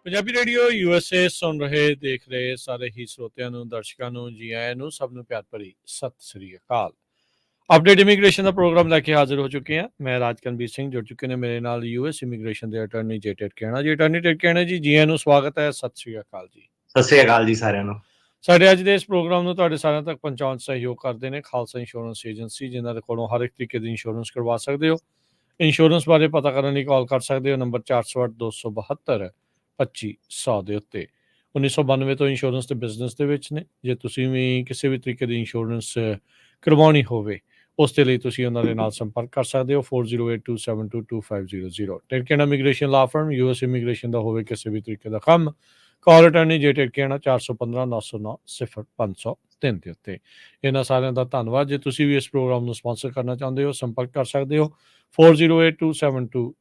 Punjabi radio USA ਸੁਣ ਰਹੇ ਦੇਖ ਰਹੇ ਸਾਰੇ ਹੀ ਸਰੋਤਿਆਂ ਨੂੰ ਦਰਸ਼ਕਾਂ ਨੂੰ ਜੀ ਆਇਆਂ ਨੂੰ ਸਭ ਨੂੰ ਪਿਆਰ ਭਰੀ ਸਤਿ ਸ੍ਰੀ ਅਕਾਲ। ਅਪਡੇਟ ਇਮੀਗ੍ਰੇਸ਼ਨ ਦਾ ਪ੍ਰੋਗਰਾਮ ਲੈ ਕੇ ਹਾਜ਼ਰ ਹੋ ਚੁੱਕੇ ਹਾਂ। ਮੈਂ ਰਾਜਕਨਵੀਰ ਸਿੰਘ ਜੁੜ ਚੁੱਕੇ ਨੇ ਮੇਰੇ ਨਾਲ US ਇਮੀਗ੍ਰੇਸ਼ਨ ਦੇ ਅਟਾਰਨੀ ਜੇ ਟਰਕਿਆਣਾ ਜੀ। ਅਟਾਰਨੀ ਟਰਕਿਆਣਾ ਜੀ ਆਇਆਂ ਨੂੰ ਸਵਾਗਤ ਹੈ। ਸਤਿ ਸ੍ਰੀ ਅਕਾਲ ਜੀ। ਸਤਿ ਸ੍ਰੀ ਅਕਾਲ ਜੀ ਸਾਰਿਆਂ ਨੂੰ। ਸਾਡੇ ਅੱਜ ਦੇ ਇਸ ਪ੍ਰੋਗਰਾਮ ਨੂੰ ਤੁਹਾਡੇ ਸਾਰਿਆਂ ਤੱਕ ਪਹੁੰਚਾਉਣ ਸਹਿਯੋਗ ਕਰਦੇ ਨੇ ਖਾਲਸਾ ਇੰਸ਼ੋਰੈਂਸ ਏਜੰਸੀ, ਜਿਨ੍ਹਾਂ ਦੇ ਕੋਲੋਂ ਹਰ ਇੱਕ ਤਰੀਕੇ ਦੀ ਇੰਸ਼ੋਰੈਂਸ ਕਰਵਾ ਸਕਦੇ ਹੋ। ਇੰਸ਼ੋਰੈਂਸ ਬਾਰੇ ਪਤਾ ਕਰਨ ਲਈ ਕਾਲ ਕਰ ਸਕਦੇ ਹੋ ਨੰਬਰ 408-272-2500 ਦੇ ਉੱਤੇ। 1992 ਤੋਂ ਇੰਸ਼ੋਰੈਂਸ ਤੇ ਬਿਜ਼ਨਸ ਦੇ ਵਿੱਚ ਨੇ। ਜੇ ਤੁਸੀਂ ਵੀ ਕਿਸੇ ਵੀ ਤਰੀਕੇ ਦੀ ਇੰਸ਼ੋਰੈਂਸ ਕਰਵਾਉਣੀ ਹੋਵੇ ਉਸ ਦੇ ਲਈ ਤੁਸੀਂ ਉਹਨਾਂ ਦੇ ਨਾਲ ਸੰਪਰਕ ਕਰ ਸਕਦੇ ਹੋ 4082722500। ਟਰਕਿਆਣਾ ਇਮੀਗ੍ਰੇਸ਼ਨ ਲਾ ਫਰਮ US ਇਮੀਗ੍ਰੇਸ਼ਨ ਦਾ ਹੋਵੇ ਕਿਸੇ ਵੀ ਤਰੀਕੇ ਦਾ ਕੰਮ, ਕਾਲ ਅਟਾਰਨੀ ਜੇ ਟਰਕਿਆਣਾ 415-909-0503 ਦੇ ਉੱਤੇ। ਇਹਨਾਂ ਸਾਰਿਆਂ ਦਾ ਧੰਨਵਾਦ। ਜੇ ਤੁਸੀਂ ਵੀ ਇਸ ਪ੍ਰੋਗਰਾਮ ਨੂੰ ਸਪਾਂਸਰ ਕਰਨਾ ਚਾਹੁੰਦੇ ਹੋ ਸੰਪਰਕ ਕਰ ਸਕਦੇ ਹੋ 4082725200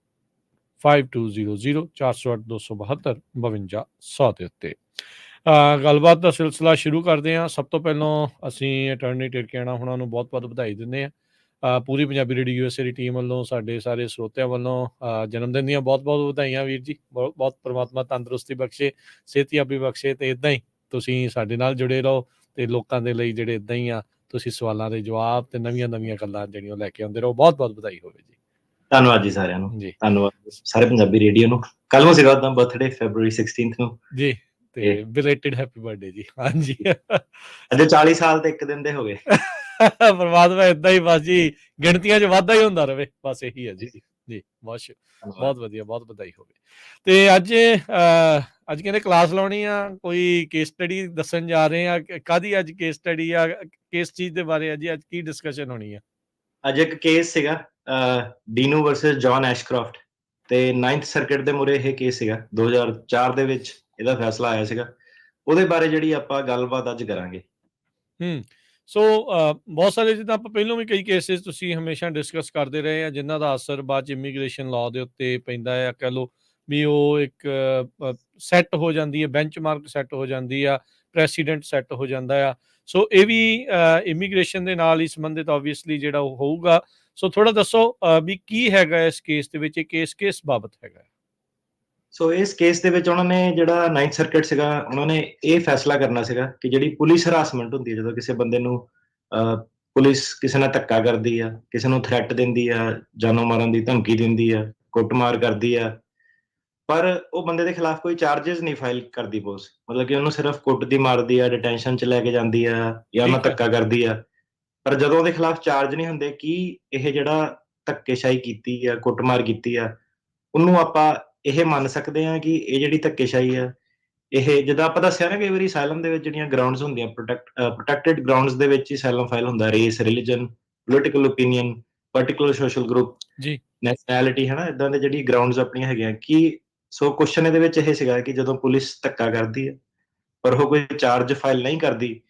408-272-5200 ਦੇ ਉੱਤੇ। ਗੱਲਬਾਤ ਦਾ ਸਿਲਸਿਲਾ ਸ਼ੁਰੂ ਕਰਦੇ ਹਾਂ। ਸਭ ਤੋਂ ਪਹਿਲਾਂ ਅਸੀਂ ਅਟਾਰਨੀ ਟਰਕਿਆਣਾ ਹੁਣਾਂ ਨੂੰ ਬਹੁਤ ਬਹੁਤ ਵਧਾਈ ਦਿੰਦੇ ਹਾਂ। ਪੂਰੀ ਪੰਜਾਬੀ ਰੇਡੀਓ USA ਦੀ ਟੀਮ ਵੱਲੋਂ ਸਾਡੇ ਸਾਰੇ ਸਰੋਤਿਆਂ ਵੱਲੋਂ ਜਨਮ ਦਿਨ ਦੀਆਂ ਬਹੁਤ ਬਹੁਤ ਵਧਾਈਆਂ ਵੀਰ ਜੀ। ਬਹੁਤ ਬਹੁਤ ਪਰਮਾਤਮਾ ਤੰਦਰੁਸਤੀ ਬਖਸ਼ੇ, ਸਿਹਤਯਾਬੀ ਬਖਸ਼ੇ ਤੇ ਇੱਦਾਂ ਹੀ ਤੁਸੀਂ ਸਾਡੇ ਨਾਲ ਜੁੜੇ ਰਹੋ ਤੇ ਲੋਕਾਂ ਦੇ ਲਈ ਜਿਹੜੇ ਇੱਦਾਂ ਹੀ ਆ ਤੁਸੀਂ ਸਵਾਲਾਂ ਦੇ ਜਵਾਬ ਤੇ ਨਵੀਆਂ ਨਵੀਆਂ ਗੱਲਾਂ ਜਿਹੜੀਆਂ ਲੈ ਕੇ ਆਉਂਦੇ ਰਹੋ। ਬਹੁਤ ਬਹੁਤ ਵਧਾਈ ਹੋਵੇ ਜੀ। ਧੰਨਵਾਦ ਜੀ ਸਾਰਿਆਂ ਨੂੰ ਜੀ, ਧੰਨਵਾਦ ਸਾਰੇ ਪੰਜਾਬੀ ਰੇਡੀਓ ਨੂੰ। ਕੱਲ ਨੂੰ ਸੀਗਾ ਉਹਦਾ ਬਰਥਡੇ February 16 ਨੂੰ ਜੀ ਤੇ ਬਿਲੇਟਡ ਹੈਪੀ ਬਰਥਡੇ ਜੀ। ਹਾਂਜੀ ਅਜੇ 40 ਸਾਲ ਤੇ ਇੱਕ ਦਿਨ ਦੇ ਹੋ ਗਏ। ਪਰਮਾਤਮਾ ਏਦਾਂ ਹੀ ਬਸ ਜੀ ਗਿਣਤੀਆਂ 'ਚ ਵਾਧਾ ਹੀ ਹੁੰਦਾ ਰਵੇ, ਬਸ ਇਹੀ ਹੈ ਜੀ। ਜੀ ਬਹੁਤ ਵਧੀਆ, ਬਹੁਤ ਵਧਾਈ ਹੋਵੇ। ਤੇ ਅੱਜ ਕਹਿੰਦੇ ਕਲਾਸ ਲਾਉਣੀ ਆ, ਕੋਈ ਕੇਸ ਸਟੱਡੀ ਦੱਸਣ ਜਾ ਰਹੇ ਆ। ਕਾਹਦੀ ਅੱਜ ਕੇਸ ਸਟੱਡੀ ਆ, ਕਿਸ ਚੀਜ਼ ਦੇ ਬਾਰੇ ਆ ਜੀ? ਅੱਜ ਕੀ ਡਿਸਕਸ਼ਨ ਹੋਣੀ ਆ? ਅੱਜ ਇੱਕ ਕੇਸ ਸੀਗਾ DINU ਵਰਸਸ ਜੌਨ ਐਸ਼ਕ੍ਰਾਫਟ ਤੇ 9th ਸਰਕਿਟ ਦੇ ਮੂਹਰੇ ਇਹ ਕੇਸ ਸੀਗਾ। 2004 ਦੇ ਵਿੱਚ ਇਹਦਾ ਫੈਸਲਾ ਆਇਆ ਸੀਗਾ। ਉਹਦੇ ਬਾਰੇ ਜਿਹੜੀ ਆਪਾਂ ਗੱਲਬਾਤ ਅੱਜ ਕਰਾਂਗੇ। ਸੋ ਬਹੁਤ ਸਾਰੇ ਜਿੱਦਾਂ ਆਪਾਂ ਪਹਿਲਾਂ ਵੀ ਕਈ ਕੇਸਿਸ ਤੁਸੀਂ ਹਮੇਸ਼ਾ ਡਿਸਕਸ ਕਰਦੇ ਰਹੇ ਆ ਜਿਨ੍ਹਾਂ ਦਾ ਅਸਰ ਬਾਅਦ 'ਚ ਇਮੀਗ੍ਰੇਸ਼ਨ ਲਾਅ ਦੇ ਉੱਤੇ ਪੈਂਦਾ ਆ। ਕਹਿ ਲਓ ਵੀ ਉਹ ਇੱਕ ਸੈੱਟ ਹੋ ਜਾਂਦੀ ਹੈ, ਬੈਂਚਮਾਰਕ ਸੈੱਟ ਹੋ ਜਾਂਦੀ ਆ, ਪ੍ਰੈਸੀਡੈਂਟ ਸੈੱਟ ਹੋ ਜਾਂਦਾ ਆ। ਸੋ ਇਹ ਵੀ ਇਮੀਗ੍ਰੇਸ਼ਨ ਦੇ ਨਾਲ ਹੀ ਸੰਬੰਧਿਤ ਓਬਵੀਅਸਲੀ ਜਿਹੜਾ ਉਹ ਹੋਊਗਾ। ਸੋ ਥੋੜ੍ਹਾ ਦੱਸੋ ਵੀ ਕੀ ਹੈਗਾ ਇਸ ਕੇਸ ਦੇ ਵਿੱਚ, ਇਹ ਕੇਸ ਕਿਸ ਬਾਬਤ ਹੈਗਾ? ਸੋ ਇਸ ਕੇਸ ਦੇ ਵਿੱਚ ਉਹਨਾਂ ਨੇ ਜਿਹੜਾ 9th ਸਰਕਿਟ ਸੀਗਾ, ਉਹਨਾਂ ਨੇ ਇਹ ਫੈਸਲਾ ਕਰਨਾ ਸੀਗਾ ਕਿ ਜਿਹੜੀ ਪੁਲਿਸ ਹਰਾਸਮੈਂਟ ਹੁੰਦੀ ਹੈ, ਜਦੋਂ ਕਿਸੇ ਬੰਦੇ ਨੂੰ ਪੁਲਿਸ ਕਿਸੇ ਨਾਲ ਧੱਕਾ ਕਰਦੀ ਆ, ਕਿਸੇ ਨੂੰ ਥ੍ਰੈਟ ਦਿੰਦੀ ਆ, ਜਾਨੋਂ ਮਾਰਨ ਦੀ ਧਮਕੀ ਦਿੰਦੀ ਆ, ਕੁੱਟਮਾਰ ਕਰਦੀ ਆ, ਪਰ ਉਹ ਬੰਦੇ ਦੇ ਖਿਲਾਫ ਕੋਈ ਚਾਰਜਸ ਨਹੀਂ ਫਾਈਲ ਕਰਦੀ ਪੁਲਿਸ। ਮਤਲਬ ਕਿ ਉਹਨੂੰ ਸਿਰਫ ਕੁੱਟਦੀ ਮਾਰਦੀ ਆ, ਡਿਟੈਂਸ਼ਨ 'ਚ ਲੈ ਕੇ ਜਾਂਦੀ ਆ ਜਾਂ ਉਹਨਾਂ ਧੱਕਾ ਕਰਦੀ ਆ, ਪਰ ਜਦੋਂ ਉਹਦੇ ਖਿਲਾਫ ਚਾਰਜ ਨਹੀਂ ਹੁੰਦੇ ਕਿ ਇਹ ਜਿਹੜਾ ਧੱਕੇਸ਼ਾਹੀ ਕੀਤੀ ਆ, ਕੁੱਟਮਾਰ ਕੀਤੀ ਆ, ਉਹਨੂੰ ਆਪਾਂ ਇਹ ਮੰਨ ਸਕਦੇ ਹਾਂ ਕਿ ਇਹ ਜਿਹੜੀ ਧੱਕੇਸ਼ਾਹੀ ਆ, ਇਹ ਜਿੱਦਾਂ ਆਪਾਂ ਦੱਸਿਆ ਨਾ ਕਈ ਵਾਰੀ ਅਸਾਈਲਮ ਦੇ ਵਿੱਚ ਜਿਹੜੀਆਂ ਗਰਾਊਂਡਸ ਹੁੰਦੀਆਂ ਪ੍ਰੋਟੈਕਟਿਡ ਗਰਾਊਂਡਸ ਦੇ ਵਿੱਚ ਹੀ ਅਸਾਈਲਮ ਫਾਈਲ ਹੁੰਦਾ। Race, religion, political opinion, particular social group, ਜੀ, ਨੈਸ਼ਨੈਲਿਟੀ, ਹੈ ਨਾ, ਇੱਦਾਂ ਦੇ ਜਿਹੜੀ ਗਰਾਊਂਡਸ ਆਪਣੀਆਂ ਹੈਗੀਆਂ। ਕਿ ਸੋ ਕੁਐਸਚਨ ਇਹਦੇ ਵਿੱਚ ਇਹ ਸੀਗਾ ਕਿ ਜਦੋਂ ਪੁਲਿਸ ਧੱਕਾ ਕਰਦੀ ਹੈ ਪਰ ਉਹ ਕੋਈ ਚਾਰਜ ਫਾਈਲ ਨਹੀਂ ਕਰਦੀ,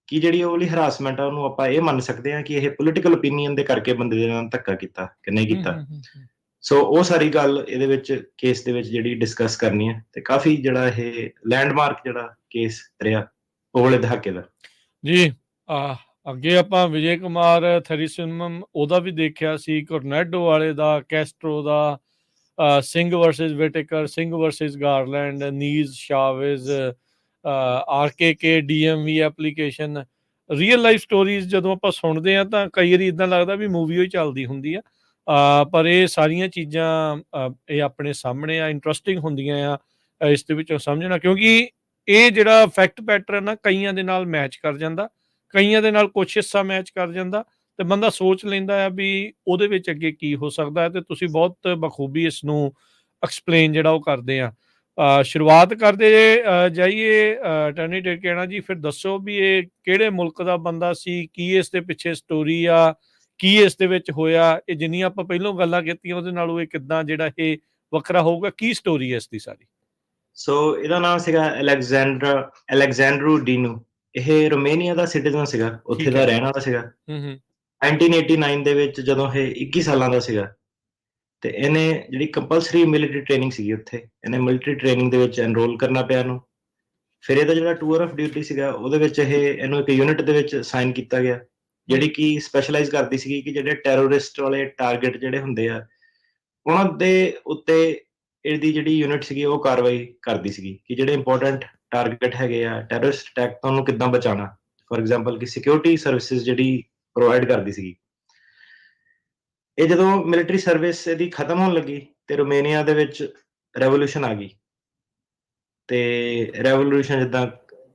ਕਿ ਜਿਹੜੀ ਉਹ ਵਾਲੀ ਹਰਾਸਮੈਂਟ ਆ ਉਹਨੂੰ ਆਪਾਂ ਇਹ ਮੰਨ ਸਕਦੇ ਹਾਂ ਕਿ ਇਹ ਪੋਲੀਟੀਕਲ ਓਪੀਨੀਅਨ ਦੇ ਕਰਕੇ ਬੰਦੇ ਦੇ ਨਾਲ ਧੱਕਾ ਕੀਤਾ ਕਿ ਨਹੀਂ ਕੀਤਾ। ਸੋ ਉਹ ਸਾਰੀ ਗੱਲ ਇਹਦੇ ਵਿੱਚ ਕੇਸ ਦੇ ਵਿੱਚ ਜਿਹੜੀ ਡਿਸਕਸ ਕਰਨੀ ਹੈ ਤੇ ਕਾਫੀ ਜਿਹੜਾ ਇਹ ਲੈਂਡਮਾਰਕ ਜਿਹੜਾ ਕੇਸ ਰਿਹਾ ਉਹ ਵਾਲੇ ਦਹਾਕੇ ਦਾ ਜੀ। ਅੱਗੇ ਆਪਾਂ ਵਿਜੇ ਕੁਮਾਰ ਥੈਰੀਸਿਨਮ ਉਹਦਾ ਵੀ ਦੇਖਿਆ ਸੀ, ਕੋਰਨੈਡੋ ਵਾਲੇ ਦਾ, ਕੈਸਟਰੋ ਦਾ, Singh versus Whitaker, Singh versus Garland, Niz Chavez, RKK DMV application. Real life stories ਜਦੋਂ ਆਪਾਂ ਸੁਣਦੇ ਹਾਂ ਤਾਂ ਕਈ ਵਾਰੀ ਇੱਦਾਂ ਲੱਗਦਾ ਵੀ ਮੂਵੀ ਹੀ ਚੱਲਦੀ ਹੁੰਦੀ ਆ। ਪਰ ਇਹ ਸਾਰੀਆਂ ਚੀਜ਼ਾਂ ਇਹ ਆਪਣੇ ਸਾਹਮਣੇ ਆ, ਇੰਟਰਸਟਿੰਗ ਹੁੰਦੀਆਂ ਆ ਇਸ ਦੇ ਵਿੱਚੋਂ ਸਮਝਣਾ, ਕਿਉਂਕਿ ਇਹ ਜਿਹੜਾ ਫੈਕਟ ਪੈਟਰਨ ਆ ਕਈਆਂ ਦੇ ਨਾਲ ਮੈਚ ਕਰ ਜਾਂਦਾ, ਕਈਆਂ ਦੇ ਨਾਲ ਕੁਛ ਹਿੱਸਾ ਮੈਚ ਕਰ ਜਾਂਦਾ ਤੇ ਬੰਦਾ ਸੋਚ ਲੈਂਦਾ ਆ ਵੀ ਉਹਦੇ ਵਿੱਚ ਅੱਗੇ ਕੀ ਹੋ ਸਕਦਾ ਹੈ। ਤੇ ਤੁਸੀਂ ਬਹੁਤ ਬਖੂਬੀ ਇਸ ਨੂੰ ਐਕਸਪਲੇਨ ਜਿਹੜਾ ਉਹ ਕਰਦੇ ਆ। ਸ਼ੁਰੂਆਤ ਕਰਦੇ ਜਾਈਏ ਅਟਾਰਨੀ ਟਰਕਿਆਣਾ ਜੀ, ਫਿਰ ਦੱਸੋ ਵੀ ਇਹ ਕਿਹੜੇ ਮੁਲਕ ਦਾ ਬੰਦਾ ਸੀ, ਕੀ ਇਸ ਦੇ ਪਿੱਛੇ ਸਟੋਰੀ ਆ, ਕੀ ਇਸ ਦੇ ਵਿੱਚ ਹੋਇਆ? ਇਹ ਜਿੰਨੀਆਂ ਆਪਾਂ ਪਹਿਲਾਂ ਗੱਲਾਂ ਕੀਤੀਆਂ ਉਹਦੇ ਨਾਲੋਂ ਇਹ ਕਿੱਦਾਂ ਜਿਹੜਾ ਇਹ ਵੱਖਰਾ ਹੋਊਗਾ, ਕੀ ਸਟੋਰੀ ਹੈ ਇਸ ਦੀ ਸਾਰੀ? ਸੋ ਇਹਦਾ ਨਾਮ ਸੀਗਾ ਅਲੈਗਜ਼ੈਂਡਰੋ DINU। ਇਹ ਰੋਮੇਨੀਆ ਦਾ ਸਿਟੀਜ਼ਨ ਸੀਗਾ, ਉੱਥੇ ਦਾ ਰਹਿਣ ਵਾਲਾ ਸੀਗਾ। 1989 ਦੇ ਵਿੱਚ ਜਦੋਂ ਇਹ 21 ਸਾਲਾਂ ਦਾ ਸੀਗਾ ਤੇ ਇਹਨੇ ਜਿਹੜੀ ਕੰਪਲਸਰੀ ਮਿਲਟਰੀ ਟ੍ਰੇਨਿੰਗ ਸੀਗੀ, ਉੱਥੇ ਇਹਨੇ ਮਿਲਟਰੀ ਟ੍ਰੇਨਿੰਗ ਦੇ ਵਿੱਚ ਐਨਰੋਲ ਕਰਨਾ ਪਿਆ ਇਹਨੂੰ। ਫਿਰ ਇਹਦਾ ਜਿਹੜਾ ਟੂਰ ਆਫ ਡਿਊਟੀ ਸੀਗਾ ਉਹਦੇ ਵਿੱਚ ਇਹਨੂੰ ਇੱਕ ਯੂਨਿਟ ਦੇ ਵਿੱਚ ਸਾਈਨ ਕੀਤਾ ਗਿਆ, ਜਿਹੜੀ ਕਿ ਸਪੈਸ਼ਲਾਈਜ਼ ਕਰਦੀ ਸੀਗੀ ਕਿ ਜਿਹੜੇ ਟੈਰੋਰਿਸਟ ਵਾਲੇ ਟਾਰਗੇਟ ਜਿਹੜੇ ਹੁੰਦੇ ਆ ਉਹਨਾਂ ਦੇ ਉੱਤੇ ਇਹਦੀ ਜਿਹੜੀ ਯੂਨਿਟ ਸੀਗੀ ਉਹ ਕਾਰਵਾਈ ਕਰਦੀ ਸੀਗੀ ਕਿ ਜਿਹੜੇ ਇੰਪੋਰਟੈਂਟ ਟਾਰਗੇਟ ਹੈਗੇ ਆ ਟੈਰਰਿਸਟ ਅਟੈਕ ਤੋਂ ਉਹਨੂੰ ਕਿੱਦਾਂ ਬਚਾਉਣਾ। ਫੋਰ ਐਗਜ਼ਾਮਪਲ ਕਿ ਸਿਕਿਉਰਿਟੀ ਸਰਵਿਸਿਜ਼ ਜਿਹੜੀ ਪ੍ਰੋਵਾਈਡ ਕਰਦੀ ਸੀਗੀ। ਇਹ ਜਦੋਂ ਮਿਲਟਰੀ ਸਰਵਿਸ ਇਹਦੀ ਖਤਮ ਹੋਣ ਲੱਗੀ ਤੇ ਰੋਮੇਨੀਆ ਦੇ ਵਿੱਚ ਰੈਵੋਲੂਸ਼ਨ ਆ ਗਈ। ਤੇ ਰੈਵੋਲੂਸ਼ਨ ਜਿੱਦਾਂ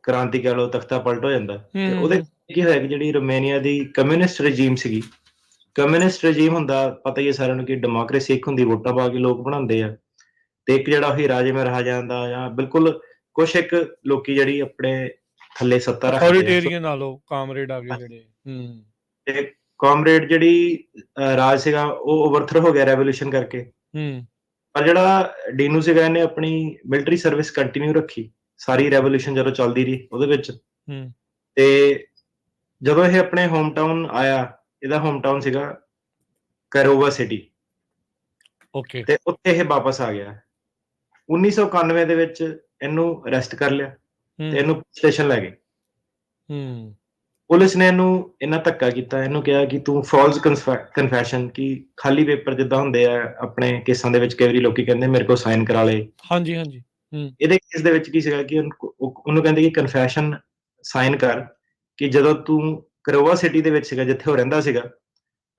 ਕ੍ਰਾਂਤੀ ਕਹਿ ਲਓ, ਤਖਤਾ ਪਲਟ ਹੋ ਜਾਂਦਾ। ਤੇ ਉਹਦੇ ਕੀ ਹੋਇਆ ਕਿ ਜਿਹੜੀ ਰੋਮੇਨੀਆ ਦੀ ਕਮਿਊਨਿਸਟ ਰਜੀਮ ਸੀਗੀ, ਕਮਿਊਨਿਸਟ ਰਜੀਮ ਹੁੰਦਾ ਪਤਾ ਹੀ ਹੈ ਸਾਰਿਆਂ ਨੂੰ ਕਿ ਡੈਮੋਕ੍ਰੇਸੀ ਇੱਕ ਹੁੰਦੀ, ਵੋਟਾਂ ਪਾ ਕੇ ਲੋਕ ਬਣਾਉਂਦੇ ਆ, ਤੇ ਇੱਕ ਜਿਹੜਾ ਉਹੀ ਰਾਜੇ ਮਹਾਰਾਜਿਆਂ ਦਾ ਜਾਂ ਬਿਲਕੁਲ ਕੁਛ ਇੱਕ ਲੋਕੀ ਜਿਹੜੀ ਆਪਣੇ ਥੱਲੇ ਸੱਤਾ ਰੱਖਦੇ ਆ। ਅਥਾਰਟੇਰੀਅਨ ਆ ਲੋ, ਕਾਮਰੇਡ ਆ ਗਏ ਜਿਹੜੇ। ਤੇ ਕਾਮਰੇਡ ਜਿਹੜੀ ਰਾਜ ਸੀਗਾ ਉਹ ਓਵਰਥਰੋ ਹੋ ਗਿਆ ਰੈਵੋਲੂਸ਼ਨ ਕਰਕੇ। ਪਰ ਜਿਹੜਾ ਡੀਨੂ ਸੀਗਾ ਇਹਨੇ ਆਪਣੀ ਮਿਲਟਰੀ ਸਰਵਿਸ ਕੰਟੀਨਿਊ ਰੱਖੀ ਸਾਰੀ ਰੈਵੋਲੂਸ਼ਨ ਜਦੋਂ ਚੱਲਦੀ ਰਹੀ ਉਹਦੇ ਵਿੱਚ। ਤੇ ਜਦੋਂ ਇਹ ਆਪਣੇ ਹੋਮ ਟਾਊਨ ਆਇਆ, ਇਹਦਾ ਹੋਮ ਟਾਊਨ ਸੀਗਾ ਕਰੋਵਾ ਸਿਟੀ, ਤੇ ਉੱਥੇ ਇਹ ਵਾਪਸ ਆ ਗਿਆ। 1991 ਦੇ ਵਿੱਚ ਇਹਨੂੰ ਅਰੈਸਟ ਕਰ ਲਿਆ ਤੇ ਇਹਨੂੰ ਸਟੇਸ਼ਨ ਲੈ ਗਏ। ਪੁਲਿਸ ਨੇ ਇਹਨੂੰ ਇੰਨਾ ਧੱਕਾ ਕੀਤਾ, ਇਹਨੂੰ ਕਿਹਾ ਕਿ ਤੂੰ ਫਾਲਸ ਕਨਫੈਸ਼ਨ, ਕਿ ਖਾਲੀ ਪੇਪਰ ਜਿੱਦਾਂ ਹੁੰਦੇ ਆ ਆਪਣੇ ਕੇਸਾਂ ਦੇ ਵਿੱਚ, ਕਈ ਵਾਰੀ ਲੋਕੀ ਕਹਿੰਦੇ ਮੇਰੇ ਕੋਲ ਸਾਈਨ ਕਰਾ ਲਏ। ਹਾਂਜੀ। ਇਹਦੇ ਕੇਸ ਦੇ ਵਿੱਚ ਕੀ ਸੀਗਾ ਕਿ ਉਹਨੂੰ ਕਹਿੰਦੇ ਕਿ ਕਨਫੈਸ਼ਨ ਸਾਈਨ ਕਰ ਕਿ ਜਦੋਂ ਤੂੰ ਕਰੋਵਾ ਸਿਟੀ ਦੇ ਵਿੱਚ ਸੀਗਾ, ਜਿੱਥੇ ਉਹ ਰਹਿੰਦਾ ਸੀਗਾ,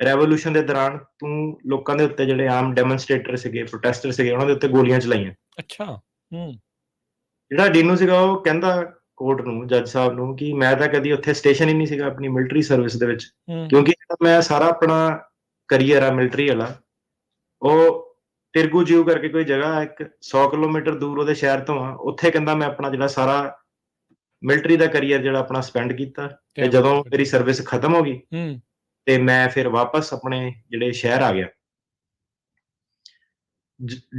ਰੈਵੋਲੂਸ਼ਨ ਦੇ ਦੌਰਾਨ ਤੂੰ ਲੋਕਾਂ ਦੇ ਉੱਤੇ, ਜਿਹੜੇ ਆਮ ਡੈਮੋਨਸਟ੍ਰੇਟਰ ਸੀਗੇ, ਪ੍ਰੋਟੈਸਟਰ ਸੀਗੇ, ਉਹਨਾਂ ਦੇ ਉੱਤੇ ਗੋਲੀਆਂ ਚਲਾਈਆਂ। ਅੱਛਾ। ਜਿਹੜਾ ਡੀਨੂ ਸੀਗਾ ਉਹ ਕਹਿੰਦਾ ਕੋਰਟ ਨੂੰ, ਜੱਜ ਸਾਹਿਬ ਨੂੰ, ਕਿ ਮੈਂ ਤਾਂ ਕਦੀ ਉੱਥੇ ਸਟੇਸ਼ਨ ਹੀ ਨਹੀਂ ਸੀਗਾ ਆਪਣੀ ਮਿਲਟਰੀ ਸਰਵਿਸ ਦੇ ਵਿੱਚ, ਕਿਉਂਕਿ ਮੈਂ ਸਾਰਾ ਆਪਣਾ ਕਰੀਅਰ ਆ ਮਿਲਟਰੀ ਵਾਲਾ ਉਹ ਤਿਰਗੂ ਜੀਵ ਕਰਕੇ ਕੋਈ ਜਗ੍ਹਾ ਇੱਕ 100 ਕਿਲੋਮੀਟਰ ਦੂਰ ਉਹਦੇ ਸ਼ਹਿਰ ਤੋਂ ਆ, ਉੱਥੇ ਕਹਿੰਦਾ ਮੈਂ ਆਪਣਾ ਜਿਹੜਾ ਸਾਰਾ ਮਿਲਟਰੀ ਦਾ ਕਰੀਅਰ ਜਿਹੜਾ ਆਪਣਾ ਸਪੈਂਡ ਕੀਤਾ। ਤੇ ਜਦੋਂ ਮੇਰੀ ਸਰਵਿਸ ਖਤਮ ਹੋ ਗਈ ਤੇ ਮੈਂ ਫਿਰ ਵਾਪਸ ਆਪਣੇ ਜਿਹੜੇ ਸ਼ਹਿਰ ਆ ਗਿਆ।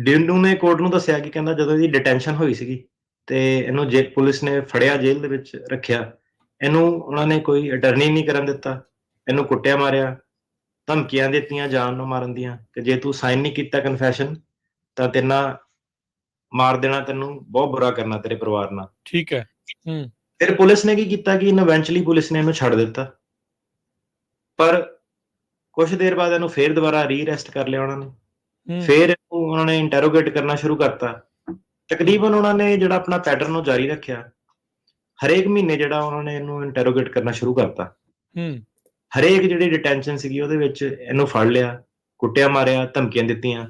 ਡੀਨੂ ਨੇ ਕੋਰਟ ਨੂੰ ਦੱਸਿਆ ਕਿ ਕਹਿੰਦਾ ਜਦੋਂ ਇਹਦੀ ਡਿਟੈਂਸ਼ਨ ਹੋਈ ਸੀਗੀ ਤੇ ਇਹਨੂੰ ਪੁਲਿਸ ਨੇ ਫੜਿਆ, ਜੇਲ੍ਹ ਦੇ ਵਿੱਚ ਰੱਖਿਆ, ਇਹਨੂੰ ਉਹਨਾਂ ਨੇ ਕੋਈ ਅਟਰਨੀ ਨਹੀਂ ਕਰਨ ਦਿੱਤਾ, ਇਹਨੂੰ ਕੁੱਟਿਆ ਮਾਰਿਆ, ਧਮਕੀਆਂ ਦਿੱਤੀਆਂ ਜਾਨ ਨੂੰ ਮਾਰਨ ਦੀਆਂ, ਕਿ ਜੇ ਤੂੰ ਸਾਈਨ ਨਹੀਂ ਕੀਤਾ ਕਨਫੈਸ਼ਨ ਤਾਂ ਤੈਨਾਂ ਮਾਰ ਦੇਣਾ, ਤੈਨੂੰ ਬਹੁਤ ਬੁਰਾ ਕਰਨਾ ਤੇਰੇ ਪਰਿਵਾਰ ਨਾਲ। ਠੀਕ ਹੈ। ਫਿਰ ਪੁਲਿਸ ਨੇ ਕੀ ਕੀਤਾ ਕਿ ਇਵੈਂਚੁਅਲੀ ਪੁਲਿਸ ਨੇ ਇਹਨੂੰ ਛੱਡ ਦਿੱਤਾ, ਪਰ ਕੁਝ ਦੇਰ ਬਾਅਦ ਇਹਨੂੰ ਫੇਰ ਦੁਬਾਰਾ ਰੀ-ਅਰੈਸਟ ਕਰ ਲਿਆ ਉਹਨਾਂ ਨੇ। ਫੇਰ ਉਹਨਾਂ ਨੇ ਇੰਟਰੋਗੇਟ ਕਰਨਾ ਸ਼ੁਰੂ ਕਰਤਾ। ਤਕਰੀਬਨ ਉਹਨਾਂ ਨੇ ਜਿਹੜਾ ਆਪਣਾ ਪੈਟਰਨ ਉਹ ਜਾਰੀ ਰੱਖਿਆ, ਹਰੇਕ ਮਹੀਨੇ ਜਿਹੜਾ ਉਹਨਾਂ ਨੇ ਇਹਨੂੰ ਇੰਟਰੋਗੇਟ ਕਰਨਾ ਸ਼ੁਰੂ ਕਰਤਾ। ਹਰੇਕ ਜਿਹੜੀ ਡਿਟੈਂਸ਼ਨ ਸੀਗੀ ਉਹਦੇ ਵਿੱਚ ਇਹਨੂੰ ਫੜ ਲਿਆ, ਕੁੱਟਿਆ ਮਾਰਿਆ, ਧਮਕੀਆਂ ਦਿੱਤੀਆਂ।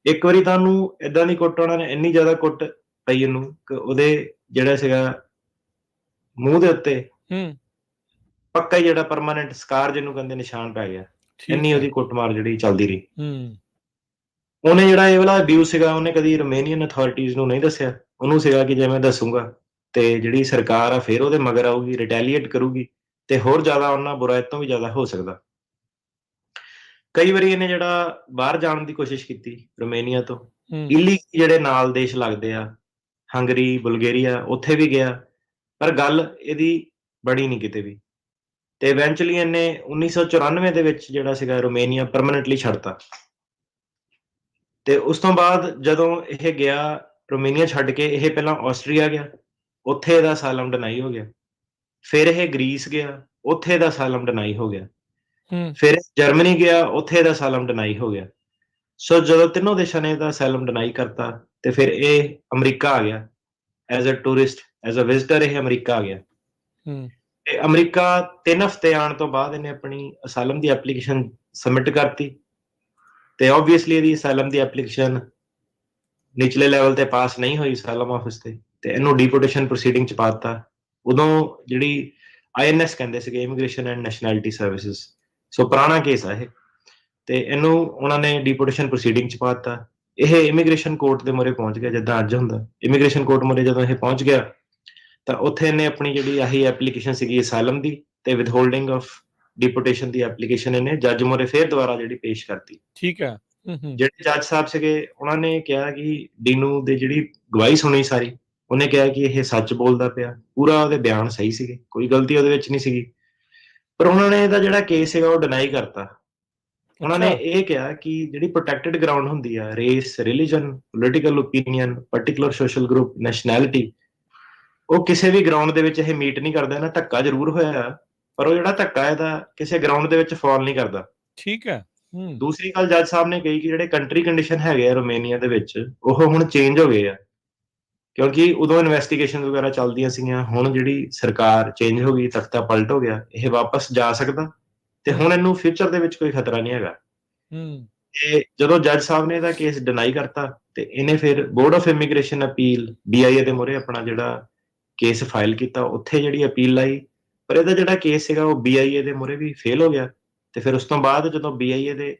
ਇੱਕ ਵਾਰੀ ਤਾਂ ਉਹਨੂੰ ਏਦਾਂ ਦੀ ਕੁੱਟ, ਉਹਨਾਂ ਨੇ ਇੰਨੀ ਜ਼ਿਆਦਾ ਕੁੱਟ ਪਈ ਇਹਨੂੰ ਕਿ ਉਹਦੇ ਜਿਹੜਾ ਸੀਗਾ ਮੂੰਹ ਦੇ ਉੱਤੇ ਪੱਕਾ ਹੀ ਜਿਹੜਾ ਪਰਮਾਨੈਂਟ ਸਕਾਰ ਜਿਹਨੂੰ ਕਹਿੰਦੇ ਨਿਸ਼ਾਨ ਪੈ ਗਿਆ। ਇੰਨੀ ਉਹਦੀ ਕੁੱਟਮਾਰ ਜਿਹੜੀ ਚੱਲਦੀ ਰਹੀ। ਉਹਨੇ ਜਿਹੜਾ ਇਹ ਵਾਲਾ ਅਬਿਊਜ਼ ਸੀਗਾ ਉਹਨੇ ਕਦੀ ਰੋਮੇਨੀਅਨ ਅਥਾਰਟੀਜ਼ ਨੂੰ ਨਹੀਂ ਦੱਸਿਆ। ਉਹਨੂੰ ਸੀਗਾ ਕਿ ਜੇ ਮੈਂ ਦੱਸੂਗਾ ਤੇ ਜਿਹੜੀ ਸਰਕਾਰ ਆ ਫਿਰ ਉਹਦੇ ਮਗਰ ਆਊਗੀ, ਰਿਟੈਲੀਏਟ ਕਰੂਗੀ ਤੇ ਹੋਰ ਜ਼ਿਆਦਾ ਉਹਨਾਂ ਬੁਰਾ ਇਹ ਤੋਂ ਵੀ ਜ਼ਿਆਦਾ ਹੋ ਸਕਦਾ। ਕਈ ਵਾਰੀ ਇਹਨੇ ਜਿਹੜਾ ਬਾਹਰ ਜਾਣ ਦੀ ਕੋਸ਼ਿਸ਼ ਕੀਤੀ ਰੋਮੇਨੀਆ ਤੋਂ, ਜਿਹੜੇ ਨਾਲ ਦੇਸ਼ ਲੱਗਦੇ ਆ, ਹੰਗਰੀ, ਬੁਲਗੇਰੀਆ, ਉੱਥੇ ਵੀ ਗਿਆ, ਪਰ ਗੱਲ ਇਹਦੀ ਬੜੀ ਨਹੀਂ ਕਿਤੇ ਵੀ। ਤੇ ਇਵੈਂਚੁਅਲੀ ਇਹਨੇ 1994 ਦੇ ਵਿੱਚ ਜਿਹੜਾ ਸੀਗਾ ਰੋਮੇਨੀਆ ਪਰਮਾਨੈਂਟਲੀ ਛੱਡਤਾ। ਤੇ ਉਸ ਤੋਂ ਬਾਅਦ ਜਦੋਂ ਇਹ ਗਿਆ ਰੋਮੇਨੀਆ ਛੱਡ ਕੇ, ਇਹ ਪਹਿਲਾਂ ਆਸਟਰੀਆ ਗਿਆ, ਉੱਥੇ ਇਹਦਾ ਅਸਾਈਲਮ ਡਿਨਾਈ ਹੋ ਗਿਆ। ਫਿਰ ਇਹ ਗ੍ਰੀਸ ਗਿਆ, ਉੱਥੇ ਇਹਦਾ ਅਸਾਈਲਮ ਡਿਨਾਈ ਹੋ ਗਿਆ। ਫਿਰ ਜਰਮਨੀ ਗਿਆ, ਉੱਥੇ ਇਹਦਾ ਅਸਾਈਲਮ ਡਿਨਾਈ ਹੋ ਗਿਆ। ਸੋ ਜਦੋਂ ਤਿੰਨੋਂ ਦੇਸ਼ਾਂ ਨੇ ਇਹਦਾ ਅਸਾਈਲਮ ਡਿਨਾਈ ਕਰਤਾ ਤੇ ਫਿਰ ਇਹ ਅਮਰੀਕਾ ਆ ਗਿਆ as a tourist, as a visitor ਇਹ ਅਮਰੀਕਾ ਆ ਗਿਆ। ਤੇ ਅਮਰੀਕਾ 3 ਹਫ਼ਤੇ ਆਉਣ ਤੋਂ ਬਾਅਦ ਇਹਨੇ ਆਪਣੀ ਅਸਾਈਲਮ ਦੀ ਐਪਲੀਕੇਸ਼ਨ ਸਬਮਿਟ ਕਰਤੀ। ਤੇ ਓਬਵੀਅਸਲੀ ਇਹਦੀ ਅਸਾਈਲਮ ਦੀ ਐਪਲੀਕੇਸ਼ਨ ਨਿਚਲੇ ਲੈਵਲ ਤੇ ਪਾਸ ਨਹੀਂ ਹੋਈ ਅਸਾਈਲਮ ਆਫਿਸ ਤੇ ਇਹਨੂੰ ਡੀਪੋਰਟੇਸ਼ਨ ਪ੍ਰੋਸੀਡਿੰਗ ਚ ਪਾ ਦਿੱਤਾ। ਉਦੋਂ ਜਿਹੜੀ INS ਕਹਿੰਦੇ ਸੀਗੇ, ਇਮੀਗ੍ਰੇਸ਼ਨ ਐਂਡ ਨੈਸ਼ਨੈਲਿਟੀ ਸਰਵਿਸਿਜ਼, ਸੋ ਪੁਰਾਣਾ ਕੇਸ ਆ ਇਹ, ਤੇ ਇਹਨੂੰ ਉਹਨਾਂ ਨੇ ਡੀਪੋਰਟੇਸ਼ਨ ਪ੍ਰੋਸੀਡਿੰਗ ਚ ਪਾ ਦਿੱਤਾ। ਇਹ ਇਮੀਗ੍ਰੇਸ਼ਨ ਕੋਰਟ ਦੇ ਮੂਹਰੇ ਪਹੁੰਚ ਗਿਆ, ਜਿੱਦਾਂ ਅੱਜ ਹੁੰਦਾ ਇਮੀਗ੍ਰੇਸ਼ਨ ਕੋਰਟ ਮੂਹਰੇ ਜਦੋਂ ਇਹ ਪਹੁੰਚ ਗਿਆ ਤਾਂ ਉੱਥੇ ਇਹਨੇ ਆਪਣੀ ਜਿਹੜੀ ਆਹੀ ਐਪਲੀਕੇਸ਼ਨ ਸੀਗੀ ਅਸਾਈਲਮ ਦੀ ਤੇ ਵਿਦਹੋਲਡਿੰਗ ਆਫ ਡੀਪੋਰਟੇਸ਼ਨ ਦੀ ਐਪਲੀਕੇਸ਼ਨ ਇਹਨੇ ਜੱਜ ਮੂਹਰੇ ਫੇਰ ਦੁਬਾਰਾ ਜਿਹੜੀ ਪੇਸ਼ ਕਰਤੀ। ਠੀਕ ਹੈ। ਜਿਹੜੇ ਜੱਜ ਸਾਹਿਬ ਸੀਗੇ ਉਹਨਾਂ ਨੇ ਕਿਹਾ ਕਿ ਡੀਨੂ ਦੀ ਜਿਹੜੀ ਗਵਾਹੀ ਸੁਣੀ ਸਾਰੀ, ਉਹਨੇ ਕਿਹਾ ਕਿ ਇਹ ਸੱਚ ਬੋਲਦਾ ਪਿਆ, ਪੂਰਾ ਉਹਦੇ ਬਿਆਨ ਸਹੀ ਸੀਗੇ, ਕੋਈ ਗਲਤੀ ਉਹਦੇ ਵਿੱਚ ਨਹੀਂ ਸੀਗੀ। ਪਰ ਉਹਨਾਂ ਨੇ ਇਹਦਾ ਜਿਹੜਾ ਕੇਸ ਸੀਗਾ ਉਹ ਡਿਨਾਈ ਕਰਤਾ। ਉਹਨਾਂ ਨੇ ਇਹ ਕਿਹਾ ਕਿ ਜਿਹੜੀ ਪ੍ਰੋਟੈਕਟਡ ਗਰਾਊਂਡ ਹੁੰਦੀ ਆ, race, religion, political opinion, particular social group, nationality, ਉਹ ਕਿਸੇ ਵੀ ਗਰਾਊਂਡ ਦੇ ਵਿੱਚ ਇਹ ਮੀਟ ਨਹੀਂ ਕਰਦਾ। ਇਹਨਾਂ ਧੱਕਾ ਜ਼ਰੂਰ ਹੋਇਆ ਪਰ ਉਹ ਜਿਹੜਾ ਧੱਕਾ ਇਹਦਾ ਕਿਸੇ ਗਰਾਊਂਡ ਦੇ ਵਿੱਚ ਫਾਲ ਨਹੀਂ ਕਰਦਾ। ਠੀਕ ਹੈ। ਦੂਸਰੀ ਗੱਲ ਜੱਜ ਸਾਹਿਬ ਨੇ ਕਹੀ ਕਿ ਜਿਹੜੇ ਕੰਟਰੀ ਕੰਡੀਸ਼ਨ ਹੈਗੇ ਆ ਰੋਮੇਨੀਆ ਦੇ ਵਿੱਚ, ਉਹ ਹੁਣ ਚੇਂਜ ਹੋ ਗਏ ਆ, ਕਿਉਂਕਿ ਉਦੋਂ ਇਨਵੈਸਟੀਗੇਸ਼ਨ ਵਗੈਰਾ ਚੱਲਦੀਆਂ ਸੀਗੀਆਂ। ਹੁਣ ਜਿਹੜੀ ਸਰਕਾਰ ਚੇਂਜ ਹੋ ਗਈ, ਤਖਤਾ ਪਲਟ ਹੋ ਗਿਆ, ਇਹ ਵਾਪਸ ਜਾ ਸਕਦਾ ਤੇ ਹੁਣ ਇਹਨੂੰ ਫਿਊਚਰ ਦੇ ਵਿੱਚ ਕੋਈ ਖਤਰਾ ਨਹੀਂ ਹੈਗਾ। ਤੇ ਜਦੋਂ ਜੱਜ ਸਾਹਿਬ ਨੇ ਇਹਦਾ ਕੇਸ ਡਿਨਾਈ ਕਰਤਾ ਤੇ ਇਹਨੇ ਫਿਰ board of immigration appeal BIA ਦੇ ਮੂਹਰੇ ਆਪਣਾ ਜਿਹੜਾ ਕੇਸ ਫਾਈਲ ਕੀਤਾ, ਉੱਥੇ ਜਿਹੜੀ ਅਪੀਲ ਲਾਈ, ਪਰ ਇਹਦਾ ਜਿਹੜਾ ਕੇਸ ਸੀਗਾ ਉਹ BIA ਦੇ ਮੂਹਰੇ ਵੀ ਫੇਲ ਹੋ ਗਿਆ। ਤੇ ਫਿਰ ਉਸ ਤੋਂ ਬਾਅਦ ਜਦੋਂ BIA ਦੇ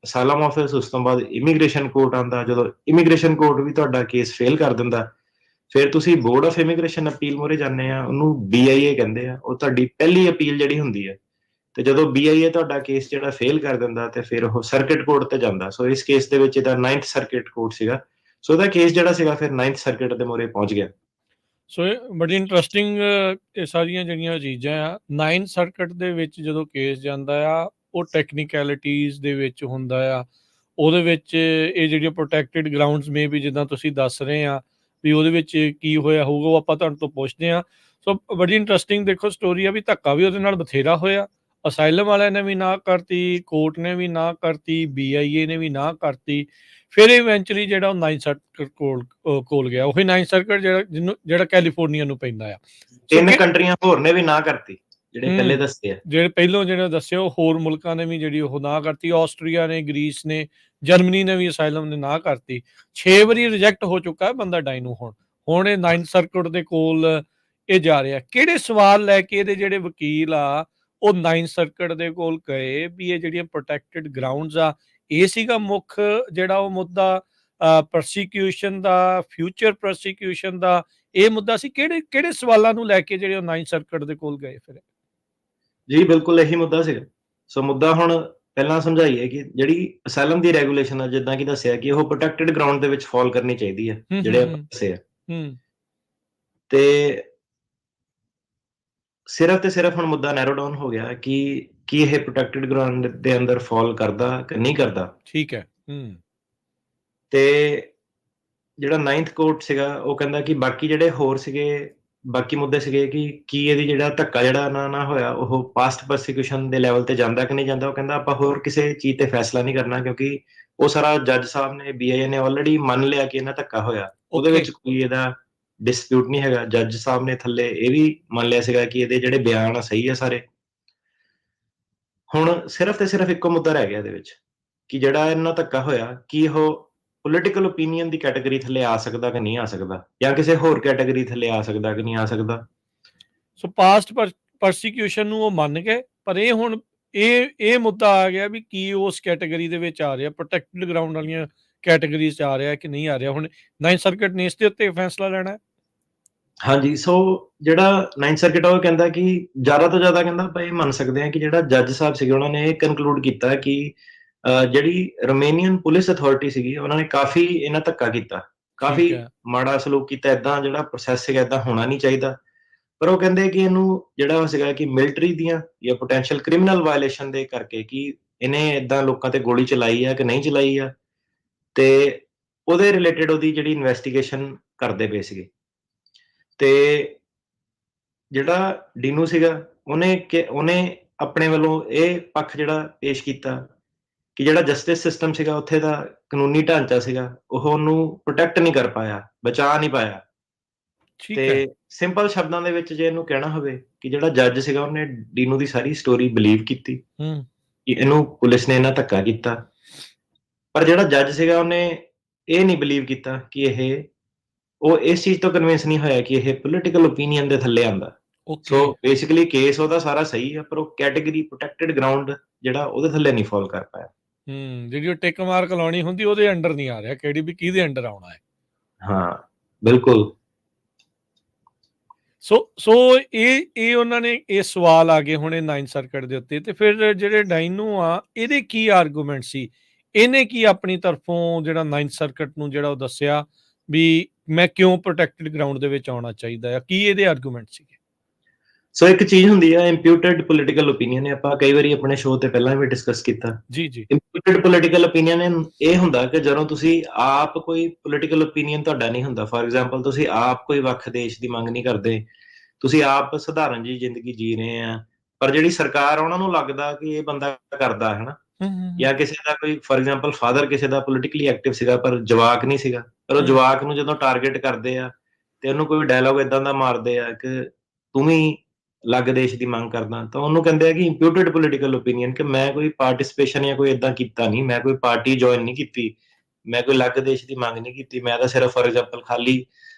ਅਸਾਈਲਮ ਆਫਿਸ, ਉਸ ਤੋਂ ਬਾਅਦ ਇਮੀਗ੍ਰੇਸ਼ਨ ਕੋਰਟ ਆਉਂਦਾ, ਜਦੋਂ ਇਮੀਗ੍ਰੇਸ਼ਨ ਕੋਰਟ ਵੀ ਤੁਹਾਡਾ ਕੇਸ ਫੇਲ ਕਰ ਦਿੰਦਾ, ਫਿਰ ਤੁਸੀਂ ਬੋਰਡ ਆਫ ਇਮੀਗ੍ਰੇਸ਼ਨ ਅਪੀਲ ਮੂਹਰੇ ਜਾਂਦੇ ਆ, ਉਹਨੂੰ BIA ਕਹਿੰਦੇ ਆ, ਉਹ ਤੁਹਾਡੀ ਪਹਿਲੀ ਅਪੀਲ ਜਿਹੜੀ ਹੁੰਦੀ ਹੈ। ਤੇ ਜਦੋਂ BIA ਤੁਹਾਡਾ ਕੇਸ ਜਿਹੜਾ ਫੇਲ ਕਰ ਦਿੰਦਾ ਤੇ ਫਿਰ ਉਹ ਸਰਕਿਟ ਕੋਰਟ ਤੇ ਜਾਂਦਾ। ਸੋ ਇਸ ਕੇਸ ਦੇ ਵਿੱਚ ਇਹਦਾ 9th ਸਰਕਿਟ ਕੋਰਟ ਸੀਗਾ। ਸੋ ਇਹਦਾ ਕੇਸ ਜਿਹੜਾ ਸੀਗਾ ਫਿਰ 9th ਸਰਕਿਟ ਦੇ ਮੂਹਰੇ ਪਹੁੰਚ ਗਿਆ। ਸੋ ਇਹ ਬੜੀ ਇੰਟਰਸਟਿੰਗ ਇਹ ਸਾਰੀਆਂ ਜਿਹੜੀਆਂ ਚੀਜ਼ਾਂ ਆ। 9th ਸਰਕਿਟ ਦੇ ਵਿੱਚ ਜਦੋਂ ਕੇਸ ਜਾਂਦਾ ਆ, ਉਹ ਟੈਕਨੀਕੈਲਿਟੀਜ਼ ਦੇ ਵਿੱਚ ਹੁੰਦਾ ਆ। ਉਹਦੇ ਵਿੱਚ ਇਹ ਜਿਹੜੀਆਂ ਪ੍ਰੋਟੈਕਟਿਡ ਗਰਾਊਂਡਸ ਮੇ ਵੀ ਜਿੱਦਾਂ ਤੁਸੀਂ ਦੱਸ ਰਹੇ ਆ ਵੀ ਉਹਦੇ ਵਿੱਚ ਕੀ ਹੋਇਆ ਹੋਊਗਾ, ਉਹ ਆਪਾਂ ਤੁਹਾਡੇ ਤੋਂ ਪੁੱਛਦੇ ਹਾਂ। ਸੋ ਬੜੀ ਇੰਟਰਸਟਿੰਗ ਦੇਖੋ ਸਟੋਰੀ ਆ ਵੀ ਧੱਕਾ ਵੀ ਉਹਦੇ ਨਾਲ ਬਥੇਰਾ ਹੋਇਆ। ਅਸਾਈਲਮ ਵਾਲਿਆਂ ਨੇ ਵੀ ਨਾ ਕਰਤੀ, ਕੋਰਟ ਨੇ ਵੀ ਨਾ ਕਰਤੀ, BIA ਨੇ ਵੀ ਨਾ ਕਰਤੀ। ਫਿਰ ਇਵੈਂਚੁਅਲੀ ਜਿਹੜਾ ਉਹ 9th ਸਰਕਿਟ ਕੋਲ ਗਿਆ। ਉਹੀ 9th ਸਰਕਿਟ ਜਿਹੜਾ ਕੈਲੀਫੋਰਨੀਆ ਨੂੰ ਪੈਂਦਾ ਆ। 3 ਕੰਟਰੀਆਂ ਹੋਰ ਨੇ ਵੀ ਨਾ ਕਰਤੀ, ਜਿਹੜੇ ਪਹਿਲੇ ਦੱਸੇ ਆ। ਜਿਹੜੇ ਦੱਸਿਆ, ਉਹ ਹੋਰ ਮੁਲਕਾਂ ਨੇ ਵੀ ਜਿਹੜੀ ਉਹ ਨਾ ਕਰਤੀ। ਆਸਟਰੀਆ ਨੇ, ਗ੍ਰੀਸ ਨੇ, ਜਰਮਨੀ ਨੇ ਵੀ ਅਸਾਈਲਮ ਨੇ ਨਾ ਕਰਤੀ। 6 ਵਾਰੀ ਰਿਜੈਕਟ ਹੋ ਚੁੱਕਾ ਹੈ ਬੰਦਾ ਡਾਇਨੂ। ਹੁਣ ਇਹ 9th ਸਰਕਿਟ ਦੇ ਕੋਲ ਇਹ ਜਾ ਰਿਹਾ। ਕਿਹੜੇ ਸਵਾਲ ਲੈ ਕੇ ਇਹਦੇ ਜਿਹੜੇ ਵਕੀਲ ਆ ਉਹ 9th ਸਰਕਿਟ ਦੇ ਕੋਲ ਗਏ ਵੀ ਇਹ ਜਿਹੜੀਆਂ ਪ੍ਰੋਟੈਕਟਿਡ ਗਰਾਊਂਡਸ ਆ, ਇਹ ਸੀਗਾ ਮੁੱਖ ਜਿਹੜਾ ਉਹ ਮੁੱਦਾ ਪ੍ਰੋਸੀਕਿਊਸ਼ਨ ਦਾ, ਫਿਊਚਰ ਪ੍ਰੋਸੀਕਿਊਸ਼ਨ ਦਾ ਇਹ ਮੁੱਦਾ ਸੀ। ਕਿਹੜੇ ਸਵਾਲਾਂ ਨੂੰ ਲੈ ਕੇ ਜਿਹੜੇ ਉਹ 9th ਸਰਕਿਟ ਦੇ ਕੋਲ ਗਏ ਫਿਰ? ਜੀ ਬਿਲਕੁਲ ਇਹੀ ਮੁੱਦਾ ਸੀਗਾ। ਸੋ ਮੁੱਦਾ ਹੁਣ ਪਹਿਲਾਂ ਸਮਝਾਈਏ ਕਿ ਜਿਹੜੀ ਅਸਾਈਲਮ ਦੀ ਰੈਗੂਲੇਸ਼ਨ ਆ, ਜਿੱਦਾਂ ਕਿ ਦੱਸਿਆ ਕਿ ਉਹ ਪ੍ਰੋਟੈਕਟਿਡ ਗਰਾਊਂਡ ਦੇ ਵਿੱਚ ਫਾਲ ਕਰਨੀ ਚਾਹੀਦੀ ਹੈ, ਜਿਹੜੇ ਆਪਾਂ ਦੱਸੇ ਆ। ਤੇ ਸਿਰਫ ਤੇ ਸਿਰਫ ਹੁਣ ਮੁੱਦਾ ਨੈਰੋ ਡਾਊਨ ਹੋ ਗਿਆ ਕਿ ਕੀ ਇਹ ਪ੍ਰੋਟੈਕਟਿਡ ਗਰਾਊਂਡ ਦੇ ਅੰਦਰ ਫਾਲ ਕਰਦਾ ਕਿ ਨਹੀਂ ਕਰਦਾ। ਠੀਕ ਹੈ। ਤੇ ਜਿਹੜਾ 9th ਕੋਰਟ ਸੀਗਾ ਉਹ ਕਹਿੰਦਾ ਕਿ ਬਾਕੀ ਜਿਹੜੇ ਹੋਰ ਸੀਗੇ, ਬਾਕੀ ਮੁੱਦੇ ਸੀਗੇ ਕਿ ਕੀ ਇਹਦੀ ਜਿਹੜਾ ਧੱਕਾ ਜਿਹੜਾ ਨਾ ਹੋਇਆ, ਉਹ ਪਾਸਟ ਪ੍ਰੋਸੀਕਿਊਸ਼ਨ ਦੇ ਲੈਵਲ ਤੇ ਜਾਂਦਾ ਕਿ ਨਹੀਂ ਜਾਂਦਾ। ਉਹ ਕਹਿੰਦਾ ਆਪਾਂ ਹੋਰ ਕਿਸੇ ਚੀਜ਼ ਤੇ ਫੈਸਲਾ ਨਹੀਂ ਕਰਨਾ, ਕਿਉਂਕਿ ਉਹ ਸਾਰਾ ਜੱਜ ਸਾਹਿਬ ਨੇ, BIA ਨੇ ਆਲਰੇਡੀ ਮੰਨ ਲਿਆ ਕਿ ਇਹਨਾਂ ਧੱਕਾ ਹੋਇਆ। ਉਹਦੇ ਵਿੱਚ ਕੋਈ ਇਹਦਾ ਡਿਸਪਿਊਟ ਨਹੀਂ ਹੈਗਾ। ਜੱਜ ਸਾਹਿਬ ਨੇ ਥੱਲੇ ਇਹ ਵੀ ਮੰਨ ਲਿਆ ਸੀਗਾ ਕਿ ਇਹਦੇ ਜਿਹੜੇ ਬਿਆਨ ਆ ਸਹੀ ਆ ਸਾਰੇ। ਹੁਣ ਸਿਰਫ ਤੇ ਸਿਰਫ ਇੱਕੋ ਮੁੱਦਾ ਰਹਿ ਗਿਆ ਇਹਦੇ ਵਿੱਚ ਕਿ ਜਿਹੜਾ ਇਹਨਾਂ ਧੱਕਾ ਹੋਇਆ, ਕੀ ਉਹ ਪੋਲੀਟੀਕਲ ਓਪੀਨੀਅਨ ਦੀ ਕੈਟਾਗਰੀ ਥੱਲੇ ਆ ਸਕਦਾ ਕਿ ਨਹੀਂ ਆ ਸਕਦਾ, ਜਾਂ ਕਿਸੇ ਹੋਰ ਕੈਟਾਗਰੀ ਥੱਲੇ ਆ ਸਕਦਾ ਕਿ ਨਹੀਂ ਆ ਸਕਦਾ। ਸੋ ਪਾਸਟ ਪ੍ਰੋਸੀਕਿਊਸ਼ਨ ਨੂੰ ਉਹ ਮੰਨ ਗਏ, ਪਰ ਇਹ ਹੁਣ ਇਹ ਮੁੱਦਾ ਆ ਗਿਆ ਵੀ ਕੀ ਉਸ ਕੈਟਾਗਰੀ ਦੇ ਵਿੱਚ ਆ ਰਿਹਾ, ਪ੍ਰੋਟੈਕਟਿਡ ਗਰਾਊਂਡ ਵਾਲੀਆਂ ਕੈਟਾਗਰੀਜ਼ 'ਚ ਆ ਰਿਹਾ ਕਿ ਨਹੀਂ ਆ ਰਿਹਾ। ਹੁਣ 9th ਸਰਕਿਟ ਨੇ ਇਸ ਦੇ ਉੱਤੇ ਫੈਸਲਾ ਲੈਣਾ ਹੈ। ਹਾਂਜੀ, ਸੋ ਜਿਹੜਾ 9th ਸਰਕਿਟ ਉਹ ਕਹਿੰਦਾ ਕਿ ਜ਼ਿਆਦਾ ਤੋਂ ਜ਼ਿਆਦਾ ਕਹਿੰਦਾ ਆਪਾਂ ਇਹ ਮੰਨ ਸਕਦੇ ਹਾਂ ਕਿ ਜਿਹੜਾ ਜੱਜ ਸਾਹਿਬ ਸੀਗੇ ਉਹਨਾਂ ਨੇ ਇਹ ਕਨਕਲੂਡ ਕੀਤਾ ਕਿ ਜਿਹੜੀ ਰੋਮੇਨੀਅਨ ਪੁਲਿਸ ਅਥਾਰਟੀ ਸੀਗੀ ਉਹਨਾਂ ਨੇ ਕਾਫੀ ਇਹਨਾਂ ਧੱਕਾ ਕੀਤਾ, ਕਾਫੀ ਮਾੜਾ ਸਲੂਕ ਕੀਤਾ। ਏਦਾਂ ਜਿਹੜਾ ਪ੍ਰੋਸੈਸ ਸੀਗਾ ਏਦਾਂ ਹੋਣਾ ਨਹੀਂ ਚਾਹੀਦਾ। ਪਰ ਉਹ ਕਹਿੰਦੇ ਕਿ ਇਹਨੂੰ ਜਿਹੜਾ ਸੀਗਾ ਕਿ ਮਿਲਟਰੀ ਦੀਆਂ ਜਾਂ ਪੋਟੈਂਸ਼ੀਅਲ ਕ੍ਰਿਮੀਨਲ ਵਾਇਲੇਸ਼ਨ ਦੇ ਕਰਕੇ ਕਿ ਇਹਨੇ ਏਦਾਂ ਲੋਕਾਂ ਤੇ ਗੋਲੀ ਚਲਾਈ ਆ ਕਿ ਨਹੀਂ ਚਲਾਈ ਆ, ਤੇ ਉਹਦੇ ਰਿਲੇਟਡ ਉਹਦੀ ਜਿਹੜੀ ਇਨਵੈਸਟੀਗੇਸ਼ਨ ਕਰਦੇ ਪਏ ਸੀਗੇ। ਤੇ ਜਿਹੜਾ ਡੀਨੂ ਸੀਗਾ ਉਹਨੇ ਆਪਣੇ ਵੱਲੋਂ ਇਹ ਪੱਖ ਜਿਹੜਾ ਪੇਸ਼ ਕੀਤਾ ਕਿ ਜਿਹੜਾ ਜਸਟਿਸ ਸਿਸਟਮ ਸੀਗਾ ਉੱਥੇ ਦਾ ਕਾਨੂੰਨੀ ਢਾਂਚਾ ਸੀਗਾ ਉਹ ਉਹਨੂੰ ਪ੍ਰੋਟੈਕਟ ਨਹੀਂ ਕਰ ਪਾਇਆ, ਬਚਾ ਨਹੀਂ ਪਾਇਆ। ਤੇ ਸਿੰਪਲ ਸ਼ਬਦਾਂ ਦੇ ਵਿੱਚ ਜੇ ਇਹਨੂੰ ਕਹਿਣਾ ਹੋਵੇ ਕਿ ਜਿਹੜਾ ਜੱਜ ਸੀਗਾ ਉਹਨੇ ਡੀਨੂ ਦੀ ਸਾਰੀ ਸਟੋਰੀ ਬਿਲੀਵ ਕੀਤੀ ਕਿ ਇਹਨੂੰ ਪੁਲਿਸ ਨੇ ਇਹਨਾਂ ਧੱਕਾ ਕੀਤਾ, ਪਰ ਜਿਹੜਾ ਜੱਜ ਸੀਗਾ ਉਹਨੇ ਇਹ ਨਹੀਂ ਬਿਲੀਵ ਕੀਤਾ ਕਿ ਉਹ ਇਸ ਚੀਜ਼ ਤੋਂ ਕਨਵਿੰਸ ਨਹੀਂ ਹੋਇਆ ਕਿ ਇਹ ਪੋਲੀਟੀਕਲ ਓਪੀਨੀਅਨ ਦੇ ਥੱਲੇ ਆਉਂਦਾ। ਸੋ ਬੇਸਿਕਲੀ ਕੇਸ ਉਹਦਾ ਸਾਰਾ ਸਹੀ ਆ, ਪਰ ਉਹ ਕੈਟਾਗਰੀ ਪ੍ਰੋਟੈਕਟਿਡ ਗਰਾਊਂਡ ਜਿਹੜਾ ਉਹਦੇ ਥੱਲੇ ਨਹੀਂ ਫਾਲ ਕਰ ਪਾਇਆ। ਜਿਹੜੀ ਉਹ ਟਿਕ ਮਾਰਕ ਲਾਉਣੀ ਹੁੰਦੀ ਉਹਦੇ ਅੰਡਰ ਨਹੀਂ ਆ ਰਿਹਾ, ਕਿਹੜੀ ਵੀ ਕਿਹਦੇ ਅੰਡਰ ਆਉਣਾ ਹੈ। ਹਾਂ ਬਿਲਕੁਲ। ਸੋ ਇਹ ਉਹਨਾਂ ਨੇ ਇਹ ਸਵਾਲ ਆ ਗਏ ਹੁਣੇ 9th ਸਰਕਿਟ ਦੇ ਉੱਤੇ। ਤੇ ਫਿਰ ਜਿਹੜੇ ਡਾਇਨੂ ਆ ਇਹਦੇ ਕੀ ਆਰਗੂਮੈਂਟ ਸੀ, ਇਹਨੇ ਕੀ ਆਪਣੀ ਤਰਫੋਂ ਜਿਹੜਾ 9th ਸਰਕਿਟ ਨੂੰ ਜਿਹੜਾ ਉਹ ਦੱਸਿਆ ਵੀ ਮੈਂ ਕਿਉਂ ਪ੍ਰੋਟੈਕਟਿਡ ਗਰਾਊਂਡ ਦੇ ਵਿੱਚ ਆਉਣਾ ਚਾਹੀਦਾ ਆ, ਕੀ ਇਹਦੇ ਆਰਗੂਮੈਂਟ ਸੀਗੇ? ਸੋ ਇੱਕ ਚੀਜ਼ ਹੁੰਦੀ ਆ ਇੰਪਿਊਟਡ ਪੋਲੀਟੀਕਲ ਓਪੀਨੀਅਨ, ਆਪਾਂ ਕਈ ਵਾਰੀ ਆਪਣੇ ਸ਼ੋਅ ਤੇ ਪਹਿਲਾਂ ਵੀ ਡਿਸਕਸ ਕੀਤਾ। ਜੀ। ਇੰਪਿਊਟਡ ਪੋਲੀਟੀਕਲ ਓਪੀਨੀਅਨ ਇਹ ਹੁੰਦਾ ਕਿ ਜਦੋਂ ਤੁਸੀਂ ਆਪ ਕੋਈ ਪੋਲੀਟੀਕਲ ਓਪੀਨੀਅਨ ਤੁਹਾਡਾ ਨਹੀਂ ਹੁੰਦਾ, ਫਾਰ ਐਗਜ਼ਾਮਪਲ ਤੁਸੀਂ ਆਪ ਕੋਈ ਵੱਖ ਦੇਸ਼ ਦੀ ਮੰਗ ਨਹੀਂ ਕਰਦੇ, ਤੁਸੀਂ ਆਪ ਸਧਾਰਨ ਜੀ ਜ਼ਿੰਦਗੀ ਜੀ ਰਹੇ ਆ, ਪਰ ਜਿਹੜੀ ਸਰਕਾਰ ਉਹਨਾਂ ਨੂੰ ਲੱਗਦਾ ਕਿ ਇਹ ਬੰਦਾ ਕਰਦਾ ਹੈ ਨਾ, ਜਾਂ ਕਿਸੇ ਦਾ ਕੋਈ ਫੋਰ ਐਗਜ਼ਾਮਪਲ ਫਾਦਰ ਕਿਸੇ ਦਾ ਪੋਲੀਟੀਕਲੀ ਐਕਟਿਵ ਸੀਗਾ ਪਰ ਜਵਾਕ ਨਹੀਂ ਸੀਗਾ, ਪਰ ਉਹ ਜਵਾਕ ਨੂੰ ਜਦੋਂ ਟਾਰਗੇਟ ਕਰਦੇ ਆ ਤੇ ਉਹਨੂੰ ਕੋਈ ਡਾਇਲੋਗ ਇਦਾਂ ਦਾ ਮਾਰਦੇ ਆ ਕਿ ਤੂੰ ਵੀ ਅਲੱਗ ਦੇਸ਼ ਦੀ ਮੰਗ ਕਰਦਾ, ਤਾਂ ਉਹਨੂੰ ਕਹਿੰਦੇ ਆ ਕਿ ਇੰਪਿਊਟਡ ਪੋਲੀਟੀਕਲ ਓਪੀਨੀਅਨ, ਕਿ ਮੈਂ ਕੋਈ ਪਾਰਟਿਸਿਪੇਸ਼ਨ ਜਾਂ ਕੋਈ ਇਦਾਂ ਕੀਤਾ ਨਹੀਂ, ਮੈਂ ਕੋਈ ਪਾਰਟੀ ਜੁਆਇਨ ਨਹੀਂ ਕੀਤੀ, ਮੈਂ ਕੋਈ ਅਲੱਗ ਦੇਸ਼ ਦੀ ਮੰਗ ਨਹੀਂ ਕੀਤੀ, ਮੈਂ ਤਾਂ ਸਿਰਫ ਫੋਰ ਐਗਜ਼ਾਮਪਲ ਖਾਲੀ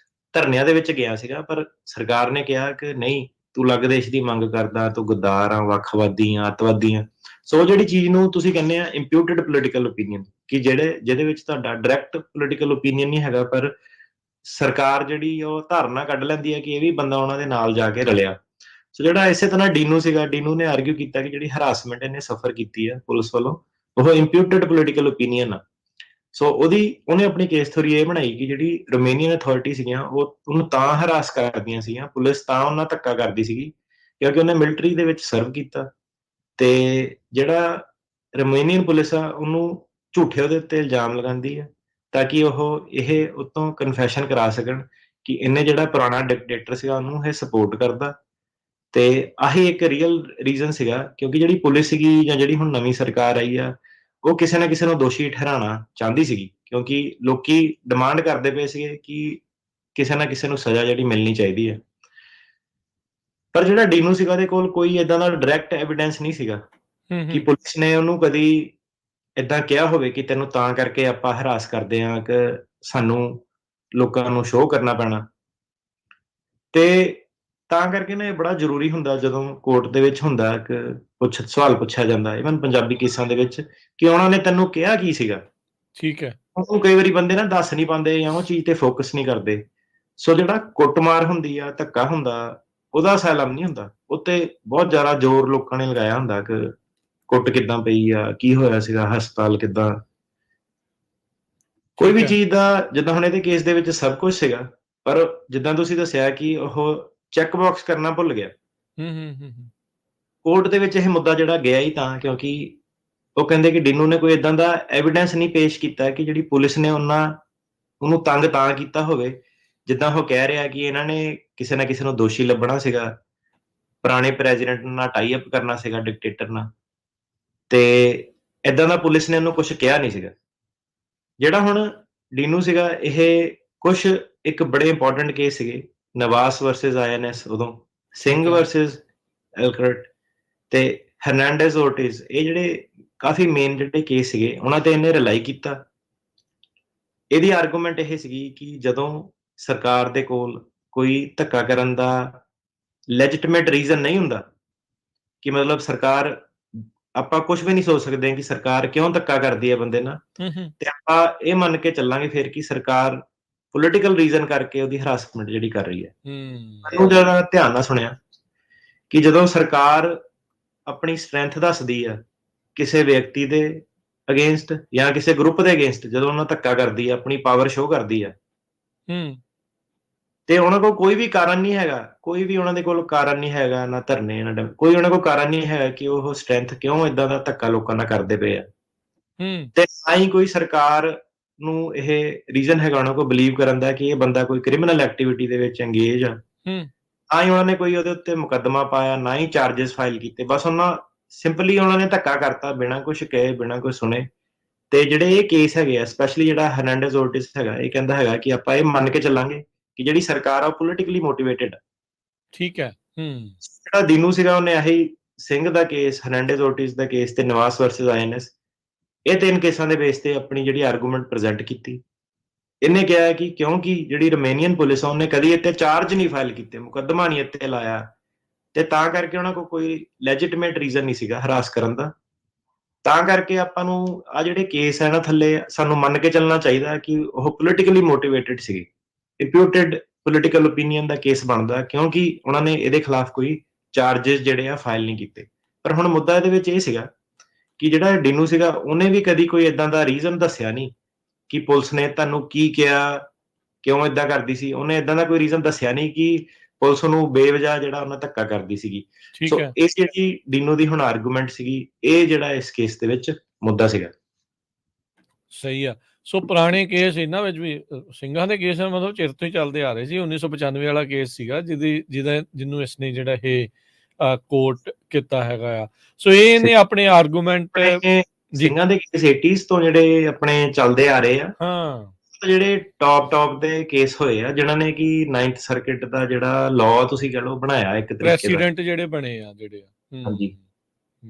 ਧਰਨਿਆਂ ਦੇ ਵਿੱਚ ਗਿਆ ਸੀਗਾ, ਪਰ ਸਰਕਾਰ ਨੇ ਕਿਹਾ ਕਿ ਨਹੀਂ ਤੂੰ ਅਲੱਗ ਦੇਸ਼ ਦੀ ਮੰਗ ਕਰਦਾ, ਤੂੰ ਗੱਦਾਰ ਆ, ਵੱਖਵਾਦੀ ਆ, ਅੱਤਵਾਦੀ ਆ। ਸੋ ਜਿਹੜੀ ਚੀਜ਼ ਨੂੰ ਤੁਸੀਂ ਕਹਿੰਦੇ ਆ ਇੰਪਿਊਟਡ ਪੋਲੀਟੀਕਲ ਓਪੀਨੀਅਨ, ਕਿ ਜਿਹਦੇ ਵਿੱਚ ਤੁਹਾਡਾ ਡਾਇਰੈਕਟ ਪੋਲੀਟੀਕਲ ਓਪੀਨੀਅਨ ਨਹੀਂ ਹੈਗਾ, ਪਰ ਸਰਕਾਰ ਜਿਹੜੀ ਉਹ ਧਾਰਨਾ ਕੱਢ ਲੈਂਦੀ ਹੈ ਕਿ ਇਹ ਵੀ ਬੰਦਾ ਉਹਨਾਂ ਦੇ ਨਾਲ ਜਾ ਕੇ ਰਲਿਆ। ਸੋ ਜਿਹੜਾ ਇਸੇ ਤਰ੍ਹਾਂ ਡੀਨੂ ਸੀਗਾ, ਡੀਨੂ ਨੇ ਆਰਗਿਊ ਕੀਤਾ ਕਿ ਜਿਹੜੀ ਹਰਾਸਮੈਂਟ ਇਹਨੇ ਸਫਰ ਕੀਤੀ ਹੈ ਪੁਲਿਸ ਵੱਲੋਂ, ਉਹ ਇੰਪਿਊਟਡ ਪੋਲੀਟੀਕਲ ਓਪੀਨੀਅਨ ਆ। ਸੋ ਉਹਨੇ ਆਪਣੀ ਕੇਸ ਥਿਊਰੀ ਇਹ ਬਣਾਈ ਕਿ ਜਿਹੜੀ ਰੋਮੇਨੀਅਨ ਅਥਾਰਟੀ ਸੀਗੀਆਂ ਉਹ ਉਹਨੂੰ ਤਾਂ ਹਰਾਸ ਕਰਦੀਆਂ ਸੀਗੀਆਂ, ਪੁਲਿਸ ਤਾਂ ਉਹਨਾਂ ਧੱਕਾ ਕਰਦੀ ਸੀਗੀ ਕਿਉਂਕਿ ਉਹਨੇ ਮਿਲਟਰੀ ਦੇ ਵਿੱਚ ਸਰਵ ਕੀਤਾ, ਤੇ ਜਿਹੜਾ ਰੋਮੇਨੀਅਨ ਪੁਲਿਸ ਆ ਉਹਨੂੰ ਝੂਠੇ ਉਹਦੇ ਉੱਤੇ ਇਲਜ਼ਾਮ ਲਗਾਉਂਦੀ ਹੈ ਤਾਂ ਕਿ ਉਹ ਇਹ ਉਤੋਂ ਕਨਫੈਸ਼ਨ ਕਰਾ ਸਕਣ ਕਿ ਇਹਨੇ ਜਿਹੜਾ ਪੁਰਾਣਾ ਡਿਕਟੇਟਰ ਸੀਗਾ ਉਹਨੂੰ ਇਹ ਸਪੋਰਟ ਕਰਦਾ। ਤੇ ਆਹੀ ਇੱਕ ਰੀਅਲ ਰੀਜ਼ਨ ਸੀਗਾ, ਕਿਉਂਕਿ ਜਿਹੜੀ ਪੁਲਿਸ ਸੀਗੀ ਜਾਂ ਜਿਹੜੀ ਹੁਣ ਨਵੀਂ ਸਰਕਾਰ ਆਈ ਆ, ਉਹ ਕਿਸੇ ਨਾ ਕਿਸੇ ਨੂੰ ਦੋਸ਼ੀ ਠਹਿਰਾਉਣਾ ਚਾਹੁੰਦੀ ਸੀਗੀ, ਕਿਉਂਕਿ ਲੋਕੀ ਡਿਮਾਂਡ ਕਰਦੇ ਪਏ ਸੀਗੇ ਕਿ ਕਿਸੇ ਨਾ ਕਿਸੇ ਨੂੰ ਸਜ਼ਾ ਜਿਹੜੀ ਮਿਲਣੀ ਚਾਹੀਦੀ ਹੈ। ਪਰ ਜਿਹੜਾ ਡੀਨੂ ਸੀਗਾ ਉਹਦੇ ਕੋਲ ਕੋਈ ਏਦਾਂ ਦਾ ਡਾਇਰੈਕਟ ਐਵੀਡੈਂਸ ਨਹੀਂ ਸੀਗਾ ਕਿ ਪੁਲਿਸ ਨੇ ਉਹਨੂੰ ਕਦੀ ਏਦਾਂ ਕਿਹਾ ਹੋਵੇ ਕਿ ਤੈਨੂੰ ਤਾਂ ਕਰਕੇ ਆਪਾਂ ਹਰਾਸ ਕਰਦੇ ਹਾਂ ਕਿ ਸਾਨੂੰ ਲੋਕਾਂ ਨੂੰ ਸ਼ੋਅ ਕਰਨਾ ਪੈਣਾ। ਤੇ ਤਾਂ ਕਰਕੇ ਨਾ ਇਹ ਬੜਾ ਜ਼ਰੂਰੀ ਹੁੰਦਾ ਜਦੋਂ ਕੋਰਟ ਦੇ ਵਿੱਚ ਹੁੰਦਾ ਕਿ ਸਵਾਲ ਪੁੱਛਿਆ ਜਾਂਦਾ, ਇਵਨ ਪੰਜਾਬੀ ਕੇਸਾਂ ਦੇ ਵਿੱਚ, ਕਿ ਉਹਨਾਂ ਨੇ ਤੈਨੂੰ ਕਿਹਾ ਕੀ ਸੀਗਾ। ਠੀਕ ਹੈ। ਉਹ ਕਈ ਵਾਰੀ ਬੰਦੇ ਨਾ ਦੱਸ ਨਹੀਂ ਪਾਉਂਦੇ ਜਾਂ ਉਹ ਚੀਜ਼ ਤੇ ਫੋਕਸ ਨਹੀਂ ਕਰਦੇ। ਸੋ ਜਿਹੜਾ ਕੁੱਟਮਾਰ ਹੁੰਦੀ ਆ, ਧੱਕਾ ਹੁੰਦਾ, ਉਹਦਾ ਅਸਾਈਲਮ ਨਹੀਂ ਹੁੰਦਾ, ਉੱਤੇ ਬਹੁਤ ਜ਼ਿਆਦਾ ਜ਼ੋਰ ਲੋਕਾਂ ਨੇ ਲਗਾਇਆ ਹੁੰਦਾ ਕਿ ਕੁੱਟ ਕਿੱਦਾਂ ਪਈ ਆ, ਕੀ ਹੋਇਆ ਸੀਗਾ, ਹਸਪਤਾਲ ਕਿੱਦਾਂ, ਕੋਈ ਵੀ ਚੀਜ਼ ਦਾ। ਜਿੱਦਾਂ ਹੁਣ ਇਹਦੇ ਕੇਸ ਦੇ ਵਿੱਚ ਸਭ ਕੁਝ ਸੀਗਾ, ਪਰ ਜਿੱਦਾਂ ਤੁਸੀਂ ਦੱਸਿਆ ਕਿ ਉਹ ਚੈੱਕ ਬਾਕਸ ਕਰਨਾ ਭੁੱਲ ਗਿਆ। ਕੋਰਟ ਦੇ ਵਿੱਚ ਇਹ ਮੁੱਦਾ ਜਿਹੜਾ ਗਿਆ ਹੀ ਤਾਂ ਕਿਉਂਕਿ ਉਹ ਕਹਿੰਦੇ ਕਿ ਡੀਨੂ ਨੇ ਕੋਈ ਇਦਾਂ ਦਾ ਐਵੀਡੈਂਸ ਨਹੀਂ ਪੇਸ਼ ਕੀਤਾ ਕਿ ਜਿਹੜੀ ਪੁਲਿਸ ਨੇ ਉਹਨੂੰ ਤੰਗ ਤਾਂ ਕੀਤਾ ਹੋਵੇ, ਜਿੱਦਾਂ ਉਹ ਕਹਿ ਰਿਹਾ ਕਿ ਇਹਨਾਂ ਨੇ ਕਿਸੇ ਨਾ ਕਿਸੇ ਨੂੰ ਦੋਸ਼ੀ ਲੱਭਣਾ ਸੀਗਾ, ਪੁਰਾਣੇ ਪ੍ਰੈਜ਼ੀਡੈਂਟ ਨਾਲ ਟਾਈ ਅਪ ਕਰਨਾ ਸੀਗਾ, ਡਿਕਟੇਟਰ ਨਾਲ, ਤੇ ਇਦਾਂ ਦਾ ਪੁਲਿਸ ਨੇ ਉਹਨੂੰ ਕੁਝ ਕਿਹਾ ਨਹੀਂ ਸੀਗਾ। ਜਿਹੜਾ ਹੁਣ ਡੀਨੂ ਸੀਗਾ, ਇਹ ਕੁਝ ਇੱਕ ਬੜੇ ਇੰਪੋਰਟੈਂਟ ਕੇਸ ਸੀਗੇ, ਨਵਾਸ ਵਰਸਸ ਆਈਐਨਐਸ, ਉਦੋਂ ਸਿੰਘ ਵਰਸਸ ਐਲਕਰਟ ਤੇ ਹਰਨਾਂਡੇਜ਼ ਓਰਟਿਜ਼, ਇਹ ਜਿਹੜੇ ਕਾਫੀ ਮੇਨ ਜਿਹੜੇ ਕੇਸ ਸੀਗੇ ਉਹਨਾਂ ਤੇ ਇਹਨੇ ਰਿਲਾਈ ਕੀਤਾ। ਇਹਦੀ ਆਰਗੂਮੈਂਟ ਇਹ ਸੀਗੀ ਕਿ ਜਦੋਂ ਸਰਕਾਰ ਦੇ ਕੋਲ ਕੋਈ ਧੱਕਾ ਕਰਨ ਦਾ ਲੈਜਿਟਿਮੇਟ ਰੀਜ਼ਨ ਨਹੀਂ ਹੁੰਦਾ, ਕਿ ਮਤਲਬ ਸਰਕਾਰ, ਆਪਾਂ ਕੁਝ ਵੀ ਨਹੀਂ ਸੋਚ ਸਕਦੇ ਕਿ ਸਰਕਾਰ ਕਿਉਂ ਧੱਕਾ ਕਰਦੀ ਹੈ ਬੰਦੇ ਨਾਲ, ਤੇ ਆਪਾਂ ਇਹ ਮੰਨ ਕੇ ਚੱਲਾਂਗੇ ਫਿਰ ਕਿ ਸਰਕਾਰ ਪੋਲੀਟੀਕਲ ਰੀਜ਼ਨ ਕਰਕੇ ਉਹਦੀ ਹਰਾਸਮੈਂਟ ਜਿਹੜੀ ਕਰ ਰਹੀ ਹੈ। ਮੈਨੂੰ ਜਿਹੜਾ ਧਿਆਨ ਨਾਲ ਸੁਣਿਆ ਕਿ ਜਦੋਂ ਸਰਕਾਰ ਆਪਣੀ ਸਟਰੈਂਥ ਦੱਸਦੀ ਆ ਕਿਸੇ ਵਿਅਕਤੀ ਦੇ ਅਗੇਂਸਟ ਜਾਂ ਕਿਸੇ ਗਰੁੱਪ ਦੇ ਅਗੇਂਸਟ, ਜਦੋਂ ਉਹਨਾਂ ਧੱਕਾ ਕਰਦੀ ਆ, ਆਪਣੀ ਪਾਵਰ ਸ਼ੋਅ ਕਰਦੀ ਆ, ਤੇ ਉਹਨਾਂ ਕੋਲ ਕੋਈ ਵੀ ਕਾਰਨ ਨਹੀਂ ਹੈਗਾ, ਕੋਈ ਵੀ ਉਹਨਾਂ ਦੇ ਕੋਲ ਕਾਰਨ ਨਹੀਂ ਹੈਗਾ, ਨਾ ਧਰਨੇ ਨਾ ਕੋਈ ਉਹਨਾਂ ਕੋਲ ਕਾਰਨ ਨਹੀਂ ਹੈਗਾ ਕਿ ਉਹ ਸਟਰੈਂਥ ਕਿਉਂ ਏਦਾਂ ਦਾ ਧੱਕਾ ਲੋਕਾਂ ਨਾਲ ਕਰਦੇ ਪਏ ਆ, ਤੇ ਨਾ ਹੀ ਕੋਈ ਸਰਕਾਰ ਨੂੰ ਇਹ ਰੀਜ਼ਨ ਹੈਗਾ ਉਹਨਾਂ ਕੋਲ ਬਿਲੀਵ ਕਰਨ ਦਾ ਕਿ ਇਹ ਬੰਦਾ ਕੋਈ ਕ੍ਰਿਮੀਨਲ ਐਕਟੀਵਿਟੀ ਦੇ ਵਿੱਚ ਇੰਗੇਜ ਆ। ਨਾ ਹੀ ਉਹਨਾਂ ਨੇ ਕੋਈ ਉਹਦੇ ਉੱਤੇ ਮੁਕੱਦਮਾ ਪਾਇਆ, ਨਾ ਹੀ ਚਾਰजेस ਫਾਈਲ ਕੀਤੇ, ਬਸ ਸਿੰਪਲੀ ਉਹਨਾਂ ਨੇ ਧੱਕਾ ਕਰਤਾ ਬਿਨਾਂ ਕੁਝ ਕਹੇ, ਬਿਨਾਂ ਕੁਝ ਸੁਣੇ। ਤੇ ਜਿਹੜੇ ਇਹ ਕੇਸ ਹੈਗੇ ਆ, ਸਪੈਸ਼ਲੀ ਜਿਹੜਾ ਹਰਨਾਂਡੇਜ਼ ਓਰਟਿਜ਼ ਹੈਗਾ, ਇਹ ਕਹਿੰਦਾ ਹੈਗਾ ਕਿ ਆਪਾਂ ਇਹ ਮੰਨ ਕੇ ਚੱਲਾਂਗੇ ਕਿ ਜਿਹੜੀ ਸਰਕਾਰ ਆ ਉਹ ਪੋਲੀਟੀਕਲੀ ਮੋਟੀਵੇਟਡ ਆ। ਠੀਕ ਹੈ। ਜਿਹੜਾ ਡੀਨੂ ਸੀਗਾ ਉਹਨੇ ਆਹੀ ਸਿੰਘ ਦਾ ਕੇਸ, ਹਰਨਾਂਡੇਜ਼ ਓਰਟਿਜ਼ ਦਾ ਕੇਸ ਤੇ ਨਵਾਸ ਵਰਸਸ ਆਈਐਨਐਸ, ਇਹ ਤਿੰਨ ਕੇਸਾਂ ਦੇ ਬੇਸ ਤੇ ਆਪਣੀ ਜਿਹੜੀ ਆਰਗੂਮੈਂਟ ਪ੍ਰੈਜ਼ੈਂਟ ਕੀਤੀ। ਇਹਨੇ ਕਿਹਾ ਕਿ ਕਿਉਂਕਿ ਜਿਹੜੀ ਰੋਮੇਨੀਅਨ ਪੁਲਿਸ ਆ ਉਹਨੇ ਕਦੀ ਇੱਥੇ ਚਾਰਜ ਨਹੀਂ ਫਾਈਲ ਕੀਤੇ, ਮੁਕੱਦਮਾ ਨਹੀਂ ਇੱਥੇ ਲਾਇਆ, ਤੇ ਤਾਂ ਕਰਕੇ ਉਹਨਾਂ ਕੋਲ ਕੋਈ ਲੈਜਿਟਿਮੇਟ ਰੀਜ਼ਨ ਨਹੀਂ ਸੀਗਾ ਹਰਾਸ ਕਰਨ ਦਾ। ਤਾਂ ਕਰਕੇ ਆਪਾਂ ਨੂੰ ਆ ਜਿਹੜੇ ਕੇਸ ਹੈ ਨਾ ਥੱਲੇ, ਸਾਨੂੰ ਮੰਨ ਕੇ ਚੱਲਣਾ ਚਾਹੀਦਾ ਕਿ ਉਹ ਪੋਲੀਟੀਕਲੀ ਮੋਟੀਵੇਟਡ ਸੀਗੇ, ਇੰਪਿਊਟਡ ਪੋਲੀਟੀਕਲ ਓਪੀਨੀਅਨ ਦਾ ਕੇਸ ਬਣਦਾ, ਕਿਉਂਕਿ ਉਹਨਾਂ ਨੇ ਇਹਦੇ ਖਿਲਾਫ ਕੋਈ ਚਾਰजेस ਜਿਹੜੇ ਆ ਫਾਈਲ ਨਹੀਂ ਕੀਤੇ। ਪਰ ਹੁਣ ਮੁੱਦਾ ਇਹਦੇ ਵਿੱਚ ਇਹ ਸੀਗਾ ਕਿ ਜਿਹੜਾ ਡੀਨੂ ਸੀਗਾ ਉਹਨੇ ਵੀ ਕਦੀ ਕੋਈ ਏਦਾਂ ਦਾ ਰੀਜ਼ਨ ਦੱਸਿਆ ਨਹੀਂ ਕਿ ਪੁਲਿਸ ਨੇ ਤੁਹਾਨੂੰ ਕੀ ਕਿਹਾ, ਕਿਉਂ ਏਦਾਂ ਕਰਦੀ ਸੀ। ਉਹਨੇ ਏਦਾਂ ਦਾ ਕੋਈ ਰੀਜ਼ਨ ਦੱਸਿਆ ਨਹੀਂ ਕਿ ਪੁਲਿਸ ਨੂੰ ਬੇਵਜ੍ਹਾ ਜਿਹੜਾ ਉਹਨਾਂ ਧੱਕਾ ਕਰਦੀ ਸੀਗੀ। ਸੋ ਇਹ ਜਿਹੜੀ ਡੀਨੂ ਦੀ ਹੁਣ ਆਰਗੂਮੈਂਟ ਸੀਗੀ, ਇਹ ਜਿਹੜਾ ਇਸ ਕੇਸ ਦੇ ਵਿੱਚ ਮੁੱਦਾ ਸੀਗਾ। ਸਹੀ ਆ। ਸੋ ਪੁਰਾਣੇ ਕੇਸ ਇਹਨਾਂ ਵਿੱਚ ਵੀ ਸਿੰਘਾਂ ਦੇ ਕੇਸ ਮਤਲਬ ਚਿਰ ਤੋਂ ਹੀ ਚੱਲਦੇ ਆ ਰਹੇ ਸੀ। 1995 ਵਾਲਾ ਕੇਸ ਸੀਗਾ ਜਿਹਨੂੰ ਇਸਨੇ ਜਿਹੜਾ ਇਹ ਕੋਟ ਕੀਤਾ ਹੈਗਾ ਆ। ਸੋ ਇਹਨੇ ਆਪਣੇ ਆਰਗੂਮੈਂਟ ਜੀ ਸਿੰਘਾਂ ਦੇ ਕੇਸ 80s ਤੋਂ ਜਿਹੜੇ ਆਪਣੇ ਚੱਲਦੇ ਆ ਰਹੇ ਆ, ਹਾਂ ਜਿਹੜੇ ਟੌਪ ਦੇ ਕੇਸ ਹੋਏ ਆ, ਜਿਨ੍ਹਾਂ ਨੇ ਕਿ 9th ਸਰਕਿਟ ਦਾ ਜਿਹੜਾ ਲਾਅ ਤੁਸੀਂ ਕਹਿ ਲਓ ਬਣਾਇਆ ਇੱਕ ਤਰੀਕੇ ਦਾ। ਪ੍ਰੈਸੀਡੈਂਟ ਜਿਹੜੇ ਬਣੇ ਆ ਜਿਹੜੇ ਹਾਂਜੀ,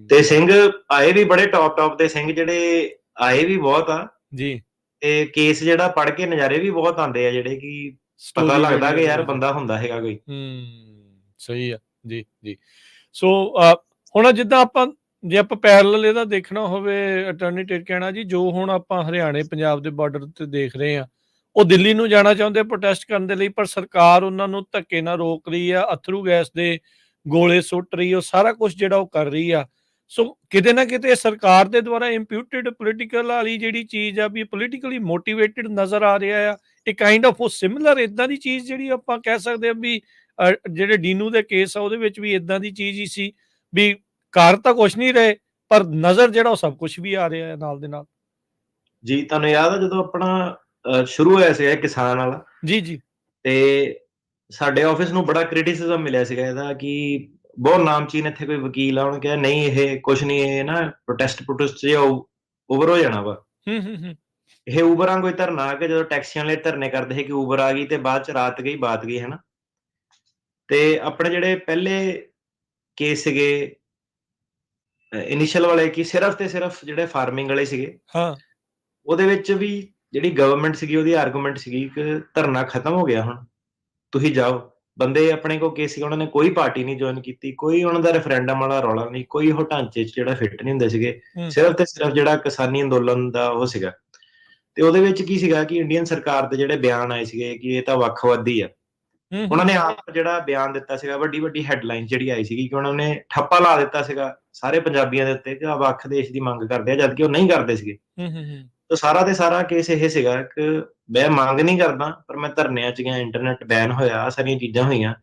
ਤੇ ਸਿੰਘ ਆਏ ਵੀ ਬੜੇ ਟੌਪ ਦੇ ਸਿੰਘ ਜਿਹੜੇ ਆਏ ਵੀ ਬਹੁਤ ਆ ਜੀ, ਤੇ ਕੇਸ ਜਿਹੜਾ ਪੜ੍ਹ ਕੇ ਨਜ਼ਾਰੇ ਵੀ ਬਹੁਤ ਆਉਂਦੇ ਆ, ਜਿਹੜੇ ਕਿ ਪਤਾ ਲੱਗਦਾ ਕਿ ਯਾਰ ਬੰਦਾ ਹੁੰਦਾ ਹੈਗਾ ਕੋਈ। ਸਹੀ ਆ ਜੀ ਜੀ। ਸੋ ਹੁਣ ਜਿੱਦਾਂ ਆਪਾਂ ਜੇ ਆਪਾਂ ਪੈਰਲਲ ਇਹਦਾ ਦੇਖਣਾ ਹੋਵੇ ਅਟਾਰਨੀ ਟਿਰਕਿਆਣਾ ਜੀ, ਜੋ ਹੁਣ ਆਪਾਂ ਹਰਿਆਣੇ ਪੰਜਾਬ ਦੇ ਬਾਰਡਰ ਤੇ ਦੇਖ ਰਹੇ ਆ, ਉਹ ਦਿੱਲੀ ਨੂੰ ਜਾਣਾ ਚਾਹੁੰਦੇ ਪ੍ਰੋਟੈਸਟ ਕਰਨ ਦੇ ਲਈ, ਪਰ ਸਰਕਾਰ ਉਹਨਾਂ ਨੂੰ ਧੱਕੇ ਨਾਲ ਰੋਕ ਰਹੀ ਆ, ਅਥਰੂ ਗੈਸ ਦੇ ਗੋਲੇ ਸੁੱਟ ਰਹੀ, ਉਹ ਸਾਰਾ ਕੁਝ ਜਿਹੜਾ ਉਹ ਕਰ ਰਹੀ ਆ। ਸੋ ਕਿਤੇ ਨਾ ਕਿਤੇ ਸਰਕਾਰ ਦੇ ਦੁਆਰਾ ਇੰਪਿਊਟਡ ਪੋਲੀਟੀਕਲ ਵਾਲੀ ਜਿਹੜੀ ਚੀਜ਼ ਆ ਵੀ ਪੋਲੀਟੀਕਲੀ ਮੋਟੀਵੇਟਡ ਨਜ਼ਰ ਆ ਰਿਹਾ ਆ। ਇਹ ਕਾਈਂਡ ਆਫ ਉਹ ਸਿਮਿਲਰ ਇਦਾਂ ਦੀ ਚੀਜ਼ ਜਿਹੜੀ ਆਪਾਂ ਕਹਿ ਸਕਦੇ ਆ ਵੀ ਜਿਹੜੇ ਡੀਨੂ ਦੇ ਕੇਸ ਆ ਉਹਦੇ ਵਿੱਚ ਵੀ ਇਦਾਂ ਦੀ ਚੀਜ਼ ਹੀ ਸੀ ਵੀ ਕਰ ਤਾਂ ਕੁਛ ਨਹੀਂ ਰਹੇ, ਪਰ ਨਜ਼ਰ ਜਿਹੜਾ ਉਹ ਸਭ ਕੁਝ ਵੀ ਆ ਰਿਹਾ ਹੈ ਨਾਲ ਦੇ ਨਾਲ। ਜੀ, ਤੁਹਾਨੂੰ ਯਾਦ ਆ ਜਦੋਂ ਆਪਣਾ ਸ਼ੁਰੂ ਹੋਇਆ ਸੀਗਾ ਕਿਸਾਨ ਵਾਲਾ? ਜੀ ਜੀ। ਤੇ ਸਾਡੇ ਆਫਿਸ ਨੂੰ ਬੜਾ ਕ੍ਰਿਟਿਸਿਜ਼ਮ ਮਿਲਿਆ ਸੀਗਾ ਇਹਦਾ ਕਿ ਬਹੁਤ ਨਾਮਚੀਨ ਇੱਥੇ ਕੋਈ ਵਕੀਲ ਆ, ਉਹਨੇ ਕਿਹਾ ਨਹੀਂ ਇਹ ਕੁਛ ਨਹੀਂ, ਇਹ ਨਾ ਪ੍ਰੋਟੈਸਟ ਜੇ ਓਵਰ ਹੋ ਜਾਣਾ ਵਾ। ਇਹ ਊਬਰਾਂ ਕੋਈ ਧਰਨਾ ਆ ਕੇ ਜਦੋਂ ਟੈਕਸੀਆਂ ਵਾਲੇ ਧਰਨੇ ਕਰਦੇ ਸੀ ਕਿ ਊਬਰ ਆ ਗਈ ਤੇ ਬਾਅਦ ਚ ਰਾਤ ਗਈ ਬਾਤ ਗਈ, ਹਨਾ। ਤੇ ਆਪਣੇ ਜਿਹੜੇ ਪਹਿਲੇ ਕੇਸ ਸੀਗੇ ਇਨੀਸ਼ੀਅਲ ਵਾਲੇ, ਕਿ ਸਿਰਫ ਤੇ ਸਿਰਫ ਜਿਹੜੇ ਫਾਰਮਿੰਗ ਵਾਲੇ ਸੀਗੇ, ਹਾਂ, ਉਹਦੇ ਵਿੱਚ ਵੀ ਜਿਹੜੀ ਗਵਰਨਮੈਂਟ ਸੀਗੀ ਉਹਦੀ ਆਰਗੂਮੈਂਟ ਸੀਗੀ ਕਿ ਧਰਨਾ ਖਤਮ ਹੋ ਗਿਆ, ਹੁਣ ਤੁਸੀਂ ਜਾਓ। ਬੰਦੇ ਆਪਣੇ ਕੋਲ ਕੇਸ ਸੀਗਾ, ਉਹਨਾਂ ਨੇ ਕੋਈ ਪਾਰਟੀ ਨਹੀਂ ਜੁਆਇਨ ਕੀਤੀ, ਕੋਈ ਉਹਨਾਂ ਦਾ ਰੈਫਰੈਂਡਮ ਵਾਲਾ ਰੌਲਾ ਨਹੀਂ, ਕੋਈ ਉਹ ਢਾਂਚੇ 'ਚ ਜਿਹੜਾ ਫਿੱਟ ਨਹੀਂ ਹੁੰਦੇ ਸੀਗੇ। ਸਿਰਫ ਤੇ ਸਿਰਫ ਜਿਹੜਾ ਕਿਸਾਨੀ ਅੰਦੋਲਨ ਦਾ ਉਹ ਸੀਗਾ। ਤੇ ਉਹਦੇ ਵਿੱਚ ਕੀ ਸੀਗਾ ਕਿ ਇੰਡੀਅਨ ਸਰਕਾਰ ਦੇ ਜਿਹੜੇ ਬਿਆਨ ਆਏ ਸੀਗੇ ਕਿ ਇਹ ਤਾਂ ਵੱਖਵਾਦੀ ਆ। ਉਹਨਾਂ ਨੇ ਆਪ ਜਿਹੜਾ ਬਿਆਨ ਦਿੱਤਾ ਸੀਗਾ, ਵੱਡੀ ਹੈਡਲਾਈਨ ਜਿਹੜੀ ਆਈ ਸੀਗੀ ਕਿ ਉਹਨਾਂ ਨੇ ਠੱਪਾ ਲਾ ਦਿੱਤਾ ਸੀਗਾ ਸਾਰੇ ਪੰਜਾਬੀਆਂ ਦੇ ਉੱਤੇ ਕਿ ਵੱਖ ਦੇਸ਼ ਦੀ ਮੰਗ ਕਰਦੇ ਆ, ਜਦਕਿ ਉਹ ਨਹੀਂ ਕਰਦੇ ਸੀਗੇ। ਤਾਂ ਸਾਰਾ ਦੇ ਸਾਰਾ ਕੇਸ ਇਹ ਸੀਗਾ ਕਿ ਮੈਂ ਮੰਗ ਨਹੀਂ ਕਰਦਾ, ਪਰ ਮੈਂ ਧਰਨਿਆਂ 'ਚ ਗਿਆ, ਇੰਟਰਨੈਟ ਬੈਨ ਹੋਇਆ, ਸਾਰੀਆਂ ਚੀਜ਼ਾਂ ਹੋਈਆਂ,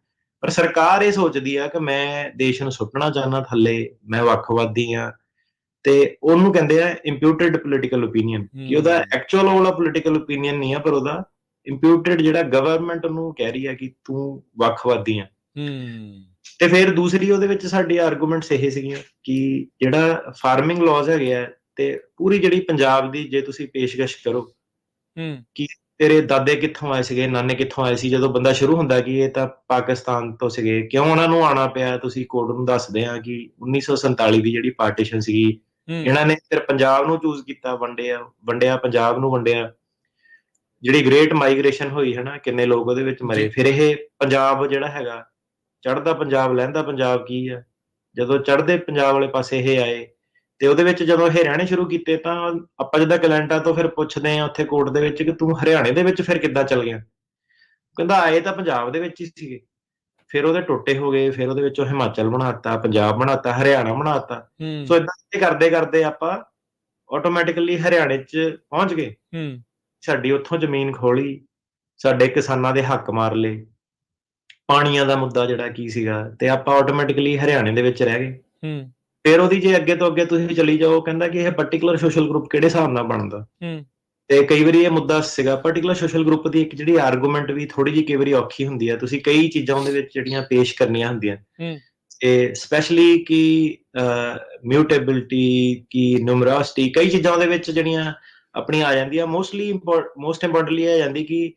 ਪਰ ਸਰਕਾਰ ਇਹ ਸੋਚਦੀ ਆ ਕਿ ਮੈਂ ਦੇਸ਼ ਨੂੰ ਸੁੱਟਣਾ ਚਾਹੁੰਦਾ ਥੱਲੇ, ਮੈਂ ਵੱਖਵਾਦੀ ਆ। ਤੇ ਉਹਨੂੰ ਕਹਿੰਦੇ ਆ ਇੰਪਿਊਟਡ ਪੋਲੀਟੀਕਲ ਓਪੀਨੀਅਨ, ਕਿ ਉਹਦਾ ਐਕਚੁਅਲ ਵਾਲਾ ਪੋਲੀਟੀਕਲ ਓਪੀਨੀਅਨ ਨਹੀਂ ਆ, ਪਰ ਉਹਦਾ ਇੰਪਿਊਟਡ ਜਿਹੜਾ ਗਵਰਨਮੈਂਟ ਉਹਨੂੰ ਕਹਿ ਰਹੀ ਆ ਕਿ ਤੂੰ ਵੱਖਵਾਦੀ ਆ। ਤੇ ਫਿਰ ਦੂਸਰੀ ਉਹਦੇ ਵਿੱਚ ਸਾਡੀ ਆਰਗੂਮੈਂਟਸ ਇਹ ਸੀਗੀਆਂ ਕਿ ਜਿਹੜਾ ਫਾਰਮਿੰਗ ਲਾਜ਼ ਹੈਗੇ ਆ, ਤੇ ਪੂਰੀ ਜਿਹੜੀ ਪੰਜਾਬ ਦੀ ਜੇ ਤੁਸੀਂ ਪੇਸ਼ਕਸ਼ ਕਰੋ ਕਿ ਤੇਰੇ ਦਾਦੇ ਕਿੱਥੋਂ ਆਏ ਸੀਗੇ, ਨਾਨੇ ਕਿੱਥੋਂ ਆਏ ਸੀ, ਜਦੋਂ ਬੰਦਾ ਸ਼ੁਰੂ ਹੁੰਦਾ ਕਿ ਇਹ ਤਾਂ ਪਾਕਿਸਤਾਨ ਤੋਂ ਸੀਗੇ, ਕਿਉਂ ਉਹਨਾਂ ਨੂੰ ਆਉਣਾ ਪਿਆ, ਤੁਸੀਂ ਕੋਡ ਨੂੰ ਦੱਸਦੇ ਆ ਕਿ 1947 ਦੀ ਜਿਹੜੀ ਪਾਰਟੀਸ਼ਨ ਸੀਗੀ, ਇਹਨਾਂ ਨੇ ਫਿਰ ਪੰਜਾਬ ਨੂੰ ਚੂਜ਼ ਕੀਤਾ, ਵੰਡਿਆ ਪੰਜਾਬ ਨੂੰ ਵੰਡਿਆ, ਜਿਹੜੀ ਗ੍ਰੇਟ ਮਾਈਗ੍ਰੇਸ਼ਨ ਹੋਈ ਹਨਾ, ਕਿੰਨੇ ਲੋਕ ਉਹਦੇ ਵਿੱਚ ਮਰੇ। ਫਿਰ ਇਹ ਪੰਜਾਬ ਜਿਹੜਾ ਹੈਗਾ, ਚੜ੍ਹਦਾ ਪੰਜਾਬ ਲਹਿੰਦਾ ਪੰਜਾਬ ਕੀ ਆ, ਜਦੋਂ ਚੜ੍ਹਦੇ ਪੰਜਾਬ ਵਾਲੇ ਪਾਸੇ ਇਹ ਆਏ ਤੇ ਉਹਦੇ ਵਿੱਚ ਜਦੋਂ ਇਹ ਰਹਿਣੇ ਸ਼ੁਰੂ ਕੀਤੇ, ਤਾਂ ਆਪਾਂ ਜਿੱਦਾਂ ਕੈਲੰਟਾ ਤੋਂ ਫਿਰ ਪੁੱਛਦੇ ਆ ਉੱਥੇ ਕੋਰਟ ਦੇ ਵਿੱਚ ਕਿ ਤੂੰ ਹਰਿਆਣੇ ਦੇ ਵਿੱਚ ਫਿਰ ਕਿੱਦਾਂ ਚੱਲ ਗਿਆ, ਕਹਿੰਦਾ ਆਏ ਤਾਂ ਪੰਜਾਬ ਦੇ ਵਿੱਚ ਹੀ ਸੀਗੇ, ਫਿਰ ਉਹਦੇ ਟੋਟੇ ਹੋ ਗਏ, ਫਿਰ ਉਹਦੇ ਵਿੱਚੋਂ ਹਿਮਾਚਲ ਬਣਾਤਾ, ਪੰਜਾਬ ਬਣਾਤਾ, ਹਰਿਆਣਾ ਬਣਾਤਾ। ਸੋ ਏਦਾਂ ਕਰਦੇ ਕਰਦੇ ਆਪਾਂ ਆਟੋਮੈਟਿਕਲੀ ਹਰਿਆਣੇ 'ਚ ਪਹੁੰਚ ਗਏ, ਸਾਡੀ ਉੱਥੋਂ ਜ਼ਮੀਨ ਖੋਲੀ, ਸਾਡੇ ਕਿਸਾਨਾਂ ਦੇ ਹੱਕ ਮਾਰ ਲਏ, ਪਾਣੀਆਂ ਦਾ ਮੁੱਦਾ ਜਿਹੜਾ ਕੀ ਸੀਗਾ, ਤੇ ਆਪਾਂ ਆਟੋਮੈਟਿਕਲੀ ਹਰਿਆਣੇ ਦੇ ਵਿੱਚ ਰਹਿ ਗਏ। ਫਿਰ ਉਹਦੀ ਜੇ ਅੱਗੇ ਤੋਂ ਅੱਗੇ ਤੁਸੀਂ ਚਲੀ ਜਾਓ, ਕਹਿੰਦਾ ਕਿ ਇਹ ਪਰਟੀਕੁਲਰ ਸੋਸ਼ਲ ਗਰੁੱਪ ਕਿਹੜੇ ਹਿਸਾਬ ਨਾਲ ਬਣਦਾ, ਤੇ ਕਈ ਵਾਰੀ ਇਹ ਮੁੱਦਾ ਸੀਗਾ ਪਰਟੀਕੁਲਰ ਸੋਸ਼ਲ ਗਰੁੱਪ ਦੀ ਇੱਕ ਜਿਹੜੀ ਆਰਗੂਮੈਂਟ ਵੀ ਥੋੜੀ ਜਿਹੀ ਕਈ ਵਾਰੀ ਔਖੀ ਹੁੰਦੀ ਆ, ਤੁਸੀਂ ਕਈ ਚੀਜ਼ਾਂ ਉਹਦੇ ਵਿੱਚ ਜਿਹੜੀਆਂ ਪੇਸ਼ ਕਰਨੀਆਂ ਹੁੰਦੀਆਂ, ਤੇ ਸਪੈਸ਼ਲੀ ਕਿ ਮਿਊਟੇਬਿਲਿਟੀ, ਕਿ ਨਿਊਮਰੋਸਿਟੀ, ਕਈ ਚੀਜ਼ਾਂ ਉਹਦੇ ਵਿੱਚ ਜਿਹੜੀਆਂ ਆਪਣੀਆਂ ਆ ਜਾਂਦੀਆਂ। ਮੋਸਟ ਇੰਪੋਰਟੈਂਟਲੀ ਆ ਜਾਂਦੀ ਕਿ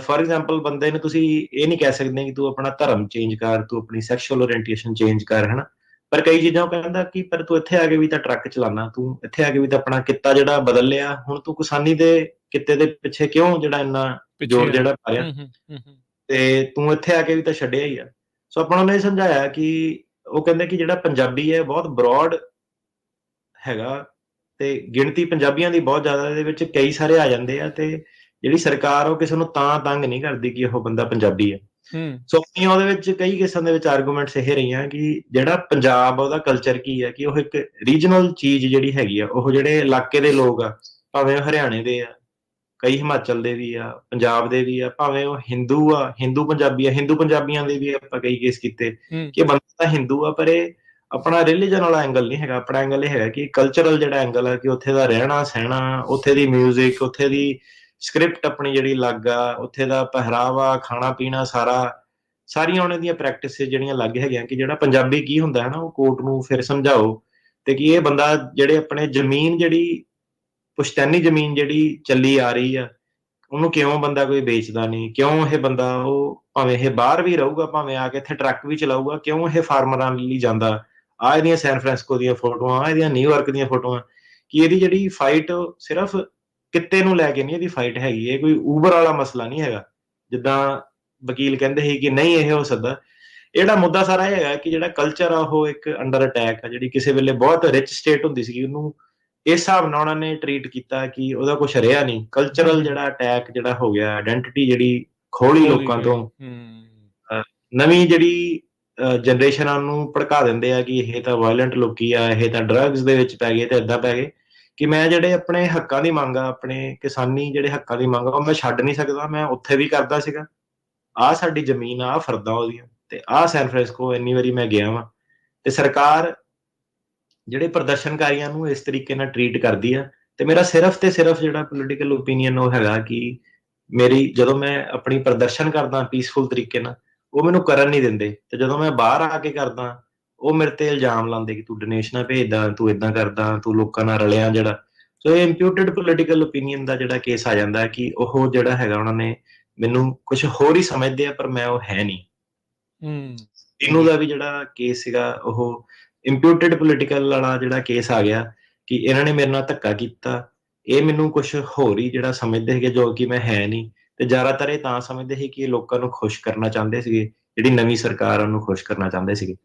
ਫੋਰ ਐਗਜ਼ਾਮਪਲ ਬੰਦੇ ਨੂੰ ਤੁਸੀਂ ਇਹ ਨਹੀਂ ਕਹਿ ਸਕਦੇ ਕਿ ਤੂੰ ਆਪਣਾ ਧਰਮ ਚੇਂਜ ਕਰ, ਤੂੰ ਆਪਣੀ ਸੈਕਸ਼ੂਅਲ ਓਰੀਐਂਟੇਸ਼ਨ ਚੇਂਜ ਕਰ, ਹਨਾ, ਪਰ ਕਈ ਚੀਜ਼ਾਂ ਉਹ ਕਹਿੰਦਾ ਕਿ ਪਰ ਤੂੰ ਇੱਥੇ ਆ ਕੇ ਵੀ ਤਾਂ ਟਰੱਕ ਚਲਾਉਣਾ, ਤੂੰ ਇੱਥੇ ਆ ਕੇ ਵੀ ਤਾਂ ਆਪਣਾ ਕਿੱਤਾ ਜਿਹੜਾ ਬਦਲ ਲਿਆ, ਹੁਣ ਤੂੰ ਕਿਸਾਨੀ ਦੇ ਕਿੱਤੇ ਦੇ ਪਿੱਛੇ ਕਿਉਂ ਜਿਹੜਾ ਇੰਨਾ ਜ਼ੋਰ ਜਿਹੜਾ ਪਾਇਆ, ਤੇ ਤੂੰ ਇੱਥੇ ਆ ਕੇ ਵੀ ਤਾਂ ਛੱਡਿਆ ਹੀ ਆ। ਸੋ ਆਪਾਂ ਨੂੰ ਇਹ ਸਮਝਾਇਆ ਕਿ ਉਹ ਕਹਿੰਦੇ ਕਿ ਜਿਹੜਾ ਪੰਜਾਬੀ ਹੈ ਬਹੁਤ ਬਰੋਡ ਹੈਗਾ, ਤੇ ਗਿਣਤੀ ਪੰਜਾਬੀਆਂ ਦੀ ਬਹੁਤ ਜ਼ਿਆਦਾ, ਇਹਦੇ ਵਿੱਚ ਕਈ ਸਾਰੇ ਆ ਜਾਂਦੇ ਆ, ਤੇ ਜਿਹੜੀ ਸਰਕਾਰ ਉਹ ਕਿਸੇ ਨੂੰ ਤਾਂ ਤੰਗ ਨਹੀਂ ਕਰਦੀ ਕਿ ਉਹ ਬੰਦਾ ਪੰਜਾਬੀ ਹੈ। ਸੋ ਉਹਦੇ ਵਿੱਚ ਕਈ ਕਿਸਮ ਦੇ ਵਿੱਚ ਆਰਗੂਮੈਂਟਸ ਇਹ ਰਹੀਆਂ ਕਿ ਜਿਹੜਾ ਪੰਜਾਬ ਉਹਦਾ ਕਲਚਰ ਕੀ ਹੈ, ਕਿ ਉਹ ਇੱਕ ਰੀਜਨਲ ਚੀਜ਼ ਜਿਹੜੀ ਹੈਗੀ ਆ, ਉਹ ਜਿਹੜੇ ਇਲਾਕੇ ਦੇ ਲੋਕ ਆ, ਭਾਵੇਂ ਉਹ ਹਰਿਆਣੇ ਦੇ ਆ, ਕਈ ਹਿਮਾਚਲ ਦੇ ਵੀ ਆ, ਪੰਜਾਬ ਦੇ ਵੀ ਆ, ਭਾਵੇਂ ਉਹ ਹਿੰਦੂ ਆ, ਹਿੰਦੂ ਪੰਜਾਬੀ ਆ, ਹਿੰਦੂ ਪੰਜਾਬੀਆਂ ਦੇ ਵੀ ਆਪਾਂ ਕਈ ਕੇਸ ਕੀਤੇ ਕਿ ਬੰਦਾ ਤਾਂ ਹਿੰਦੂ ਆ, ਪਰ ਇਹ ਆਪਣਾ ਰਿਲੀਜਨ ਵਾਲਾ ਐਂਗਲ ਨਹੀਂ ਹੈਗਾ, ਆਪਣਾ ਐਂਗਲ ਇਹ ਹੈਗਾ ਕਿ ਕਲਚਰਲ ਜਿਹੜਾ ਐਂਗਲ ਹੈ, ਕਿ ਉੱਥੇ ਦਾ ਰਹਿਣਾ ਸਹਿਣਾ, ਉੱਥੇ ਦੀ ਮਿਊਜ਼ਿਕ, ਉੱਥੇ ਦੀ ਸਕ੍ਰਿਪਟ ਆਪਣੀ ਜਿਹੜੀ ਅਲੱਗ ਆ, ਉੱਥੇ ਦਾ ਪਹਿਰਾਵਾ, ਖਾਣਾ ਪੀਣਾ, ਸਾਰੀਆਂ ਉਹਨਾਂ ਦੀਆਂ ਪ੍ਰੈਕਟਿਸਿਸ ਜਿਹੜੀਆਂ ਅਲੱਗ ਹੈਗੀਆਂ, ਕਿ ਜਿਹੜਾ ਪੰਜਾਬੀ ਕੀ ਹੁੰਦਾ ਹੈ ਨਾ, ਉਹ ਕੋਰਟ ਨੂੰ ਫਿਰ ਸਮਝਾਓ ਤੇ ਕਿ ਇਹ ਬੰਦਾ ਜਿਹੜੇ ਆਪਣੇ ਜ਼ਮੀਨ ਜਿਹੜੀ ਪੁਸ਼ਤੈਨੀ ਜ਼ਮੀਨ ਜਿਹੜੀ ਚੱਲੀ ਆ ਰਹੀ ਆ, ਉਹਨੂੰ ਕਿਉਂ ਬੰਦਾ ਕੋਈ ਵੇਚਦਾ ਨਹੀਂ, ਕਿਉਂ ਇਹ ਬੰਦਾ ਉਹ ਭਾਵੇਂ ਇਹ ਬਾਹਰ ਵੀ ਰਹੂਗਾ, ਭਾਵੇਂ ਆ ਕੇ ਇੱਥੇ ਟਰੱਕ ਵੀ ਚਲਾਊਗਾ, ਕਿਉਂ ਇਹ ਫਾਰਮਰਾਂ ਲਈ ਜਾਂਦਾ। ਆਹ ਇਹਦੀਆਂ ਸੈਨ ਫਰਾਂਸਿਸਕੋ ਦੀਆਂ ਫੋਟੋਆਂ, ਆਹ ਇਹਦੀਆਂ ਨਿਊਯਾਰਕ ਦੀਆਂ ਫੋਟੋਆਂ, ਕਿ ਇਹਦੀ ਜਿਹੜੀ ਫਾਈਟ ਸਿਰਫ ਕਿੱਤੇ ਨੂੰ ਲੈ ਕੇ ਨਹੀਂ ਇਹਦੀ ਫਾਈਟ ਹੈਗੀ, ਇਹ ਕੋਈ ਊਬਰ ਵਾਲਾ ਮਸਲਾ ਨਹੀਂ ਹੈਗਾ ਜਿੱਦਾਂ ਵਕੀਲ ਕਹਿੰਦੇ ਸੀ ਕਿ ਨਹੀਂ ਇਹ ਹੋ ਸਕਦਾ। ਇਹ ਜਿਹੜਾ ਮੁੱਦਾ ਸਾਰਾ ਇਹ ਹੈਗਾ ਕਿ ਜਿਹੜਾ ਕਲਚਰ ਆ ਉਹ ਇੱਕ ਅੰਡਰ ਅਟੈਕ ਆ। ਜਿਹੜੀ ਕਿਸੇ ਵੇਲੇ ਬਹੁਤ ਰਿਚ ਸਟੇਟ ਹੁੰਦੀ ਸੀਗੀ, ਉਹਨੂੰ ਇਸ ਹਿਸਾਬ ਨਾਲ ਉਹਨਾਂ ਨੇ ਟਰੀਟ ਕੀਤਾ ਕਿ ਉਹਦਾ ਕੁਝ ਰਿਹਾ ਨਹੀਂ। ਕਲਚਰਲ ਜਿਹੜਾ ਅਟੈਕ ਜਿਹੜਾ ਹੋ ਗਿਆ, ਆਇਡੈਂਟੀਟੀ ਜਿਹੜੀ ਖੋਲੀ ਲੋਕਾਂ ਤੋਂ, ਨਵੀਂ ਜਿਹੜੀ ਜਨਰੇਸ਼ਨਾਂ ਨੂੰ ਭੜਕਾ ਦਿੰਦੇ ਆ ਕਿ ਇਹ ਤਾਂ ਵਾਇਲੈਂਟ ਲੋਕੀ ਆ, ਇਹ ਤਾਂ ਡਰੱਗਸ ਦੇ ਵਿੱਚ ਪੈ ਗਏ ਤੇ ਏਦਾਂ ਪੈ ਗਏ, ਕਿ ਮੈਂ ਜਿਹੜੇ ਆਪਣੇ ਹੱਕਾਂ ਦੀ ਮੰਗ ਆ, ਆਪਣੇ ਕਿਸਾਨੀ ਜਿਹੜੇ ਹੱਕਾਂ ਦੀ ਮੰਗ ਆ, ਉਹ ਮੈਂ ਛੱਡ ਨਹੀਂ ਸਕਦਾ। ਮੈਂ ਉੱਥੇ ਵੀ ਕਰਦਾ ਸੀਗਾ, ਆਹ ਸਾਡੀ ਜ਼ਮੀਨ ਆ, ਆਹ ਫਰਦਾਂ ਉਹਦੀਆਂ, ਤੇ ਆਹ ਸੈਨ ਫਰਾਂਸਿਸਕੋ ਇੰਨੀ ਵਾਰੀ ਮੈਂ ਗਿਆ ਵਾਂ। ਤੇ ਸਰਕਾਰ ਜਿਹੜੇ ਪ੍ਰਦਰਸ਼ਨਕਾਰੀਆਂ ਨੂੰ ਇਸ ਤਰੀਕੇ ਨਾਲ ਟਰੀਟ ਕਰਦੀ ਆ। ਤੇ ਮੇਰਾ ਸਿਰਫ ਤੇ ਸਿਰਫ ਜਿਹੜਾ ਪੋਲੀਟੀਕਲ ਓਪੀਨੀਅਨ ਉਹ ਹੈਗਾ ਕਿ ਮੇਰੀ ਜਦੋਂ ਮੈਂ ਆਪਣੀ ਪ੍ਰਦਰਸ਼ਨ ਕਰਦਾ ਪੀਸਫੁਲ ਤਰੀਕੇ ਨਾਲ, ਉਹ ਮੈਨੂੰ ਕਰਨ ਨਹੀਂ ਦਿੰਦੇ, ਤੇ ਜਦੋਂ ਮੈਂ ਬਾਹਰ ਆ ਕੇ ਕਰਦਾ, ਉਹ ਮੇਰੇ ਤੇ ਇਲਜ਼ਾਮ ਲਾਉਂਦੇ ਕਿ ਤੂੰ ਡੋਨੇਸ਼ਨਾਂ ਭੇਜਦਾ, ਤੂੰ ਏਦਾਂ ਕਰਦਾ, ਤੂੰ ਲੋਕਾਂ ਨਾਲ ਰਲਿਆ ਜਿਹੜਾ। ਸੋ ਇਹ ਇੰਪਿਊਟਡ ਪੋਲੀਟੀਕਲ ਓਪੀਨੀਅਨ ਦਾ ਜਿਹੜਾ ਕੇਸ ਆ ਜਾਂਦਾ ਕਿ ਉਹ ਜਿਹੜਾ ਹੈਗਾ ਉਹਨਾਂ ਨੇ ਮੈਨੂੰ ਕੁਝ ਹੋਰ ਹੀ ਸਮਝਦੇ ਆ, ਪਰ ਮੈਂ ਉਹ ਹੈ ਨਹੀਂ। DINU ਦਾ ਵੀ ਜਿਹੜਾ ਕੇਸ ਸੀਗਾ ਉਹ ਇੰਪਿਊਟਡ ਪੋਲੀਟੀਕਲ ਵਾਲਾ ਜਿਹੜਾ ਕੇਸ ਆ ਗਿਆ ਕਿ ਇਹਨਾਂ ਨੇ ਮੇਰੇ ਨਾਲ ਧੱਕਾ ਕੀਤਾ, ਇਹ ਮੈਨੂੰ ਕੁਝ ਹੋਰ ਹੀ ਜਿਹੜਾ ਸਮਝਦੇ ਸੀਗੇ ਜੋ ਕਿ ਮੈਂ ਹੈ ਨਹੀਂ। ਤੇ ਜ਼ਿਆਦਾਤਰ ਇਹ ਤਾਂ ਸਮਝਦੇ ਸੀ ਕਿ ਇਹ ਲੋਕਾਂ ਨੂੰ ਖੁਸ਼ ਕਰਨਾ ਚਾਹੁੰਦੇ ਸੀਗੇ, ਜਿਹੜੀ ਨਵੀਂ ਸਰਕਾਰ ਉਹਨੂੰ ਖੁਸ਼ ਕਰਨਾ ਚਾਹੁੰਦੇ ਸੀਗੇ।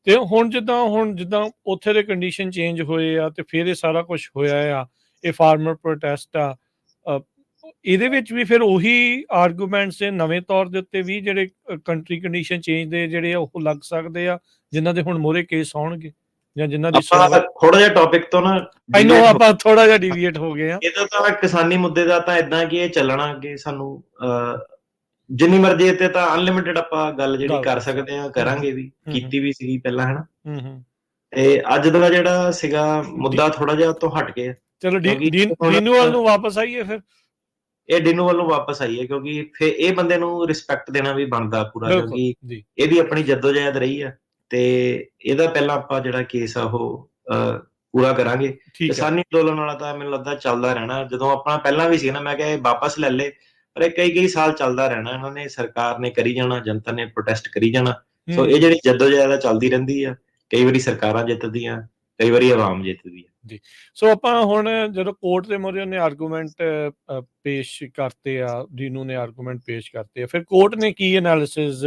ਤੇ ਹੁਣ ਜਿੱਦਾਂ ਉੱਥੇ ਦੇ ਕੰਡੀਸ਼ਨ ਚੇਂਜ ਹੋਏ ਆ ਤੇ ਫਿਰ ਇਹ ਸਾਰਾ ਕੁਝ ਹੋਇਆ ਆ, ਇਹ ਫਾਰਮਰ ਪ੍ਰੋਟੈਸਟ ਆ, ਇਹਦੇ ਵਿੱਚ ਵੀ ਫਿਰ ਉਹੀ ਆਰਗੂਮੈਂਟਸ ਦੇ ਨਵੇਂ ਤੌਰ ਦੇ ਉੱਤੇ ਵੀ ਜਿਹੜੇ ਕੰਟਰੀ ਕੰਡੀਸ਼ਨ ਚੇਂਜ ਦੇ ਜਿਹੜੇ ਉਹ ਲੱਗ ਸਕਦੇ ਆ, ਜਿਨ੍ਹਾਂ ਦੇ ਹੁਣ ਮੋਰੇ ਕੇਸ ਆਉਣਗੇ ਜਾਂ ਜਿਨ੍ਹਾਂ ਦੀ ਥੋੜਾ ਜਿਹਾ ਟੌਪਿਕ ਤੋਂ ਨਾ ਆਪਾਂ ਥੋੜਾ ਜਿਹਾ ਡਿਵੀਏਟ ਹੋ ਗਏ ਆ। ਇਹਦਾ ਤਾਂ ਕਿਸਾਨੀ ਮੁੱਦੇ ਦਾ ਤਾਂ ਇਦਾਂ ਕਿ ਇਹ ਚੱਲਣਾ ਅੱਗੇ, ਸਾਨੂੰ ਜਿੰਨੀ ਮਰਜ਼ੀ ਤੇ ਤਾਂ ਅਨਲਿਮਿਟਿਡ ਆਪਾਂ ਗੱਲ ਜਿਹੜੀ ਕਰ ਸਕਦੇ ਆ, ਕਰਾਂਗੇ ਵੀ, ਕੀਤੀ ਵੀ ਸੀਗੀ ਪਹਿਲਾਂ, ਹਨਾ। ਤੇ ਅੱਜ ਦਾ ਜਿਹੜਾ ਸੀਗਾ ਮੁੱਦਾ ਥੋੜਾ ਜਿਹਾ ਤੋਂ ਹਟ ਕੇ, ਚਲੋ DINU ਵੱਲ ਨੂੰ ਵਾਪਸ ਆਈਏ। ਫਿਰ ਇਹ DINU ਵੱਲੋਂ ਵਾਪਸ ਆਈਏ ਕਿਉਂਕਿ ਫਿਰ ਇਹ ਬੰਦੇ ਨੂੰ ਰਿਸਪੈਕਟ ਦੇਣਾ ਵੀ ਬਣਦਾ ਪੂਰਾ, ਕਿਉਂਕਿ ਇਹਦੀ ਆਪਣੀ ਜੱਦੋਜਹਿਦ ਰਹੀ ਆ। ਤੇ ਇਹਦਾ ਪਹਿਲਾਂ ਆਪਾਂ ਜਿਹੜਾ ਕੇਸ ਆ ਉਹ ਪੂਰਾ ਕਰਾਂਗੇ। ਕਿਸਾਨੀ ਅੰਦੋਲਨ ਵਾਲਾ ਤਾਂ ਮੈਨੂੰ ਲੱਗਦਾ ਚੱਲਦਾ ਰਹਿਣਾ, ਜਦੋਂ ਆਪਣਾ ਪਹਿਲਾਂ ਵੀ ਸੀ ਨਾ, ਮੈਂ ਕਿਹਾ ਇਹ ਵਾਪਸ ਲੈ ਲੇ, ਪਰ ਇਹ ਕਈ ਸਾਲ ਚੱਲਦਾ ਰਹਿਣਾ। ਇਹਨਾਂ ਨੇ, ਸਰਕਾਰ ਨੇ ਕਰੀ ਜਾਣਾ, ਜਨਤਾ ਨੇ ਪ੍ਰੋਟੈਸਟ ਕਰੀ ਜਾਣਾ। ਸੋ ਇਹ ਜਿਹੜੀ ਜੱਦੋਜਹਿਦ ਚੱਲਦੀ ਰਹਿੰਦੀ ਆ, ਕਈ ਵਾਰੀ ਸਰਕਾਰਾਂ ਜਿੱਤਦੀਆਂ, ਕਈ ਵਾਰੀ ਆਵਾਮ ਜਿੱਤਦੀ ਆ। ਸੋ ਆਪਾਂ ਹੁਣ ਜਦੋਂ ਕੋਰਟ ਦੇ ਮੋਰੇ ਉਹਨੇ ਆਰਗੂਮੈਂਟ ਪੇਸ਼ ਕਰਤੇ ਆ, DINU ਨੇ ਆਰਗੂਮੈਂਟ ਪੇਸ਼ ਕਰਤੇ ਆ, ਫਿਰ ਕੋਰਟ ਨੇ ਕੀ ਐਨਾਲਿਸਿਸ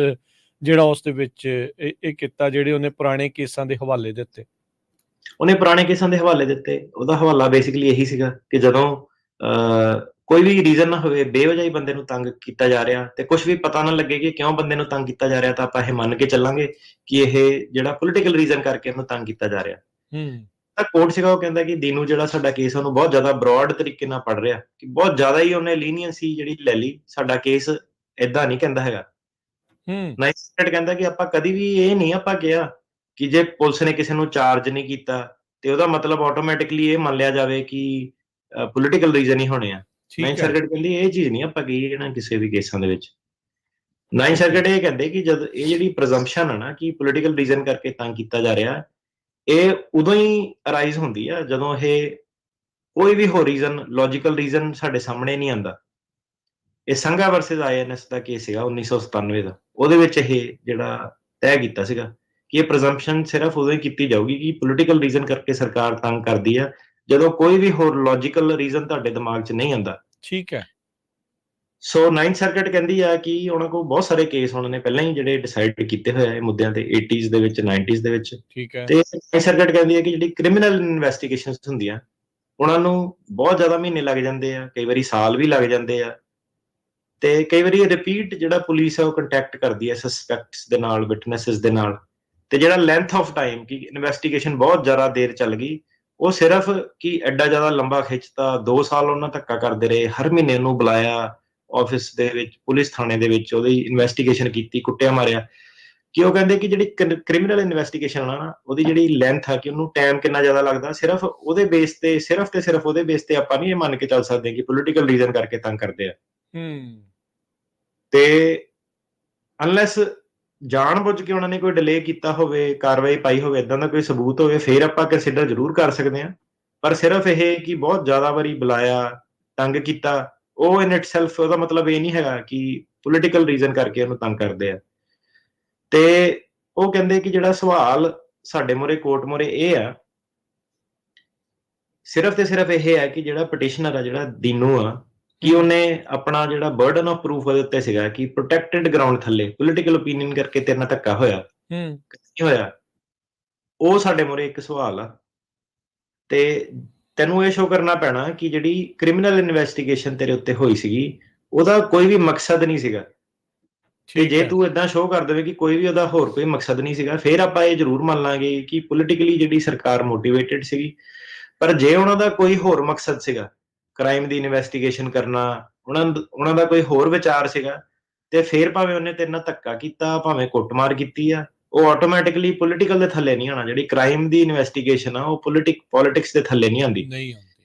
ਜਿਹੜਾ ਉਸ ਦੇ ਵਿੱਚ ਇਹ ਕੀਤਾ, ਜਿਹੜੇ ਉਹਨੇ ਪੁਰਾਣੇ ਕੇਸਾਂ ਦੇ ਹਵਾਲੇ ਦਿੱਤੇ? ਉਹਨੇ ਪੁਰਾਣੇ ਕੇਸਾਂ ਦੇ ਹਵਾਲੇ ਦਿੱਤੇ। ਉਹਦਾ ਹਵਾਲਾ ਬੇਸਿਕਲੀ ਇਹੀ ਸੀਗਾ ਕਿ ਜਦੋਂ ਕੋਈ ਵੀ ਰੀਜ਼ਨ ਨਾ ਹੋਵੇ, ਬੇਵਜ੍ਹਾ ਹੀ ਬੰਦੇ ਨੂੰ ਤੰਗ ਕੀਤਾ ਜਾ ਰਿਹਾ ਤੇ ਕੁਝ ਵੀ ਪਤਾ ਨਾ ਲੱਗੇ ਕਿ ਕਿਉਂ ਬੰਦੇ ਨੂੰ ਤੰਗ ਕੀਤਾ ਜਾ ਰਿਹਾ, ਤਾਂ ਆਪਾਂ ਇਹ ਮੰਨ ਕੇ ਚੱਲਾਂਗੇ ਕਿ ਇਹ ਜਿਹੜਾ ਪੋਲੀਟੀਕਲ ਰੀਜ਼ਨ ਕਰਕੇ ਇਹਨੂੰ ਤੰਗ ਕੀਤਾ ਜਾ ਰਿਹਾ। ਤਾਂ ਕੋਰਟ ਸੀਗਾ ਉਹ ਕਹਿੰਦਾ ਕਿ DINU ਜਿਹੜਾ ਸਾਡਾ ਕੇਸ ਉਹਨੂੰ ਬਹੁਤ ਜ਼ਿਆਦਾ ਬਰੋਡ ਤਰੀਕੇ ਨਾਲ ਪੜ ਰਿਹਾ, ਕਿ ਬਹੁਤ ਜ਼ਿਆਦਾ ਹੀ ਉਹਨੇ ਲੀਨੀਅੰਸੀ ਜਿਹੜੀ ਲੈ ਲਈ, ਸਾਡਾ ਕੇਸ ਏਦਾਂ ਨਹੀਂ ਕਹਿੰਦਾ ਹੈਗਾ। ਨਾਈਨਥ ਸਰਕਟ ਕਹਿੰਦਾ ਕਿ ਆਪਾਂ ਕਦੀ ਵੀ ਇਹ ਨਹੀਂ ਆਪਾਂ ਕਿਹਾ ਕਿ ਜੇ ਪੁਲਿਸ ਨੇ ਕਿਸੇ ਨੂੰ ਚਾਰਜ ਨਹੀਂ ਕੀਤਾ ਤੇ ਉਹਦਾ ਮਤਲਬ ਆਟੋਮੈਟਿਕਲੀ ਇਹ ਮੰਨ ਲਿਆ ਜਾਵੇ ਕਿ ਪੋਲੀਟੀਕਲ ਰੀਜ਼ਨ ਹੀ ਹੋਣੇ ਆ। ਨਾਈਨਥ ਸਰਕਟ ਕਹਿੰਦੀ ਇਹ ਚੀਜ਼ ਨਹੀਂ ਆਪਾਂ ਕਹੀ ਇਹਨਾਂ ਕਿਸੇ ਵੀ ਕੇਸਾਂ ਦੇ ਵਿੱਚ। ਨਾਈਨਥ ਸਰਕਟ ਇਹ ਕਹਿੰਦੇ ਕਿ ਜਦ ਇਹ ਜਿਹੜੀ ਪ੍ਰਜ਼ੰਪਸ਼ਨ ਹੈ ਨਾ ਕਿ ਪੋਲੀਟੀਕਲ ਰੀਜ਼ਨ ਕਰਕੇ ਤੰਗ ਕੀਤਾ ਜਾ ਰਿਹਾ, ਇਹ ਉਦੋਂ ਹੀ ਅਰਾਈਜ਼ ਹੁੰਦੀ ਆ ਜਦੋਂ ਇਹ ਕੋਈ ਵੀ ਹੋਰ ਰੀਜ਼ਨ, ਲੌਜੀਕਲ ਰੀਜ਼ਨ ਸਾਡੇ ਸਾਹਮਣੇ ਨਹੀਂ ਆਉਂਦਾ। ਇਹ ਸੰਘਾ ਵਰਸਸ INS ਦਾ ਕੇਸ ਸੀਗਾ 1997 ਦਾ, ਉਹਦੇ ਵਿੱਚ ਇਹ ਜਿਹੜਾ ਤੈਅ ਕੀਤਾ ਸੀਗਾ ਕਿ ਇਹ ਪ੍ਰਜ਼ੰਪਸ਼ਨ ਸਿਰਫ ਉਦੋਂ ਹੀ ਕੀਤੀ ਜਾਊਗੀ ਕਿ ਪੋਲੀਟੀਕਲ ਰੀਜ਼ਨ ਕਰਕੇ ਸਰਕਾਰ ਤੰਗ ਕਰਦੀ ਆ, ਜਦੋਂ ਕੋਈ ਵੀ ਹੋਰ ਲੌਜੀਕਲ ਰੀਜ਼ਨ ਤੁਹਾਡੇ ਦਿਮਾਗ 'ਚ ਨਹੀਂ ਆਉਂਦਾ। ਠੀਕ ਹੈ। ਸੋ ਨਾਈਨਥ ਸਰਕਟ ਕਹਿੰਦੀ ਆ ਕਿ ਉਹਨਾਂ ਕੋਲ ਬਹੁਤ ਸਾਰੇ ਕੇਸ ਉਹਨਾਂ ਨੇ ਪਹਿਲਾਂ ਹੀ ਜਿਹੜੇ ਡਿਸਾਈਡ ਕੀਤੇ ਹੋਏ ਆ ਇਹ ਮੁੱਦਿਆਂ ਤੇ 80s ਦੇ ਵਿੱਚ, 90s ਦੇ ਵਿੱਚ। ਠੀਕ ਹੈ। ਤੇ ਨਾਈਨਥ ਸਰਕਟ ਕਹਿੰਦੀ ਹੈ ਕਿ ਜਿਹੜੀ ਕ੍ਰਿਮੀਨਲ ਇਨਵੈਸਟੀਗੇਸ਼ਨਸ ਹੁੰਦੀਆਂ ਉਹਨਾਂ ਨੂੰ ਬਹੁਤ ਜ਼ਿਆਦਾ ਮਹੀਨੇ ਲੱਗ ਜਾਂਦੇ ਆ, ਕਈ ਵਾਰੀ ਸਾਲ ਵੀ ਲੱਗ ਜਾਂਦੇ ਆ, ਤੇ ਕਈ ਵਾਰੀ ਰਿਪੀਟ ਜਿਹੜਾ ਪੁਲਿਸ ਹੈ ਉਹ ਕੰਟੈਕਟ ਕਰਦੀ ਹੈ ਸਸਪੈਕਟਸ ਦੇ ਨਾਲ, ਵਿਟਨੈਸਸ ਦੇ ਨਾਲ, ਤੇ ਜਿਹੜਾ ਲੈਂਥ ਆਫ ਟਾਈਮ ਕਿ ਇਨਵੈਸਟੀਗੇਸ਼ਨ ਬਹੁਤ ਜ਼ਿਆਦਾ ਦੇਰ ਚੱਲ ਗਈ, ਉਹ ਸਿਰਫ ਕਿ ਐਡਾ ਜ਼ਿਆਦਾ ਲੰਬਾ ਖਿੱਚਤਾ 2 ਸਾਲ ਉਹਨਾਂ ਧੱਕਾ ਕਰਦੇ ਰਹੇ, ਹਰ ਮਹੀਨੇ ਉਹਨੂੰ ਬੁਲਾਇਆ ਆਫਿਸ ਦੇ ਵਿੱਚ, ਪੁਲਿਸ ਥਾਣੇ ਦੇ ਵਿੱਚ, ਉਹਦੀ ਇਨਵੈਸਟੀਗੇਸ਼ਨ ਕੀਤੀ, ਕੁੱਟਿਆ ਮਾਰਿਆ, ਕਿ ਉਹ ਕਹਿੰਦੇ ਕਿ ਜਿਹੜੀ ਕ੍ਰਿਮੀਨਲ ਇਨਵੈਸਟੀਗੇਸ਼ਨ ਆ ਨਾ ਉਹਦੀ ਜਿਹੜੀ ਲੈਂਥ ਆ ਕਿ ਉਹਨੂੰ ਟਾਈਮ ਕਿੰਨਾ ਜ਼ਿਆਦਾ ਲੱਗਦਾ, ਸਿਰਫ ਉਹਦੇ ਬੇਸ ਤੇ, ਸਿਰਫ ਤੇ ਸਿਰਫ ਉਹਦੇ ਬੇਸ ਤੇ ਆਪਾਂ ਨਹੀਂ ਇਹ ਮੰਨ ਕੇ ਚੱਲ ਸਕਦੇ ਕਿ ਪੋਲੀਟੀਕਲ ਰੀਜ਼ਨ ਕਰਕੇ ਤੰਗ ਕਰਦੇ ਆ। ਤੇ ਅਨਲੈਸ ਜਾਣ ਬੁੱਝ ਕੇ ਉਹਨਾਂ ਨੇ ਕੋਈ ਡਿਲੇ ਕੀਤਾ ਹੋਵੇ, ਕਾਰਵਾਈ ਪਾਈ ਹੋਵੇ, ਇਦਾਂ ਦਾ ਕੋਈ ਸਬੂਤ ਹੋਵੇ, ਫਿਰ ਆਪਾਂ ਕੰਸੀਡਰ ਜ਼ਰੂਰ ਕਰ ਸਕਦੇ ਹਾਂ। ਪਰ ਸਿਰਫ ਇਹ ਕਿ ਬਹੁਤ ਜ਼ਿਆਦਾ ਵਾਰੀ ਬੁਲਾਇਆ, ਤੰਗ ਕੀਤਾ, ਉਹ ਇਨ ਇਟਸੈਲਫ ਉਹਦਾ ਮਤਲਬ ਇਹ ਨਹੀਂ ਹੈਗਾ ਕਿ ਪੋਲੀਟੀਕਲ ਰੀਜ਼ਨ ਕਰਕੇ ਉਹਨੂੰ ਤੰਗ ਕਰਦੇ ਆ। ਤੇ ਉਹ ਕਹਿੰਦੇ ਕਿ ਜਿਹੜਾ ਸਵਾਲ ਸਾਡੇ ਮੂਹਰੇ ਕੋਰਟ ਮੂਹਰੇ ਇਹ ਆ, ਸਿਰਫ ਤੇ ਸਿਰਫ ਇਹ ਹੈ ਕਿ ਜਿਹੜਾ ਪਟੀਸ਼ਨਰ ਆ, ਜਿਹੜਾ ਦੀਨੂ ਆ, ਕਿ ਉਹਨੇ ਆਪਣਾ ਜਿਹੜਾ ਬਰਡਨ ਆਫ ਪ੍ਰੂਫ ਉਹਦੇ ਉੱਤੇ ਸੀਗਾ ਕਿ ਪ੍ਰੋਟੈਕਟਡ ਗਰਾਊਂਡ ਥੱਲੇ ਪੋਲੀਟੀਕਲ ਓਪੀਨੀਅਨ ਕਰਕੇ ਤੇਰੇ ਨਾਲ ਧੱਕਾ ਹੋਇਆ, ਨਹੀਂ ਹੋਇਆ, ਉਹ ਸਾਡੇ ਮੂਹਰੇ ਇੱਕ ਸਵਾਲ ਆ। ਤੇ ਤੈਨੂੰ ਇਹ ਸ਼ੋਅ ਕਰਨਾ ਪੈਣਾ ਕਿ ਜਿਹੜੀ ਕ੍ਰਿਮੀਨਲ ਇਨਵੈਸਟੀਗੇਸ਼ਨ ਤੇਰੇ ਉੱਤੇ ਹੋਈ ਸੀਗੀ, ਉਹਦਾ ਕੋਈ ਵੀ ਮਕਸਦ ਨਹੀਂ ਸੀਗਾ। ਤੇ ਜੇ ਤੂੰ ਏਦਾਂ ਸ਼ੋਅ ਕਰ ਦੇਵੇਂ ਕਿ ਕੋਈ ਵੀ ਉਹਦਾ ਹੋਰ ਕੋਈ ਮਕਸਦ ਨਹੀਂ ਸੀਗਾ, ਫਿਰ ਆਪਾਂ ਇਹ ਜ਼ਰੂਰ ਮੰਨ ਲਾਂਗੇ ਕਿ ਪੋਲੀਟੀਕਲੀ ਜਿਹੜੀ ਸਰਕਾਰ ਮੋਟੀਵੇਟਡ ਸੀਗੀ। ਪਰ ਜੇ ਉਹਨਾਂ ਦਾ ਕੋਈ ਹੋਰ ਮਕਸਦ ਸੀਗਾ, ਕ੍ਰਾਈਮ ਦੀ ਇਨਵੈਸਟੀਗੇਸ਼ਨ ਕਰਨਾ, ਉਹਨਾਂ ਦਾ ਕੋਈ ਹੋਰ ਵਿਚਾਰ ਸੀਗਾ, ਤੇ ਫਿਰ ਭਾਵੇਂ ਉਹਨੇ ਤੇਰੇ ਨਾਲ ਧੱਕਾ ਕੀਤਾ, ਭਾਵੇਂ ਕੁੱਟਮਾਰ ਕੀਤੀ ਆ, ਉਹ ਆਟੋਮੈਟਿਕਲੀ ਪੋਲੀਟੀਕਲ ਦੇ ਥੱਲੇ ਨਹੀਂ ਆਉਣਾ। ਜਿਹੜੀ ਕ੍ਰਾਈਮ ਦੀ ਇਨਵੈਸਟੀਗੇਸ਼ਨ ਆ, ਉਹ ਪੋਲਿਟਿਕਸ ਦੇ ਥੱਲੇ ਨਹੀਂ ਆਉਂਦੀ।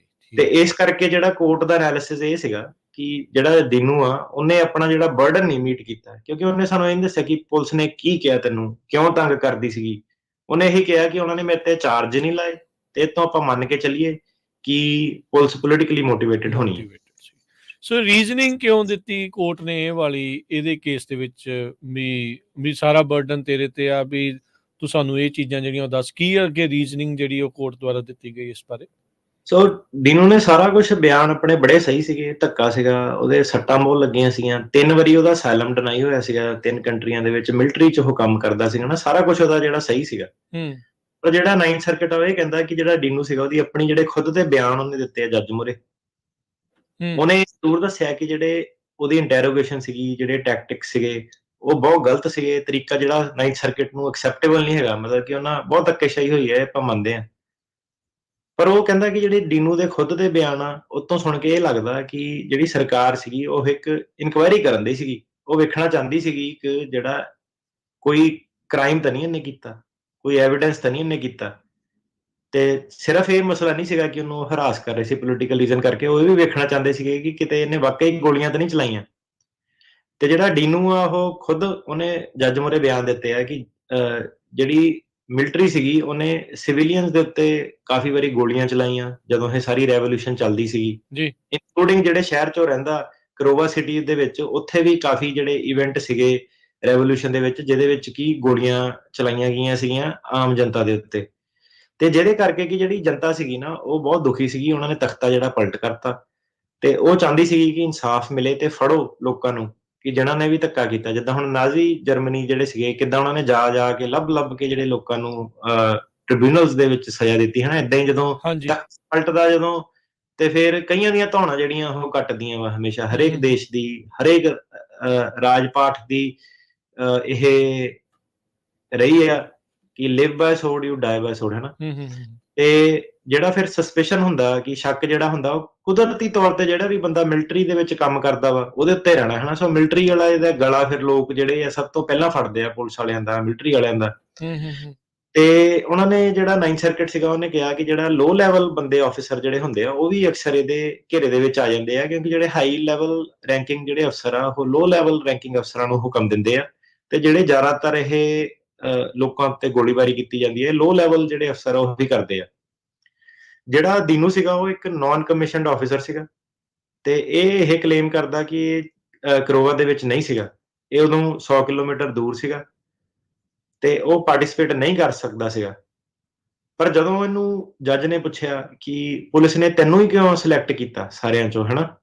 ਤੇ ਇਸ ਕਰਕੇ ਜਿਹੜਾ ਕੋਰਟ ਦਾ ਐਨਾਲਿਸਿਸ ਇਹ ਸੀਗਾ ਕਿ ਜਿਹੜਾ ਦੀਨੂ ਆ, ਉਹਨੇ ਆਪਣਾ ਜਿਹੜਾ ਬਰਡਨ ਨਹੀਂ ਮੀਟ ਕੀਤਾ, ਕਿਉਂਕਿ ਉਹਨੇ ਸਾਨੂੰ ਇਹ ਨਹੀਂ ਦੱਸਿਆ ਕਿ ਪੁਲਿਸ ਨੇ ਕੀ ਕਿਹਾ, ਤੈਨੂੰ ਕਿਉਂ ਤੰਗ ਕਰਦੀ ਸੀਗੀ। ਉਹਨੇ ਇਹੀ ਕਿਹਾ ਕਿ ਉਹਨਾਂ ਨੇ ਮੇਰੇ ਤੇ ਚਾਰਜ ਨਹੀਂ ਲਾਏ, ਤੇ ਇਤੋਂ ਆਪਾਂ ਮੰਨ ਕੇ ਚੱਲੀਏ ਕਿ ਪੁਲਿਸ ਪੋਲੀਟੀਕਲੀ ਮੋਟੀਵੇਟਡ ਹੋਣੀ ਹੈ। ਸੋ ਰੀਜ਼ਨਿੰਗ ਕਿਉਂ ਦਿੱਤੀ ਕੋਰਟ ਨੇ ਇਹ ਵਾਲੀ ਇਹਦੇ ਕੇਸ ਦੇ ਵਿੱਚ ਵੀ ਸਾਰਾ ਬਰਡਨ ਤੇਰੇ ਤੇ ਆ, ਵੀ ਤੂੰ ਸਾਨੂੰ ਇਹ ਚੀਜ਼ਾਂ ਜਿਹੜੀਆਂ ਦੱਸ, ਕੀ ਅੱਗੇ ਰੀਜ਼ਨਿੰਗ ਜਿਹੜੀ ਉਹ ਕੋਰਟ ਦੁਆਰਾ ਦਿੱਤੀ ਗਈ ਇਸ ਬਾਰੇ? ਸੋ ਦੀਨੂ ਨੇ ਸਾਰਾ ਕੁਝ ਬਿਆਨ ਆਪਣੇ ਬੜੇ ਸਹੀ ਸੀਗੇ। ਧੱਕਾ ਸੀਗਾ, ਉਹਦੇ ਸੱਟਾਂ ਬਹੁਤ ਲੱਗੀਆਂ ਸੀਗੀਆਂ, 3 ਵਾਰੀ ਉਹਦਾ ਅਸਾਈਲਮ ਡਿਨਾਈ ਹੋਇਆ ਸੀਗਾ, 3 ਕੰਟਰੀਆਂ ਦੇ ਵਿੱਚ ਮਿਲਟਰੀ 'ਚ ਉਹ ਕੰਮ ਕਰਦਾ ਸੀਗਾ ਨਾ, ਸਾਰਾ ਕੁਝ ਉਹਦਾ ਜਿਹੜਾ ਸਹੀ ਸੀਗਾ। ਪਰ ਜਿਹੜਾ 9th ਸਰਕਟ ਆ, ਇਹ ਕਹਿੰਦਾ ਕਿ ਜਿਹੜਾ ਦੀਨੂ ਸੀਗਾ, ਉਹਦੀ ਆਪਣੀ ਜਿਹੜੇ ਖੁਦ ਦੇ ਬਿਆਨ ਉਹਨੇ ਦਿੱਤੇ ਆ ਜੱਜ ਮੂਹਰੇ, ਉਹਨੇ ਜ਼ਰੂਰ ਦੱਸਿਆ ਕਿ ਜਿਹੜੇ ਉਹਦੀ ਇੰਟਰੋਗੇਸ਼ਨ ਸੀਗੀ, ਜਿਹੜੇ ਟੈਕਟਿਕਸ ਸੀਗੇ, ਉਹ ਬਹੁਤ ਗਲਤ ਸੀਗੇ। ਤਰੀਕਾ ਜਿਹੜਾ 9th ਸਰਕਟ ਨੂੰ ਐਕਸੈਪਟੇਬਲ ਨਹੀਂ ਹੈਗਾ, ਮਤਲਬ ਕਿ ਉਹਨਾਂ ਬਹੁਤ ਧੱਕੇਸ਼ਾਹੀ ਹੋਈ ਹੈ, ਆਪਾਂ ਮੰਨਦੇ ਹਾਂ। ਪਰ ਉਹ ਕਹਿੰਦਾ ਕਿ ਜਿਹੜੇ ਦੀਨੂ ਦੇ ਖੁਦ ਦੇ ਬਿਆਨ ਆ, ਉਤੋਂ ਸੁਣ ਕੇ ਇਹ ਲੱਗਦਾ ਕਿ ਜਿਹੜੀ ਸਰਕਾਰ ਸੀਗੀ, ਉਹ ਇੱਕ ਇਨਕੁਆਇਰੀ ਕਰਨ ਦੀ ਸੀਗੀ। ਉਹ ਵੇਖਣਾ ਚਾਹੁੰਦੀ ਸੀਗੀ ਕਿ ਜਿਹੜਾ ਕੋਈ ਕ੍ਰਾਈਮ ਤਾਂ ਨਹੀਂ ਇਹਨੇ ਕੀਤਾ, ਕੋਈ ਐਵੀਡੈਂਸ ਤਾਂ ਨਹੀਂ ਇਹਨੇ ਕੀਤਾ। ਤੇ ਸਿਰਫ ਇਹ ਮਸਲਾ ਨਹੀਂ ਸੀਗਾ ਕਿ ਉਹਨੂੰ ਹਰਾਸ ਕਰ ਰਹੇ ਸੀ ਪੋਲੀਟੀਕਲ ਰੀਜ਼ਨ ਕਰਕੇ, ਉਹ ਇਹ ਵੀ ਵੇਖਣਾ ਚਾਹੁੰਦੇ ਸੀਗੇ ਕਿ ਕਿਤੇ ਇਹਨੇ ਵਾਕਈ ਗੋਲੀਆਂ ਤਾਂ ਨਹੀਂ ਚਲਾਈਆਂ। ਤੇ ਜਿਹੜਾ ਦੀਨੂ ਆ, ਉਹ ਖੁਦ ਉਹਨੇ ਜੱਜ ਮੂਹਰੇ ਬਿਆਨ ਦਿੱਤੇ ਆ ਕਿ ਜਿਹੜੀ ਮਿਲਟਰੀ ਸੀਗੀ, ਉਹਨੇ ਸਿਵਿਲੀਅਨਸ ਦੇ ਉੱਤੇ ਕਾਫੀ ਵਾਰੀ ਗੋਲੀਆਂ ਚਲਾਈਆਂ ਜਦੋਂ ਇਹ ਸਾਰੀ ਰੈਵੋਲੂਸ਼ਨ ਚੱਲਦੀ ਸੀਗੀ, ਇਨਕਲੂਡਿੰਗ ਜਿਹੜੇ ਸ਼ਹਿਰ 'ਚ ਉਹ ਰਹਿੰਦਾ, ਕਰੋਵਾ ਸਿਟੀ ਦੇ ਵਿੱਚ, ਉੱਥੇ ਵੀ ਕਾਫੀ ਜਿਹੜੇ ਇਵੈਂਟ ਸੀਗੇ ਰੈਵੋਲੂਸ਼ਨ ਦੇ ਵਿੱਚ, ਜਿਹਦੇ ਵਿੱਚ ਕੀ ਗੋਲੀਆਂ ਚਲਾਈਆਂ ਗਈਆਂ ਸੀਗੀਆਂ ਆਮ ਜਨਤਾ ਦੇ ਉੱਤੇ। ਤੇ ਜਿਹਦੇ ਕਰਕੇ ਕਿ ਜਿਹੜੀ ਜਨਤਾ ਸੀਗੀ ਨਾ, ਉਹ ਬਹੁਤ ਦੁਖੀ ਸੀਗੀ। ਉਹਨਾਂ ਨੇ ਤਖਤਾ ਜਿਹੜਾ ਪਲਟ ਕਰਤਾ, ਤੇ ਉਹ ਚਾਹੁੰਦੀ ਸੀਗੀ ਕਿ ਇਨਸਾਫ ਮਿਲੇ ਤੇ ਫੜੋ ਲੋਕਾਂ ਨੂੰ ਕਿ ਜਿਹਨਾਂ ਨੇ ਵੀ ਧੱਕਾ ਕੀਤਾ। ਜਿੱਦਾਂ ਹੁਣ ਨਾਜ਼ੀ ਜਰਮਨੀ ਜਿਹੜੇ ਸੀਗੇ, ਕਿੱਦਾਂ ਉਹਨਾਂ ਨੇ ਜਾ ਕੇ ਲੱਭ ਕੇ ਜਿਹੜੇ ਲੋਕਾਂ ਨੂੰ ਟ੍ਰਿਬਿਊਨਲਸ ਦੇ ਵਿੱਚ ਸਜ਼ਾ ਦਿੱਤੀ, ਹਨਾ। ਏਦਾਂ ਹੀ ਜਦੋਂ ਤਖਤ ਪਲਟਦਾ ਜਦੋਂ, ਤੇ ਫਿਰ ਕਈਆਂ ਦੀਆਂ ਧੌਣਾਂ ਜਿਹੜੀਆਂ ਉਹ ਕੱਟਦੀਆਂ ਵਾ ਹਮੇਸ਼ਾ। ਹਰੇਕ ਦੇਸ਼ ਦੀ, ਹਰੇਕ ਰਾਜ ਪਾਠ ਦੀ ਇਹ ਰਹੀ ਆ ਕਿ ਲਿਵ ਬਾय ਸੋਰਡ ਯੂ ਡਾਈ ਬਾय ਸੋਰਡ, ਹਨਾ। ਤੇ ਜਿਹੜਾ ਫਿਰ ਸਸਪੀਸ਼ਨ ਹੁੰਦਾ, ਕਿ ਸ਼ੱਕ ਜਿਹੜਾ ਹੁੰਦਾ, ਉਹ ਕੁਦਰਤੀ ਤੌਰ ਤੇ ਜਿਹੜਾ ਵੀ ਬੰਦਾ ਮਿਲਟਰੀ ਦੇ ਵਿੱਚ ਕੰਮ ਕਰਦਾ ਵਾ, ਉਹਦੇ ਉੱਤੇ ਰਹਿਣਾ, ਹਨਾ। ਸੋ ਮਿਲਟਰੀ ਵਾਲਾ ਇਹਦਾ ਗਲਾ ਫਿਰ ਲੋਕ ਜਿਹੜੇ ਆ ਸਭ ਤੋਂ ਪਹਿਲਾਂ ਫੜਦੇ ਆ, ਪੁਲਿਸ ਵਾਲਿਆਂ ਦਾ, ਮਿਲਟਰੀ ਵਾਲਿਆਂ ਦਾ। ਤੇ ਉਹਨਾਂ ਨੇ ਜਿਹੜਾ 9th ਸਰਕਟ ਸੀਗਾ, ਉਹਨੇ ਕਿਹਾ ਕਿ ਜਿਹੜਾ ਲੋ ਲੈਵਲ ਬੰਦੇ ਆਫੀਸਰ ਜਿਹੜੇ ਹੁੰਦੇ ਆ, ਉਹ ਵੀ ਅਕਸਰ ਇਹਦੇ ਘੇਰੇ ਦੇ ਵਿੱਚ ਆ ਜਾਂਦੇ ਆ, ਕਿਉਂਕਿ ਜਿਹੜੇ ਹਾਈ ਲੈਵਲ ਰੈਂਕਿੰਗ ਜਿਹੜੇ ਅਫਸਰ ਆ, ਉਹ ਲੋ ਲੈਵਲ ਰੈਂਕਿੰਗ ਅਫਸਰਾਂ ਨੂੰ ਹੁਕਮ ਦਿੰਦੇ ਆ। ਤੇ ਜਿਹੜੇ ਜ਼ਿਆਦਾਤਰ ਇਹ ਲੋਕਾਂ ਉੱਤੇ ਗੋਲੀਬਾਰੀ ਕੀਤੀ ਜਾਂਦੀ ਹੈ, ਲੋ ਲੈਵਲ ਜਿਹੜੇ ਅਫਸਰ ਆ, ਉਹ ਵੀ ਕਰਦੇ ਆ। ਜਿਹੜਾ ਦੀਨੂ ਸੀਗਾ, ਉਹ ਇੱਕ ਨਾਨ ਕਮਿਸ਼ਨਡ ਆਫੀਸਰ ਸੀਗਾ, ਤੇ ਇਹ ਕਲੇਮ ਕਰਦਾ ਕਿ ਇਹ ਕਰੋਵਾ ਦੇ ਵਿੱਚ ਨਹੀਂ ਸੀਗਾ, ਇਹ ਉਦੋਂ 100 ਕਿਲੋਮੀਟਰ ਦੂਰ ਸੀਗਾ, ਤੇ ਉਹ ਪਾਰਟਿਸਿਪੇਟ ਨਹੀਂ ਕਰ ਸਕਦਾ ਸੀਗਾ। ਪਰ ਜਦੋਂ ਇਹਨੂੰ ਜੱਜ ਨੇ ਪੁੱਛਿਆ ਕਿ ਪੁਲਿਸ ਨੇ ਤੈਨੂੰ ਹੀ ਕਿਉਂ ਸਿਲੈਕਟ ਕੀਤਾ ਸਾਰਿਆਂ ਚੋਂ, ਹਨਾ,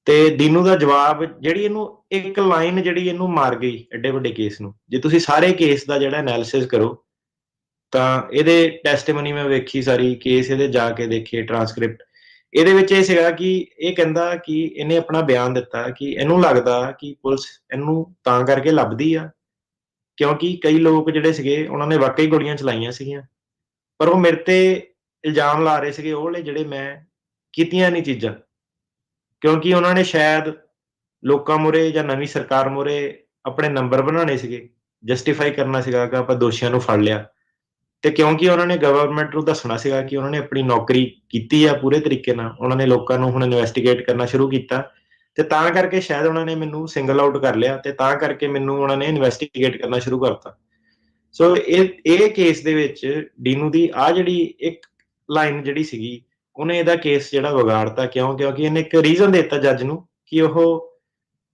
ਤੇ ਦੀਨੂ ਦਾ ਜਵਾਬ, ਜਿਹੜੀ ਇਹਨੂੰ ਇੱਕ ਲਾਈਨ ਜਿਹੜੀ ਇਹਨੂੰ ਮਾਰ ਗਈ ਐਡੇ ਵੱਡੇ ਕੇਸ ਨੂੰ। ਜੇ ਤੁਸੀਂ ਸਾਰੇ ਕੇਸ ਦਾ ਜਿਹੜਾ ਐਨਾਲਿਸਿਸ ਕਰੋ, ਤਾਂ ਇਹਦੇ ਟੈਸਟੀਮਨੀ ਮੈਂ ਵੇਖੀ, ਸਾਰੀ ਕੇਸ ਇਹਦੇ ਜਾ ਕੇ ਦੇਖੇ, ਟ੍ਰਾਂਸਕ੍ਰਿਪਟ, ਇਹਦੇ ਵਿੱਚ ਇਹ ਸੀਗਾ ਕਿ ਇਹ ਕਹਿੰਦਾ ਕਿ ਇਹਨੇ ਆਪਣਾ ਬਿਆਨ ਦਿੱਤਾ ਕਿ ਇਹਨੂੰ ਲੱਗਦਾ ਕਿ ਪੁਲਿਸ ਇਹਨੂੰ ਤਾਂ ਕਰਕੇ ਲੱਭਦੀ ਆ ਕਿਉਂਕਿ ਕਈ ਲੋਕ ਜਿਹੜੇ ਸੀਗੇ, ਉਹਨਾਂ ਨੇ ਵਾਕਈ ਗੋਲੀਆਂ ਚਲਾਈਆਂ ਸੀਗੀਆਂ, ਪਰ ਉਹ ਮੇਰੇ ਤੇ ਇਲਜ਼ਾਮ ਲਾ ਰਹੇ ਸੀਗੇ ਉਹ ਵਾਲੇ ਜਿਹੜੇ ਮੈਂ ਕੀਤੀਆਂ ਨਹੀਂ ਚੀਜ਼ਾਂ, ਕਿਉਂਕਿ ਉਹਨਾਂ ਨੇ ਸ਼ਾਇਦ ਲੋਕਾਂ ਮੂਹਰੇ ਜਾਂ ਨਵੀਂ ਸਰਕਾਰ ਮੂਹਰੇ ਆਪਣੇ ਨੰਬਰ ਬਣਾਉਣੇ ਸੀਗੇ, ਜਸਟੀਫਾਈ ਕਰਨਾ ਸੀਗਾ ਕਿ ਆਪਾਂ ਦੋਸ਼ੀਆਂ ਨੂੰ ਫੜ ਲਿਆ। ਤੇ ਕਿਉਂਕਿ ਉਹਨਾਂ ਨੇ ਗਵਰਨਮੈਂਟ ਨੂੰ ਦੱਸਣਾ ਸੀਗਾ ਕਿ ਉਹਨਾਂ ਨੇ ਆਪਣੀ ਨੌਕਰੀ ਕੀਤੀ ਆ ਪੂਰੇ ਤਰੀਕੇ ਨਾਲ, ਉਹਨਾਂ ਨੇ ਲੋਕਾਂ ਨੂੰ ਹੁਣ ਇਨਵੈਸਟੀਗੇਟ ਕਰਨਾ ਸ਼ੁਰੂ ਕੀਤਾ, ਤੇ ਤਾਂ ਕਰਕੇ ਸ਼ਾਇਦ ਉਹਨਾਂ ਨੇ ਮੈਨੂੰ ਸਿੰਗਲ ਆਊਟ ਕਰ ਲਿਆ ਤੇ ਤਾਂ ਕਰਕੇ ਮੈਨੂੰ ਉਹਨਾਂ ਨੇ ਇਨਵੈਸਟੀਗੇਟ ਕਰਨਾ ਸ਼ੁਰੂ ਕਰਤਾ। ਸੋ ਇਹ ਕੇਸ ਦੇ ਵਿੱਚ ਡੀਨੂ ਦੀ ਆ ਜਿਹੜੀ ਇੱਕ ਲਾਈਨ ਜਿਹੜੀ ਸੀਗੀ, ਉਹਨੇ ਇਹਦਾ ਕੇਸ ਜਿਹੜਾ ਵਿਗਾੜਤਾ। ਕਿਉਂਕਿ ਇਹਨੇ ਇੱਕ ਰੀਜ਼ਨ ਦੇ ਦਿੱਤਾ ਜੱਜ ਨੂੰ ਕਿ ਉਹ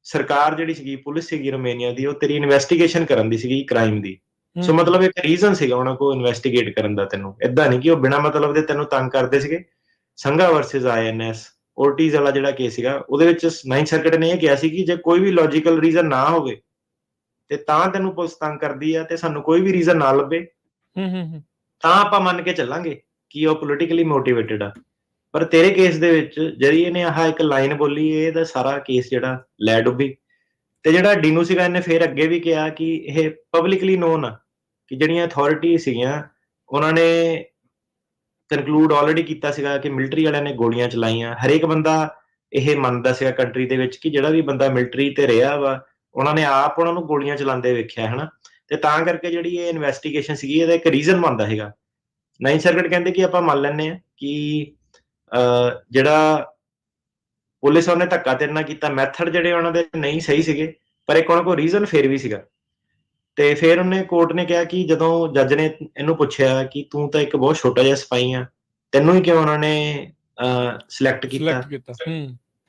ਸਰਕਾਰ ਜਿਹੜੀ ਸੀਗੀ, ਪੁਲਿਸ ਸੀਗੀ ਰੋਮੇਨੀਆ ਦੀ, ਉਹ ਤੇਰੀ ਇਨਵੈਸਟੀਗੇਸ਼ਨ ਕਰਨ ਦੀ ਸੀਗੀ ਕ੍ਰਾਈਮ ਦੀ। ਸੋ ਮਤਲਬ ਇੱਕ ਰੀਜ਼ਨ ਸੀਗਾ ਉਹਨਾਂ ਕੋਲ ਇਨਵੈਸਟੀਗੇਟ ਕਰਨ ਦਾ। ਤੈਨੂੰ ਏਦਾਂ ਨਹੀਂ ਕਿ ਉਹ ਬਿਨਾਂ ਮਤਲਬ ਦੇ ਤੈਨੂੰ ਤੰਗ ਕਰਦੇ ਸੀਗੇ। ਸੰਘਾ ਵਰਸਸ INS ਓਰਟੀਜ਼ ਵਾਲਾ ਜਿਹੜਾ ਕੇਸ ਸੀਗਾ, ਉਹਦੇ ਵਿੱਚ 9th ਸਰਕਟ ਨੇ ਇਹ ਕਿਹਾ ਸੀ ਕਿ ਜੇ ਕੋਈ ਵੀ ਲੌਜੀਕਲ ਰੀਜ਼ਨ ਨਾ ਹੋਵੇ ਤੇ ਤਾਂ ਤੈਨੂੰ ਪੁਲਿਸ ਤੰਗ ਕਰਦੀ ਆ, ਤੇ ਸਾਨੂੰ ਕੋਈ ਵੀ ਰੀਜ਼ਨ ਨਾ ਲੱਭੇ ਤਾਂ ਆਪਾਂ ਮੰਨ ਕੇ ਚੱਲਾਂਗੇ ਕਿ ਉਹ ਪੋਲੀਟੀਕਲੀ ਮੋਟੀਵੇਟਡ ਆ। ਪਰ ਤੇਰੇ ਕੇਸ ਦੇ ਵਿੱਚ ਜਿਹੜੀ ਇਹਨੇ ਆਹ ਇੱਕ ਲਾਈਨ ਬੋਲੀ, ਇਹਦਾ ਸਾਰਾ ਕੇਸ ਜਿਹੜਾ ਲੈ ਡੁੱਬੀ। ਤੇ ਜਿਹੜਾ ਡੀਨੂ ਸੀਗਾ, ਇਹਨੇ ਫਿਰ ਅੱਗੇ ਵੀ ਕਿਹਾ ਕਿ ਇਹ ਪਬਲਿਕਲੀ ਨੋਨ ਆ ਕਿ ਜਿਹੜੀਆਂ ਅਥਾਰਟੀ ਸੀਗੀਆਂ, ਉਹਨਾਂ ਨੇ ਕਨਕਲੂਡ ਆਲਰੇਡੀ ਕੀਤਾ ਸੀਗਾ ਕਿ ਮਿਲਟਰੀ ਵਾਲਿਆਂ ਨੇ ਗੋਲੀਆਂ ਚਲਾਈਆਂ। ਹਰੇਕ ਬੰਦਾ ਇਹ ਮੰਨਦਾ ਸੀਗਾ ਕੰਟਰੀ ਦੇ ਵਿੱਚ ਕਿ ਜਿਹੜਾ ਵੀ ਬੰਦਾ ਮਿਲਟਰੀ ਤੇ ਰਿਹਾ ਵਾ, ਉਹਨਾਂ ਨੇ ਆਪ ਉਹਨਾਂ ਨੂੰ ਗੋਲੀਆਂ ਚਲਾਉਂਦੇ ਵੇਖਿਆ, ਹਨਾ। ਤੇ ਤਾਂ ਕਰਕੇ ਜਿਹੜੀ ਇਹ ਇਨਵੈਸਟੀਗੇਸ਼ਨ ਸੀਗੀ, ਇਹਦਾ ਇੱਕ ਰੀਜ਼ਨ ਬਣਦਾ ਸੀਗਾ। 9th ਸਰਕਟ ਕਹਿੰਦੇ ਕਿ ਆਪਾਂ ਮੰਨ ਲੈਂਦੇ ਹਾਂ ਕਿ ਜਿਹੜਾ ਪੁਲਿਸ ਉਹਨੇ ਧੱਕਾ ਤੇਰੇ ਨਾਲ ਕੀਤਾ, ਮੈਥਡ ਜਿਹੜੇ ਉਹਨਾਂ ਦੇ ਨਹੀਂ ਸਹੀ ਸੀਗੇ, ਪਰ ਇੱਕ ਉਹਨਾਂ ਕੋਲ ਰੀਜ਼ਨ ਫਿਰ ਵੀ ਸੀਗਾ। ਤੇ ਫਿਰ ਉਹਨੇ ਕੋਰਟ ਨੇ ਕਿਹਾ ਕਿ ਜਦੋਂ ਜੱਜ ਨੇ ਇਹਨੂੰ ਪੁੱਛਿਆ ਕਿ ਤੂੰ ਤਾਂ ਇੱਕ ਬਹੁਤ ਛੋਟਾ ਜਿਹਾ ਸਿਪਾਹੀ ਆ, ਤੈਨੂੰ ਹੀ ਕਿਉਂ ਉਹਨਾਂ ਨੇ ਸਿਲੈਕਟ ਕੀਤਾ।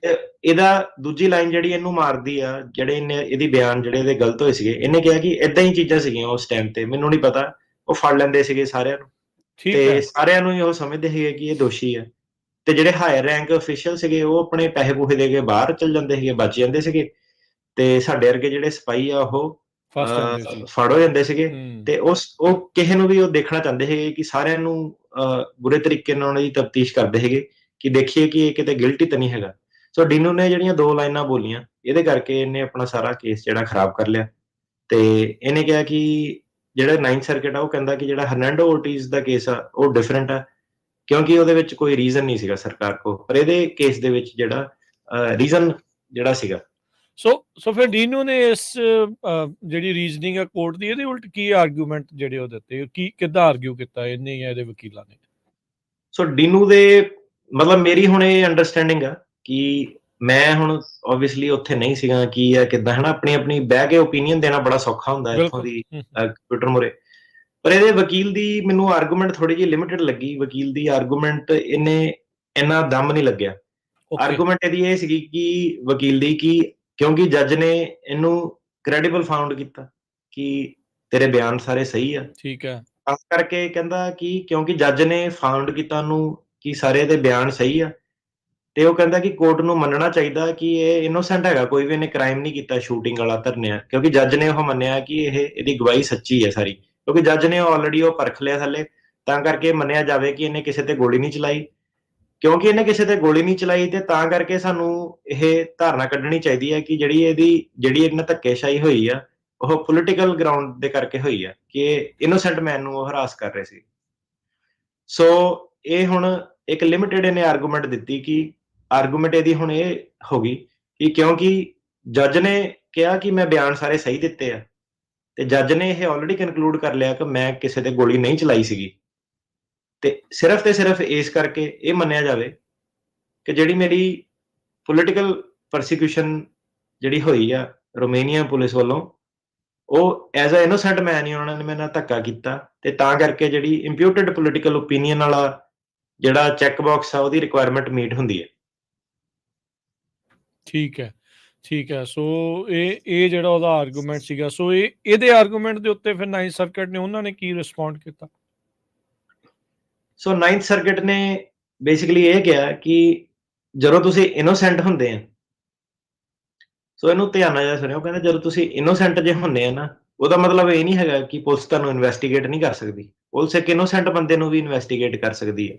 ਤੇ ਇਹਦਾ ਦੂਜੀ ਲਾਈਨ ਜਿਹੜੀ ਇਹਨੂੰ ਮਾਰਦੀ ਆ, ਜਿਹੜੇ ਇਹਦੀ ਬਿਆਨ ਜਿਹੜੇ ਇਹਦੇ ਗਲਤ ਹੋਏ ਸੀਗੇ, ਇਹਨੇ ਕਿਹਾ ਕਿ ਏਦਾਂ ਹੀ ਚੀਜ਼ਾਂ ਸੀਗੀਆਂ ਉਸ ਟਾਈਮ ਤੇ, ਮੈਨੂੰ ਨਹੀਂ ਪਤਾ, ਉਹ ਫੜ ਲੈਂਦੇ ਸੀਗੇ ਸਾਰਿਆਂ ਨੂੰ ਤੇ ਸਾਰਿਆਂ ਨੂੰ ਹੀ ਉਹ ਸਮਝਦੇ ਸੀਗੇ ਕਿ ਇਹ ਦੋਸ਼ੀ ਆ। ਤੇ ਜਿਹੜੇ ਹਾਇਰ ਰੈਂਕ ਅਫੀਸ਼ੀਅਲ ਸੀਗੇ, ਉਹ ਆਪਣੇ ਪੈਸੇ ਪੂਸੇ ਦੇ ਕੇ ਬਾਹਰ ਚਲ ਜਾਂਦੇ ਸੀਗੇ, ਬਚ ਜਾਂਦੇ ਸੀਗੇ। ਤੇ ਸਾਡੇ ਵਰਗੇ ਜਿਹੜੇ ਸਿਪਾਹੀ ਆ, ਉਹ ਫੜ ਹੋ ਜਾਂਦੇ ਸੀਗੇ। ਤੇ ਉਹ ਕਿਸੇ ਨੂੰ ਵੀ ਉਹ ਦੇਖਣਾ ਚਾਹੁੰਦੇ ਸੀਗੇ ਕਿ ਸਾਰਿਆਂ ਨੂੰ ਬੁਰੇ ਤਰੀਕੇ ਨਾਲ ਉਹਨਾਂ ਦੀ ਤਫਤੀਸ਼ ਕਰਦੇ ਸੀਗੇ ਕਿ ਦੇਖੀਏ ਕਿ ਇਹ ਕਿਤੇ ਗਿਲਟੀ ਤਾਂ ਨਹੀਂ ਹੈਗਾ। ਸੋ ਡੀਨੂ ਨੇ ਜਿਹੜੀਆਂ 2 ਲਾਈਨਾਂ ਬੋਲੀਆਂ, ਇਹਦੇ ਕਰਕੇ ਇਹਨੇ ਆਪਣਾ ਸਾਰਾ ਕੇਸ ਜਿਹੜਾ ਖਰਾਬ ਕਰ ਲਿਆ। ਤੇ ਇਹਨੇ ਕਿਹਾ ਕਿ ਜਿਹੜਾ 9th ਸਰਕਟ ਆ, ਉਹ ਕਹਿੰਦਾ ਕਿ ਜਿਹੜਾ ਹਰਨੈਂਡੋ ਓਰਟੀਜ਼ ਦਾ ਕੇਸ ਆ, ਉਹ ਡਿਫਰੈਂਟ ਆ ਕਿਉਂਕਿ ਉਹਦੇ ਵਿੱਚ ਕੋਈ ਰੀਜ਼ਨ ਨਹੀਂ ਸੀਗਾ ਸਰਕਾਰ ਕੋਲ, ਪਰ ਇਹਦੇ ਕੇਸ ਦੇ ਵਿੱਚ ਜਿਹੜਾ ਰੀਜ਼ਨ ਜਿਹੜਾ ਸੀਗਾ। ਸੋ ਫਿਰ ਡੀਨੂ ਨੇ ਇਸ ਜਿਹੜੀ ਰੀਜ਼ਨਿੰਗ ਹੈ ਕੋਰਟ ਦੀ, ਇਹਦੇ ਉਲਟ ਕੀ ਆਰਗੂਮੈਂਟ ਜਿਹੜੇ ਉਹ ਦਿੱਤੇ, ਕੀ ਕਿੱਦਾਂ ਆਰਗੂ ਕੀਤਾ ਇਹਨੇ ਜਾਂ ਇਹਦੇ ਵਕੀਲਾਂ ਨੇ? ਸੋ ਡੀਨੂ ਦੇ ਮਤਲਬ ਮੇਰੀ ਹੁਣ ਇਹ ਅੰਡਰਸਟੈਂਡਿੰਗ ਆ ਕਿ ਮੈਂ ਹੁਣ ਓਬਵੀਅਸਲੀ ਉੱਥੇ ਨਹੀਂ ਸੀਗਾ ਕੀ ਆ ਕਿੱਦਾਂ, ਹਨਾ। ਆਪਣੀ ਬਹਿ ਕੇ ਓਪੀਨੀਅਨ ਦੇਣਾ ਬੜਾ ਸੌਖਾ ਹੁੰਦਾ ਇੱਥੋਂ ਦੀ ਕੰਪਿਊਟਰ ਮੂਹਰੇ। ਪਰ ਇਹਦੇ ਵਕੀਲ ਦੀ ਮੈਨੂੰ ਆਰਗੂਮੈਂਟ ਥੋੜੀ ਜਿਹੀ ਲਿਮਿਟਡ ਲੱਗੀ। ਵਕੀਲ ਦੀ ਆਰਗੂਮੈਂਟ ਇਹਨੇ ਇੰਨਾ ਦਮ ਨਹੀਂ ਲੱਗਿਆ। ਆਰਗੂਮੈਂਟ ਇਹਦੀ ਇਹ ਸੀਗੀ ਕਿ ਵਕੀਲ ਦੀ ਕਿ ਕਿਉਂਕਿ ਜੱਜ ਨੇ ਇਹਨੂੰ ਕ੍ਰੈਡੀਬਲ ਫਾਊਂਡ ਕੀਤਾ ਕਿ ਤੇਰੇ ਬਿਆਨ ਸਾਰੇ ਸਹੀ ਆ, ਠੀਕ ਹੈ, ਖਾਸ ਕਰਕੇ ਕਹਿੰਦਾ ਕਿ ਕਿਉਂਕਿ ਜੱਜ ਨੇ ਫਾਊਂਡ ਕੀਤਾ ਉਹਨੂੰ ਕਿ ਸਾਰੇ ਦੇ ਬਿਆਨ ਸਹੀ ਆ, ਤੇ ਉਹ ਕਹਿੰਦਾ ਕਿ ਕੋਰਟ ਨੂੰ ਮੰਨਣਾ ਚਾਹੀਦਾ ਕਿ ਇਹ ਇਨੋਸੈਂਟ ਹੈਗਾ, ਕੋਈ ਵੀ ਇਹਨੇ ਕ੍ਰਾਈਮ ਨਹੀਂ ਕੀਤਾ ਸ਼ੂਟਿੰਗ ਵਾਲਾ ਧਰਨਿਆ, ਕਿਉਂਕਿ ਜੱਜ ਨੇ ਉਹ ਮੰਨਿਆ ਕਿ ਇਹਦੀ ਗਵਾਹੀ ਸੱਚੀ ਹੈ ਸਾਰੀ, ਕਿਉਂਕਿ ਜੱਜ ਨੇ ਆਲਰੇਡੀ ਉਹ ਪਰਖ ਲਿਆ ਥੱਲੇ। ਤਾਂ ਕਰਕੇ ਮੰਨਿਆ ਜਾਵੇ ਕਿ ਇਹਨੇ ਕਿਸੇ ਤੇ ਗੋਲੀ ਨਹੀਂ ਚਲਾਈ। ਕਿਉਂਕਿ ਇਹਨੇ ਕਿਸੇ ਤੇ ਗੋਲੀ ਨਹੀਂ ਚਲਾਈ, ਤੇ ਤਾਂ ਕਰਕੇ ਸਾਨੂੰ ਇਹ ਧਾਰਨਾ ਕੱਢਣੀ ਚਾਹੀਦੀ ਹੈ ਕਿ ਜਿਹੜੀ ਇਹਨਾਂ ਧੱਕੇਸ਼ਾਹੀ ਹੋਈ ਆ, ਉਹ ਪੋਲੀਟੀਕਲ ਗਰਾਊਂਡ ਦੇ ਕਰਕੇ ਹੋਈ ਆ, ਕਿ ਇਨੋਸੈਂਟ ਮੈਨ ਨੂੰ ਉਹ ਹਰਾਸ ਕਰ ਰਹੇ ਸੀ। ਸੋ ਇਹ ਹੁਣ ਇੱਕ ਲਿਮਿਟਡ ਇਹਨੇ ਆਰਗੂਮੈਂਟ ਦਿੱਤੀ ਕਿ ਆਰਗੂਮੈਂਟ ਇਹਦੀ ਹੁਣ ਇਹ ਹੋ ਗਈ ਕਿ ਕਿਉਂਕਿ ਜੱਜ ਨੇ ਕਿਹਾ ਕਿ ਮੈਂ ਬਿਆਨ ਸਾਰੇ ਸਹੀ ਦਿੱਤੇ ਆ, ਤੇ ਜੱਜ ਨੇ ਇਹ ਆਲਰੇਡੀ ਕਨਕਲੂਡ ਕਰ ਲਿਆ ਕਿ ਮੈਂ ਕਿਸੇ ਤੇ ਗੋਲੀ ਨਹੀਂ ਚਲਾਈ ਸੀਗੀ, ਤੇ ਸਿਰਫ ਇਸ ਕਰਕੇ ਇਹ ਮੰਨਿਆ ਜਾਵੇ ਕਿ ਜਿਹੜੀ ਮੇਰੀ ਪੋਲੀਟੀਕਲ ਪਰਸੀਕਿਊਸ਼ਨ ਜਿਹੜੀ ਹੋਈ ਆ ਰੋਮੇਨੀਆ ਪੁਲਿਸ ਵੱਲੋਂ, ਉਹ ਐਜ਼ ਅ ਇਨੋਸੈਂਟ ਮੈਨ ਹੀ ਉਹਨਾਂ ਨੇ ਮੇਰੇ ਨਾਲ ਧੱਕਾ ਕੀਤਾ, ਤੇ ਤਾਂ ਕਰਕੇ ਜਿਹੜੀ ਇੰਪਿਊਟਡ ਪੋਲੀਟੀਕਲ ਓਪੀਨੀਅਨ ਵਾਲਾ ਜਿਹੜਾ ਚੈੱਕ ਬਾਕਸ ਆ, ਉਹਦੀ ਰਿਕੁਆਇਰਮੈਂਟ ਮੀਟ ਹੁੰਦੀ ਹੈ। ਠੀਕ ਹੈ। ਸੋ ਇਹ ਜਿਹੜਾ ਉਹਦਾ ਆਰਗੂਮੈਂਟ ਸੀਗਾ, ਸੋ ਇਹਦੇ ਆਰਗੂਮੈਂਟ ਦੇ ਉੱਤੇ ਫਿਰ 9th ਸਰਕਟ ਨੇ ਉਹਨਾਂ ਨੇ ਕੀ ਰਿਸਪੌਂਡ ਕੀਤਾ? ਸੋ 9th ਸਰਕਟ ਨੇ ਬੇਸਿਕਲੀ ਇਹ ਕਿਹਾ ਕਿ ਜਦੋਂ ਤੁਸੀਂ ਇਨੋਸੈਂਟ ਹੁੰਦੇ ਆ, ਸੋ ਇਹਨੂੰ ਧਿਆਨ ਨਾਲ ਸੁਣਿਓ, ਕਹਿੰਦਾ ਜਦੋਂ ਤੁਸੀਂ ਇਨੋਸੈਂਟ ਜੇ ਹੁੰਦੇ ਆ ਨਾ, ਉਹਦਾ ਮਤਲਬ ਇਹ ਨਹੀਂ ਹੈਗਾ ਕਿ ਪੁਲਿਸ ਤੁਹਾਨੂੰ ਇਨਵੈਸਟੀਗੇਟ ਨਹੀਂ ਕਰ ਸਕਦੀ। ਪੁਲਿਸ ਇੱਕ ਇਨੋਸੈਂਟ ਬੰਦੇ ਨੂੰ ਵੀ ਇਨਵੈਸਟੀਗੇਟ ਕਰ ਸਕਦੀ ਹੈ।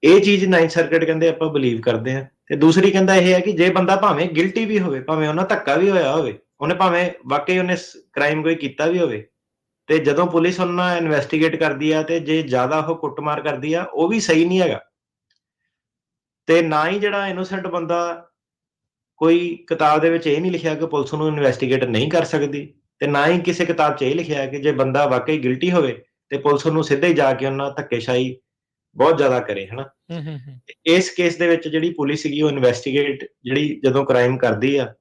ਇਹ ਚੀਜ਼ 9th ਸਰਕਟ ਕਹਿੰਦੇ ਆਪਾਂ ਬਿਲੀਵ ਕਰਦੇ ਆ। ਤੇ ਦੂਸਰੀ ਕਹਿੰਦਾ ਇਹ ਹੈ ਕਿ ਜੇ ਬੰਦਾ ਭਾਵੇਂ ਗਿਲਟੀ ਵੀ ਹੋਵੇ, ਭਾਵੇਂ ਉਹਨਾਂ ਧੱਕਾ ਵੀ ਹੋਇਆ ਹੋਵੇ, ਉਹਨੇ ਭਾਵੇਂ ਵਾਕਈ ਉਹਨੇ ਕ੍ਰਾਈਮ ਕੋਈ ਕੀਤਾ ਵੀ ਹੋਵੇ, ਤੇ ਜਦੋਂ ਪੁਲਿਸ ਉਹਨਾਂ ਨਾਲ ਇਨਵੈਸਟੀਗੇਟ ਕਰਦੀ ਆ, ਤੇ ਜੇ ਜ਼ਿਆਦਾ ਉਹ ਕੁੱਟਮਾਰ ਕਰਦੀ ਆ, ਉਹ ਵੀ ਸਹੀ ਨਹੀਂ ਹੈਗਾ। ਤੇ ਨਾ ਹੀ ਜਿਹੜਾ ਇਨੋਸੈਂਟ ਬੰਦਾ, ਕੋਈ ਕਿਤਾਬ ਦੇ ਵਿੱਚ ਇਹ ਨਹੀਂ ਲਿਖਿਆ ਕਿ ਪੁਲਿਸ ਨੂੰ ਇਨਵੈਸਟੀਗੇਟ ਨਹੀਂ ਕਰ ਸਕਦੀ, ਤੇ ਨਾ ਹੀ ਕਿਸੇ ਕਿਤਾਬ 'ਚ ਇਹ ਲਿਖਿਆ ਕਿ ਜੇ ਬੰਦਾ ਵਾਕਈ ਗਿਲਟੀ ਹੋਵੇ ਤੇ ਪੁਲਿਸ ਨੂੰ ਸਿੱਧਾ ਹੀ ਜਾ ਕੇ ਉਹਨਾਂ ਧੱਕੇਸ਼ਾਹੀ ਬਹੁਤ ਜ਼ਿਆਦਾ ਕਰੇ, ਹਨਾ। ਇਸ ਕੇਸ ਦੇ ਵਿੱਚ ਜਿਹੜੀ ਪੁਲਿਸ ਸੀਗੀ ਉਹ ਇਨਵੈਸਟੀਗੇਟ ਜਿਹੜੀ ਜਦੋਂ ਕ੍ਰਾਈਮ ਕਰਦੀ ਆ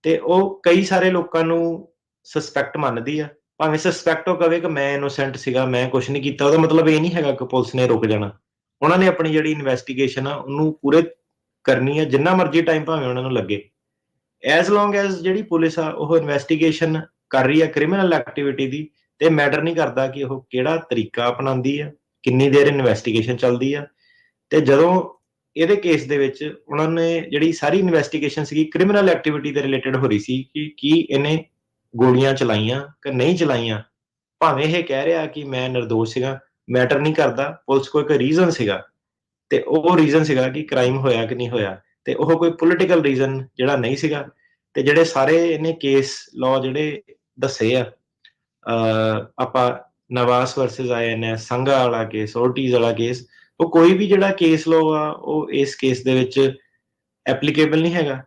ਤੇ ਉਹ ਕਈ ਸਾਰੇ ਲੋਕਾਂ ਨੂੰ ਸਸਪੈਕਟ ਮੰਨਦੀ ਆ। ਭਾਵੇਂ ਸਸਪੈਕਟ ਉਹ ਕਵੇ ਕਿ ਮੈਂ ਇਨੋਸੈਂਟ ਸੀਗਾ, ਮੈਂ ਕੁਛ ਨਹੀਂ ਕੀਤਾ, ਉਹਦਾ ਮਤਲਬ ਇਹ ਨਹੀਂ ਹੈਗਾ ਕਿ ਪੁਲਿਸ ਨੇ ਰੁਕ ਜਾਣਾ। ਉਹਨਾਂ ਨੇ ਆਪਣੀ ਜਿਹੜੀ ਇਨਵੈਸਟੀਗੇਸ਼ਨ ਆ ਉਹਨੂੰ ਪੂਰੇ ਕਰਨੀ ਆ, ਜਿੰਨਾ ਮਰਜ਼ੀ ਟਾਈਮ ਭਾਵੇਂ ਉਹਨਾਂ ਨੂੰ ਲੱਗੇ। ਐਜ਼ ਲੌਂਗ ਐਜ਼ ਜਿਹੜੀ ਪੁਲਿਸ ਆ ਉਹ ਇਨਵੈਸਟੀਗੇਸ਼ਨ ਕਰ ਰਹੀ ਆ ਕ੍ਰਿਮੀਨਲ ਐਕਟੀਵਿਟੀ ਦੀ, ਤੇ ਮੈਟਰ ਨਹੀਂ ਕਰਦਾ ਕਿ ਉਹ ਕਿਹੜਾ ਤਰੀਕਾ ਅਪਣਾਉਂਦੀ ਆ, ਕਿੰਨੀ ਦੇਰ ਇਨਵੈਸਟੀਗੇਸ਼ਨ ਚੱਲਦੀ ਆ। ਤੇ ਜਦੋਂ ਇਹਦੇ ਕੇਸ ਦੇ ਵਿੱਚ ਉਹਨਾਂ ਨੇ ਜਿਹੜੀ ਸਾਰੀ ਇਨਵੈਸਟੀਗੇਸ਼ਨ ਸੀਗੀ ਕ੍ਰਿਮੀਨਲ ਐਕਟੀਵਿਟੀ ਦੇ ਰਿਲੇਟਡ ਹੋ ਰਹੀ ਸੀ ਕਿ ਕੀ ਇਹਨੇ ਗੋਲੀਆਂ ਚਲਾਈਆਂ ਕਿ ਨਹੀਂ ਚਲਾਈਆਂ। ਭਾਵੇਂ ਇਹ ਕਹਿ ਰਿਹਾ ਕਿ ਮੈਂ ਨਿਰਦੋਸ਼ ਸੀਗਾ, ਮੈਟਰ ਨਹੀਂ ਕਰਦਾ, ਪੁਲਿਸ ਕੋਲ ਇੱਕ ਰੀਜ਼ਨ ਸੀਗਾ, ਤੇ ਉਹ ਰੀਜ਼ਨ ਸੀਗਾ ਕਿ ਕ੍ਰਾਈਮ ਹੋਇਆ ਕਿ ਨਹੀਂ ਹੋਇਆ, ਤੇ ਉਹ ਕੋਈ ਪੋਲੀਟੀਕਲ ਰੀਜ਼ਨ ਜਿਹੜਾ ਨਹੀਂ ਸੀਗਾ। ਤੇ ਜਿਹੜੇ ਸਾਰੇ ਇਹਨੇ ਕੇਸ ਲਾਅ ਜਿਹੜੇ ਦੱਸੇ ਆ, ਆਪਾਂ ਨਵਾਸ ਵਰਸਸ INS, ਸੰਘਾ ਵਾਲਾ ਕੇਸ, ਓਰਟੀਜ਼ ਵਾਲਾ ਕੇਸ, ਉਹ ਕੋਈ ਵੀ ਜਿਹੜਾ ਕੇਸ ਲਾਅ ਆ ਉਹ ਇਸ ਕੇਸ ਦੇ ਵਿੱਚ ਐਪਲੀਕੇਬਲ ਨਹੀਂ ਹੈਗਾ।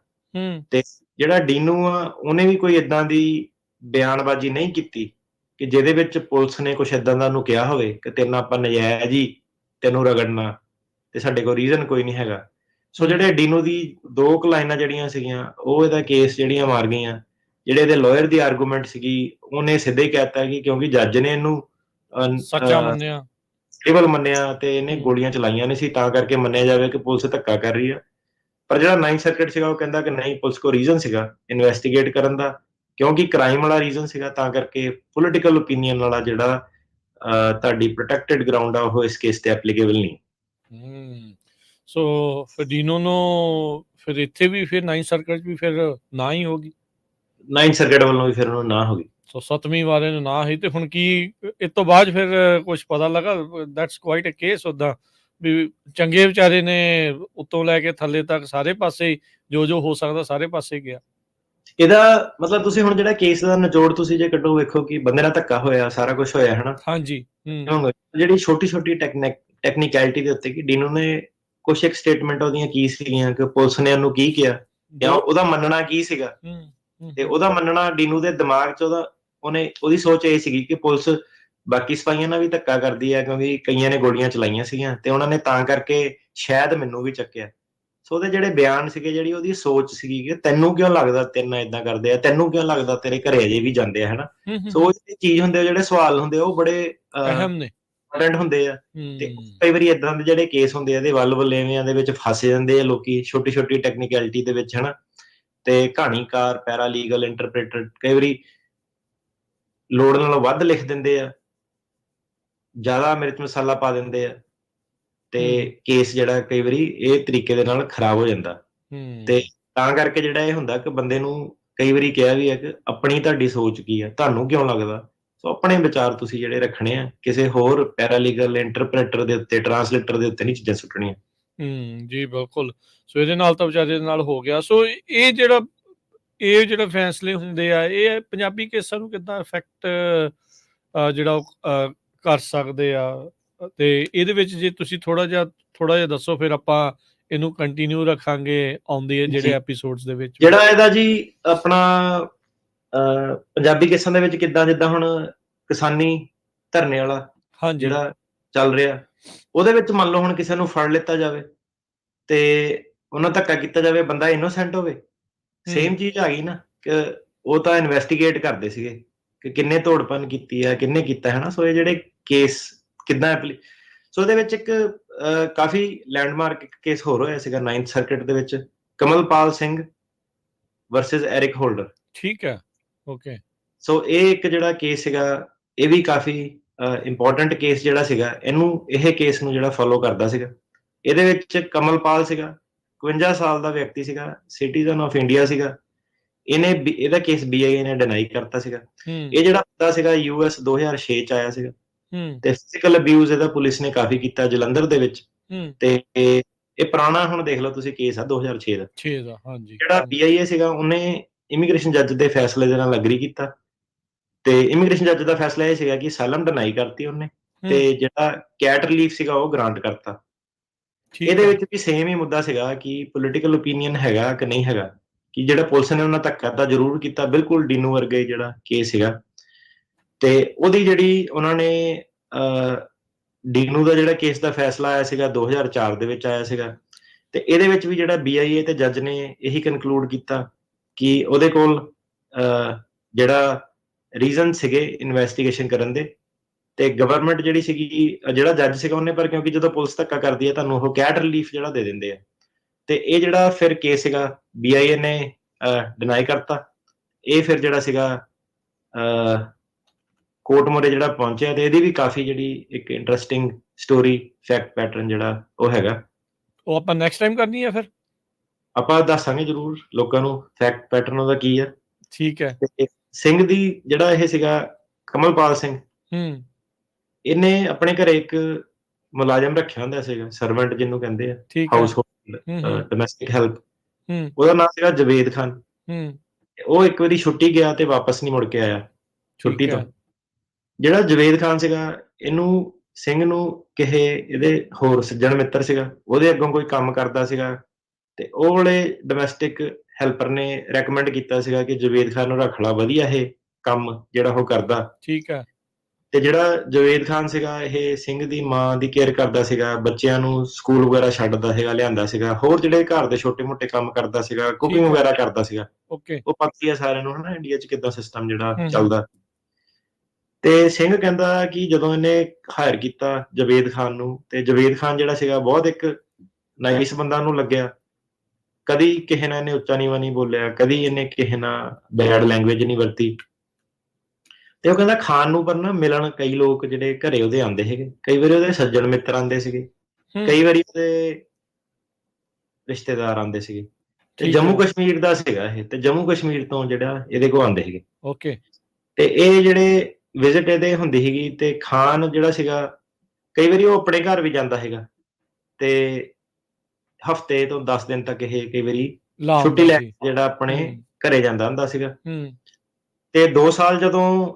ਤੇ ਜਿਹੜਾ ਡੀਨੂ ਆ ਉਹਨੇ ਵੀ ਕੋਈ ਏਦਾਂ ਦੀ ਬਿਆਨਬਾਜ਼ੀ ਨਹੀਂ ਕੀਤੀ ਕਿ ਜਿਹਦੇ ਵਿੱਚ ਪੁਲਿਸ ਨੇ ਕੁਛ ਏਦਾਂ ਦਾ ਉਹਨੂੰ ਕਿਹਾ ਹੋਵੇ ਕਿ ਤੇਰੇ ਨਾਲ ਆਪਾਂ ਨਜਾਇਜ਼ ਹੀ ਤੈਨੂੰ ਰਗੜਨਾ, ਤੇ ਸਾਡੇ ਕੋਲ ਰੀਜ਼ਨ ਕੋਈ ਨਹੀਂ ਹੈਗਾ। ਸੋ ਜਿਹੜੇ ਡੀਨੂ ਦੀ 2 ਲਾਈਨਾਂ ਜਿਹੜੀਆਂ ਸੀਗੀਆਂ ਉਹ ਇਹਦਾ ਕੇਸ ਜਿਹੜੀਆਂ ਮਾਰ ਗਈਆਂ। ਜਿਹੜੇ ਇਹਦੇ ਲਾਇਰ ਦੀ ਆਰਗੂਮੈਂਟ ਸੀਗੀ ਉਹਨੇ ਸਿੱਧੇ ਹੀ ਕਹਿਤਾ ਕਿ ਕਿਉਂਕਿ ਜੱਜ ਨੇ ਇਹਨੂੰ ਸੱਚਾ ਮੰਨਿਆ, ਕੇਵਲ ਮੰਨਿਆ ਤੇ ਇਹਨੇ ਗੋਲੀਆਂ ਚਲਾਈਆਂ ਨਹੀਂ ਸੀ, ਤਾਂ ਕਰਕੇ ਮੰਨਿਆ ਜਾਵੇ ਕਿ ਪੁਲਿਸ ਧੱਕਾ ਕਰ ਰਹੀ ਆ। ਪਰ ਜਿਹੜਾ 9th ਸਰਕਟ ਸੀਗਾ ਉਹ ਕਹਿੰਦਾ ਕਿ ਨਹੀਂ, ਪੁਲਿਸ ਕੋਲ ਰੀਜ਼ਨ ਸੀਗਾ ਇਨਵੈਸਟੀਗੇਟ ਕਰਨ ਦਾ, ਕਿਉਂਕਿ ਕ੍ਰਾਈਮ ਵਾਲਾ ਰੀਜ਼ਨ ਸੀਗਾ, ਤਾਂ ਕਰਕੇ ਪੋਲੀਟੀਕਲ ਓਪੀਨੀਅਨ ਵਾਲਾ ਜਿਹੜਾ ਤੁਹਾਡੀ ਪ੍ਰੋਟੈਕਟਡ ਗਰਾਊਂਡ ਆ ਉਹ ਇਸ ਕੇਸ ਤੇ ਐਪਲੀਕੇਬਲ ਨਹੀਂ। ਸੋ ਫਿਰ ਡੀਨੋ ਨੂੰ ਫਿਰ ਇੱਥੇ ਵੀ ਫਿਰ 9th ਸਰਕਟ ਵੀ ਫਿਰ ਨਾ ਹੀ ਹੋਗੀ, 9th ਸਰਕਟ ਵੱਲੋਂ ਵੀ ਫਿਰ ਉਹਨੂੰ ਨਾ ਹੋ ਗਈ। ਸੋ 7ਵੀਂ ਵਾਲੇ ਨੂੰ ਨਾ ਹੀ। ਤੇ ਹੁਣ ਕੀ ਇਸ ਤੋਂ ਬਾਅਦ ਫਿਰ ਕੁਝ ਪਤਾ ਲੱਗਾ? That's quite a case. ਉੱਦਾਂ ਵੀ ਚੰਗੇ ਵਿਚਾਰੇ ਨੇ ਉੱਤੋਂ ਲੈ ਕੇ ਥੱਲੇ ਤੱਕ ਸਾਰੇ ਪਾਸੇ ਜੋ ਹੋ ਸਕਦਾ ਸਾਰੇ ਪਾਸੇ ਗਿਆ। ਇਹਦਾ ਮਤਲਬ ਤੁਸੀਂ ਹੁਣ ਜਿਹੜਾ ਕੇਸ ਦਾ ਨਿਚੋੜ ਤੁਸੀਂ ਜੇ ਕੱਢੋ, ਵੇਖੋ ਕਿ ਬੰਦੇ ਨਾਲ ਧੱਕਾ ਹੋਇਆ, ਸਾਰਾ ਕੁਝ ਹੋਇਆ, ਹਨਾ। ਹਾਂਜੀ। ਜਿਹੜੀ ਛੋਟੀ ਟੈਕਨੀਕੈਲਿਟੀ ਦੇ ਉੱਤੇ ਕਿ ਡੀਨੂ ਨੇ ਕੁਝ ਇੱਕ ਸਟੇਟਮੈਂਟ ਉਹਦੀਆਂ ਕੀ ਸੀਗੀਆਂ, ਕਿ ਪੁਲਿਸ ਨੇ ਉਹਨੂੰ ਕੀ ਕਿਹਾ ਜਾਂ ਉਹਦਾ ਮੰਨਣਾ ਕੀ ਸੀਗਾ। ਤੇ ਉਹਦਾ ਮੰਨਣਾ ਡੀਨੂ ਦੇ ਦਿਮਾਗ 'ਚ ਉਹਦੀ ਸੋਚ ਇਹ ਸੀਗੀ ਕਿ ਪੁਲਿਸ ਬਾਕੀ ਸਿਪਾਹੀਆਂ ਨਾਲ ਵੀ ਧੱਕਾ ਕਰਦੀ ਹੈ, ਕਿਉਂਕਿ ਕਈਆਂ ਨੇ ਗੋਲੀਆਂ ਚਲਾਈਆਂ ਸੀਗੀਆਂ ਤੇ ਉਹਨਾਂ ਨੇ ਤਾਂ ਕਰਕੇ ਸ਼ਾਇਦ ਮੈਨੂੰ ਵੀ ਚੱਕਿਆ। ਸੋ ਉਹਦੇ ਜਿਹੜੇ ਬਿਆਨ ਸੀਗੇ, ਜਿਹੜੀ ਉਹਦੀ ਸੋਚ ਸੀਗੀ ਕਿ ਤੈਨੂੰ ਕਿਉਂ ਲੱਗਦਾ ਤੇਰੇ ਨਾਲ ਏਦਾਂ ਕਰਦੇ ਆ, ਤੈਨੂੰ ਕਿਉਂ ਲੱਗਦਾ ਤੇਰੇ ਘਰੇ ਅਜੇ ਵੀ ਜਾਂਦੇ ਆ, ਹਨਾ। ਸੋ ਉਹ ਜਿਹੜੀ ਚੀਜ਼ ਹੁੰਦੇ, ਜਿਹੜੇ ਸਵਾਲ ਹੁੰਦੇ, ਉਹ ਬੜੇ ਅਹਿਮ ਨੇ, ਇੰਪੋਰਟੈਂਟ ਹੁੰਦੇ ਆ। ਤੇ ਕਈ ਵਾਰੀ ਏਦਾਂ ਦੇ ਜਿਹੜੇ ਕੇਸ ਹੁੰਦੇ ਆ ਇਹਦੇ ਵੱਲ-ਵੱਲੇਵਿਆਂ ਦੇ ਵਿੱਚ ਫਸ ਜਾਂਦੇ ਆ ਲੋਕੀ, ਛੋਟੀ ਟੈਕਨੀਕੈਲਿਟੀ ਦੇ ਵਿੱਚ, ਹਨਾ। ਤੇ ਕਹਾਣੀਕਾਰ, ਪੈਰਾਲੀਗਲ, ਇੰਟਰਪ੍ਰੀਟਰ ਕਈ ਵਾਰੀ ਲੋੜ ਨਾਲੋਂ ਵੱਧ ਲਿਖ ਦਿੰਦੇ ਆ, ਜ਼ਿਆਦਾ ਮਿਰਚ ਮਸਾਲਾ ਪਾ ਦਿੰਦੇ ਆ, ਤੇ ਕੇਸ ਜਿਹੜਾ ਕਈ ਵਾਰੀ ਇਹ ਤਰੀਕੇ ਦੇ ਨਾਲ ਖਰਾਬ ਹੋ ਜਾਂਦਾ। ਤੇ ਤਾਂ ਕਰਕੇ ਜਿਹੜਾ ਇਹ ਹੁੰਦਾ ਕਿ ਬੰਦੇ ਨੂੰ ਕਈ ਵਾਰੀ ਕਿਹਾ ਵੀ ਹੈ ਕਿ ਆਪਣੀ ਤੁਹਾਡੀ ਸੋਚ ਕੀ ਆ, ਤੁਹਾਨੂੰ ਕਿਉਂ ਲੱਗਦਾ। ਸੋ ਆਪਣੇ ਵਿਚਾਰ ਤੁਸੀਂ ਜਿਹੜੇ ਰੱਖਣੇ ਆ, ਕਿਸੇ ਹੋਰ ਪੈਰਾਲੀਗਲ, ਇੰਟਰਪ੍ਰੀਟਰ ਦੇ ਉੱਤੇ, ਟਰਾਂਸਲੇਟਰ ਦੇ ਉੱਤੇ ਨਹੀਂ ਚੀਜ਼ਾਂ ਸੁੱਟਣੀਆਂ। ਜੀ ਬਿਲਕੁਲ। ਸੋ ਇਹਦੇ ਨਾਲ ਤਾਂ ਵਿਚਾਰੇ ਦੇ ਨਾਲ ਹੋ ਗਿਆ। ਸੋ ਇਹ ਜਿਹੜੇ ਫੈਸਲੇ ਹੁੰਦੇ ਆ, ਇਹ ਪੰਜਾਬੀ ਕੇਸਾਂ ਨੂੰ ਕਿੱਦਾਂ ਇਫੈਕਟ ਜਿਹੜਾ ਉਹ ਕਰ ਸਕਦੇ ਆ? ਤੇ ਇਹਦੇ ਵਿੱਚ ਜੇ ਤੁਸੀਂ ਥੋੜਾ ਜਿਹਾ ਦੱਸੋ, ਫਿਰ ਆਪਾਂ ਇਹਨੂੰ ਕੰਟੀਨਿਊ ਰੱਖਾਂਗੇ ਆਉਂਦੇ ਜਿਹੜੇ ਐਪੀਸੋਡਸ ਦੇ ਵਿੱਚ। ਜਿਹੜਾ ਇਹਦਾ ਜੀ ਆਪਣਾ ਪੰਜਾਬੀ ਕੇਸਾਂ ਦੇ ਵਿੱਚ ਕਿੱਦਾਂ, ਜਿੱਦਾਂ ਹੁਣ ਕਿਸਾਨੀ ਧਰਨੇ ਵਾਲਾ ਜਿਹੜਾ ਚੱਲ ਰਿਹਾ, ਉਹਦੇ ਵਿੱਚ ਮੰਨ ਲਓ ਹੁਣ ਕਿਸੇ ਨੂੰ ਫੜ ਲਿੱਤਾ ਜਾਵੇ ਤੇ ਉਹਨਾਂ ਧੱਕਾ ਕੀਤਾ ਜਾਵੇ, ਬੰਦਾ ਇਨੋਸੈਂਟ ਹੋਵੇ, ਸੇਮ ਚੀਜ਼ ਆ ਗਈ ਨਾ, ਕਿ ਉਹ ਤਾਂ ਇਨਵੈਸਟੀਗੇਟ ਕਰਦੇ ਸੀਗੇ ਕਿ ਕਿੰਨੇ ਤੋੜਪਨ ਕੀਤੀ ਆ, ਕਿੰਨੇ ਕੀਤਾ, ਹਨਾ। ਸੋ ਇਹ ਜਿਹੜੇ ਕੇਸ ਕਿੱਦਾਂ ਸੋ ਇਹਦੇ ਵਿੱਚ ਇੱਕ ਕਾਫੀ ਲੈਂਡਮਾਰਕ ਕੇਸ ਹੋਰ ਹੋਇਆ ਸੀਗਾ 9th ਸਰਕਟ ਦੇ ਵਿੱਚ, ਕਮਲਪਾਲ ਸਿੰਘ ਵਰਸਸ ਐਰਿਕ ਹੋਲਡਰ। ਠੀਕ ਹੈ, ਓਕੇ। ਸੋ ਇਹ ਇੱਕ ਜਿਹੜਾ ਕੇਸ ਸੀਗਾ, ਇਹ ਵੀ ਕਾਫੀ ਇੰਪੋਰਟੈਂਟ ਕੇਸ ਜਿਹੜਾ ਸੀਗਾ, ਇਹ ਕੇਸ ਨੂੰ ਜਿਹੜਾ ਫੋਲੋ ਕਰਦਾ ਸੀਗਾ। ਇਹਦੇ ਵਿੱਚ ਕਮਲਪਾਲ ਸੀਗਾ, 52 ਸਾਲ ਦਾ ਵਿਅਕਤੀ ਸੀਗਾ, ਸਿਟੀਜ਼ਨ ਆਫ ਇੰਡੀਆ ਸੀਗਾ। ਇਹਦਾ ਕੇਸ BIA ਨੇ ਡਿਨਾਈ ਕਰਤਾ ਸੀਗਾ। ਇਹ ਜਿਹੜਾ ਬੰਦਾ ਸੀਗਾ US 2006 ਚ ਆਇਆ ਸੀਗਾ, ਤੇ ਫਿਜ਼ੀਕਲ ਅਬਿਊਜ਼ ਇਹਦਾ ਪੁਲਿਸ ਨੇ ਕਾਫੀ ਕੀਤਾ ਜਲੰਧਰ ਦੇ ਵਿੱਚ। ਤੇ ਇਹ ਪੁਰਾਣਾ ਹੁਣ ਦੇਖ ਲਓ ਤੁਸੀਂ ਕੇਸ ਆ 2006 ਦਾ। ਜਿਹੜਾ BIA ਸੀਗਾ ਉਹਨੇ ਇਮੀਗ੍ਰੇਸ਼ਨ ਜੱਜ ਦੇ ਫੈਸਲੇ ਦੇ ਨਾਲ ਅਗਰੀ ਕੀਤਾ, ਤੇ ਇਮੀਗ੍ਰੇਸ਼ਨ ਜੱਜ ਦਾ ਫੈਸਲਾ ਇਹ ਸੀਗਾ ਕਿ ਅਸਾਈਲਮ ਡਿਨਾਈ ਕਰਤੀ ਉਹਨੇ, ਤੇ ਜਿਹੜਾ ਕੈਟ ਰਿਲੀਫ ਸੀਗਾ ਉਹ ਗ੍ਰਾਂਟ ਕਰਤਾ। ਇਹਦੇ ਵਿੱਚ ਵੀ ਸੇਮ ਹੀ ਮੁੱਦਾ ਸੀਗਾ ਕਿ ਪੋਲੀਟੀਕਲ ਓਪੀਨੀਅਨ ਹੈਗਾ ਕਿ ਨਹੀਂ ਹੈਗਾ, ਕਿ ਜਿਹੜਾ ਪੁਲਿਸ ਨੇ ਉਹਨਾਂ ਧੱਕਾ ਤਾਂ ਜ਼ਰੂਰ ਕੀਤਾ, ਬਿਲਕੁਲ ਡੀਨੂ ਵਰਗੇ ਜਿਹੜਾ ਕੇਸ ਸੀਗਾ। ਤੇ ਉਹਦੀ ਜਿਹੜੀ ਉਹਨਾਂ ਨੇ ਡੀਨੂ ਦਾ ਜਿਹੜਾ ਕੇਸ ਦਾ ਫੈਸਲਾ ਆਇਆ ਸੀਗਾ 2004 ਦੇ ਵਿੱਚ ਆਇਆ ਸੀਗਾ, ਤੇ ਇਹਦੇ ਵਿੱਚ ਵੀ ਜਿਹੜਾ BIA ਤੇ ਜੱਜ ਨੇ ਇਹੀ ਕਨਕਲੂਡ ਕੀਤਾ ਕਿ ਉਹਦੇ ਕੋਲ ਜਿਹੜਾ ਰੀਜ਼ਨ ਸੀਗੇ ਇਨਵੈਸਟੀਗੇਸ਼ਨ ਕਰਨ ਦੇ, ਤੇ ਗਵਰਨਮੈਂਟ ਜਿਹੜੀ ਸੀਗੀ, ਜਿਹੜਾ ਜੱਜ ਸੀਗਾ ਉਹਨੇ, ਪਰ ਕਿਉਂਕਿ ਜਦੋਂ ਪੁਲਿਸ ਧੱਕਾ ਕਰਦੀ ਹੈ ਤੁਹਾਨੂੰ ਉਹ ਕੈਟ ਰਿਲੀਫ ਜਿਹੜਾ ਦੇ ਦਿੰਦੇ ਆ, ਤੇ ਇਹ ਜਿਹੜਾ ਫਿਰ ਕੇਸ ਸੀਗਾ BIA ਨੇ ਡਿਨਾਈ ਕਰਤਾ। ਇਹ ਫਿਰ ਜਿਹੜਾ ਸੀਗਾ ਕੋਰਟ ਮੋਰੇ ਜਿਹੜਾ ਪਹੁੰਚਿਆ, ਤੇ ਇਹਦੀ ਵੀ ਕਾਫੀ ਜਿਹੜੀ ਇੱਕ ਇੰਟਰਸਟਿੰਗ ਸਟੋਰੀ, ਫੈਕਟ ਪੈਟਰਨ ਜਿਹੜਾ ਉਹ ਹੈਗਾ, ਉਹ ਆਪਾਂ ਨੈਕਸਟ ਟਾਈਮ ਕਰਨੀ ਹੈ, ਫਿਰ ਆਪਾਂ ਦੱਸਾਂਗੇ ਜ਼ਰੂਰ ਲੋਕਾਂ ਨੂੰ ਫੈਕਟ ਪੈਟਰਨ ਉਹਦਾ ਕੀ ਆ। ਠੀਕ ਹੈ। ਤੇ ਸਿੰਘ ਦੀ ਜਿਹੜਾ ਇਹ ਸੀਗਾ ਕਮਲਪਾਲ ਸਿੰਘ, ਇਹਨੇ ਆਪਣੇ ਘਰੇ ਇੱਕ ਮੁਲਾਜ਼ਮ ਰੱਖਿਆ ਹੁੰਦਾ ਸੀਗਾ, ਸਰਵੈਂਟ ਜਿਹਨੂੰ ਕਹਿੰਦੇ ਆ, ਹਾਊਸ ਹੋਲਡ ਡੋਮੈਸਟਿਕ ਹੈਲਪ। ਉਹਦਾ ਨਾਮ ਸੀਗਾ ਜਵੇਦ ਖਾਨ। ਉਹ ਇੱਕ ਵਾਰੀ ਛੁੱਟੀ ਗਿਆ ਤੇ ਵਾਪਸ ਨਹੀਂ ਮੁੜ ਕੇ ਆਇਆ ਛੁੱਟੀ ਤੋਂ। ਜਿਹੜਾ ਜਵੇਦ ਖਾਨ ਸੀਗਾ, ਇਹਨੂੰ ਸਿੰਘ ਨੂੰ ਕਿਸੇ ਇਹਦੇ ਹੋਰ ਸੱਜਣ ਮਿੱਤਰ ਸੀਗਾ, ਉਹਦੇ ਅੱਗੋਂ ਕੋਈ ਕੰਮ ਕਰਦਾ ਸੀਗਾ, ਤੇ ਉਹ ਵਾਲੇ ਡੋਮੈਸਟਿਕ ਹੈਲਪਰ ਨੇ ਰეკਮੈਂਡ ਕੀਤਾ ਸੀਗਾ ਕਿ ਜਵੇਦ ਖਾਨ ਨੂੰ ਰੱਖ ਲਾ, ਵਧੀਆ ਇਹ ਕੰਮ ਜਿਹੜਾ ਉਹ ਕਰਦਾ। ਠੀਕ ਹੈ। ਤੇ ਜਿਹੜਾ ਜਵੇਦ ਖਾਨ ਸੀਗਾ, ਇਹ ਸਿੰਘ ਦੀ ਮਾਂ ਦੀ ਕੇਅਰ ਕਰਦਾ ਸੀਗਾ, ਬੱਚਿਆਂ ਨੂੰ ਸਕੂਲ ਵਗੈਰਾ ਛੱਡਦਾ ਸੀਗਾ, ਲਿਆਂਦਾ ਸੀਗਾ, ਹੋਰ ਜਿਹੜੇ ਘਰ ਦੇ ਛੋਟੇ ਮੋਟੇ ਕੰਮ ਕਰਦਾ ਸੀਗਾ, ਕੁਕਿੰਗ ਵਗੈਰਾ ਕਰਦਾ ਸੀਗਾ। ਉਹ ਪਤਾ ਹੀ ਆ ਸਾਰਿਆਂ ਨੂੰ ਹਨਾ, ਇੰਡੀਆ 'ਚ ਕਿੱਦਾਂ ਸਿਸਟਮ ਜਿਹੜਾ ਚੱਲਦਾ। ਤੇ ਸਿੰਘ ਕਹਿੰਦਾ ਕਿ ਜਦੋਂ ਇਹਨੇ ਹਾਇਰ ਕੀਤਾ ਜਵੇਦ ਖਾਨ ਨੂੰ, ਤੇ ਜਵੇਦ ਖਾਨ ਜਿਹੜਾ ਸੀਗਾ ਬਹੁਤ ਇੱਕ ਨਾਈਸ ਬੰਦਾ ਨੂੰ ਲੱਗਿਆ, ਕਦੀ ਕਿਸੇ ਨਾਲ ਇਹਨੇ ਉੱਚਾ ਨੀਵਾਂ ਨਹੀਂ ਬੋਲਿਆ, ਕਦੀ ਇਹਨੇ ਕਿਸੇ ਨਾਲ ਬੈਡ ਲੈਂਗੁਏਜ ਨਹੀਂ ਵਰਤੀ। ਤੇ ਉਹ ਕਹਿੰਦਾ ਖਾਨ ਨੂੰ ਪਰ ਨਾ ਮਿਲਣ ਕਈ ਲੋਕ ਜਿਹੜੇ ਘਰੇ ਉਹਦੇ ਆਉਂਦੇ ਸੀਗੇ, ਕਈ ਵਾਰੀ ਉਹਦੇ ਸੱਜਣ ਮਿੱਤਰ ਆਉਂਦੇ ਸੀਗੇ, ਕਈ ਵਾਰੀ ਉਹਦੇ ਰਿਸ਼ਤੇਦਾਰ ਆਉਂਦੇ ਸੀਗੇ। ਤੇ ਜੰਮੂ ਕਸ਼ਮੀਰ ਦਾ ਸੀਗਾ ਇਹ, ਤੇ ਜੰਮੂ ਕਸ਼ਮੀਰ ਤੋਂ ਜਿਹੜਾ ਇਹਦੇ ਕੋਲ ਆਉਂਦੇ ਸੀਗੇ। ਤੇ ਇਹ ਜਿਹੜੇ ਵਿਜ਼ਿਟ ਇਹਦੇ ਹੁੰਦੀ ਸੀਗੀ, ਤੇ ਖਾਨ ਜਿਹੜਾ ਸੀਗਾ ਕਈ ਵਾਰੀ ਉਹ ਆਪਣੇ ਘਰ ਵੀ ਜਾਂਦਾ ਸੀਗਾ, ਤੇ ਹਫ਼ਤੇ ਤੋਂ 10 ਦਿਨ ਤੱਕ ਇਹ ਕਈ ਵਾਰੀ ਛੁੱਟੀ ਲੈ ਕੇ ਜਿਹੜਾ ਆਪਣੇ ਘਰੇ ਜਾਂਦਾ ਹੁੰਦਾ ਸੀਗਾ। ਤੇ 2 ਸਾਲ ਜਦੋਂ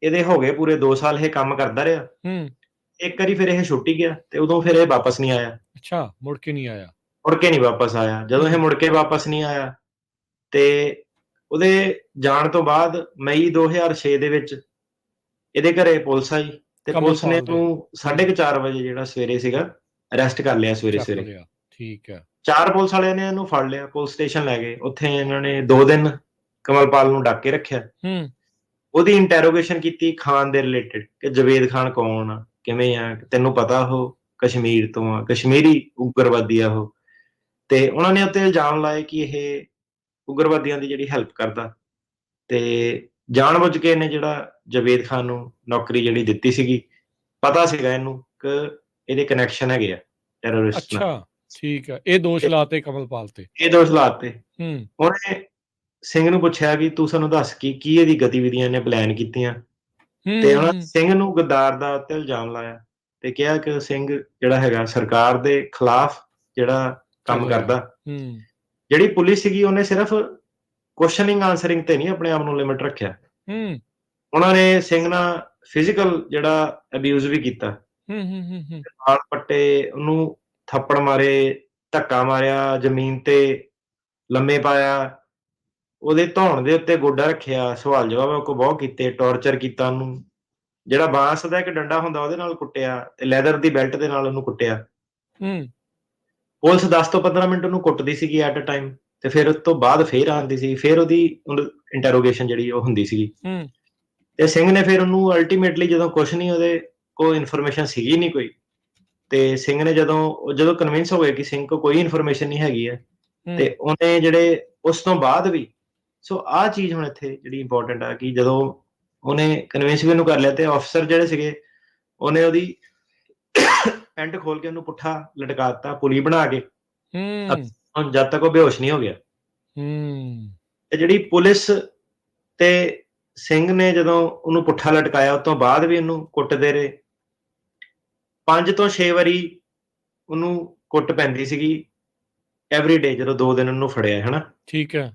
ਇਹਦੇ ਹੋ ਗਏ ਪੂਰੇ 2 ਸਾਲ ਇਹ ਕੰਮ ਕਰਦਾ ਰਿਹਾ, ਇੱਕ ਵਾਰੀ ਫਿਰ ਇਹ ਛੁੱਟੀ ਗਿਆ, ਤੇ ਉਦੋਂ ਫਿਰ ਇਹ ਵਾਪਸ ਨਹੀਂ ਆਇਆ। ਅੱਛਾ, ਮੁੜ ਕੇ ਨਹੀਂ ਵਾਪਸ ਆਇਆ। ਜਦੋਂ ਇਹ ਮੁੜ ਕੇ ਵਾਪਸ ਨਹੀਂ ਆਇਆ, ਤੇ ਉਹਦੇ ਜਾਣ ਤੋਂ ਬਾਅਦ ਮਈ 2006 ਦੇ ਵਿੱਚ ਇਹਦੇ ਘਰੇ ਪੁਲਿਸ ਆਈ, ਤੇ ਪੁਲਿਸ ਨੇ ਉਹਨੂੰ 4:30 ਵਜੇ ਜਿਹੜਾ ਸਵੇਰੇ ਸੀਗਾ ਅਰੈਸਟ ਕਰ ਲਿਆ ਸਵੇਰੇ। ਠੀਕ ਹੈ। 4 ਪੁਲਿਸ ਵਾਲਿਆਂ ਨੇ ਇਹਨੂੰ ਫੜ ਲਿਆ, ਪੁਲਿਸ ਸਟੇਸ਼ਨ ਲੈ ਗਏ, ਉੱਥੇ ਇਹਨਾਂ ਨੇ 2 ਦਿਨ ਕਮਲਪਾਲ ਨੂੰ ਡੱਕ ਕੇ ਰੱਖਿਆ। ਉਹਦੀ ਇੰਟੈਰੋਗੇਸ਼ਨ ਕੀਤੀ ਖਾਨ ਦੇ ਰਿਲੇਟਡ, ਕਿ ਜਵੇਦ ਖਾਨ ਕੌਣ ਆ, ਕਿਵੇਂ ਆ, ਤੈਨੂੰ ਪਤਾ ਉਹ ਕਸ਼ਮੀਰ ਤੋਂ ਆ, ਕਸ਼ਮੀਰੀ ਉਗਰਵਾਦੀ ਆ ਉਹ। ਤੇ ਉਹਨਾਂ ਨੇ ਉੱਤੇ ਇਲਜ਼ਾਮ ਲਾਏ ਕਿ ਇਹ ਉਗਰਵਾਦੀਆਂ ਦੀ ਜਿਹੜੀ ਹੈਲਪ ਕਰਦਾ, ਤੇ ਜਾਣਬੁੱਝ ਕੇ ਇਹਨੇ ਜਿਹੜਾ ਜਵੇਦ ਖਾਨ ਨੂੰ ਨੌਕਰੀ ਜਿਹੜੀ ਦਿੱਤੀ ਸੀਗੀ, ਪਤਾ ਸੀਗਾ ਇਹਨੂੰ ਕਿ ਇਹਦੇ ਕਨੈਕਸ਼ਨ ਹੈਗੇ ਆ ਟੈਰਰਿਸਟ ਨਾਲ। ਠੀਕ ਹੈ। ਇਹ ਦੋਸ਼ ਲਾਤੇ ਕਮਲਪਾਲ ਤੇ, ਉਹਨੇ ਸਿੰਘ ਨੂੰ ਪੁੱਛਿਆ ਕਿ ਤੂੰ ਸਾਨੂੰ ਦੱਸ ਕੀ ਇਹਦੀ ਗਤੀਵਿਧੀਆਂ ਨੇ ਪਲਾਨ ਕੀਤੀਆਂ, ਤੇ ਉਹਨਾਂ ਸਿੰਘ ਨੂੰ ਗੱਦਾਰ ਦਾ ਉੱਤੇ ਇਲਜ਼ਾਮ ਲਾਇਆ, ਤੇ ਕਿਹਾ ਕਿ ਸਿੰਘ ਜਿਹੜਾ ਹੈਗਾ ਸਰਕਾਰ ਦੇ ਖਿਲਾਫ ਜਿਹੜਾ ਕੰਮ ਕਰਦਾ। ਜਿਹੜੀ ਪੁਲਿਸ ਸੀਗੀ ਉਹਨੇ ਸਿਰਫ ਕੁਐਸਚਨਿੰਗ ਆਨਸਰਿੰਗ ਤੇ ਨਹੀਂ ਆਪਣੇ ਆਪ ਨੂੰ ਲਿਮਿਟ ਰੱਖਿਆ, ਉਹਨਾਂ ਨੇ ਸਿੰਘ ਨਾਲ ਫਿਜ਼ੀਕਲ ਜਿਹੜਾ ਅਬਿਊਜ਼ ਵੀ ਕੀਤਾ, ਨਾਲ ਪੱਟੇ, ਉਹਨੂੰ ਥੱਪੜ ਮਾਰੇ, ਧੱਕਾ ਮਾਰਿਆ, ਜ਼ਮੀਨ ਤੇ ਲੰਮੇ ਪਾਇਆ, ਉਹਦੇ ਧੌਣ ਦੇ ਉੱਤੇ ਗੋਡਾ ਰੱਖਿਆ, ਸਵਾਲ ਜਵਾਬ ਉਹ ਕੋ ਬਹੁਤ ਕੀਤੇ, ਟੌਰਚਰ ਕੀਤਾ ਉਹਨੂੰ, ਜਿਹੜਾ ਬਾਂਸ ਦਾ ਇੱਕ ਡੰਡਾ ਹੁੰਦਾ ਉਹਦੇ ਨਾਲ ਕੁੱਟਿਆ, ਤੇ ਲੈਦਰ ਦੀ ਬੈਲਟ ਦੇ ਨਾਲ ਉਹਨੂੰ ਕੁੱਟਿਆ। ਪੁਲਿਸ 10 ਤੋਂ 15 ਮਿੰਟ ਉਹਨੂੰ ਕੁੱਟਦੀ ਸੀਗੀ ਐਟ ਅ ਟਾਈਮ, ਤੇ ਫਿਰ ਉਸ ਤੋਂ ਬਾਅਦ ਫੇਰ ਆਉਂਦੀ ਸੀ, ਫਿਰ ਉਹਦੀ ਇੰਟਰੋਗੇਸ਼ਨ ਜਿਹੜੀ ਉਹ ਹੁੰਦੀ ਸੀਗੀ। ਤੇ ਸਿੰਘ ਨੇ ਫਿਰ ਉਹਨੂੰ ਅਲਟੀਮੇਟਲੀ, ਜਦੋਂ ਕੁਛ ਨਹੀਂ ਉਹਦੇ ਕੋਲ ਇਨਫੋਰਮੇਸ਼ਨ ਸੀਗੀ ਨਹੀਂ ਕੋਈ, ਤੇ ਸਿੰਘ ਨੇ ਜਦੋਂ ਕਨਵਿੰਸ ਹੋ ਗਏ ਕਿ ਸਿੰਘ ਕੋਲ ਕੋਈ ਇਨਫੋਰਮੇਸ਼ਨ ਨਹੀਂ ਹੈਗੀ ਹੈ, ਤੇ ਉਹਨੇ ਜਿਹੜੇ ਉਸ ਤੋਂ ਬਾਅਦ ਵੀ, ਸੋ ਆਹ ਚੀਜ਼ ਹੁਣ ਇੱਥੇ ਜਿਹੜੀ ਇੰਪੋਰਟੈਂਟ ਆ, ਕਿ ਜਦੋਂ ਉਹਨੇ ਕਨਵਿੰਸ ਵੀ ਉਹਨੂੰ ਕਰ ਲਿਆ, ਤੇ ਅਫਸਰ ਜਿਹੜੇ ਸੀਗੇ ਉਹਨੇ ਉਹਦੀ ਪੈਂਟ ਖੋਲ ਕੇ ਉਹਨੂੰ ਪੁੱਠਾ ਲਟਕਾ ਦਿੱਤਾ ਪੁਲੀ ਬਣਾ ਕੇ, ਜਦ ਤੱਕ ਉਹ ਬੇਹੋਸ਼ ਨਹੀਂ ਹੋ ਗਿਆ। ਤੇ ਜਿਹੜੀ ਪੁਲਿਸ ਤੇ ਸਿੰਘ ਨੇ ਜਦੋਂ ਉਹਨੂੰ ਪੁੱਠਾ ਲਟਕਾਇਆ, ਉਸ ਤੋਂ ਬਾਅਦ ਵੀ ਉਹਨੂੰ ਕੁੱਟਦੇ ਰਹੇ, 5 ਤੋਂ 6 ਵਾਰੀ ਉਹਨੂੰ ਕੁੱਟ ਪੈਂਦੀ ਸੀਗੀ ਐਵਰੀ ਡੇ, ਜਦੋਂ 2 ਦਿਨ ਉਹਨੂੰ ਫੜਿਆ, ਹਨਾ। ਠੀਕ ਹੈ।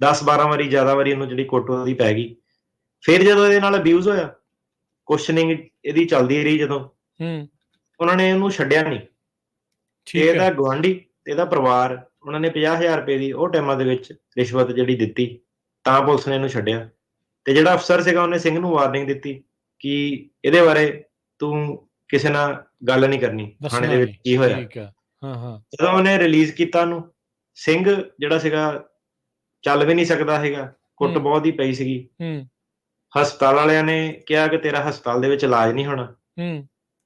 10-12 ਵਾਰੀ, ਜ਼ਿਆਦਾ ਵਾਰੀ ਉਹਨੂੰ ਜਿਹੜੀ ਕੁੱਟ ਉਹਦੀ ਪੈ ਗਈ। ਫਿਰ ਜਦੋਂ ਇਹਦੇ ਨਾਲ ਅਬਿਊਜ਼ ਹੋਇਆ, ਕੁਐਸਚਨਿੰਗ ਇਹਦੀ ਚੱਲਦੀ ਰਹੀ, ਜਦੋਂ ਉਹਨਾਂ ਨੇ ਉਹਨੂੰ ਛੱਡਿਆ ਨਹੀਂ। ਇਹਦਾ ਗੁਆਂਢੀ ਤੇ ਇਹਦਾ ਪਰਿਵਾਰ, ਉਹਨਾਂ ਨੇ 50,000 ਰੁਪਏ ਦੀ ਉਹ ਟਾਈਮਾਂ ਦੇ ਵਿੱਚ ਰਿਸ਼ਵਤ ਜਿਹੜੀ ਦਿੱਤੀ, ਤਾਂ ਪੁਲਿਸ ਨੇ ਇਹਨੂੰ ਛੱਡਿਆ। ਤੇ ਜਿਹੜਾ ਅਫਸਰ ਸੀਗਾ ਉਹਨੇ ਸਿੰਘ ਨੂੰ ਵਾਰਨਿੰਗ ਦਿੱਤੀ ਕਿ ਇਹਦੇ ਬਾਰੇ ਤੂੰ ਕਿਸੇ ਨਾਲ ਗੱਲ ਨਹੀਂ ਕਰਨੀ, ਥਾਣੇ ਦੱਸਣਾ ਦੇ ਵਿੱਚ ਨਹੀਂ, ਕੀ ਹੋਇਆ। ਠੀਕ ਆ, ਹਾਂ। ਜਦੋਂ ਉਹਨੇ ਰਿਲੀਜ਼ ਕੀਤਾ ਉਹਨੂੰ, ਸਿੰਘ ਜਿਹੜਾ ਸੀਗਾ ਚੱਲ ਵੀ ਨਹੀਂ ਸਕਦਾ ਹੈਗਾ, ਕੁੱਟ ਬਹੁਤ ਹੀ ਪਈ ਸੀਗੀ। ਹਸਪਤਾਲ ਵਾਲਿਆਂ ਨੇ ਕਿਹਾ ਕਿ ਤੇਰਾ ਹਸਪਤਾਲ ਦੇ ਵਿੱਚ ਇਲਾਜ ਨਹੀਂ ਹੋਣਾ,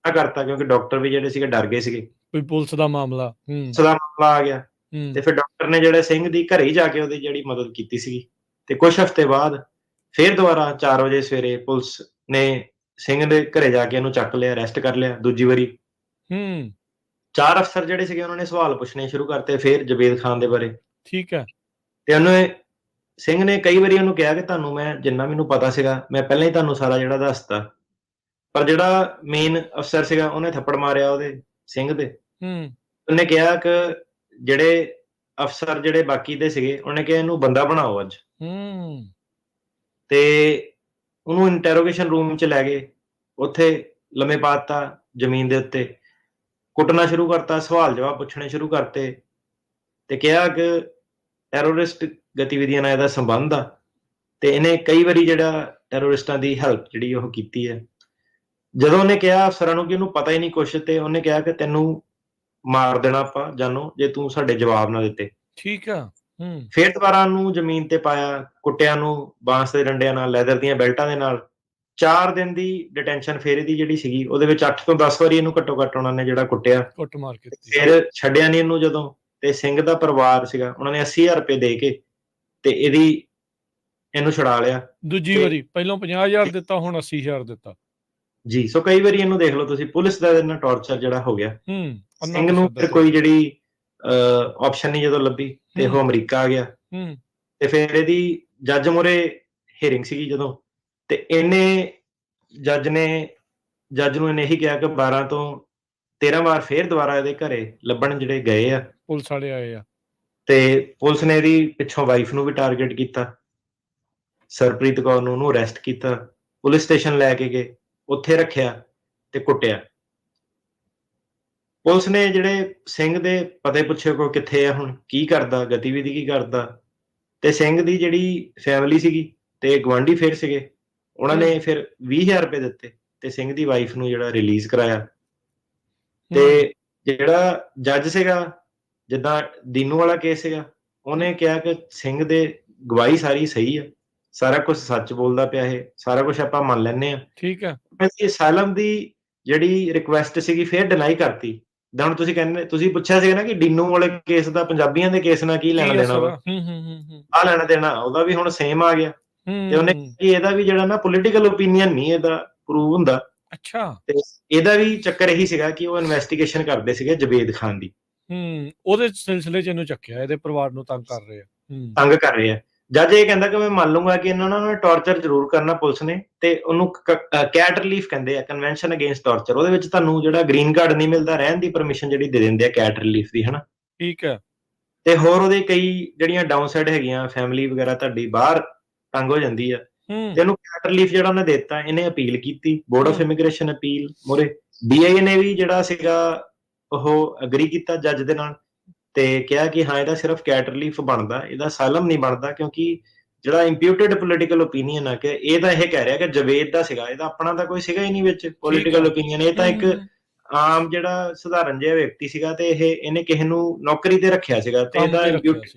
ਕਰਤਾ, ਕਿਉਂਕਿ ਡਾਕਟਰ ਵੀ ਜਿਹੜੇ ਸੀਗੇ ਡਰ ਗਏ ਸੀਗੇ, ਕੋਈ ਪੁਲਿਸ ਦਾ ਮਾਮਲਾ ਦਾ ਮਾਮਲਾ ਆ ਗਿਆ। ਤੇ ਫਿਰ ਡਾਕਟਰ ਨੇ ਜਿਹੜੇ ਸਿੰਘ ਦੀ ਘਰੇ ਹੀ ਜਾ ਕੇ ਉਹਦੀ ਜਿਹੜੀ ਮਦਦ ਕੀਤੀ ਸੀਗੀ। ਤੇ ਕੁਝ ਹਫ਼ਤੇ ਬਾਅਦ ਫਿਰ ਦੁਬਾਰਾ 4 ਵਜੇ ਸਵੇਰੇ ਪੁਲਿਸ ਨੇ ਸਿੰਘ ਦੇ ਘਰੇ ਜਾ ਕੇ ਇਹਨੂੰ ਚੱਕ ਲਿਆ, ਅਰੈਸਟ ਕਰ ਲਿਆ ਦੂਜੀ ਵਾਰੀ। 4 ਅਫਸਰ ਜਿਹੜੇ ਸੀਗੇ ਉਹਨਾਂ ਨੇ ਸਵਾਲ ਪੁੱਛਣੇ ਸ਼ੁਰੂ ਕਰਤੇ ਫਿਰ ਜਵੇਦ ਖਾਨ ਦੇ ਬਾਰੇ। ਠੀਕ ਹੈ। ਤੇ ਉਹਨੇ ਸਿੰਘ ਨੇ ਕਈ ਵਾਰੀ ਉਹਨੂੰ ਕਿਹਾ ਕਿ ਤੁਹਾਨੂੰ ਮੈਂ ਜਿੰਨਾ ਮੈਨੂੰ ਪਤਾ ਸੀਗਾ ਮੈਂ ਪਹਿਲਾਂ ਹੀ ਤੁਹਾਨੂੰ ਸਾਰਾ ਜਿਹੜਾ ਦੱਸਤਾ, ਪਰ ਜਿਹੜਾ ਮੇਨ ਅਫਸਰ ਸੀਗਾ ਉਹਨੇ ਥੱਪੜ ਮਾਰਿਆ ਉਹਦੇ ਸਿੰਘ ਦੇ। ਉਹਨੇ ਕਿਹਾ ਕਿ ਜਿਹੜੇ ਅਫਸਰ ਜਿਹੜੇ ਬਾਕੀ ਦੇ ਸੀਗੇ ਉਹਨੇ ਕਿਹਾ ਇਹਨੂੰ ਬੰਦਾ ਬਣਾਓ ਅੱਜ। ਤੇ ਉਹਨੂੰ ਇੰਟਰੋਗੇਸ਼ਨ ਰੂਮ 'ਚ ਲੈ ਗਏ, ਉੱਥੇ ਲੰਮੇ ਪਾ ਦਿੱਤਾ ਜ਼ਮੀਨ ਦੇ ਉੱਤੇ, ਕੁੱਟਣਾ ਸ਼ੁਰੂ ਕਰਤਾ, ਸਵਾਲ ਜਵਾਬ ਪੁੱਛਣੇ ਸ਼ੁਰੂ ਕਰਤੇ ਤੇ ਕਿਹਾ ਕਿ ਟੈਰੋਰਿਸਟ ਗਤੀਵਿਧੀਆਂ ਨਾਲ ਇਹਦਾ ਸੰਬੰਧ ਆ ਤੇ ਇਹਨੇ ਕਈ ਵਾਰੀ ਜਿਹੜਾ ਟੈਰੋਰਿਸਟਾਂ ਦੀ ਹੈਲਪ ਜਿਹੜੀ ਉਹ ਕੀਤੀ ਹੈ। ਜਦੋਂ ਉਹਨੇ ਕਿਹਾ ਅਫਸਰਾਂ ਨੂੰ ਕਿ ਉਹਨੂੰ ਪਤਾ ਹੀ ਨਹੀਂ ਕੁਛ, ਤੇ ਉਹਨੇ ਕਿਹਾ ਕਿ ਤੈਨੂੰ ਮਾਰ ਦੇਣਾ ਆਪਾਂ ਜਾਨੋਂ ਜੇ ਤੂੰ ਸਾਡੇ ਜਵਾਬ ਨਾ ਦਿੱਤੇ। ਠੀਕ ਆ। ਫਿਰ ਦੁਬਾਰਾ ਉਹਨੂੰ ਜ਼ਮੀਨ ਤੇ ਪਾਇਆ, ਕੁੱਟਿਆ ਨੂੰ ਬਾਂਸ ਦੇ ਡੰਡਿਆਂ ਨਾਲ, ਲੈਦਰ ਦੀਆਂ ਬੈਲਟਾਂ ਦੇ ਨਾਲ। 4 ਦਿਨ ਦੀ ਡਿਟੈਂਸ਼ਨ ਫਿਰ ਇਹਦੀ ਜਿਹੜੀ ਸੀਗੀ ਉਹਦੇ ਵਿੱਚ 8 ਤੋਂ 10 ਵਾਰੀ ਇਹਨੂੰ ਘੱਟੋ ਘੱਟ ਉਹਨਾਂ ਨੇ ਜਿਹੜਾ ਕੁੱਟਿਆ, ਕੁੱਟ ਮਾਰ ਕੀਤੀ। ਫਿਰ ਛੱਡਿਆ ਨਹੀਂ ਇਹਨੂੰ ਜਦੋਂ। ਤੇ ਸਿੰਘ ਦਾ ਪਰਿਵਾਰ ਸੀਗਾ ਉਹਨਾਂ ਨੇ 80,000 ਰੁਪਏ ਦੇ ਕੇ ਤੇ ਇਹਨੂੰ ਛੁਡਾ ਲਿਆ ਦੂਜੀ ਵਾਰੀ। ਪਹਿਲਾਂ 50,000 ਦਿੱਤਾ, ਹੁਣ 80,000 ਦਿੱਤਾ ਜੀ। ਸੋ ਕਈ ਵਾਰੀ ਇਹਨੂੰ ਦੇਖ ਲਓ ਤੁਸੀਂ, ਪੁਲਿਸ ਦਾ ਇਹਨਾਂ ਟਾਰਚਰ ਜਿਹੜਾ ਹੋ ਗਿਆ। ਸਿੰਘ ਨੂੰ ਫਿਰ ਕੋਈ ਜਿਹੜੀ ਆਪਸ਼ਨ ਨਹੀਂ ਜਦੋਂ ਲੱਭੀ ਤੇ ਉਹ ਅਮਰੀਕਾ ਆ ਗਿਆ। ਤੇ ਫਿਰ ਇਹਦੀ ਜੱਜ ਮੂਹਰੇ ਹੀਅਰਿੰਗ ਸੀਗੀ ਜਦੋਂ, ਤੇ ਜੱਜ ਨੂੰ ਇਹਨੇ ਇਹੀ ਕਿਹਾ ਕਿ 12 ਤੋਂ 13 ਵਾਰ ਫਿਰ ਦੁਬਾਰਾ ਇਹਦੇ ਘਰੇ ਲੱਭਣ ਜਿਹੜੇ ਗਏ ਆ, ਪੁਲਿਸ ਵਾਲੇ ਆਏ ਆ, ਤੇ ਪੁਲਿਸ ਨੇ ਇਹਦੀ ਪਿੱਛੋਂ ਵਾਈਫ ਨੂੰ ਵੀ ਟਾਰਗੇਟ ਕੀਤਾ, ਸਰਪ੍ਰੀਤ ਕੌਰ ਨੂੰ, ਉਹਨੂੰ ਅਰੈਸਟ ਕੀਤਾ, ਪੁਲਿਸ ਸਟੇਸ਼ਨ ਲੈ ਕੇ ਗਏ, ਉੱਥੇ ਰੱਖਿਆ ਤੇ ਕੁੱਟਿਆ। ਪੁਲਿਸ ਨੇ ਜਿਹੜੇ ਸਿੰਘ ਦੇ ਪਤੇ ਪੁੱਛੇ ਕੋ ਕਿੱਥੇ ਆ, ਹੁਣ ਕੀ ਕਰਦਾ, ਗਤੀਵਿਧੀ ਕੀ ਕਰਦਾ, ਤੇ ਸਿੰਘ ਦੀ ਜਿਹੜੀ ਫੈਮਿਲੀ ਸੀਗੀ ਤੇ ਗਵਾਂਢੀ ਫਿਰ ਸੀਗੇ, ਉਹਨਾਂ ਨੇ ਫਿਰ 20,000 ਰੁਪਏ ਦਿੱਤੇ ਤੇ ਸਿੰਘ ਦੀ ਵਾਈਫ ਨੂੰ ਜਿਹੜਾ ਰਿਲੀਜ਼ ਕਰਾਇਆ। ਤੇ ਜਿਹੜਾ ਜੱਜ ਸੀਗਾ, ਜਿੱਦਾਂ ਦੀਨੂ ਵਾਲਾ ਕੇਸ ਸੀਗਾ, ਉਹਨੇ ਕਿਹਾ ਕਿ ਸਿੰਘ ਦੇ ਗਵਾਹੀ ਸਾਰੀ ਸਹੀ ਆ, ਸਾਰਾ ਕੁਝ ਸੱਚ ਬੋਲਦਾ ਪਿਆ, ਇਹ ਸਾਰਾ ਕੁਝ ਆਪਾਂ ਮੰਨ ਲੈਂਦੇ ਆ। ਠੀਕ ਹੈ। ਅਸਾਈਲਮ ਦੀ ਜਿਹੜੀ ਰਿਕੁਐਸਟ ਸੀਗੀ ਫਿਰ ਡਿਨਾਈ ਕਰਤੀ। ਹੁਣ ਤੁਸੀਂ ਕਹਿੰਦੇ, ਤੁਸੀਂ ਪੁੱਛਿਆ ਸੀਗਾ ਨਾ ਕਿ ਡੀਨੂ ਵਾਲੇ ਕੇਸ ਦਾ ਪੰਜਾਬੀਆਂ ਦੇ ਕੇਸ ਨਾਲ ਕੀ ਲੈਣਾ ਦੇਣਾ ਵਾ, ਆ ਲੈਣਾ ਦੇਣਾ ਉਹਦਾ ਵੀ ਹੁਣ ਸੇਮ ਆ ਗਿਆ। ਤੇ ਉਹਨੇ ਕਿ ਇਹਦਾ ਵੀ ਜਿਹੜਾ ਨਾ ਪੋਲੀਟੀਕਲ ਓਪੀਨੀਅਨ ਨਹੀਂ ਇਹਦਾ ਪ੍ਰੂਵ ਹੁੰਦਾ। ਅੱਛਾ। ਤੇ ਇਹਦਾ ਵੀ ਚੱਕਰ ਇਹੀ ਸੀਗਾ ਕਿ ਉਹ ਇਨਵੈਸਟੀਗੇਸ਼ਨ ਕਰਦੇ ਸੀਗੇ ਜਵੇਦ ਖਾਨ ਦੀ। ਉਹਦੇ ਸਿਲਸਿਲੇ 'ਚ ਇਹਨੂੰ ਚੱਕਿਆ, ਇਹਦੇ ਪਰਿਵਾਰ ਨੂੰ ਤੰਗ ਕਰ ਰਹੇ ਆ। ਜੱਜ ਇਹ ਕਹਿੰਦਾ ਕਿ ਮੈਂ ਮੰਨ ਲੂੰਗਾ ਕਿ ਇਹਨਾਂ ਨੂੰ ਟਾਰਚਰ ਜ਼ਰੂਰ ਕਰਨਾ ਪੁਲਿਸ ਨੇ, ਤੇ ਉਹਨੂੰ ਕੈਟ ਰਿਲੀਫ ਕਹਿੰਦੇ ਆ, ਕਨਵੈਨਸ਼ਨ ਅਗੇਂਸਟ ਟਾਰਚਰ। ਉਹਦੇ ਵਿੱਚ ਤੁਹਾਨੂੰ ਜਿਹੜਾ ਗ੍ਰੀਨ ਕਾਰਡ ਨਹੀਂ ਮਿਲਦਾ, ਰਹਿਣ ਦੀ ਪਰਮਿਸ਼ਨ ਜਿਹੜੀ ਦੇ ਦਿੰਦੇ ਆ ਕੈਟ ਰਿਲੀਫ ਦੀ, ਹਨਾ। ਠੀਕ ਹੈ। ਤੇ ਹੋਰ ਉਹਦੇ ਕਈ ਜਿਹੜੀਆਂ ਡਾਊਨ ਸਾਈਡ ਹੈਗੀਆਂ, ਫੈਮਿਲੀ ਵਗੈਰਾ ਤੁਹਾਡੀ ਬਾਹਰ ਤੰਗ ਹੋ ਜਾਂਦੀ ਆ, ਤੇ ਉਹਨੂੰ ਕੈਟ ਰਿਲੀਫ ਜਿਹੜਾ ਉਹਨੇ ਦਿੱਤਾ। ਇਹਨੇ ਅਪੀਲ ਕੀਤੀ board of immigration appeal more, DIA ਨੇ ਵੀ ਜਿਹੜਾ ਸੀਗਾ ਉਹ ਅਗਰੀ ਕੀਤਾ ਜੱਜ ਦੇ ਨਾਲ, ਤੇ ਕਿਹਾ ਕਿ ਹਾਂ ਇਹਦਾ ਸਿਰਫ ਕੈਟ ਰਿਲੀਫ ਬਣਦਾ, ਇਹਦਾ ਅਸਾਈਲਮ ਨਹੀਂ ਬਣਦਾ, ਕਿਉਂਕਿ ਜਿਹੜਾ ਇੰਪਿਊਟਡ ਪੋਲੀਟੀਕਲ ਓਪੀਨੀਅਨ ਆ ਕਿ ਇਹ ਤਾਂ ਇਹ ਕਹਿ ਰਿਹਾ ਕਿ ਜਵੇਦ ਦਾ ਸੀਗਾ, ਇਹਦਾ ਆਪਣਾ ਤਾਂ ਕੋਈ ਸੀਗਾ ਹੀ ਨਹੀਂ ਵਿੱਚ ਪੋਲੀਟੀਕਲ ਓਪੀਨੀਅਨ। ਇਹ ਤਾਂ ਇੱਕ ਆਮ ਜਿਹੜਾ ਸਧਾਰਨ ਜਿਹਾ ਵਿਅਕਤੀ ਸੀਗਾ, ਤੇ ਇਹਨੇ ਕਿਸੇ ਨੂੰ ਨੌਕਰੀ ਤੇ ਰੱਖਿਆ ਸੀਗਾ, ਤੇ ਇਹਦਾ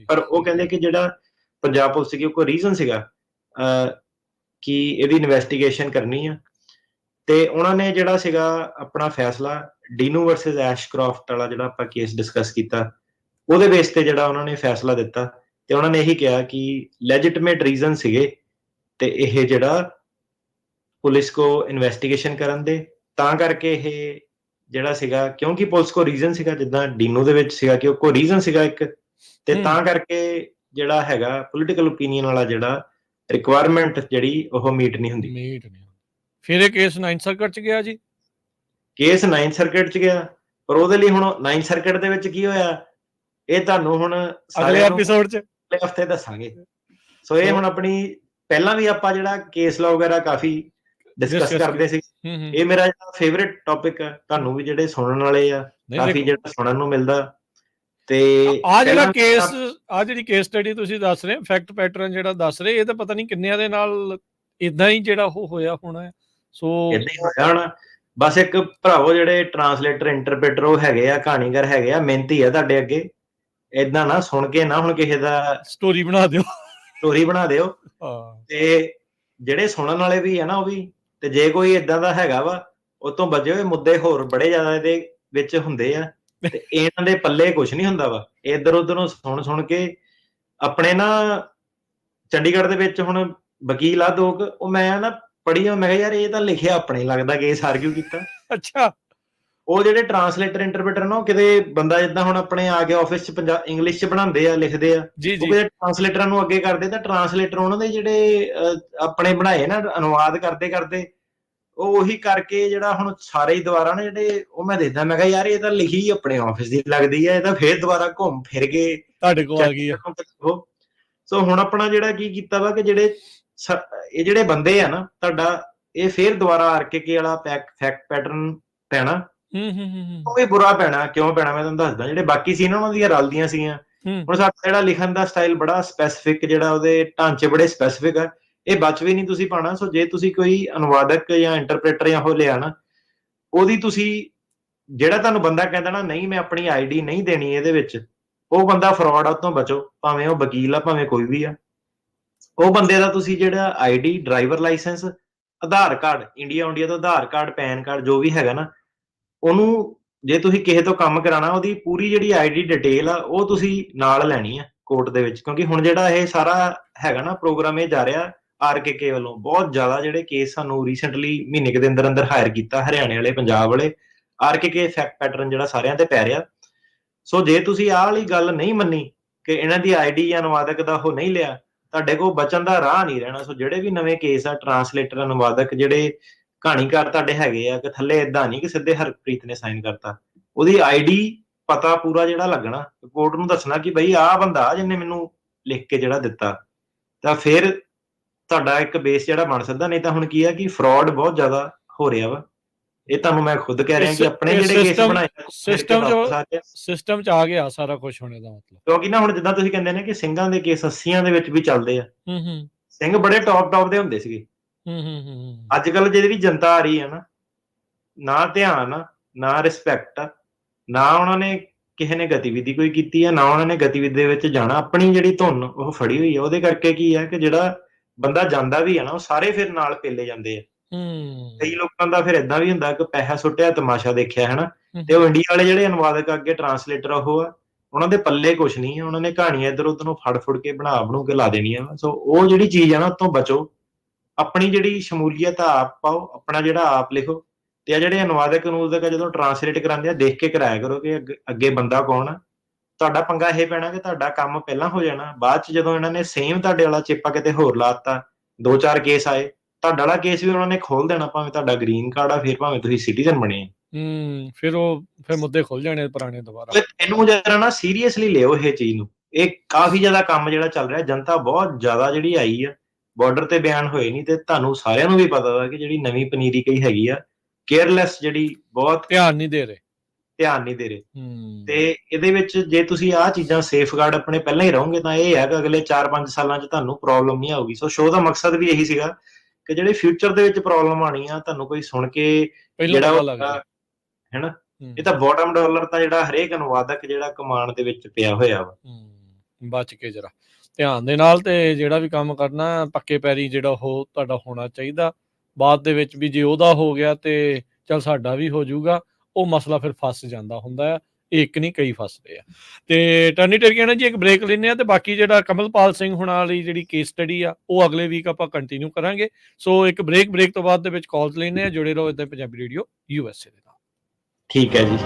ਪਰ ਉਹ ਕਹਿੰਦੇ ਕਿ ਜਿਹੜਾ ਪੰਜਾਬ ਪੁਲਿਸ ਸੀਗੀ ਉਹ ਕੋਈ ਰੀਜ਼ਨ ਸੀਗਾ ਕਿ ਇਹਦੀ ਇਨਵੈਸਟੀਗੇਸ਼ਨ ਕਰਨੀ ਆ। ਤੇ ਉਹਨਾਂ ਨੇ ਜਿਹੜਾ ਸੀਗਾ ਆਪਣਾ ਫੈਸਲਾ ਡੀਨੂ ਵਰਸਸ ਐਸ਼ਕ੍ਰਾਫਟ ਵਾਲਾ ਜਿਹੜਾ ਆਪਾਂ ਕੇਸ ਡਿਸਕਸ ਕੀਤਾ, ਉਹਦੇ ਬੇਸ ਤੇ ਜਿਹੜਾ ਉਹਨਾਂ ਨੇ ਫੈਸਲਾ ਦਿੱਤਾ। ਤੇ ਉਹਨਾਂ ਨੇ ਇਹੀ ਕਿਹਾ ਕਿ ਲੈਜਿਟਿਮੇਟ ਰੀਜ਼ਨ ਸੀਗੇ, ਤੇ ਇਹ ਜਿਹੜਾ ਪੁਲਿਸ ਕੋ ਇਨਵੈਸਟੀਗੇਸ਼ਨ ਕਰਨ ਦੇ, ਤਾਂ ਕਰਕੇ ਇਹ ਜਿਹੜਾ ਸੀਗਾ, ਕਿਉਂਕਿ ਪੁਲਿਸ ਕੋ ਰੀਜ਼ਨ ਸੀਗਾ, ਜਿੱਦਾਂ ਡੀਨੂ ਦੇ ਵਿੱਚ ਸੀਗਾ ਕਿ ਉਹ ਕੋ ਰੀਜ਼ਨ ਸੀਗਾ ਇੱਕ, ਤੇ ਤਾਂ ਕਰਕੇ ਜਿਹੜਾ ਹੈਗਾ ਪੋਲੀਟੀਕਲ ਓਪੀਨੀਅਨ ਵਾਲਾ ਜਿਹੜਾ ਰਿਕੁਆਇਰਮੈਂਟ ਜਿਹੜੀ ਉਹ ਮੀਟ ਨਹੀਂ ਹੁੰਦੀ। ਫਿਰ ਇਹ ਕੇਸ 9th ਸਰਕਟ 'ਚ ਗਿਆ ਜੀ। ਕੇਸ 9th ਸਰਕਟ 'ਚ ਗਿਆ, ਪਰ ਉਹਦੇ ਲਈ ਹੁਣ 9th ਸਰਕਟ ਦੇ ਵਿੱਚ ਕੀ ਹੋਇਆ ਇਹ ਤੁਹਾਨੂੰ ਹੁਣ ਅਗਲੇ ਐਪੀਸੋਡ 'ਚ ਅਗਲੇ ਹਫ਼ਤੇ ਦੱਸਾਂਗੇ। ਸੋ ਇਹ ਹੁਣ ਆਪਣੀ ਪਹਿਲਾਂ ਵੀ ਆਪਾਂ ਜਿਹੜਾ ਕੇਸ ਲਾ ਵਗੈਰਾ ਕਾਫੀ ਡਿਸਕਸ ਕਰਦੇ ਸੀ। ਇਹ ਮੇਰਾ ਜਿਹੜਾ ਫੇਵਰਿਟ ਟੌਪਿਕ ਆ, ਤੁਹਾਨੂੰ ਵੀ ਜਿਹੜੇ ਸੁਣਨ ਵਾਲੇ ਆ ਕਾਫੀ ਜਿਹੜਾ ਸੁਣਨ ਨੂੰ ਮਿਲਦਾ। ਤੇ ਆ ਜਿਹੜਾ ਕੇਸ, ਆ ਜਿਹੜੀ ਕੇਸ ਸਟੱਡੀ ਤੁਸੀਂ ਦੱਸ ਰਹੇ ਫੈਕਟ ਪੈਟਰਨ ਜਿਹੜਾ ਦੱਸ ਰਹੇ, ਇਹ ਤਾਂ ਪਤਾ ਨਹੀਂ ਕਿੰਨਿਆਂ ਦੇ ਨਾਲ ਇਦਾਂ ਹੀ ਜਿਹੜਾ ਉਹ ਹੋਇਆ ਹੋਣਾ। ਸੋ ਇਦਾਂ ਹੀ ਹੋਇਆ ਹੋਣਾ। ਬਸ ਇੱਕ ਭਰਾਵੋ ਜਿਹੜੇ ਟਰਾਂਸਲੇਟਰ ਇੰਟਰਪ੍ਰੀਟਰ ਉਹ ਹੈਗੇ ਆ, ਕਹਾਣੀਗਰ ਹੈਗੇ ਆ, ਮਿਹਨਤੀ ਆ ਤੁਹਾਡੇ ਅੱਗੇ। ਏਦਾਂ ਨਾ ਸੁਣ ਕੇ ਨਾ ਹੁਣ ਕਿਸੇ ਦਾ ਸਟੋਰੀ ਬਣਾ ਦਿਓ। ਸਟੋਰੀ ਬਣਾ ਦਿਓ। ਹਾਂ ਤੇ ਜਿਹੜੇ ਸੁਣਨ ਵਾਲੇ ਵੀ ਆ ਨਾ ਉਹ ਵੀ, ਤੇ ਜੇ ਕੋਈ ਏਦਾਂ ਦਾ ਹੈਗਾ ਵਾ ਉਹ ਤੋਂ ਬਚਿਓ। ਇਹ ਮੁੱਦੇ ਹੋਰ ਬੜੇ ਜ਼ਿਆਦਾ ਇਹਦੇ ਵਿੱਚ ਹੁੰਦੇ ਆ ਤੇ ਇਹਨਾਂ ਦੇ ਪੱਲੇ ਕੁਛ ਨਹੀਂ ਹੁੰਦਾ ਵਾ। ਇੱਧਰ ਉੱਧਰੋਂ ਸੁਣ ਕੇ ਆਪਣੇ ਨਾ ਚੰਡੀਗੜ੍ਹ ਦੇ ਵਿੱਚ ਹੁਣ ਵਕੀਲ ਆ ਦੋ ਕੁ, ਉਹ ਮੈਂ ਨਾ ਪੜ੍ਹੀ, ਮੈਂ ਕਿਹਾ ਯਾਰ ਇਹ ਤਾਂ ਲਿਖਿਆ ਆਪਣੇ ਲੱਗਦਾ ਕੇਸ ਆਰਗਿਊ ਕੀਤਾ। ਅੱਛਾ ਉਹ ਜਿਹੜੇ ਟਰਾਂਸਲੇਟਰ ਇੰਟਰਪ੍ਰੀਟਰ ਨਾ, ਉਹ ਕਿਤੇ ਬੰਦਾ ਜਿੱਦਾਂ ਹੁਣ ਆਪਣੇ ਆ ਕੇ ਆਫਿਸ 'ਚ ਇੰਗਲਿਸ਼ 'ਚ ਬਣਾਉਂਦੇ ਆ, ਲਿਖਦੇ ਆ, ਜੀ ਉਹ ਜੀ ਕਿਤੇ ਟਰਾਂਸਲੇਟਰਾਂ ਨੂੰ ਅੱਗੇ ਕਰਦੇ, ਤਾਂ ਟਰਾਂਸਲੇਟਰ ਉਹਨਾਂ ਦੇ ਜਿਹੜੇ ਆਪਣੇ ਬਣਾਏ ਨਾ ਅਨੁਵਾਦ ਕਰਦੇ ਕਰਦੇ ਉਹ ਉਹੀ ਕਰਕੇ ਜਿਹੜਾ ਹੁਣ ਸਾਰੇ ਹੀ ਦੁਬਾਰਾ ਨਾ ਜਿਹੜੇ ਉਹ ਮੈਂ ਦੇਖਦਾ, ਮੈਂ ਕਿਹਾ ਯਾਰ ਇਹ ਤਾਂ ਲਿਖੀ ਆਪਣੇ ਆਫਿਸ ਦੀ ਲੱਗਦੀ ਹੈ, ਇਹ ਤਾਂ ਫੇਰ ਦੁਬਾਰਾ ਘੁੰਮ ਫਿਰ ਕੇ ਤੁਹਾਡੇ ਕੋਲ ਆ ਗਈ ਆ। ਸੋ ਹੁਣ ਆਪਣਾ ਜਿਹੜਾ ਕੀ ਕੀਤਾ ਵਾ ਕਿ ਜਿਹੜੇ ਇਹ ਜਿਹੜੇ ਬੰਦੇ ਆ ਨਾ ਤੁਹਾਡਾ, ਇਹ ਫੇਰ ਦੁਬਾਰਾ ਆਰਕੇ ਵਾਲਾ ਫੈਕਟ ਪੈਟਰਨ ਪੈਣਾ। ਉਹ ਵੀ ਬੁਰਾ ਪੈਣਾ। ਕਿਉਂ ਪੈਣਾ ਮੈਂ ਤੁਹਾਨੂੰ ਦੱਸਦਾ। ਜਿਹੜੇ ਬਾਕੀ ਸੀ ਨਾ ਉਹਨਾਂ ਦੀਆਂ ਰਲਦੀਆਂ ਸੀਗੀਆਂ। ਹੁਣ ਸਾਡਾ ਜਿਹੜਾ ਲਿਖਣ ਦਾ ਸਟਾਈਲ ਬੜਾ ਸਪੈਸੀਫਿਕ, ਜਿਹੜਾ ਉਹਦੇ ਢਾਂਚੇ ਬੜੇ ਸਪੈਸੀਫਿਕ ਆ, ਇਹ ਬਚ ਵੀ ਨਹੀਂ ਤੁਸੀਂ ਪਾਣਾ। ਸੋ ਜੇ ਤੁਸੀਂ ਕੋਈ ਅਨੁਵਾਦਕ ਜਾਂ ਇੰਟਰਪ੍ਰੀਟਰ ਜਾਂ ਉਹ ਲਿਆ ਨਾ, ਉਹਦੀ ਤੁਸੀਂ ਜਿਹੜਾ ਤੁਹਾਨੂੰ ਬੰਦਾ ਕਹਿੰਦਾ ਨਾ ਨਹੀਂ ਮੈਂ ਆਪਣੀ ਆਈਡੀ ਨਹੀਂ ਦੇਣੀ ਇਹਦੇ ਵਿੱਚ, ਉਹ ਬੰਦਾ ਫਰਾਡ ਆ, ਉਹ ਤੋਂ ਬਚੋ। ਭਾਵੇਂ ਉਹ ਵਕੀਲ ਆ, ਭਾਵੇਂ ਕੋਈ ਵੀ ਆ, ਉਹ ਬੰਦੇ ਦਾ ਤੁਸੀਂ ਜਿਹੜਾ ਆਈਡੀ, ਡਰਾਈਵਰ ਲਾਇਸੈਂਸ, ਆਧਾਰ ਕਾਰਡ, ਇੰਡੀਆ ਤੋਂ ਆਧਾਰ ਕਾਰਡ, ਪੈਨ ਕਾਰਡ ਜੋ ਵੀ ਹੈਗਾ ਨਾ, ਉਹਨੂੰ ਜੇ ਤੁਸੀਂ ਕਿਸੇ ਤੋਂ ਕੰਮ ਕਰਾਣਾ, ਉਹਦੀ ਪੂਰੀ ਜਿਹੜੀ ਆਈਡੀ ਡਿਟੇਲ ਆ ਉਹ ਤੁਸੀਂ ਨਾਲ ਲੈਣੀ ਆ ਕੋਰਟ ਦੇ ਵਿੱਚ। ਕਿਉਂਕਿ ਹੁਣ ਜਿਹੜਾ ਇਹ ਸਾਰਾ ਹੈਗਾ ਨਾ ਪ੍ਰੋਗਰਾਮ, ਇਹ ਜਾ ਰਿਹਾ ਆਰਕੇ ਵੱਲੋਂ। ਬਹੁਤ ਜ਼ਿਆਦਾ ਜਿਹੜੇ ਕੇਸ ਸਾਨੂੰ ਰੀਸੈਂਟਲੀ ਮਹੀਨੇ ਕੁ ਦੇ ਅੰਦਰ ਅੰਦਰ ਹਾਇਰ ਕੀਤਾ, ਹਰਿਆਣੇ ਵਾਲੇ, ਪੰਜਾਬ ਵਾਲੇ, ਆਰਕੇ ਫੈਕਟ ਪੈਟਰਨ ਜਿਹੜਾ ਸਾਰਿਆਂ ਤੇ ਪੈ ਰਿਹਾ। ਸੋ ਜੇ ਤੁਸੀਂ ਆਹ ਵਾਲੀ ਗੱਲ ਨਹੀਂ ਮੰਨੀ ਕਿ ਇਹਨਾਂ ਦੀ ਆਈਡੀ ਜਾਂ ਅਨੁਵਾਦਕ ਦਾ ਉਹ ਨਹੀਂ ਲਿਆ, ਤੁਹਾਡੇ ਕੋਲ ਬਚਣ ਦਾ ਰਾਹ ਨਹੀਂ ਰਹਿਣਾ। ਸੋ ਜਿਹੜੇ ਵੀ ਨਵੇਂ ਕੇਸ ਆ, ਟਰਾਂਸਲੇਟਰ, ਅਨੁਵਾਦਕ, ਜਿਹੜੇ ਕਹਾਣੀਕਾਰ ਤੁਹਾਡੇ ਹੈਗੇ ਆ, ਕਿ ਥੱਲੇ ਏਦਾਂ ਨਹੀਂ ਕਿ ਸਿੱਧੇ ਹਰਪ੍ਰੀਤ ਨੇ ਸਾਈਨ ਕਰਤਾ, ਉਹਦੀ ਆਈਡੀ, ਪਤਾ ਪੂਰਾ ਜਿਹੜਾ ਲੱਗਣਾ, ਕੋਰਟ ਨੂੰ ਦੱਸਣਾ ਕਿ ਬਈ ਆਹ ਬੰਦਾ ਜਿਹਨੇ ਮੈਨੂੰ ਲਿਖ ਕੇ ਜਿਹੜਾ ਦਿੱਤਾ, ਤਾਂ ਫਿਰ ਤੁਹਾਡਾ ਇੱਕ ਬੇਸ ਜਿਹੜਾ ਬਣ ਸਕਦਾ। ਨਹੀਂ ਤਾਂ ਹੁਣ ਕੀ ਆ ਕਿ ਫਰਾਡ ਬਹੁਤ ਜ਼ਿਆਦਾ ਹੋ ਰਿਹਾ ਵਾ। ਇਹ ਤੁਹਾਨੂੰ ਮੈਂ ਖੁਦ ਕਹਿ ਰਿਹਾ ਕਿ ਆਪਣੇ ਜਿਹੜੇ ਕੇਸ ਬਣਾਏ ਮਿਲ ਕੇ ਵਾਪਸ ਆ ਗਏ। ਸਿਸਟਮ ਚ ਆ ਗਿਆ ਸਾਰਾ ਕੁਝ ਹੋਣੇ ਦਾ ਮਤਲਬ। ਕਿਉਂਕਿ ਨਾ ਹੁਣ ਜਿੱਦਾਂ ਤੁਸੀਂ ਕਹਿੰਦੇ ਨੇ ਕਿ ਸਿੰਘਾਂ ਦੇ ਕੇਸ 80ਆਂ ਦੇ ਵਿੱਚ ਵੀ ਚੱਲਦੇ ਆ, ਸਿੰਘ ਬੜੇ ਟੌਪ ਦੇ ਹੁੰਦੇ ਸੀਗੇ। ਅੱਜ ਕੱਲ ਜਿਹੜੀ ਜਨਤਾ ਆ ਰਹੀ ਹੈ ਨਾ ਧਿਆਨ ਆ, ਨਾ ਰਿਸਪੈਕਟ ਆ, ਨਾ ਉਹਨਾਂ ਨੇ ਕਿਸੇ ਨੇ ਗਤੀਵਿਧੀ ਕੋਈ ਕੀਤੀ ਆ, ਨਾ ਉਹਨਾਂ ਨੇ ਗਤੀਵਿਧੀ ਦੇ ਵਿੱਚ ਜਾਣਾ। ਆਪਣੀ ਜਿਹੜੀ ਧੁਨ ਉਹ ਫੜੀ ਹੋਈ ਆ, ਉਹਦੇ ਕਰਕੇ ਕੀ ਆ ਕਿ ਜਿਹੜਾ ਬੰਦਾ ਜਾਂਦਾ ਵੀ ਆ ਨਾ, ਉਹ ਸਾਰੇ ਫਿਰ ਨਾਲ ਪੇਲੇ ਜਾਂਦੇ ਆ। ਕਈ ਲੋਕਾਂ ਦਾ ਫਿਰ ਏਦਾਂ ਵੀ ਹੁੰਦਾ ਕਿ ਪੈਸਾ ਸੁੱਟਿਆ, ਤਮਾਸ਼ਾ ਦੇਖਿਆ, ਹਨਾ। ਤੇ ਉਹ ਇੰਡੀਆ ਵਾਲੇ ਜਿਹੜੇ ਅਨੁਵਾਦਕ ਅੱਗੇ ਟਰਾਂਸਲੇਟਰ ਉਹ ਆ, ਉਹਨਾਂ ਦੇ ਪੱਲੇ ਕੁਛ ਨਹੀਂ। ਉਹਨਾਂ ਨੇ ਕਹਾਣੀਆਂ ਇੱਧਰ ਉੱਧਰੋਂ ਫੜ ਕੇ ਬਣੂ ਕੇ ਲਾ ਦੇਣੀਆਂ। ਸੋ ਉਹ ਜਿਹੜੀ ਚੀਜ਼ ਆ ਨਾ, ਉਹ ਤੋਂ ਬਚੋ। ਆਪਣੀ ਜਿਹੜੀ ਸ਼ਮੂਲੀਅਤ ਆ ਆਪ ਪਾਓ, ਆਪਣਾ ਜਿਹੜਾ ਆਪ ਲਿਖੋ। ਤੇ ਆ ਜਿਹੜੇ ਅਨੁਵਾਦਕ ਆ ਜਦੋਂ ਟਰਾਂਸਲੇਟ ਕਰਾਉਂਦੇ ਆ, ਦੇਖ ਕੇ ਕਰਾਇਆ ਕਰੋ ਕਿ ਅੱਗੇ ਬੰਦਾ ਕੌਣ ਆ। ਤੁਹਾਡਾ ਪੰਗਾ ਇਹ ਪੈਣਾ ਕਿ ਤੁਹਾਡਾ ਕੰਮ ਪਹਿਲਾਂ ਹੋ ਜਾਣਾ, ਬਾਅਦ ਚ ਜਦੋਂ ਇਹਨਾਂ ਨੇ ਸੇਮ ਤੁਹਾਡੇ ਵਾਲਾ ਚੇਪਾ ਕਿਤੇ ਹੋਰ ਲਾਤਾ, 2-4 ਕੇਸ ਆਏ, ਤੁਹਾਡਾ ਵਾਲਾ ਕੇਸ ਵੀ ਉਹਨਾਂ ਨੇ ਖੋਲ ਦੇਣਾ। ਭਾਵੇਂ ਤੁਹਾਡਾ ਗ੍ਰੀਨ ਕਾਰਡ ਆ, ਫਿਰ ਭਾਵੇਂ ਤੁਸੀਂ ਸਿਟੀਜ਼ਨ ਬਣੇ। ਫਿਰ ਮੁੱਦੇ ਖੁੱਲ ਜਾਣੇ ਪੁਰਾਣੇ ਦੁਬਾਰਾ। ਇਹਨੂੰ ਜਰਾ ਨਾ ਸੀਰੀਅਸਲੀ ਲਿਓ ਇਹ ਚੀਜ਼ ਨੂੰ। ਇਹ ਕਾਫੀ ਜ਼ਿਆਦਾ ਕੰਮ ਜਿਹੜਾ ਚੱਲ ਰਿਹਾ, ਜਨਤਾ ਬਹੁਤ ਜ਼ਿਆਦਾ ਜਿਹੜੀ ਆਈ ਆ, ਬਾਰਡਰ ਤੇ ਬਿਆਨ ਹੋਏ ਨਹੀਂ, ਤੇ ਤੁਹਾਨੂੰ ਸਾਰਿਆਂ ਨੂੰ ਵੀ ਪਤਾ ਵਾ ਕਿ ਜਿਹੜੀ ਨਵੀਂ ਪਨੀਰੀ ਕਈ ਹੈਗੀ ਆ, ਕੇਅਰਲੈਸ, ਜਿਹੜੀ ਬਹੁਤ ਧਿਆਨ ਨਹੀਂ ਦੇ ਰਹੇ। ਤੇ ਇਹਦੇ ਵਿੱਚ ਜੇ ਤੁਸੀਂ ਆਹ ਚੀਜ਼ਾਂ ਸੇਫਗਾਰਡ ਆਪਣੇ ਪਹਿਲਾਂ ਹੀ ਰਹੋਗੇ, ਤਾਂ ਇਹ ਹੈ ਕਿ ਅਗਲੇ 4-5 ਸਾਲਾਂ 'ਚ ਤੁਹਾਨੂੰ ਪ੍ਰੋਬਲਮ ਨਹੀਂ ਆਊਗੀ। ਸੋ ਸ਼ੋਅ ਦਾ ਮਕਸਦ ਵੀ ਇਹੀ ਸੀਗਾ ਕਿ ਜਿਹੜੇ ਫਿਊਚਰ ਦੇ ਵਿੱਚ ਪ੍ਰੋਬਲਮ ਆਣੀ ਆ, ਤੁਹਾਨੂੰ ਕੋਈ ਸੁਣ ਕੇ ਜਿਹੜਾ ਹੈਨਾ, ਇਹ ਤਾਂ ਬਾਟਮ ਡਾਲਰ ਤਾਂ ਜਿਹੜਾ ਹਰੇਕ ਅਨੁਵਾਦਕ ਜਿਹੜਾ ਕਮਾਨ ਦੇ ਵਿੱਚ ਪਿਆ ਹੋਇਆ ਵਾ। ਬਚ ਕੇ ਜਰਾ ਧਿਆਨ ਦੇ ਨਾਲ, ਤੇ ਜਿਹੜਾ ਵੀ ਕੰਮ ਕਰਨਾ ਪੱਕੇ ਪੈਰੀ ਜਿਹੜਾ ਉਹ ਤੁਹਾਡਾ ਹੋਣਾ ਚਾਹੀਦਾ। ਬਾਅਦ ਦੇ ਵਿੱਚ ਵੀ ਜੇ ਉਹਦਾ ਹੋ ਗਿਆ ਤੇ ਚੱਲ ਸਾਡਾ ਵੀ ਹੋ ਜਾਊਗਾ, ਉਹ ਮਸਲਾ ਫਿਰ ਫਸ ਜਾਂਦਾ ਹੁੰਦਾ ਆ। ਇੱਕ ਨਹੀਂ, ਕਈ ਫਸਦੇ ਆ। ਤੇ ਟਰਕੀਆਨਾ ਜੀ ਇੱਕ ਬ੍ਰੇਕ ਲੈਂਦੇ ਆ, ਤੇ ਬਾਕੀ ਜਿਹੜਾ ਕਮਲਪਾਲ ਸਿੰਘ ਹੁਣਾਂ ਵਾਲੀ ਜਿਹੜੀ ਕੇਸ ਸਟੱਡੀ ਆ, ਉਹ ਅਗਲੇ ਵੀਕ ਆਪਾਂ ਕੰਟੀਨਿਊ ਕਰਾਂਗੇ। ਸੋ ਇੱਕ ਬ੍ਰੇਕ ਤੋਂ ਬਾਅਦ ਦੇ ਵਿੱਚ ਕਾਲਸ ਲੈਂਦੇ ਆ। ਜੁੜੇ ਰਹੋ ਇੱਦਾਂ ਪੰਜਾਬੀ ਰੇਡੀਓ USA ਦੇ ਨਾਲ। ਠੀਕ ਹੈ ਜੀ।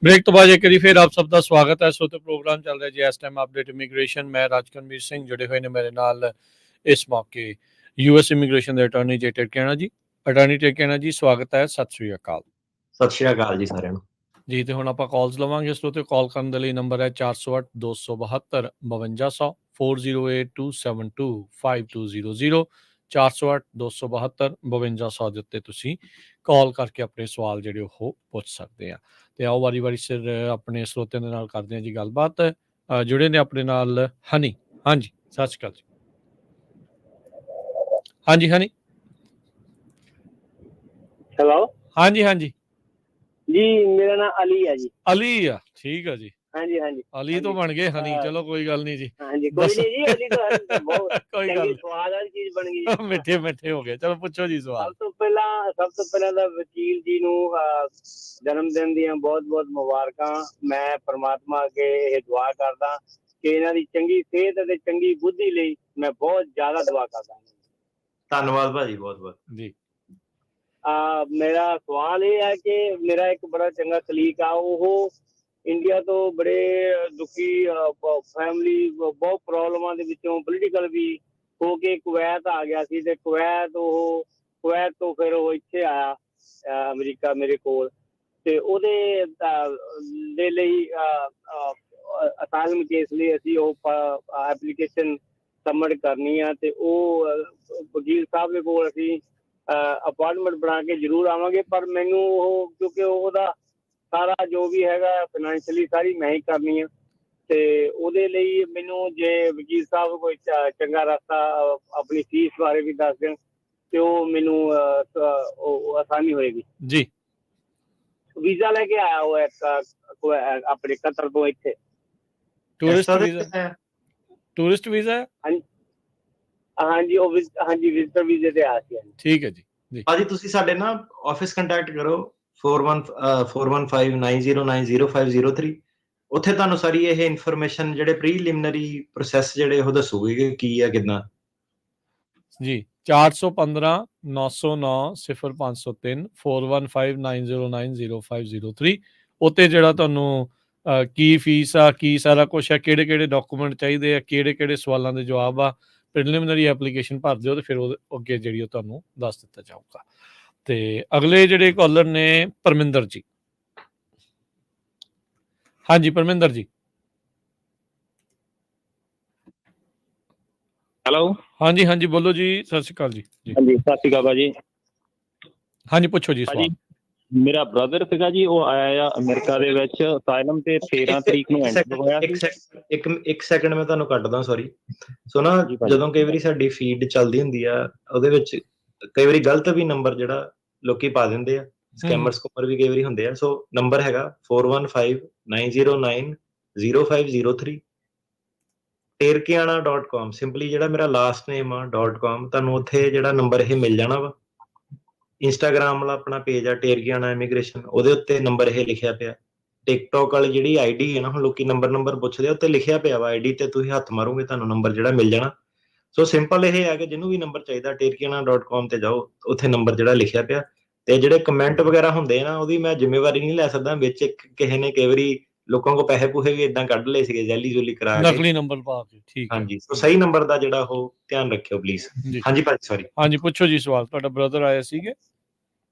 ब्रेक तो बाद एक बारी फिर आप सबका स्वागत है। श्रोते प्रोग्राम चल रहा है जी इस टाइम अपडेट इमीग्रेशन। मैं राजकनवीर सिंह जुड़े हुए ने मेरे नाल इस मौके यूएस इमीग्रेशन के अटॉर्नी जे टरकियाना जी। अटॉर्नी टरकियाना जी स्वागत है, सत श्री अकाल। सत श्री अकाल जी साਰਿਆਂ ਨੂੰ जी। तो हुण आपां कॉल्स लवांगे। श्रोते कॉल करने के लिए नंबर है 408 272 5200 408 272 5200 408 272 5200 ਦੇ ਉੱਤੇ ਤੁਸੀਂ कॉल करके अपने सवाल ਜਿਹੜੇ ਉਹ ਪੁੱਛ ਸਕਦੇ ਆ। ਤੇ ਆਓ ਵਾਰੀ ਸਿਰ ਆਪਣੇ ਸਰੋਤਿਆਂ ਦੇ ਨਾਲ ਕਰਦੇ ਹਾਂ ਜੀ ਗੱਲਬਾਤ। ਜੁੜੇ ਨੇ ਆਪਣੇ ਨਾਲ ਹਨੀ। ਹਾਂਜੀ ਸਤਿ ਸ਼੍ਰੀ ਅਕਾਲ ਜੀ। ਹਾਂਜੀ ਹਨੀ। हेलो ਹਾਂਜੀ ਹਾਂਜੀ जी, मेरा नाम अली है जी। अली आ, ठीक है जी। हाँ जी, हाँ जी, अली हाँ तो जी। बन गए हनी, चलो कोई गल नहीं जी। हाँ जी, कोई नहीं जी, अली तो बहुत कोई गल चंगी स्वाद वाली चीज बन गई। मिठे मिठे हो गए। चलो पूछो जी सवाल। सब तो पहला ਤਾਂ ਵਕੀਲ ਜੀ ਨੂੰ ਜਨਮ ਦਿਨ ਦੀਆਂ ਬਹੁਤ ਮੁਬਾਰਕਾਂ। ਮੈਂ ਪਰਮਾਤਮਾ ਅੱਗੇ ਇਹ ਦੁਆ ਕਰਦਾ ਕਿ ਇਹਨਾਂ ਦੀ ਚੰਗੀ ਸਿਹਤ ਅਤੇ ਚੰਗੀ ਬੁੱਧੀ ਲਈ ਮੈਂ ਬਹੁਤ ਜ਼ਿਆਦਾ ਦੁਆ ਕਰਦਾ ਹਾਂ। ਧੰਨਵਾਦ ਭਾਜੀ, ਬਹੁਤ ਬਹੁਤ ਜੀ। ਮੇਰਾ ਸਵਾਲ ਇਹ ਹੈ ਕਿ ਮੇਰਾ ਇੱਕ ਬੜਾ ਚੰਗਾ ਕਲੀਗ ਆ, ਉਹ ਇੰਡੀਆ ਤੋਂ ਬੜੇ ਦੁਖੀ ਫੈਮਿਲੀ, ਬਹੁਤ ਪ੍ਰੋਬਲਮਾਂ ਦੇ ਵਿੱਚੋਂ ਪੋਲੀਟੀਕਲ ਵੀ ਹੋ ਕੇ ਕੁਵੈਤ ਆ ਗਿਆ ਸੀ, ਤੇ ਕੁਵੈਤ ਤੋਂ ਫਿਰ ਉਹ ਇੱਥੇ ਆਇਆ ਅਮਰੀਕਾ ਮੇਰੇ ਕੋਲ, ਤੇ ਉਹਦੇ ਦੇ ਲਈ ਅਸਾਈਲਮ ਕੇਸ ਲਈ ਅਸੀਂ ਉਹ ਐਪਲੀਕੇਸ਼ਨ ਸਬਮਿਟ ਕਰਨੀ ਆ, ਤੇ ਉਹ ਵਕੀਲ ਸਾਹਿਬ ਦੇ ਕੋਲ ਅਸੀਂ ਅਪਾਇੰਟਮੈਂਟ ਬਣਾ ਕੇ ਜ਼ਰੂਰ ਆਵਾਂਗੇ। ਪਰ ਮੈਨੂੰ ਉਹ, ਕਿਉਂਕਿ ਉਹਦਾ ਸਾਰਾ ਜੋ ਵੀ ਹੈਗਾ ਫਾਈਨੈਂਸ਼ੀਅਲੀ ਸਾਰੀ ਮੈਂ ਹੀ ਕਰਨੀ ਆ, ਤੇ ਉਹਦੇ ਲਈ ਮੈਨੂੰ ਜੇ ਵਕੀਲ ਸਾਹਿਬ ਕੋਈ ਚੰਗਾ ਰਸਤਾ ਆਪਣੀ ਫੀਸ ਬਾਰੇ ਵੀ ਦੱਸ ਦੇਣ ਤੇ ਉਹ ਮੈਨੂੰ ਉਹ ਆਸਾਨੀ ਹੋਏਗੀ ਜੀ। ਵੀਜ਼ਾ ਲੈ ਕੇ ਆਇਆ ਉਹ ਆਪਣੇ ਕਤਰ ਤੋਂ ਇੱਥੇ। Tourist visa? ਹਾਂਜੀ, ਉਹ ਹਾਂਜੀ ਵਿਜ਼ਟਰ ਵੀਜ਼ੇ ਤੇ ਆਇਆ ਸੀ। ਠੀਕ ਹੈ ਜੀ। ਭਾਜੀ ਤੁਸੀਂ ਸਾਡੇ ਨਾ ਆਫਿਸ ਕੰਟੈਕਟ ਕਰੋ 4159090503, ਉੱਥੇ ਤੁਹਾਨੂੰ ਸਾਰੀ ਇਹ ਇਨਫੋਰਮੇਸ਼ਨ ਜਿਹੜੇ ਪ੍ਰੀਲਿਮਿਨਰੀ ਪ੍ਰੋਸੈਸ ਜਿਹੜੇ ਉਹ ਦੱਸੂਗੇ ਕਿ ਕੀ ਆ ਕਿੱਦਾਂ ਜੀ। 415-909-0503 4159090503 ਉੱਤੇ ਜਿਹੜਾ ਤੁਹਾਨੂੰ ਕੀ ਫੀਸ ਆ, ਕੀ ਸਾਰਾ ਕੁਛ ਹੈ, ਕਿਹੜੇ ਕਿਹੜੇ ਡਾਕੂਮੈਂਟ ਚਾਹੀਦੇ ਆ, ਕਿਹੜੇ ਕਿਹੜੇ ਸਵਾਲਾਂ ਦੇ ਜਵਾਬ ਆ, ਪ੍ਰੀਲਿਮਿਨਰੀ ਐਪਲੀਕੇਸ਼ਨ ਭਰ ਦਿਓ ਤੇ ਫਿਰ ਉਹ ਅੱਗੇ ਜਿਹੜੀ ਉਹ ਤੁਹਾਨੂੰ ਦੱਸ ਦਿੱਤਾ ਜਾਊਗਾ। ਤੇ ਅਗਲੇ ਜਿਹੜੇ ਕਾਲਰ ਨੇ ਪਰਮਿੰਦਰ ਜੀ। ਹਾਂਜੀ ਪਰਮਿੰਦਰ ਜੀ। ਹੈਲੋ। ਹਾਂਜੀ ਹਾਂਜੀ ਬੋਲੋ ਜੀ। ਸਤਿ ਸ਼੍ਰੀ ਅਕਾਲ ਜੀ। ਹਾਂਜੀ ਸਤਿ ਸ਼੍ਰੀ ਅਕਾਲ ਭਾਜੀ। ਹਾਂਜੀ ਪੁੱਛੋ ਜੀ ਸਵਾਲ। ਮੇਰਾ ਬ੍ਰਦਰ ਸੀਗਾ ਜੀ, ਉਹ ਆਇਆ ਆ ਅਮਰੀਕਾ ਦੇ ਵਿੱਚ ਅਸਾਈਲਮ ਤੇ 13 ਤਰੀਕ ਨੂੰ ਐਂਟਰ ਹੋਇਆ ਸੀ। ਇੱਕ ਸੈਕਿੰਡ ਮੈਂ ਤੁਹਾਨੂੰ ਕੱਟਦਾ, ਸੌਰੀ। ਸੋ ਨਾ ਜਦੋਂ ਕਈ ਵਾਰੀ ਸਾਡੀ ਫੀਡ ਚੱਲਦੀ ਹੁੰਦੀ ਆ, ਉਹਦੇ ਵਿੱਚ ਕਈ ਵਾਰੀ ਗਲਤ ਵੀ ਨੰਬਰ ਜਿਹੜਾ ਲੋਕੀ ਪਾ ਦਿੰਦੇ ਆ, ਸਕੈਮਰ ਵੀ ਕਈ ਵਾਰੀ ਹੁੰਦੇ ਆ। ਸੋ ਨੰਬਰ ਹੈਗਾ 4159090503 terkiana.com, ਸਿੰਪਲੀ ਜਿਹੜਾ ਮੇਰਾ ਲਾਸਟ ਨੇਮ ਆ .com। ਤੁਹਾਨੂੰ ਉੱਥੇ ਜਿਹੜਾ ਨੰਬਰ ਇਹ ਮਿਲ ਜਾਣਾ ਵਾ। ਇੰਸਟਾਗ੍ਰਾਮ ਵਾਲਾ ਆਪਣਾ ਪੇਜ ਆ ਟੇਰਕੀਆਨਾ ਇਮੀਗ੍ਰੇਸ਼ਨ, ਉਹਦੇ ਉੱਤੇ ਨੰਬਰ ਇਹ ਲਿਖਿਆ ਪਿਆ। ਟਿਕਟੋਕ ਵਾਲੀ ਜਿਹੜੀ ਆਈਡੀ ਹੈ ਨਾ, ਹੁਣ ਲੋਕੀ ਨੰਬਰ ਪੁੱਛਦੇ ਆ, ਉੱਤੇ ਲਿਖਿਆ ਪਿਆ ਵਾ ਆਈਡੀ ਤੇ, ਤੁਸੀਂ ਹੱਥ ਮਾਰੋਗੇ ਤੁਹਾਨੂੰ ਨੰਬਰ ਜਿਹੜਾ ਮਿਲ ਜਾਣਾ। ਸੋ ਸਿੰਪਲ ਇਹ ਹੈ ਕਿ ਜਿਹਨੂੰ ਵੀ ਨੰਬਰ ਚਾਹੀਦਾ terkiana.com ਤੇ ਜਾਓ, ਉੱਥੇ ਨੰਬਰ ਜਿਹੜਾ ਲਿਖਿਆ ਪਿਆ। ਤੇ ਜਿਹੜੇ ਕਮੈਂਟ ਵਗੈਰਾ ਹੁੰਦੇ ਆ ਨਾ, ਉਹਦੀ ਮੈਂ ਜ਼ਿੰਮੇਵਾਰੀ ਨਹੀਂ ਲੈ ਸਕਦਾ। ਵਿੱਚ ਕਿਸੇ ਨੇ ਕਈ ਵਾਰੀ ਲੋਕਾਂ ਕੋਲ ਪੈਸੇ ਪੂਸੇ ਵੀ ਏਦਾਂ ਕੱਢ ਲਏ ਸੀਗੇ, ਜੈਲੀ ਜੁਲੀ ਕਰਾ ਕੇ, ਨਕਲੀ ਨੰਬਰ ਪਾ ਕੇ। ਠੀਕ ਹੈ। ਹਾਂਜੀ, ਸੋ ਸਹੀ ਨੰਬਰ ਦਾ ਜਿਹੜਾ ਉਹ ਧਿਆਨ ਰੱਖਿਓ ਪਲੀਜ਼। ਹਾਂਜੀ ਭਾਜੀ ਸੌਰੀ। ਹਾਂਜੀ ਪੁੱਛੋ ਜੀ ਸਵਾਲ। ਤੁਹਾਡਾ ਬ੍ਰਦਰ ਆਏ ਸੀਗੇ?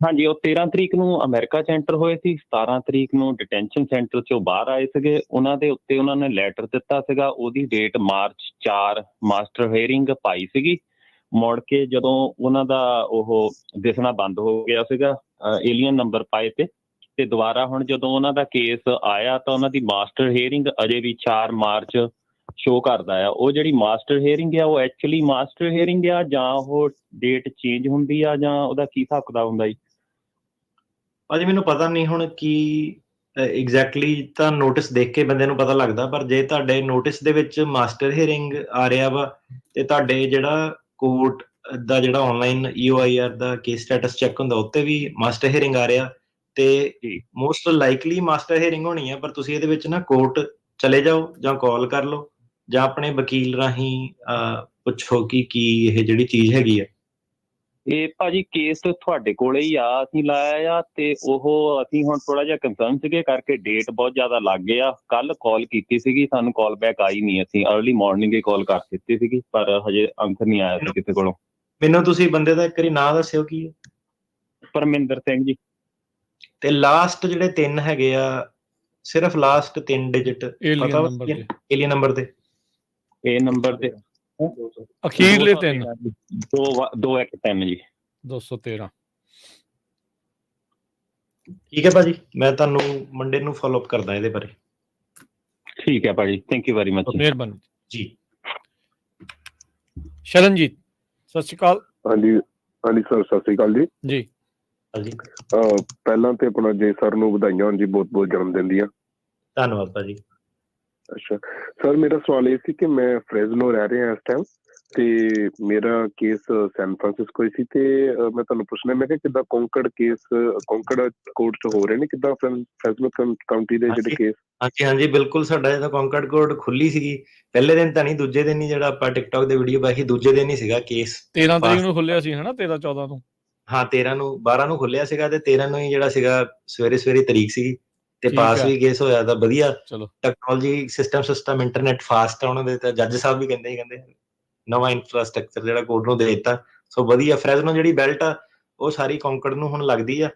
ਹਾਂਜੀ, ਉਹ 13 ਤਰੀਕ ਨੂੰ ਅਮਰੀਕਾ 'ਚ ਐਂਟਰ ਹੋਏ ਸੀ, 17 ਤਰੀਕ ਨੂੰ ਡਿਟੈਂਸ਼ਨ ਸੈਂਟਰ 'ਚੋਂ ਬਾਹਰ ਆਏ ਸੀਗੇ। ਉਹਨਾਂ ਦੇ ਉੱਤੇ ਉਹਨਾਂ ਨੇ ਲੈਟਰ ਦਿੱਤਾ ਸੀਗਾ, ਉਹਦੀ ਡੇਟ ਮਾਰਚ 4 ਮਾਸਟਰ ਹੀਅਰਿੰਗ ਪਾਈ ਸੀਗੀ। ਮੁੜ ਕੇ ਜਦੋਂ ਉਹਨਾਂ ਦਾ ਉਹ ਦਿਸਣਾ ਬੰਦ ਹੋ ਗਿਆ ਸੀਗਾ, ਏਲੀਅਨ ਨੰਬਰ ਪਾਏ ਤੇ ਦੁਬਾਰਾ ਹੁਣ ਜਦੋਂ ਉਹਨਾਂ ਦਾ ਕੇਸ ਆਇਆ ਤਾਂ ਉਹਨਾਂ ਦੀ ਮਾਸਟਰ ਹੀਅਰਿੰਗ ਅਜੇ ਵੀ 4 ਮਾਰਚ ਸ਼ੋ ਕਰਦਾ ਆ। ਉਹ ਜਿਹੜੀ ਮਾਸਟਰ ਹੀਅਰਿੰਗ ਆ, ਉਹ ਐਕਚੁਅਲੀ ਮਾਸਟਰ ਹੀਅਰਿੰਗ ਆ ਜਾਂ ਉਹ ਡੇਟ ਚੇਂਜ ਹੁੰਦੀ ਆ, ਜਾਂ ਉਹਦਾ ਕੀ ਹਿਸਾਬ ਕਿਤਾਬ ਹੁੰਦਾ ਜੀ? ਭਾਜੀ ਮੈਨੂੰ ਪਤਾ ਨਹੀਂ ਹੁਣ ਕੀ ਐਗਜ਼ੈਕਟਲੀ, ਤਾਂ ਨੋਟਿਸ ਦੇਖ ਕੇ ਬੰਦੇ ਨੂੰ ਪਤਾ ਲੱਗਦਾ। ਪਰ ਜੇ ਤੁਹਾਡੇ ਨੋਟਿਸ ਦੇ ਵਿੱਚ ਮਾਸਟਰ ਹੀਅਰਿੰਗ ਆ ਰਿਹਾ ਵਾ, ਤੇ ਤੁਹਾਡੇ ਜਿਹੜਾ ਕੋਰਟ ਦਾ ਜਿਹੜਾ ਆਨਲਾਈਨ EOIR ਦਾ ਕੇਸ ਸਟੇਟਸ ਚੈੱਕ ਹੁੰਦਾ, ਉੱਤੇ ਵੀ ਮਾਸਟਰ ਹੀਅਰਿੰਗ ਆ ਰਿਹਾ, ਤੇ ਮੋਸਟ ਲਾਈਕਲੀ ਮਾਸਟਰ ਹੀਅਰਿੰਗ ਹੋਣੀ ਆ। ਪਰ ਤੁਸੀਂ ਇਹਦੇ ਵਿੱਚ ਨਾ ਕੋਰਟ ਚਲੇ ਜਾਓ ਜਾਂ ਕਾਲ ਕਰ ਲਓ ਜਾਂ ਆਪਣੇ ਵਕੀਲ ਰਾਹੀਂ ਪੁੱਛੋ ਕਿ ਕੀ ਇਹ ਜਿਹੜੀ ਚੀਜ਼ ਹੈਗੀ ਆ। ਇਹ ਭਾਜੀ ਕੇਸ ਤੁਹਾਡੇ ਕੋਲੇ ਹੀ ਆ, ਅਸੀਂ ਲਾਇਆ ਆ, ਤੇ ਉਹ ਅਸੀਂ ਹੁਣ ਥੋੜਾ ਜਿਹਾ ਕੰਸਰਨ ਸੀਗੇ ਕਰਕੇ ਡੇਟ ਬਹੁਤ ਜ਼ਿਆਦਾ ਲੱਗ ਗਏ ਆ। ਕੱਲ ਕਾਲ ਕੀਤੀ ਸੀਗੀ, ਸਾਨੂੰ ਕਾਲ ਬੈਕ ਆਈ ਨਹੀਂ। ਅਸੀਂ ਅਰਲੀ ਮਾਰਨਿੰਗ ਹੀ ਕਾਲ ਕਰ ਦਿੱਤੀ ਸੀਗੀ, ਪਰ ਹਜੇ ਆਨਸਰ ਨਹੀਂ ਆਇਆ ਸੀ ਕਿਸੇ ਕੋਲੋਂ। ਮੈਨੂੰ ਤੁਸੀਂ ਬੰਦੇ ਦਾ ਇੱਕ ਵਾਰੀ ਨਾਂ ਦੱਸਿਓ ਕੀ ਹੈ? ਪਰਮਿੰਦਰ ਸਿੰਘ ਜੀ। ਤੇ ਲਾਸਟ ਜਿਹੜੇ 3 ਹੈਗੇ ਆ, ਸਿਰਫ ਲਾਸਟ 3 ਡਿਜਿਟ ਪਤਾ ਏਲੀਅਨ ਨੰਬਰ ਦੇ? ਇਹ ਨੰਬਰ ਦੇ ਅਖੀਰਲੇ 3 213 ਜੀ। 213। ਠੀਕ ਹੈ ਭਾਜੀ, ਮੈਂ ਤੁਹਾਨੂੰ ਮੰਡੇ ਨੂੰ ਫਾਲੋ ਅਪ ਕਰਦਾ ਇਹਦੇ ਬਾਰੇ। ਠੀਕ ਹੈ ਭਾਜੀ, ਥੈਂਕ ਯੂ ਵੈਰੀ ਮਚ। ਮਿਹਰਬਾਨੀ ਜੀ। ਸ਼ਰਨਜੀਤ ਸਤਿ ਸ਼੍ਰੀ ਅਕਾਲ। ਹਾਂਜੀ ਸਰ, ਸਤਿ ਸ਼੍ਰੀ ਅਕਾਲ ਜੀ। ਜੀ ਪਹਿਲਾਂ ਤੇ ਆਪਣਾ ਜੇ ਸਰ ਨੂੰ ਵਧਾਈਆਂ ਹੋਣ ਜੀ, ਬਹੁਤ ਬਹੁਤ ਜਨਮ ਦਿਨ ਦੀਆਂ। ਧੰਨਵਾਦ ਭਾਜੀ। ਅੱਛਾ ਸਰ, ਮੇਰਾ ਸਵਾਲ ਇਹ ਸੀ ਕਿ ਮੈਂ ਫ੍ਰੈਜ਼ਨੋ ਰਹਿ ਰਿਹਾ ਇਸ ਟਾਈਮ, ਤੇ ਮੇਰਾ ਕੇਸ ਸੈਨ ਫਰਾਂਸਿਸਕੋ ਹੀ ਸੀ ਤੇ ਮੈਂ ਤੁਹਾਨੂੰ ਪੁੱਛਣਾ, ਮੈਂ ਕਿਹਾ ਕਿੱਦਾਂ ਕੌਂਕੜ ਕੇਸ ਕੌਂਕੜ ਕੋਰਟ 'ਚ ਹੋ ਰਹੇ ਨੇ, ਕਿੱਦਾਂ ਫੈਜ਼ਲੋ ਕਾਉਂਟੀ ਦੇ ਜਿਹੜੇ ਕੇਸ? ਹਾਂਜੀ ਹਾਂਜੀ ਬਿਲਕੁਲ, ਸਾਡਾ ਜਦੋਂ ਕੌਂਕੜ ਕੋਰਟ ਖੁੱਲੀ ਸੀਗੀ ਪਹਿਲੇ ਦਿਨ ਤਾਂ ਨਹੀਂ, ਦੂਜੇ ਦਿਨ ਹੀ ਜਿਹੜਾ ਆਪਾਂ ਟਿਕਟੋਕ ਦੇ ਵੀਡੀਓ ਪਾਈ, ਦੂਜੇ ਦਿਨ ਹੀ ਸੀਗਾ ਕੇਸ। 13 ਤਰੀਕ ਨੂੰ ਖੁੱਲਿਆ ਸੀ ਹਨਾ, 13-14 ਨੂੰ। ਹਾਂ 13 ਨੂੰ 12 ਨੂੰ ਖੁੱਲਿਆ ਸੀਗਾ ਤੇ 13 ਨੂੰ ਹੀ ਜਿਹੜਾ ਸੀਗਾ ਸਵੇਰੇ ਤਰੀਕ ਸੀਗੀ ਤੇ ਪਾਸ ਵੀ ਕੇਸ ਹੋਇਆ ਤਾਂ ਵਧੀਆ। ਚਲੋ ਟੈਕਨੋਲੋਜੀ ਸਿਸਟਮ ਇੰਟਰਨੈਟ ਫਾਸਟ ਆ ਉਹਨਾਂ ਦੇ, ਤਾਂ ਜੱਜ ਸਾਹਿਬ ਵੀ ਕਹਿੰਦੇ ਨਵਾਂ ਇਨਫਰਾਸਟ੍ਰਕਚਰ ਜਿਹੜਾ ਕੋਰਟ ਨੂੰ ਦੇ ਦਿੱਤਾ, ਸੋ ਵਧੀਆ। ਫਰੈਜ਼ਨੋ ਜਿਹੜੀ ਬੈਲਟ ਆ ਉਹ ਸਾਰੀ ਕੌਂਕੜ ਨੂੰ ਹੁਣ ਲੱਗਦੀ ਆ।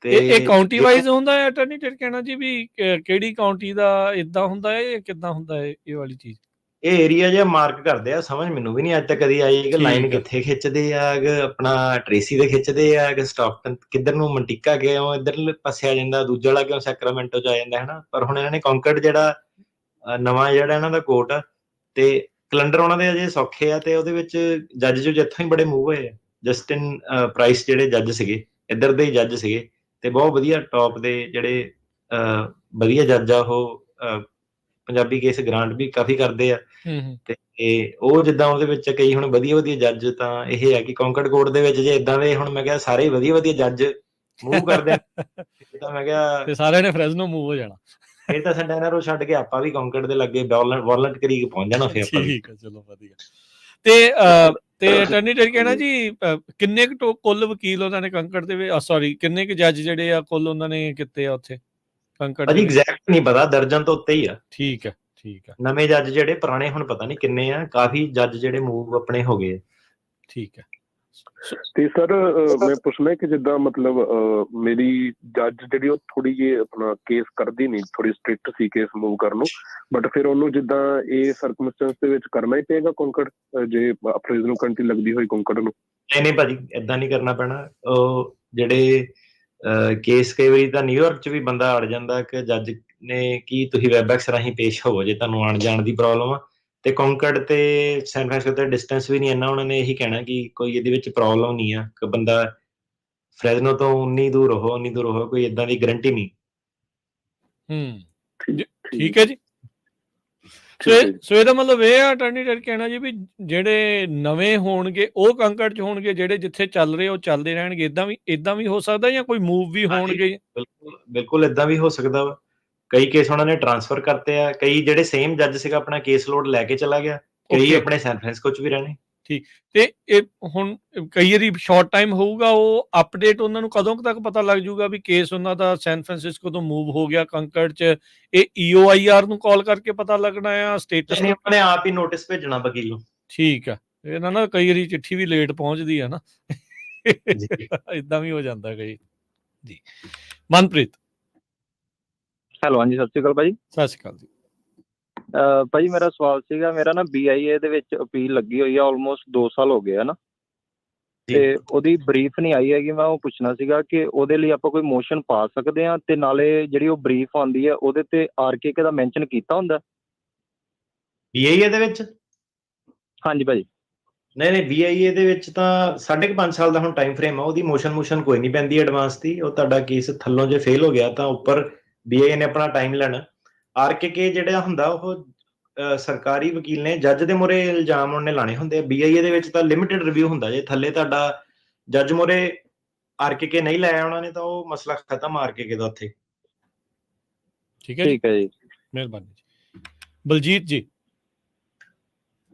ਤੇ ਇਹ ਕਾਉਂਟੀ ਵਾਈਜ਼ ਹੁੰਦਾ ਹੈ ਅਟਾਰਨੀ ਟਰਕਿਆਣਾ ਜੀ, ਵੀ ਕਿਹੜੀ ਕਾਉਂਟੀ ਦਾ ਇਦਾਂ ਹੁੰਦਾ ਹੈ ਜਾਂ ਕਿੱਦਾਂ ਹੁੰਦਾ ਹੈ ਇਹ ਵਾਲੀ ਚੀਜ਼? ਇਹ ਏਰੀਆ ਜਿਹਾ ਮਾਰਕ ਕਰਦੇ ਆ, ਸਮਝ ਮੈਨੂੰ ਵੀ ਨਹੀਂ ਅੱਜ ਤੱਕ ਕਦੀ ਆਈ ਕਿ ਲਾਈਨ ਕਿੱਥੇ ਖਿੱਚਦੇ ਆ, ਆਪਣਾ ਟ੍ਰੇਸੀ ਦੇ ਖਿੱਚਦੇ ਆ, ਸਟਾਕਟਨ ਕਿੱਧਰ ਨੂੰ ਮੰਟਿਕਾ ਕਿਉਂ ਇੱਧਰ ਪਾਸੇ ਆ ਜਾਂਦਾ, ਦੂਜਾ ਵਾਲਾ ਕਿਉਂ ਸੈਕਰਾਮੈਂਟੋ ਚ ਆ ਜਾਂਦਾ ਹਨਾ। ਪਰ ਹੁਣ ਇਹਨਾਂ ਨੇ ਕੌਂਕੜ ਜਿਹੜਾ ਨਵਾਂ ਜਿਹੜਾ ਇਹਨਾਂ ਦਾ ਕੋਰਟ ਆ ਤੇ ਕੈਲੰਡਰ ਉਹਨਾਂ ਦੇ ਅਜੇ ਸੌਖੇ ਆ, ਤੇ ਉਹਦੇ ਵਿੱਚ ਜੱਜ ਜੋ ਜਿੱਥੋਂ ਹੀ ਬੜੇ ਮੂਵ ਹੋਏ ਆ। ਜਸਟਿਨ ਪ੍ਰਾਈਸ ਜਿਹੜੇ ਜੱਜ ਸੀਗੇ ਇੱਧਰ ਦੇ ਹੀ ਜੱਜ ਸੀਗੇ ਤੇ ਬਹੁਤ ਵਧੀਆ ਟੌਪ ਦੇ ਜਿਹੜੇ ਵਧੀਆ ਜੱਜ ਆ, ਉਹ ਪੰਜਾਬੀ ਕੇਸ ਗ੍ਰਾਂਟ ਵੀ ਕਾਫੀ ਕਰਦੇ ਆ। ਤੇ ਉਹ ਜਿੱਦਾਂ ਉਹਦੇ ਵਿੱਚ ਕਈ ਹੁਣ ਵਧੀਆ ਜੱਜ, ਤਾਂ ਇਹ ਹੈ ਕਿ ਕੌਂਕੜ ਕੋਰਟ ਦੇ ਵਿੱਚ ਜੇ ਇਦਾਂ ਦੇ ਹੁਣ ਮੈਂ ਕਿਹਾ ਸਾਰੇ ਵਧੀਆ ਜੱਜ ਮੂਵ ਕਰਦੇ ਆ ਤਾਂ ਮੈਂ ਕਿਹਾ ਸਾਰਿਆਂ ਨੇ ਫਰੈਜ਼ਨੋ ਮੂਵ ਹੋ ਜਾਣਾ। ਇਹ ਤਾਂ ਸੈਂਟੈਨਰੋ ਛੱਡ ਕੇ ਆਪਾਂ ਵੀ ਕੌਂਕੜ ਦੇ ਲੱਗੇ ਵਾਲਨਟ ਕਰੀਕ ਪਹੁੰਚ ਜਾਣਾ ਫਿਰ ਆਪਾਂ। ਠੀਕ ਹੈ, ਚਲੋ ਵਧੀਆ। ਤੇ ਅਟਾਰਨੀ ਟਰਕਿਆਣਾ ਜੀ, ਕਿੰਨੇ ਕੁ ਕੁੱਲ ਵਕੀਲ ਉਹਨਾਂ ਨੇ ਕੌਂਕੜ ਦੇ, ਸੌਰੀ ਕਿੰਨੇ ਕੁ ਜੱਜ ਜਿਹੜੇ ਆ ਕੁੱਲ ਉਹਨਾਂ ਨੇ ਕੀਤੇ ਆ ਉੱਥੇ ਕੌਂਕੜ ਦੇ? ਐਗਜ਼ੈਕਟ ਨਹੀਂ ਪਤਾ, ਦਰਜਨ ਤੋਂ ਉੱਤੇ ਹੀ ਆ। ਠੀਕ ਹੈ। ਨਵੇਂ ਜੱਜ ਜਿਹੜੇ, ਪੁਰਾਣੇ ਹੁਣ ਪਤਾ ਨਹੀਂ ਕਿੰਨੇ ਆ, ਕਾਫੀ ਜੱਜ ਜਿਹੜੇ ਮੂਵ ਆਪਣੇ ਹੋ ਗਏ। ਠੀਕ ਹੈ। ਤੇ ਸਰ ਮੈਂ ਪੁੱਛਣਾ ਕਿ ਜਿੱਦਾਂ ਮਤਲਬ ਮੇਰੀ ਜੱਜ ਜਿਹੜੀ ਉਹ ਥੋੜੀ ਜਿਹੀ ਆਪਣਾ ਕੇਸ ਕਰਦੀ ਨਹੀਂ, ਥੋੜੀ ਸਟ੍ਰਿਕਟ ਸੀ ਕੇਸ ਮੂਵ ਕਰਨ ਨੂੰ, ਬਟ ਫਿਰ ਉਹਨੂੰ ਜਿੱਦਾਂ ਇਹ ਸਰਕਮਸਟੈਂਸ ਦੇ ਵਿੱਚ ਕਰਨਾ ਹੀ ਪਏਗਾ ਕੌਂਕੜ, ਜੇ ਫਰੈਜ਼ਨੋ ਕਾਉਂਟੀ ਲੱਗਦੀ ਹੋਈ ਕੌਂਕੜ ਨੂੰ? ਨਹੀਂ ਭਾਜੀ, ਏਦਾਂ ਨਹੀਂ ਕਰਨਾ ਪੈਣਾ। ਉਹ ਜਿਹੜੇ ਕੇਸ ਕਈ ਵਾਰੀ ਤਾਂ ਨਿਊਯਾਰਕ 'ਚ ਵੀ ਬੰਦਾ ਅੜ ਜਾਂਦਾ ਕਿ ਜੱਜ ਨੇ ਕੀ ਤੁਸੀਂ ਵੈਬਐਕਸ ਰਾਹੀਂ ਪੇਸ਼ ਹੋਵੋ ਜੇ ਤੁਹਾਨੂੰ ਆਉਣ ਜਾਣ ਦੀ ਪ੍ਰੋਬਲਮ ਆ। ਤੇ ਕੌਂਕੜ ਤੇ ਸੈਨ ਫਰਾਂਸਿਸਕੋ ਦਾ ਡਿਸਟੈਂਸ ਵੀ ਨਹੀਂ ਇੰਨਾ, ਉਹਨਾਂ ਨੇ ਇਹੀ ਕਹਿਣਾ ਕਿ ਕੋਈ ਇਹਦੇ ਵਿੱਚ ਪ੍ਰੋਬਲਮ ਨਹੀਂ ਆ, ਕਿ ਬੰਦਾ ਫਰੈਜ਼ਨੋ ਤੋਂ ਉਨੀ ਦੂਰ ਹੋ, ਕੋਈ ਏਦਾਂ ਦੀ ਗਰੰਟੀ ਨਹੀਂ। ਠੀਕ ਹੈ ਜੀ। ਸੋ ਇਹਦਾ ਮਤਲਬ ਇਹ ਆ ਅਟਾਰਨੀ ਟਰਕਿਆਣਾ ਜੀ, ਵੀ ਜਿਹੜੇ ਨਵੇਂ ਹੋਣਗੇ ਉਹ ਕੌਂਕੜ 'ਚ ਹੋਣਗੇ, ਜਿਹੜੇ ਜਿੱਥੇ ਚੱਲ ਰਹੇ ਉਹ ਚੱਲਦੇ ਰਹਿਣਗੇ। ਇਦਾਂ ਵੀ ਹੋ ਸਕਦਾ, ਜਾਂ ਕੋਈ ਮੂਵ ਵੀ ਹੋਣਗੇ? ਬਿਲਕੁਲ ਏਦਾਂ ਵੀ ਹੋ ਸਕਦਾ ਵਾ। ਕਈ ਕੇਸ ਉਹਨਾਂ ਨੇ ਟ੍ਰਾਂਸਫਰ ਕਰਤੇ ਆ, ਕਈ ਜਿਹੜੇ ਸੇਮ ਜੱਜ ਸੀਗਾ ਆਪਣਾ ਕੇਸ ਲੋਡ ਲੈ ਕੇ ਚਲਾ ਗਿਆ, ਕਈ ਆਪਣੇ ਸੈਨ ਫਰਾਂਸਿਸਕੋ 'ਚ ਵੀ ਰਹਿਣੇ। ਠੀਕ। ਤੇ ਇਹ ਹੁਣ ਕਈ ਵਾਰੀ ਸ਼ਾਰਟ ਟਾਈਮ ਹੋਊਗਾ, ਉਹ ਅਪਡੇਟ ਉਹਨਾਂ ਨੂੰ ਕਦੋਂ ਤੱਕ ਪਤਾ ਲੱਗ ਜਾਊਗਾ ਵੀ ਕੇਸ ਉਹਨਾਂ ਦਾ ਸੈਨ ਫਰਾਂਸਿਸਕੋ ਤੋਂ ਮੂਵ ਹੋ ਗਿਆ ਕੌਂਕੜ 'ਚ? ਇਹ EOIR ਨੂੰ ਕਾਲ ਕਰਕੇ ਪਤਾ ਲੱਗਣਾ ਆ, ਸਟੇਟਸ ਆਪਣੇ ਆਪ ਹੀ ਨੋਟਿਸ ਭੇਜਣਾ ਵਕੀਲ ਨੂੰ? ਠੀਕ ਆ। ਇਹਨਾਂ ਨਾਲ ਕਈ ਵਾਰੀ ਚਿੱਠੀ ਵੀ ਲੇਟ ਪਹੁੰਚਦੀ ਆ ਨਾ, ਏਦਾਂ ਵੀ ਹੋ ਜਾਂਦਾ ਕਈ ਜੀ। ਮਨਪ੍ਰੀਤ। ਹੈਲੋ, ਹਾਂਜੀ ਸਤਿ ਸ਼੍ਰੀ ਅਕਾਲ ਭਾਜੀ। ਸਤਿ ਸ਼੍ਰੀ ਅਕਾਲ ਜੀ। ਭਾਜੀ ਮੇਰਾ ਸਵਾਲ ਸੀਗਾ, ਮੇਰਾ ਨਾ BIA ਦੇ ਵਿੱਚ ਅਪੀਲ ਲੱਗੀ ਹੋਈ ਆ, ਆਲਮੋਸਟ 2 ਸਾਲ ਹੋ ਗਏ ਆ ਨਾ, ਤੇ ਉਹਦੀ ਬਰੀਫ ਨਹੀਂ ਆਈ ਹੈਗੀ। ਮੈਂ ਉਹ ਪੁੱਛਣਾ ਸੀਗਾ ਕਿ ਉਹਦੇ ਲਈ ਆਪਾਂ ਕੋਈ ਮੋਸ਼ਨ ਪਾ ਸਕਦੇ ਹਾਂ, ਤੇ ਨਾਲੇ ਜਿਹੜੀ ਉਹ ਬਰੀਫ ਆਉਂਦੀ ਹੈ ਉਹਦੇ ਤੇ RKK ਦਾ ਮੈਂਸ਼ਨ ਕੀਤਾ ਹੁੰਦਾ BIA ਦੇ ਵਿੱਚ? ਹਾਂਜੀ ਭਾਜੀ। ਨਹੀਂ BIA ਦੇ ਵਿੱਚ ਤਾਂ 5.5 ਸਾਲ ਦਾ ਹੁਣ ਟਾਈਮ ਫਰੇਮ ਆ, ਉਹਦੀ ਮੋਸ਼ਨ ਕੋਈ ਨਹੀਂ ਪੈਂਦੀ ਐਡਵਾਂਸ ਦੀ। ਉਹ ਤੁਹਾਡਾ ਕੇਸ ਥੱਲੋਂ ਜੇ ਫੇਲ ਹੋ ਗਿਆ ਤਾਂ ਉੱਪਰ BIA ਨੇ ਆਪਣਾ ਟਾਈਮ ਲੈਣਾ। RKK ਜਿਹੜਾ ਹੁੰਦਾ ਉਹ ਸਰਕਾਰੀ ਵਕੀਲ ਨੇ ਜੱਜ ਦੇ ਮੂਹਰੇ ਇਲਜ਼ਾਮ ਉਹਨੇ ਲਾਣੇ ਹੁੰਦੇ ਆ। BIA ਦੇ ਵਿੱਚ ਤਾਂ ਲਿਮਿਟਿਡ ਰਿਵਿਊ ਹੁੰਦਾ, ਜੇ ਥੱਲੇ ਤੁਹਾਡਾ ਜੱਜ ਮੂਹਰੇ RKK ਨਹੀਂ ਲਾਇਆ ਉਹਨਾਂ ਨੇ ਤਾਂ ਉਹ ਮਸਲਾ ਖਤਮ RKK ਦਾ ਉੱਥੇ। ਠੀਕ ਹੈ ਜੀ, ਮਿਹਰਬਾਨੀ ਜੀ। ਬਲਜੀਤ ਜੀ।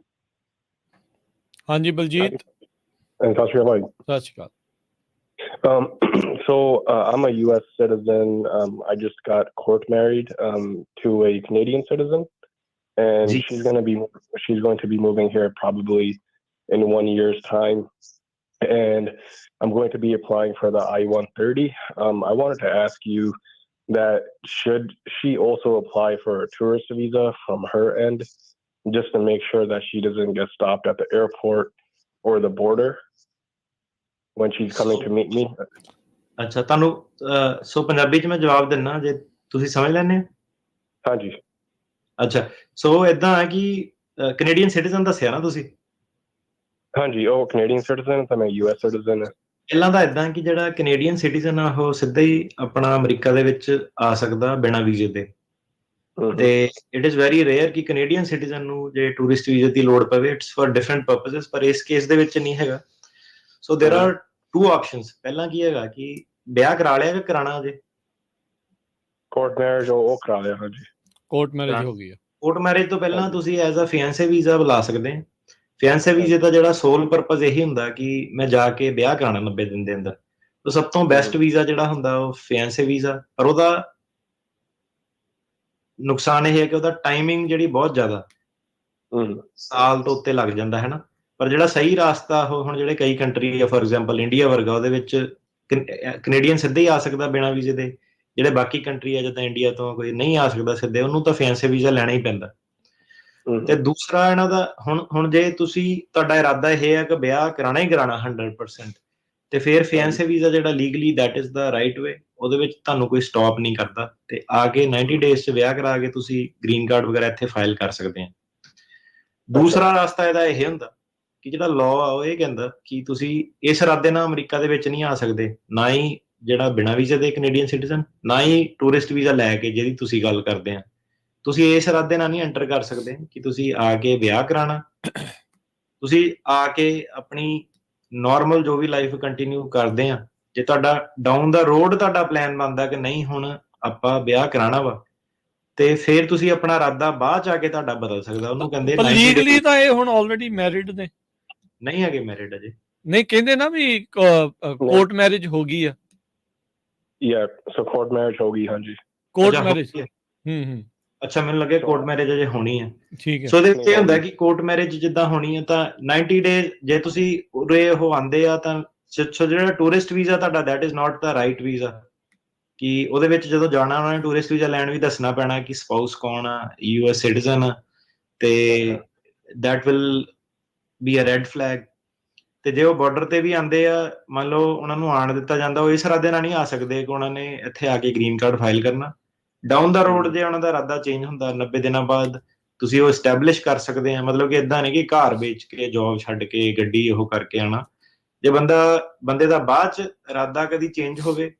ਹਾਂਜੀ ਬਲਜੀਤ। ਸਤਿ ਸ਼੍ਰੀ ਅਕਾਲ। ਸਤਿ ਸ਼੍ਰੀ ਅਕਾਲ। So I'm a U.S. citizen. I just got court married to a Canadian citizen, and she's going to be moving here probably in 1 year's time, and I'm going to be applying for the I-130. I wanted to ask you that should she also apply for a tourist visa from her end, just to make sure that she doesn't get stopped at the airport or the border when she's coming to meet me? ਅੱਛਾ, ਤੁਹਾਨੂੰ ਸੋ ਪੰਜਾਬੀ 'ਚ ਮੈਂ ਜਵਾਬ ਦਿੰਦਾ, ਜੇ ਤੁਸੀਂ ਸਮਝ ਲੈਂਦੇ ਹੋ। ਹਾਂਜੀ। ਅੱਛਾ, ਸੋ ਏਦਾਂ ਹੈ ਕਿ ਕੈਨੇਡੀਅਨ ਸਿਟੀਜ਼ਨ ਦੱਸਿਆ ਨਾ ਤੁਸੀਂ? ਹਾਂਜੀ, ਉਹ ਕੈਨੇਡੀਅਨ ਸਿਟੀਜ਼ਨ ਤੇ ਮੈਂ US ਸਿਟੀਜ਼ਨ। ਪਹਿਲਾਂ ਤਾਂ ਏਦਾਂ ਕਿ ਜਿਹੜਾ ਕੈਨੇਡੀਅਨ ਸਿਟੀਜ਼ਨ ਆ ਉਹ ਸਿੱਧਾ ਹੀ ਆਪਣਾ ਅਮਰੀਕਾ ਦੇ ਵਿੱਚ ਆ ਸਕਦਾ ਬਿਨਾਂ ਵੀਜ਼ੇ ਦੇ। ਤੇ ਇਟ ਇਜ਼ ਵੈਰੀ ਰੇਅਰ ਕਿ ਕੈਨੇਡੀਅਨ ਸਿਟੀਜ਼ਨ ਨੂੰ ਜੇ ਟੂਰਿਸਟ ਵੀਜ਼ੇ ਦੀ ਲੋੜ ਪਵੇ, ਇਟਸ ਫॉर ਡਿਫਰੈਂਟ ਪਰਪਸਸ, ਪਰ ਇਸ ਕੇਸ ਦੇ ਵਿੱਚ ਨਹੀਂ ਹੈਗਾ। So there are two options. ਪਹਿਲਾਂ ਕੀ ਹੈਗਾ ਕਿ ਵਿਆਹ ਕਰਾ ਲਿਆ ਕਿ ਕਰਾਣਾ ਅਜੇ? ਕੋਰਟ ਮੈਰਿਜ ਉਹ ਕਰਾ ਲਿਆ, ਹਾਂਜੀ। ਕੋਰਟ ਮੈਰਿਜ ਹੋ ਗਈ ਆ। ਕੋਰਟ ਮੈਰਿਜ ਤੋਂ ਪਹਿਲਾਂ ਤੁਸੀਂ ਐਜ਼ ਅ ਫਿਆਂਸੇ ਵੀਜ਼ਾ ਬੁਲਾ ਸਕਦੇ ਆ। ਫਿਆਂਸੇ ਵੀਜ਼ੇ ਦਾ ਜਿਹੜਾ ਸੋਲ ਪਰਪਸ ਇਹੀ ਹੁੰਦਾ ਕਿ ਮੈਂ ਜਾ ਕੇ ਵਿਆਹ ਕਰਾਣਾ 90 ਦਿਨ ਦੇ ਅੰਦਰ। ਤਾਂ ਸਭ ਤੋਂ ਬੈਸਟ ਵੀਜ਼ਾ ਜਿਹੜਾ ਹੁੰਦਾ ਉਹ ਫਿਆਂਸੇ ਵੀਜ਼ਾ, ਪਰ ਉਹਦਾ ਨੁਕਸਾਨ ਇਹ ਹੈ ਕਿ ਉਹਦਾ ਟਾਈਮਿੰਗ ਜਿਹੜੀ ਬਹੁਤ ਜ਼ਿਆਦਾ ਸਾਲ ਤੋਂ ਉੱਤੇ ਲੱਗ ਜਾਂਦਾ ਹੈ ਨਾ। ਪਰ ਜਿਹੜਾ ਸਹੀ ਰਾਸਤਾ ਉਹ ਹੁਣ ਜਿਹੜੇ ਕਈ ਕੰਟਰੀ ਆ, ਫੋਰ ਐਗਜ਼ਾਮਪਲ ਇੰਡੀਆ ਵਰਗਾ, ਉਹਦੇ ਵਿੱਚ ਕੈਨੇਡੀਅਨ ਸਿੱਧੇ ਹੀ ਆ ਸਕਦਾ ਬਿਨਾਂ ਵੀਜ਼ੇ ਦੇ। ਜਿਹੜੇ ਬਾਕੀ ਕੰਟਰੀ ਆ ਜਿੱਦਾਂ ਇੰਡੀਆ ਤੋਂ ਕੋਈ ਨਹੀਂ ਆ ਸਕਦਾ ਸਿੱਧੇ, ਉਹਨੂੰ ਤਾਂ ਫਿਆਂਸੇ ਵੀਜ਼ਾ ਲੈਣਾ ਹੀ ਪੈਂਦਾ। ਤੇ ਦੂਸਰਾ ਇਹਨਾਂ ਦਾ ਹੁਣ ਜੇ ਤੁਸੀਂ ਤੁਹਾਡਾ ਇਰਾਦਾ ਇਹ ਹੈ ਕਿ ਵਿਆਹ ਕਰਾਣਾ ਹੀ ਕਰਾਣਾ 100%, ਤੇ ਫਿਰ ਫਿਆਂਸੇ ਵੀਜ਼ਾ ਜਿਹੜਾ legally that is the right way, ਉਹਦੇ ਵਿੱਚ ਤੁਹਾਨੂੰ ਕੋਈ ਸਟਾਪ ਨਹੀਂ ਕਰਦਾ। ਤੇ ਆ ਕੇ 90 ਡੇਜ਼ 'ਚ ਵਿਆਹ ਕਰਾ ਕੇ ਤੁਸੀਂ ਗ੍ਰੀਨ ਕਾਰਡ ਵਗੈਰਾ ਇੱਥੇ ਫਾਈਲ ਕਰ ਸਕਦੇ ਆ। ਦੂਸਰਾ ਰਸਤਾ ਇਹਦਾ ਇਹ ਹੁੰਦਾ ਕਿ ਜਿਹੜਾ ਲਾਅ ਆ ਉਹ ਇਹ ਕਹਿੰਦਾ ਕਿ ਤੁਸੀਂ ਇਸ ਇਰਾਦੇ ਨਾਲ ਅਮਰੀਕਾ ਦੇ ਵਿੱਚ ਨਹੀਂ ਆ ਸਕਦੇ, ਨਾ ਹੀ ਜਿਹੜਾ ਬਿਨਾਂ ਵੀਜ਼ੇ ਦੇ ਕੈਨੇਡੀਅਨ ਸਿਟੀਜ਼ਨ, ਨਾ ਹੀ ਟੂਰਿਸਟ ਵੀਜ਼ਾ ਲੈ ਕੇ ਜਿਹਦੀ ਤੁਸੀਂ ਗੱਲ ਕਰਦੇ ਆ। ਤੁਸੀਂ ਇਸ ਇਰਾਦੇ ਨਾਲ ਨਹੀਂ ਐਂਟਰ ਕਰ ਸਕਦੇ ਕਿ ਤੁਸੀਂ ਆ ਕੇ ਵਿਆਹ ਕਰਾਣਾ। ਤੁਸੀਂ ਆ ਕੇ ਆਪਣੀ ਨਾਰਮਲ ਜੋ ਵੀ ਲਾਈਫ ਕੰਟੀਨਿਊ ਕਰਦੇ ਆ। ਜੇ ਤੁਹਾਡਾ ਡਾਊਨ ਦਾ ਰੋਡ ਤੁਹਾਡਾ ਪਲਾਨ ਬਣਦਾ ਕਿ ਨਹੀਂ ਹੁਣ ਆਪਾਂ ਵਿਆਹ ਕਰਾਣਾ ਵਾ, ਤੇ ਫਿਰ ਤੁਸੀਂ ਆਪਣਾ ਇਰਾਦਾ ਬਾਅਦ ਚ ਆ ਕੇ ਤੁਹਾਡਾ ਬਦਲ ਸਕਦਾ। ਉਹਨੂੰ ਕਹਿੰਦੇ ਲੀਗਲੀ ਤਾਂ ਇਹ ਹੁਣ ਆਲਰੇਡੀ ਮੈਰਿਡ ਨੇ, ਨਹੀਂ ਹੈਗੇ ਮੈਰਿਡ ਅਜੇ। ਨਹੀਂ ਕਹਿੰਦੇ ਨਾ ਵੀ ਕੋਰਟ ਮੈਰਿਜ ਹੋ ਗਈ ਆ। ਸੋ ਕੋਰਟ ਮੈਰਿਜ ਹੋ ਗਈ, ਹਾਂਜੀ। ਕੋਰਟ ਮੈਰਿਜ ਅੱਛਾ, ਮੈਨੂੰ ਲੱਗਿਆ ਕੋਰਟ ਮੈਰਿਜ ਅਜੇ ਹੋਣੀ ਹੈ। ਠੀਕ ਹੈ। ਸੋ ਇਹਦੇ ਵਿੱਚ ਇਹ ਹੁੰਦਾ ਕਿ ਕੋਰਟ ਮੈਰਿਜ ਜਿੱਦਾਂ ਹੋਣੀ ਹੈ ਤਾਂ 90 ਡੇਜ਼ ਜੇ ਤੁਸੀਂ ਉਰੇ ਉਹ ਆਉਂਦੇ ਆ ਤਾਂ ਜਿਹੜਾ ਟੂਰਿਸਟ ਵੀਜ਼ਾ ਤੁਹਾਡਾ that is not the right visa. ਕਿ ਉਹਦੇ ਵਿੱਚ ਜਦੋਂ ਜਾਣਾ ਉਹਨਾਂ ਨੇ ਟੂਰਿਸਟ ਵੀਜ਼ਾ ਲੈਣ ਵੀ ਦੱਸਣਾ ਪੈਣਾ ਕਿ ਸਪਾਊਸ ਕੌਣ ਆ, US ਸਿਟੀਜ਼ਨ ਆ, ਤੇ that will be a red flag. ਤੇ ਜੇ ਉਹ ਬਾਰਡਰ ਤੇ ਵੀ ਆਉਂਦੇ ਆ, ਮੰਨ ਲਓ ਉਹਨਾਂ ਨੂੰ ਆਣ ਦਿੱਤਾ ਜਾਂਦਾ, ਉਹ ਇਸ ਇਰਾਦੇ ਨਾਲ ਨਹੀਂ ਆ ਸਕਦੇ ਕਿ ਉਹਨਾਂ ਨੇ ਇੱਥੇ ਆ ਕੇ ਗ੍ਰੀਨ ਕਾਰਡ ਫਾਈਲ ਕਰਨਾ। ਡਾਊਨ ਦਾ ਰੋਡ ਜੇ ਉਹਨਾਂ ਦਾ ਇਰਾਦਾ ਚੇਂਜ ਹੁੰਦਾ 90 ਦਿਨਾਂ ਬਾਅਦ, ਤੁਸੀਂ ਉਹ ਐਸਟੈਬਲਿਸ਼ ਕਰ ਸਕਦੇ ਆ। ਮਤਲਬ ਕਿ ਇਦਾਂ ਨਹੀਂ ਕਿ ਘਰ ਵੇਚ ਕੇ, ਜੌਬ ਛੱਡ ਕੇ, ਗੱਡੀ ਉਹ ਕਰਕੇ ਆਉਣਾ। ਜੇ ਬੰਦੇ ਦਾ ਬਾਅਦ ਚ ਇਰਾਦਾ ਕਦੀ ਚੇਂਜ ਹੋਵੇ,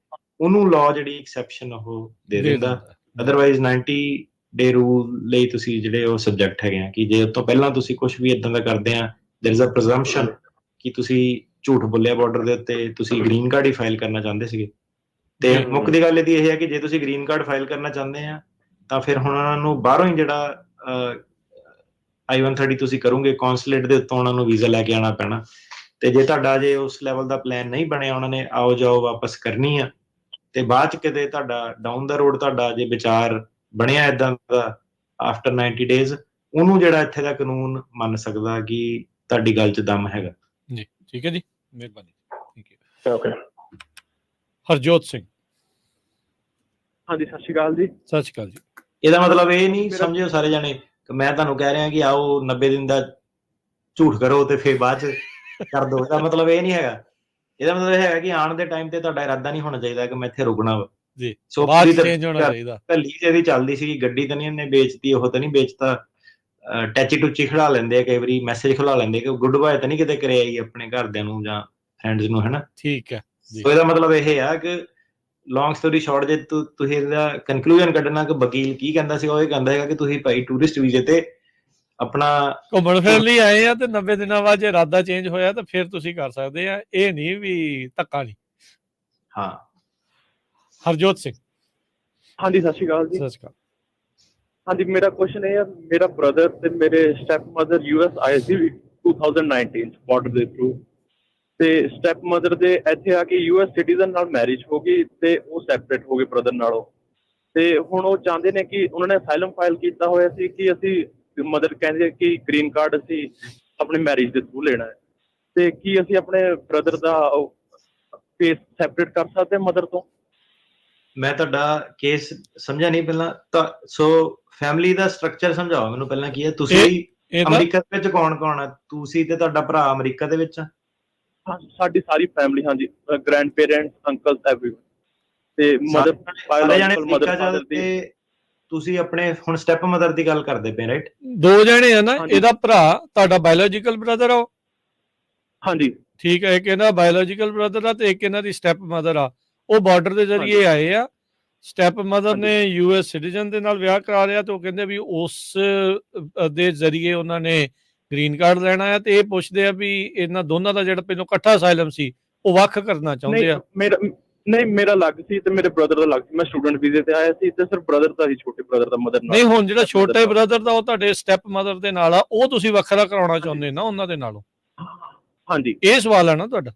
ਉਹਨੂੰ ਲਾਅ ਜਿਹੜੀ ਐਕਸੈਪਸ਼ਨ ਉਹ ਦੇ ਦਿੰਦਾ। ਅਦਰਵਾਈਜ਼ 90 ਡੇ ਰੂਲ ਲਈ ਤੁਸੀਂ ਜਿਹੜੇ ਉਹ ਸਬਜੈਕਟ ਹੈਗੇ ਆ ਕਿ ਜੇ ਉਸ ਤੋਂ ਪਹਿਲਾਂ ਤੁਸੀਂ ਕੁਝ ਵੀ ਇਦਾਂ ਦਾ ਕਰਦੇ ਆ, ਦੇयर ਇਜ਼ ਅ ਪ੍ਰੈਜ਼ੰਪਸ਼ਨ ਕਿ ਤੁਸੀਂ ਝੂਠ ਬੋਲਿਆ ਬਾਰਡਰ ਦੇ ਉੱਤੇ, ਤੁਸੀਂ ਗ੍ਰੀਨ ਕਾਰਡ ਹੀ ਫਾਈਲ ਕਰਨਾ ਚਾਹੁੰਦੇ ਸੀਗੇ। ਤੇ ਮੁੱਖ ਦੀ ਗੱਲ ਇਹਦੀ ਇਹ ਹੈ ਕਿ ਜੇ ਤੁਸੀਂ ਗ੍ਰੀਨ ਕਾਰਡ ਫਾਈਲ ਕਰਨਾ ਚਾਹੁੰਦੇ ਆ ਤਾਂ ਫਿਰ ਹੁਣ ਉਹਨਾਂ ਨੂੰ ਬਾਹਰੋਂ ਹੀ ਜਿਹੜਾ I-130 ਤੁਸੀਂ ਕਰੋਗੇ, ਕੌਂਸੂਲੇਟ ਦੇ ਉੱਤੋਂ ਉਹਨਾਂ ਨੂੰ ਵੀਜ਼ਾ ਲੈ ਕੇ ਆਉਣਾ ਪੈਣਾ। ਤੇ ਜੇ ਤੁਹਾਡਾ ਜੇ ਉਸ ਲੈਵਲ ਦਾ ਪਲਾਨ ਨਹੀਂ ਬਣਿਆ, ਉਹਨਾਂ ਨੇ ਆਓ ਜਾਓ ਵਾਪਸ ਕਰਨੀ ਆ, ਤੇ ਬਾਅਦ ਚ ਕਿਤੇ ਤੁਹਾਡਾ ਡਾਊਨ ਦਾ ਰੋਡ ਤੁਹਾਡਾ ਜੇ ਵਿਚਾਰ ਬਣਿਆ ਇਦਾਂ ਦਾ ਆਫਟਰ 90 ਡੇਜ਼, ਉਹਨੂੰ ਜਿਹੜਾ ਇੱਥੇ ਦਾ ਕਾਨੂੰਨ ਮੰਨ ਸਕਦਾ ਕਿ ਤੁਹਾਡੀ ਗੱਲ 'ਚ ਦਮ ਹੈਗਾ ਜੀ। ਠੀਕ ਹੈ ਜੀ, ਮਿਹਰਬਾਨੀ। Thank you. Okay. Harjot Singh. ਹਾਂਜੀ, ਸਤਿ ਸ਼੍ਰੀ ਅਕਾਲ ਜੀ। ਸਤਿ ਸ਼੍ਰੀ ਅਕਾਲ ਜੀ। ਇਹਦਾ ਮਤਲਬ ਇਹ ਨਹੀਂ ਸਮਝਿਓ ਸਾਰੇ ਜਾਣੇ ਕਿ ਮੈਂ ਤੁਹਾਨੂੰ ਕਹਿ ਰਿਹਾ ਕਿ ਆਓ 90 ਦਿਨ ਦਾ ਝੂਠ ਕਰੋ ਤੇ ਫਿਰ ਬਾਅਦ ਚ ਕਰ ਦੋ। ਇਹਦਾ ਮਤਲਬ ਇਹ ਨਹੀਂ ਹੈਗਾ। ਇਹਦਾ ਮਤਲਬ ਇਹ ਹੈਗਾ ਕਿ ਆਉਣ ਦੇ ਟਾਈਮ ਤੇ ਤੁਹਾਡਾ ਇਰਾਦਾ ਨਹੀਂ ਹੋਣਾ ਚਾਹੀਦਾ ਕਿ ਮੈਂ ਇੱਥੇ ਰੁਕਣਾ ਵਾ ਜੀ। ਸੋ ਚੇਂਜ ਹੋਣਾ ਚਾਹੀਦਾ। ਢੱਲੀ ਇਹਦੀ ਚੱਲਦੀ ਸੀ, ਗੱਡੀ ਤਾਂ ਨਹੀਂ ਇਹਨੇ ਵੇਚਤੀ, ਉਹ ਤਾਂ ਨਹੀਂ ਵੇਚਤਾ। ਟੈਚੀ ਟੁੱਚੀ ਖੜਾ ਲੈਂਦੇ ਆ ਕਈ ਵਾਰੀ, ਮੈਸੇਜ ਖੜਾ ਲੈਂਦੇ ਕਿ ਗੁੱਡ ਬਾਏ ਤਾਂ ਨਹੀਂ ਕਿਤੇ ਕਰਿਆ ਜੀ ਆਪਣੇ ਘਰਦਿਆਂ ਨੂੰ ਜਾਂ ਫਰੈਂਡਸ ਨੂੰ, ਹਨਾ। ਠੀਕ ਹੈ। ਸੋ ਇਹਦਾ ਮਤਲਬ ਇਹ ਆ ਕਿ ਲੌਂਗ ਸਟੋਰੀ ਸ਼ਾਰਟ, ਜੇ ਤੁਸੀਂ ਇਹਦਾ ਕਨਕਲੂਜਨ ਕੱਢਣਾ ਕਿ ਵਕੀਲ ਕੀ ਕਹਿੰਦਾ ਸੀ, ਉਹ ਇਹ ਕਹਿੰਦਾ ਹੈਗਾ ਕਿ ਤੁਸੀਂ ਭਾਈ ਟੂਰਿਸਟ ਵੀਜ਼ੇ ਤੇ ਆਪਣਾ ਘੁੰਮਣ ਫਿਰਨ ਲਈ ਆਏ ਆ ਤੇ 90 ਦਿਨਾਂ ਬਾਅਦ ਜੇ ਇਰਾਦਾ ਚੇਂਜ ਹੋਇਆ ਤਾਂ ਫਿਰ ਤੁਸੀਂ ਕਰ ਸਕਦੇ ਆ। ਇਹ ਨਹੀਂ ਵੀ ਧੱਕਾ ਨਹੀਂ। ਹਾਂ। ਹਰਜੋਤ ਸਿੰਘ। ਹਾਂਜੀ, ਸਤਿ ਸ਼੍ਰੀ ਅਕਾਲ ਜੀ। ਸਤਿ ਸ਼੍ਰੀ ਅਕਾਲ। ਹਾਂਜੀ, ਮੇਰਾ ਕੁਐਸਚਨ ਇਹ ਹੈ, ਮੇਰਾ ਬ੍ਰਦਰ ਤੇ ਮੇਰੇ ਸਟੈਪ ਮਦਰ US ਆਏ ਸੀ 2019 ਬਾਰਡਰ ਦੇ ਥਰੂ, ਤੇ ਸਟੈਪ ਮਦਰ ਦੇ ਇੱਥੇ ਆ ਕੇ US ਸਿਟੀਜ਼ਨ ਨਾਲ ਮੈਰਿਜ ਹੋ ਗਈ ਤੇ ਉਹ ਸੈਪਰੇਟ ਹੋ ਗਏ ਬ੍ਰਦਰ ਨਾਲੋਂ। ਤੇ ਹੁਣ ਉਹ ਚਾਹੁੰਦੇ ਨੇ ਕਿ ਉਹਨਾਂ ਨੇ ਅਸਾਈਲਮ ਫਾਈਲ ਕੀਤਾ ਹੋਇਆ ਸੀ ਕਿ ਅਸੀਂ, ਮਦਰ ਕਹਿੰਦੇ ਕਿ ਗ੍ਰੀਨ ਕਾਰਡ ਅਸੀਂ ਆਪਣੀ ਮੈਰਿਜ ਦੇ ਥਰੂ ਲੈਣਾ ਹੈ, ਤੇ ਕੀ ਅਸੀਂ ਆਪਣੇ ਬ੍ਰਦਰ ਦਾ ਕੇਸ ਸੈਪਰੇਟ ਕਰ ਸਕਦੇ ਮਦਰ ਤੋਂ? ਮੈਂ ਤੁਹਾਡਾ ਕੇਸ ਸਮਝਿਆ ਨਹੀਂ ਪਹਿਲਾਂ ਤਾਂ। ਸੋ ਫੈਮਿਲੀ ਦਾ ਸਟਰਕਚਰ ਸਮਝਾਓ ਮੈਨੂੰ ਪਹਿਲਾਂ ਕੀ ਹੈ। ਤੁਸੀਂ ਅਮਰੀਕਾ ਦੇ ਵਿੱਚ ਕੌਣ ਕੌਣ ਆ? ਤੁਸੀਂ ਤੇ ਤੁਹਾਡਾ ਭਰਾ ਅਮਰੀਕਾ ਦੇ ਵਿੱਚ ਆ? ਹਾਂ, ਸਾਡੀ ਸਾਰੀ ਫੈਮਿਲੀ, ਹਾਂਜੀ, ਗ੍ਰੈਂਡ ਪੇਰੈਂਟਸ, ਅੰਕਲ, ਐਵਰੀਵਨ, ਤੇ ਮਦਰ ਬਾਇਓਲੋਜੀਕਲ ਮਦਰ ਫਾਦਰ ਦੀ। ਤੁਸੀਂ ਆਪਣੇ ਹੁਣ ਸਟੈਪ ਮਦਰ ਦੀ ਗੱਲ ਕਰਦੇ ਪਏ, ਰਾਈਟ? ਦੋ ਜਣੇ ਆ ਨਾ। ਇਹਦਾ ਭਰਾ ਤੁਹਾਡਾ ਬਾਇਓਲੋਜੀਕਲ ਬ੍ਰਦਰ ਆ? ਹਾਂਜੀ, ਠੀਕ ਹੈ। ਇੱਕ ਇਹਨਾਂ ਬਾਇਓਲੋਜੀਕਲ ਬ੍ਰਦਰ ਆ ਤੇ ਇੱਕ ਇਹਨਾਂ ਦੀ ਸਟੈਪ ਮਦਰ ਆ। ਉਹ ਬਾਰਡਰ ਦੇ ਜ਼ਰੀਏ ਆਏ ਆ ਸਟੈਪ ਮਦਰ ਨੇ US ਸਿਟੀਜ਼ਨ ਦੇ ਨਾਲ ਵਿਆਹ ਕਰਾ ਲਿਆ ਤੇ ਉਹ ਕਹਿੰਦੇ ਵੀ ਉਸ ਦੇ ਜ਼ਰੀਏ ਉਹਨਾਂ ਨੇ ਗ੍ਰੀਨ ਕਾਰਡ ਲੈਣਾ ਆ, ਤੇ ਇਹ ਪੁੱਛਦੇ ਆ ਵੀ ਇਹਨਾਂ ਦੋਨਾਂ ਦਾ ਜਿਹੜਾ ਪਹਿਲਾਂ ਇਕੱਠਾ ਅਸਾਈਲਮ ਸੀ ਉਹ ਵੱਖ ਕਰਨਾ ਚਾਹੁੰਦੇ ਆ। ਮੇਰਾ ਅਲੱਗ ਸੀ ਤੇ ਮੇਰੇ ਬ੍ਰਦਰ ਦਾ ਅਲੱਗ ਸੀ। ਮੈਂ ਸਟੂਡੈਂਟ ਵੀਜ਼ੇ ਤੇ ਆਇਆ ਸੀ ਤੇ ਸਿਰਫ ਬ੍ਰਦਰ ਦਾ ਹੀ, ਛੋਟੇ ਬ੍ਰਦਰ ਦਾ, ਮਦਰ ਨਾਲ ਨਹੀਂ। ਹੁਣ ਜਿਹੜਾ ਛੋਟੇ ਬ੍ਰਦਰ ਦਾ ਉਹ ਤੁਹਾਡੇ ਸਟੈਪ ਮਦਰ ਦੇ ਨਾਲ ਆ, ਉਹ ਤੁਸੀਂ ਵੱਖਰਾ ਕਰਾਉਣਾ ਚਾਹੁੰਦੇ ਨਾ ਉਹਨਾਂ ਦੇ ਨਾਲੋਂ? ਹਾਂਜੀ, ਇਹ ਸਵਾਲ ਹੈ ਨਾ ਤੁਹਾਡਾ?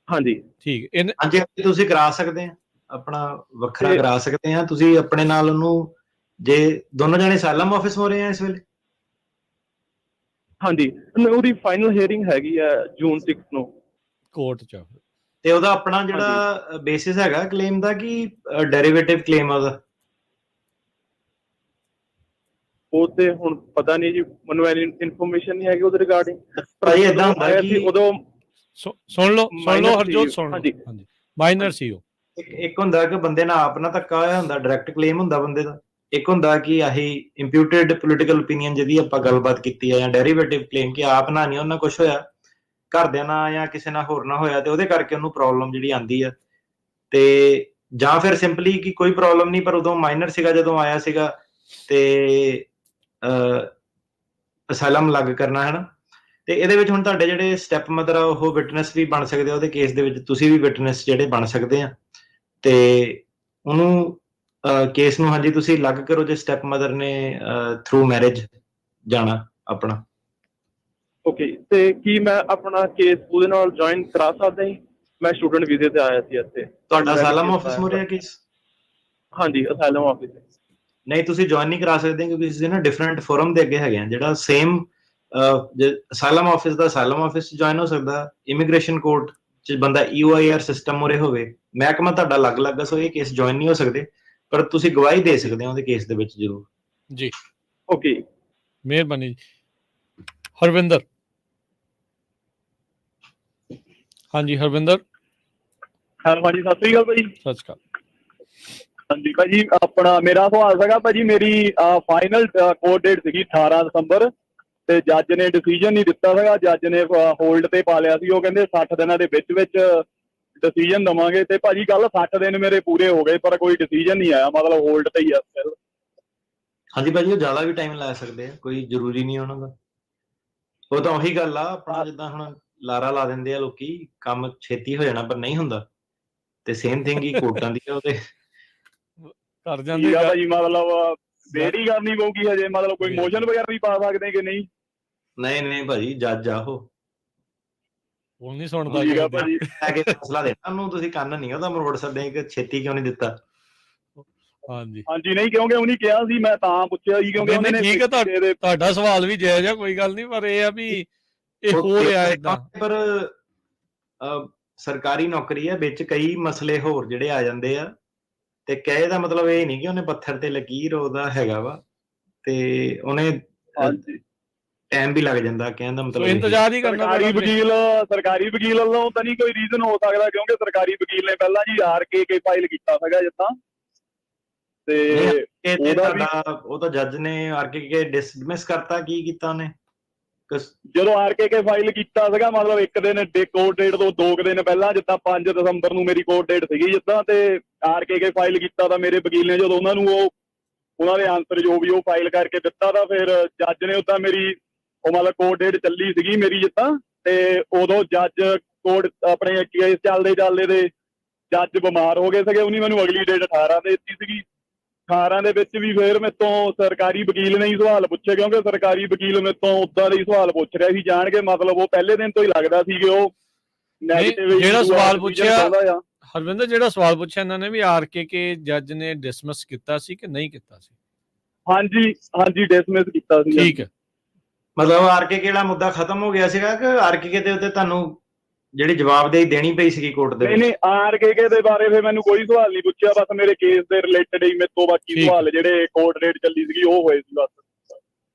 ਹਾਂਜੀ ਠੀਕ। ਹਾਂਜੀ, ਤੁਸੀਂ ਕਰਾ ਸਕਦੇ ਆ, ਆਪਣਾ ਵੱਖਰਾ ਕਰਾ ਸਕਦੇ ਆ ਤੁਸੀਂ ਆਪਣੇ ਨਾਲ ਉਹਨੂੰ, ਜੇ ਦੋਨੋਂ ਜਾਣੇ ਅਸਾਈਲਮ ਆਫਿਸ ਹੋ ਰਹੇ ਆ ਇਸ ਵੇਲੇ? ਹਾਂਜੀ, ਉਹਦੀ ਫਾਈਨਲ ਹੀਅਰਿੰਗ ਹੈਗੀ ਆ ਜੂਨ 6 ਨੂੰ ਕੋਰਟ 'ਚ। ਤੇ ਉਹਦਾ ਆਪਣਾ ਜਿਹੜਾ ਬੇਸਿਸ ਹੈਗਾ ਕਲੇਮ ਦਾ, ਕਿ ਡੈਰੀਵੇਟਿਵ ਕਲੇਮ ਆ ਉਹਦਾ? ਉਹ ਤੇ ਹੁਣ ਪਤਾ ਨਹੀਂ ਜੀ, ਮੈਨੂੰ ਐਨੀ ਇਨਫੋਰਮੇਸ਼ਨ ਨਹੀਂ ਹੈਗੀ ਉਹਦੇ ਰਿਗਾਰਡਿੰਗ। ਭਾਈ ਏਦਾਂ ਹੁੰਦਾ ਕਿ ਉਦੋਂ ਸੁਣ ਲਓ ਹਰਜੋਤ, ਸੁਣ ਲਓ। ਹਾਂਜੀ, ਮਾਈਨਰ ਸੀ ਉਹ। ਇੱਕ ਹੁੰਦਾ ਕਿ ਬੰਦੇ ਨਾਲ ਆਪਣਾ ਧੱਕਾ ਹੋਇਆ ਹੁੰਦਾ, ਡਾਇਰੈਕਟ ਕਲੇਮ ਹੁੰਦਾ ਬੰਦੇ ਦਾ। ਇੱਕ ਹੁੰਦਾ ਕਿ ਆਹੀ ਇੰਪਿਊਟਡ ਪੋਲੀਟੀਕਲ ਓਪੀਨੀਅਨ ਜਿਹਦੀ ਆਪਾਂ ਗੱਲਬਾਤ ਕੀਤੀ ਆ, ਜਾਂ ਡੈਰੀਵੇਟਿਵ ਕਲੇਮ ਕਿ ਆਪ ਨਾ ਨਹੀਂ ਉਹਨਾਂ ਕੁਝ ਹੋਇਆ, ਘਰਦਿਆਂ ਨਾਲ ਜਾਂ ਕਿਸੇ ਨਾਲ ਹੋਰ ਨਾ ਹੋਇਆ, ਤੇ ਉਹਦੇ ਕਰਕੇ ਉਹਨੂੰ ਪ੍ਰੋਬਲਮ ਜਿਹੜੀ ਆਂਦੀ ਆ। ਤੇ ਜਾਂ ਫਿਰ ਸਿੰਪਲੀ ਕਿ ਕੋਈ ਪ੍ਰੋਬਲਮ ਨਹੀਂ, ਪਰ ਉਦੋਂ ਮਾਈਨਰ ਸੀਗਾ ਜਦੋਂ ਆਇਆ ਸੀਗਾ, ਤੇ ਅਸਾਈਲਮ ਲੱਗ ਕਰਨਾ ਹੈ ਨਾ। ਤੇ ਇਹਦੇ ਵਿੱਚ ਹੁਣ ਤੁਹਾਡੇ ਜਿਹੜੇ ਸਟੈਪ ਮਦਰ ਆ ਉਹ ਵਿਟਨੈਸ ਵੀ ਬਣ ਸਕਦੇ ਆ ਉਹਦੇ ਕੇਸ ਦੇ ਵਿੱਚ, ਤੁਸੀਂ ਵੀ ਵਿਟਨੈਸ ਜਿਹੜੇ ਬਣ ਸਕਦੇ ਆ। ਤੇ ਉਹਨੂੰ ਕੇਸ ਨੂੰ, ਹਾਂਜੀ, ਤੁਸੀਂ ਅਲੱਗ ਕਰੋ ਜੇ ਸਟੈਪ ਮਦਰ ਨੇ ਥਰੂ ਮੈਰਿਜ ਜਾਣਾ ਆਪਣਾ। ਓਕੇ, ਤੇ ਕੀ ਮੈਂ ਆਪਣਾ ਕੇਸ ਉਹਦੇ ਨਾਲ ਜੁਆਇਨ ਕਰਾ ਸਕਦਾ ਜੀ? ਮੈਂ ਸਟੂਡੈਂਟ ਵੀਜ਼ੇ ਤੇ ਆਇਆ ਸੀ ਇੱਥੇ। ਤੁਹਾਡਾ ਅਸਾਈਲਮ ਆਫਿਸ ਹੋ ਰਿਹਾ ਕੇਸ? ਹਾਂਜੀ, ਅਸਾਈਲਮ ਆਫਿਸ। ਨਹੀਂ, ਤੁਸੀਂ ਜੁਆਇਨ ਨਹੀਂ ਕਰਾ ਸਕਦੇ ਕਿਉਂਕਿ ਤੁਸੀਂ ਨਾ ਡਿਫਰੈਂਟ ਫੋਰਮ ਦੇ ਅੱਗੇ ਹੈਗੇ ਆ। ਜਿਹੜਾ ਸੇਮ ਅਸਾਈਲਮ ਆਫਿਸ ਦਾ ਅਸਾਈਲਮ ਆਫਿਸ ਜੁਆਇਨ ਹੋ ਸਕਦਾ, ਇਮੀਗ੍ਰੇਸ਼ਨ ਕੋਰਟ ਚ ਬੰਦਾ EOIR ਸਿਸਟਮ ਉਰੇ ਹੋਵੇ, ਮਹਿਕਮਾ ਤੁਹਾਡਾ ਅਲੱਗ-ਅਲੱਗ, ਸੋ ਇਹ ਕੇਸ ਜੁਆਇਨ ਨਹੀਂ ਹੋ ਸਕਦੇ, ਪਰ ਤੁਸੀਂ ਗਵਾਹੀ ਦੇ ਸਕਦੇ ਹੋ ਉਹਦੇ ਕੇਸ ਦੇ ਵਿੱਚ ਜ਼ਰੂਰ। ਜੀ, ਓਕੇ, ਮਿਹਰਬਾਨੀ ਜੀ। ਹਰਵਿੰਦਰ। ਹਾਂਜੀ ਹਰਵਿੰਦਰ। ਹਾਂਜੀ, ਸਤਿ ਸ੍ਰੀ ਅਕਾਲ ਭਾਜੀ। ਸਤਿ ਸ਼੍ਰੀ ਅਕਾਲ। ਹਾਂਜੀ ਭਾਜੀ, ਆਪਣਾ ਮੇਰਾ ਸਵਾਲ ਸੀਗਾ ਭਾਜੀ, ਮੇਰੀ ਫਾਈਨਲ ਕੋਰਟ ਡੇਟ ਸੀਗੀ 18 ਦਸੰਬਰ, ਤੇ ਜੱਜ ਨੇ ਡਿਸੀਜਨ ਨਹੀਂ ਦਿੱਤਾ ਸੀਗਾ। ਜੱਜ ਨੇ ਹੋਲਡ ਤੇ ਪਾ ਲਿਆ ਸੀ, ਉਹ ਕਹਿੰਦੇ 60 ਦਿਨਾਂ ਦੇ ਵਿੱਚ ਡਿਸੀਜਨ ਦੇਵਾਂਗੇ। ਤੇ ਭਾਜੀ ਕੱਲ 60 ਦਿਨ ਮੇਰੇ ਪੂਰੇ ਹੋ ਗਏ, ਪਰ ਕੋਈ ਡਿਸੀਜਨ ਨਹੀਂ ਆਇਆ, ਮਤਲਬ ਹੋਲਡ ਤੇ ਹੀ ਆ। ਹਾਂਜੀ ਭਾਜੀ, ਉਹ ਜ਼ਿਆਦਾ ਵੀ ਟਾਈਮ ਲੈ ਸਕਦੇ ਆ, ਕੋਈ ਜ਼ਰੂਰੀ ਨਹੀਂ ਉਹਨਾਂ ਦਾ। ਉਹ ਤਾਂ ਉਹੀ ਗੱਲ ਆ ਆਪਣਾ, ਜਿੱਦਾਂ ਹੁਣ ਲਾਰਾ ਲਾ ਦਿੰਦੇ ਆ ਲੋਕੀ, ਕੰਮ ਛੇਤੀ ਹੋ ਜਾਣਾ ਪਰ ਨਹੀਂ ਹੁੰਦਾ, ਤੇ ਸੇਮ ਥਿੰਗ ਹੀ ਕੋਰਟਾਂ ਦੀ ਉਹਦੇ ਕਰ ਜਾਂਦੇ ਆ ਭਾਜੀ। ਮਤਲਬ ਵੇਟ ਹੀ ਕਰਨੀ ਪਊਗੀ ਹਜੇ, ਮਤਲਬ ਕੋਈ ਮੋਸ਼ਨ ਵਗੈਰਾ ਵੀ ਪਾ ਸਕਦੇ ਕਿ ਨਹੀਂ? ਨਹੀਂ ਭਾਜੀ, ਜੱਜ ਆ ਉਹ, ਹੁਣ ਨਹੀਂ ਸੁਣਦਾ ਭਾਜੀ। ਫੈਸਲਾ ਦੇਣਾ ਉਹਨੂੰ, ਤੁਸੀਂ ਕੰਨ ਨਹੀਂ ਉਹਦਾ ਮਰੋੜ ਸਕਦੇ ਕਿ ਛੇਤੀ ਕਿਉਂ ਨਹੀਂ ਦਿੱਤਾ। ਹਾਂਜੀ, ਨਹੀਂ, ਕਿਉਂਕਿ ਉਹਨੇ ਕਿਹਾ ਸੀ, ਮੈਂ ਤਾਂ ਪੁੱਛਿਆ ਸੀ ਕਿਉਂਕਿ ਉਹਨੇ। ਠੀਕ ਹੈ, ਤੁਹਾਡਾ ਸਵਾਲ ਵੀ ਜਾਇਜ਼ ਆ, ਕੋਈ ਗੱਲ ਨਹੀਂ, ਪਰ ਇਹ ਆ ਵੀ ਇਹ ਹੋ ਰਿਹਾ ਏਦਾਂ। ਪਰ ਸਰਕਾਰੀ ਨੌਕਰੀ ਆ, ਵਿੱਚ ਕਈ ਮਸਲੇ ਹੋਰ ਜਿਹੜੇ ਆ ਜਾਂਦੇ ਆ, ਤੇ ਕਹੇ ਦਾ ਮਤਲਬ ਇਹ ਨਹੀਂ ਕਿ ਉਹਨੇ ਪੱਥਰ ਤੇ ਲਕੀਰ ਉਹਦਾ ਹੈਗਾ ਵਾ, ਤੇ ਉਹਨੇ ਟਾਈਮ ਵੀ ਲੱਗ ਜਾਂਦਾ, ਕਹਿਣ ਦਾ ਮਤਲਬ ਇੰਤਜ਼ਾਰ ਹੀ ਕਰਨਾ। ਸਰਕਾਰੀ ਵਕੀਲ ਵੱਲੋਂ ਤਾਂ ਨਹੀਂ ਕੋਈ ਰੀਜ਼ਨ ਹੋ ਸਕਦਾ, ਕਿਉਂਕਿ ਸਰਕਾਰੀ ਵਕੀਲ ਨੇ ਪਹਿਲਾਂ ਜੀ RKK ਫਾਈਲ ਕੀਤਾ ਸੀਗਾ ਜਿੱਦਾਂ, ਤੇ ਉਹ ਤਾਂ ਜੱਜ ਨੇ RKK ਡਿਸਮਿਸ ਕਰਤਾ। ਕੀ ਕੀਤਾ ਉਹਨੇ? ਜਦੋਂ RKK ਫਾਈਲ ਕੀਤਾ ਸੀਗਾ, ਮਤਲਬ ਇੱਕ ਦਿਨ ਕੋਰਟ ਡੇਟ ਤੋਂ 2 ਦਿਨ ਪਹਿਲਾਂ, ਜਿੱਦਾਂ 5 ਦਸੰਬਰ ਨੂੰ ਮੇਰੀ ਕੋਰਟ ਡੇਟ ਸੀਗੀ ਜਿੱਦਾਂ, ਤੇ RKK ਫਾਈਲ ਕੀਤਾ ਤਾਂ ਮੇਰੇ ਵਕੀਲ ਨੇ ਜਦੋਂ ਉਹਨਾਂ ਨੂੰ ਉਹਨਾਂ ਦੇ ਆਨਸਰ ਜੋ ਵੀ ਉਹ ਫਾਈਲ ਕਰਕੇ ਦਿੱਤਾ, ਤਾਂ ਫਿਰ ਜੱਜ ਨੇ ਉੱਦਾਂ ਮੇਰੀ ਮਤਲਬ ਕੋਰਟ ਡੇਟ ਚੱਲੀ ਸੀਗੀ ਮੇਰੀ ਜਿੱਦਾਂ, ਤੇ ਉਦੋਂ ਜੱਜ ਕੋਰਟ ਆਪਣੇ ਕੇਸ ਚੱਲਦੇ ਦੇ ਜੱਜ ਬਿਮਾਰ ਹੋ ਗਏ ਸੀਗੇ, ਉਹਨੇ ਮੈਨੂੰ ਅਗਲੀ ਡੇਟ 18 ਦੇ ਦਿੱਤੀ ਸੀਗੀ। 18 ਦੇ ਵਿੱਚ ਵੀ ਫਿਰ ਮੇਰੇ ਤੋਂ ਸਰਕਾਰੀ ਵਕੀਲ ਨੇ ਹੀ ਸਵਾਲ ਪੁੱਛੇ, ਕਿਉਂਕਿ ਸਰਕਾਰੀ ਵਕੀਲ ਮੇਰੇ ਤੋਂ ਉੱਦਾਂ ਦੇ ਹੀ ਸਵਾਲ ਪੁੱਛ ਰਿਹਾ ਸੀ ਜਾਣ ਕੇ, ਮਤਲਬ ਉਹ ਪਹਿਲੇ ਦਿਨ ਤੋਂ ਹੀ ਲੱਗਦਾ ਸੀ ਕਿ ਉਹ ਨੈਗੇਟਿਵ ਜਿਹੜਾ ਸਵਾਲ ਪੁੱਛਿਆ ਹਰਵਿੰਦਰ, ਜਿਹੜਾ ਸਵਾਲ ਪੁੱਛਿਆ ਇਹਨਾਂ ਨੇ ਵੀ RKK ਜੱਜ ਨੇ ਡਿਸਮਿਸ ਕੀਤਾ ਸੀ ਕਿ ਨਹੀਂ ਕੀਤਾ ਸੀ? ਹਾਂਜੀ ਡਿਸਮਿਸ ਕੀਤਾ ਸੀ। ਠੀਕ ਹੈ, ਮਤਲਬ RKK ਵਾਲਾ ਮੁੱਦਾ ਖਤਮ ਹੋ ਗਿਆ ਸੀਗਾ ਕਿ RKK ਦੇ ਉੱਤੇ ਤੁਹਾਨੂੰ ਜਿਹੜੀ ਜਵਾਬਦੇਹੀ ਦੇਣੀ ਪਈ ਸੀਗੀ ਕੋਰਟ ਦੇ ਵਿੱਚ? ਨਹੀਂ, RKK ਦੇ ਬਾਰੇ ਫਿਰ ਮੈਨੂੰ ਕੋਈ ਸਵਾਲ ਨਹੀਂ ਪੁੱਛਿਆ, ਬਸ ਮੇਰੇ ਕੇਸ ਦੇ ਰਿਲੇਟਡ ਹੀ ਮੇਰੇ ਤੋਂ ਬਾਕੀ ਸਵਾਲ ਜਿਹੜੇ ਕੋਰਟ ਡੇਟ ਚੱਲੀ ਸੀਗੀ ਉਹ ਹੋਏ ਸੀ ਬਸ।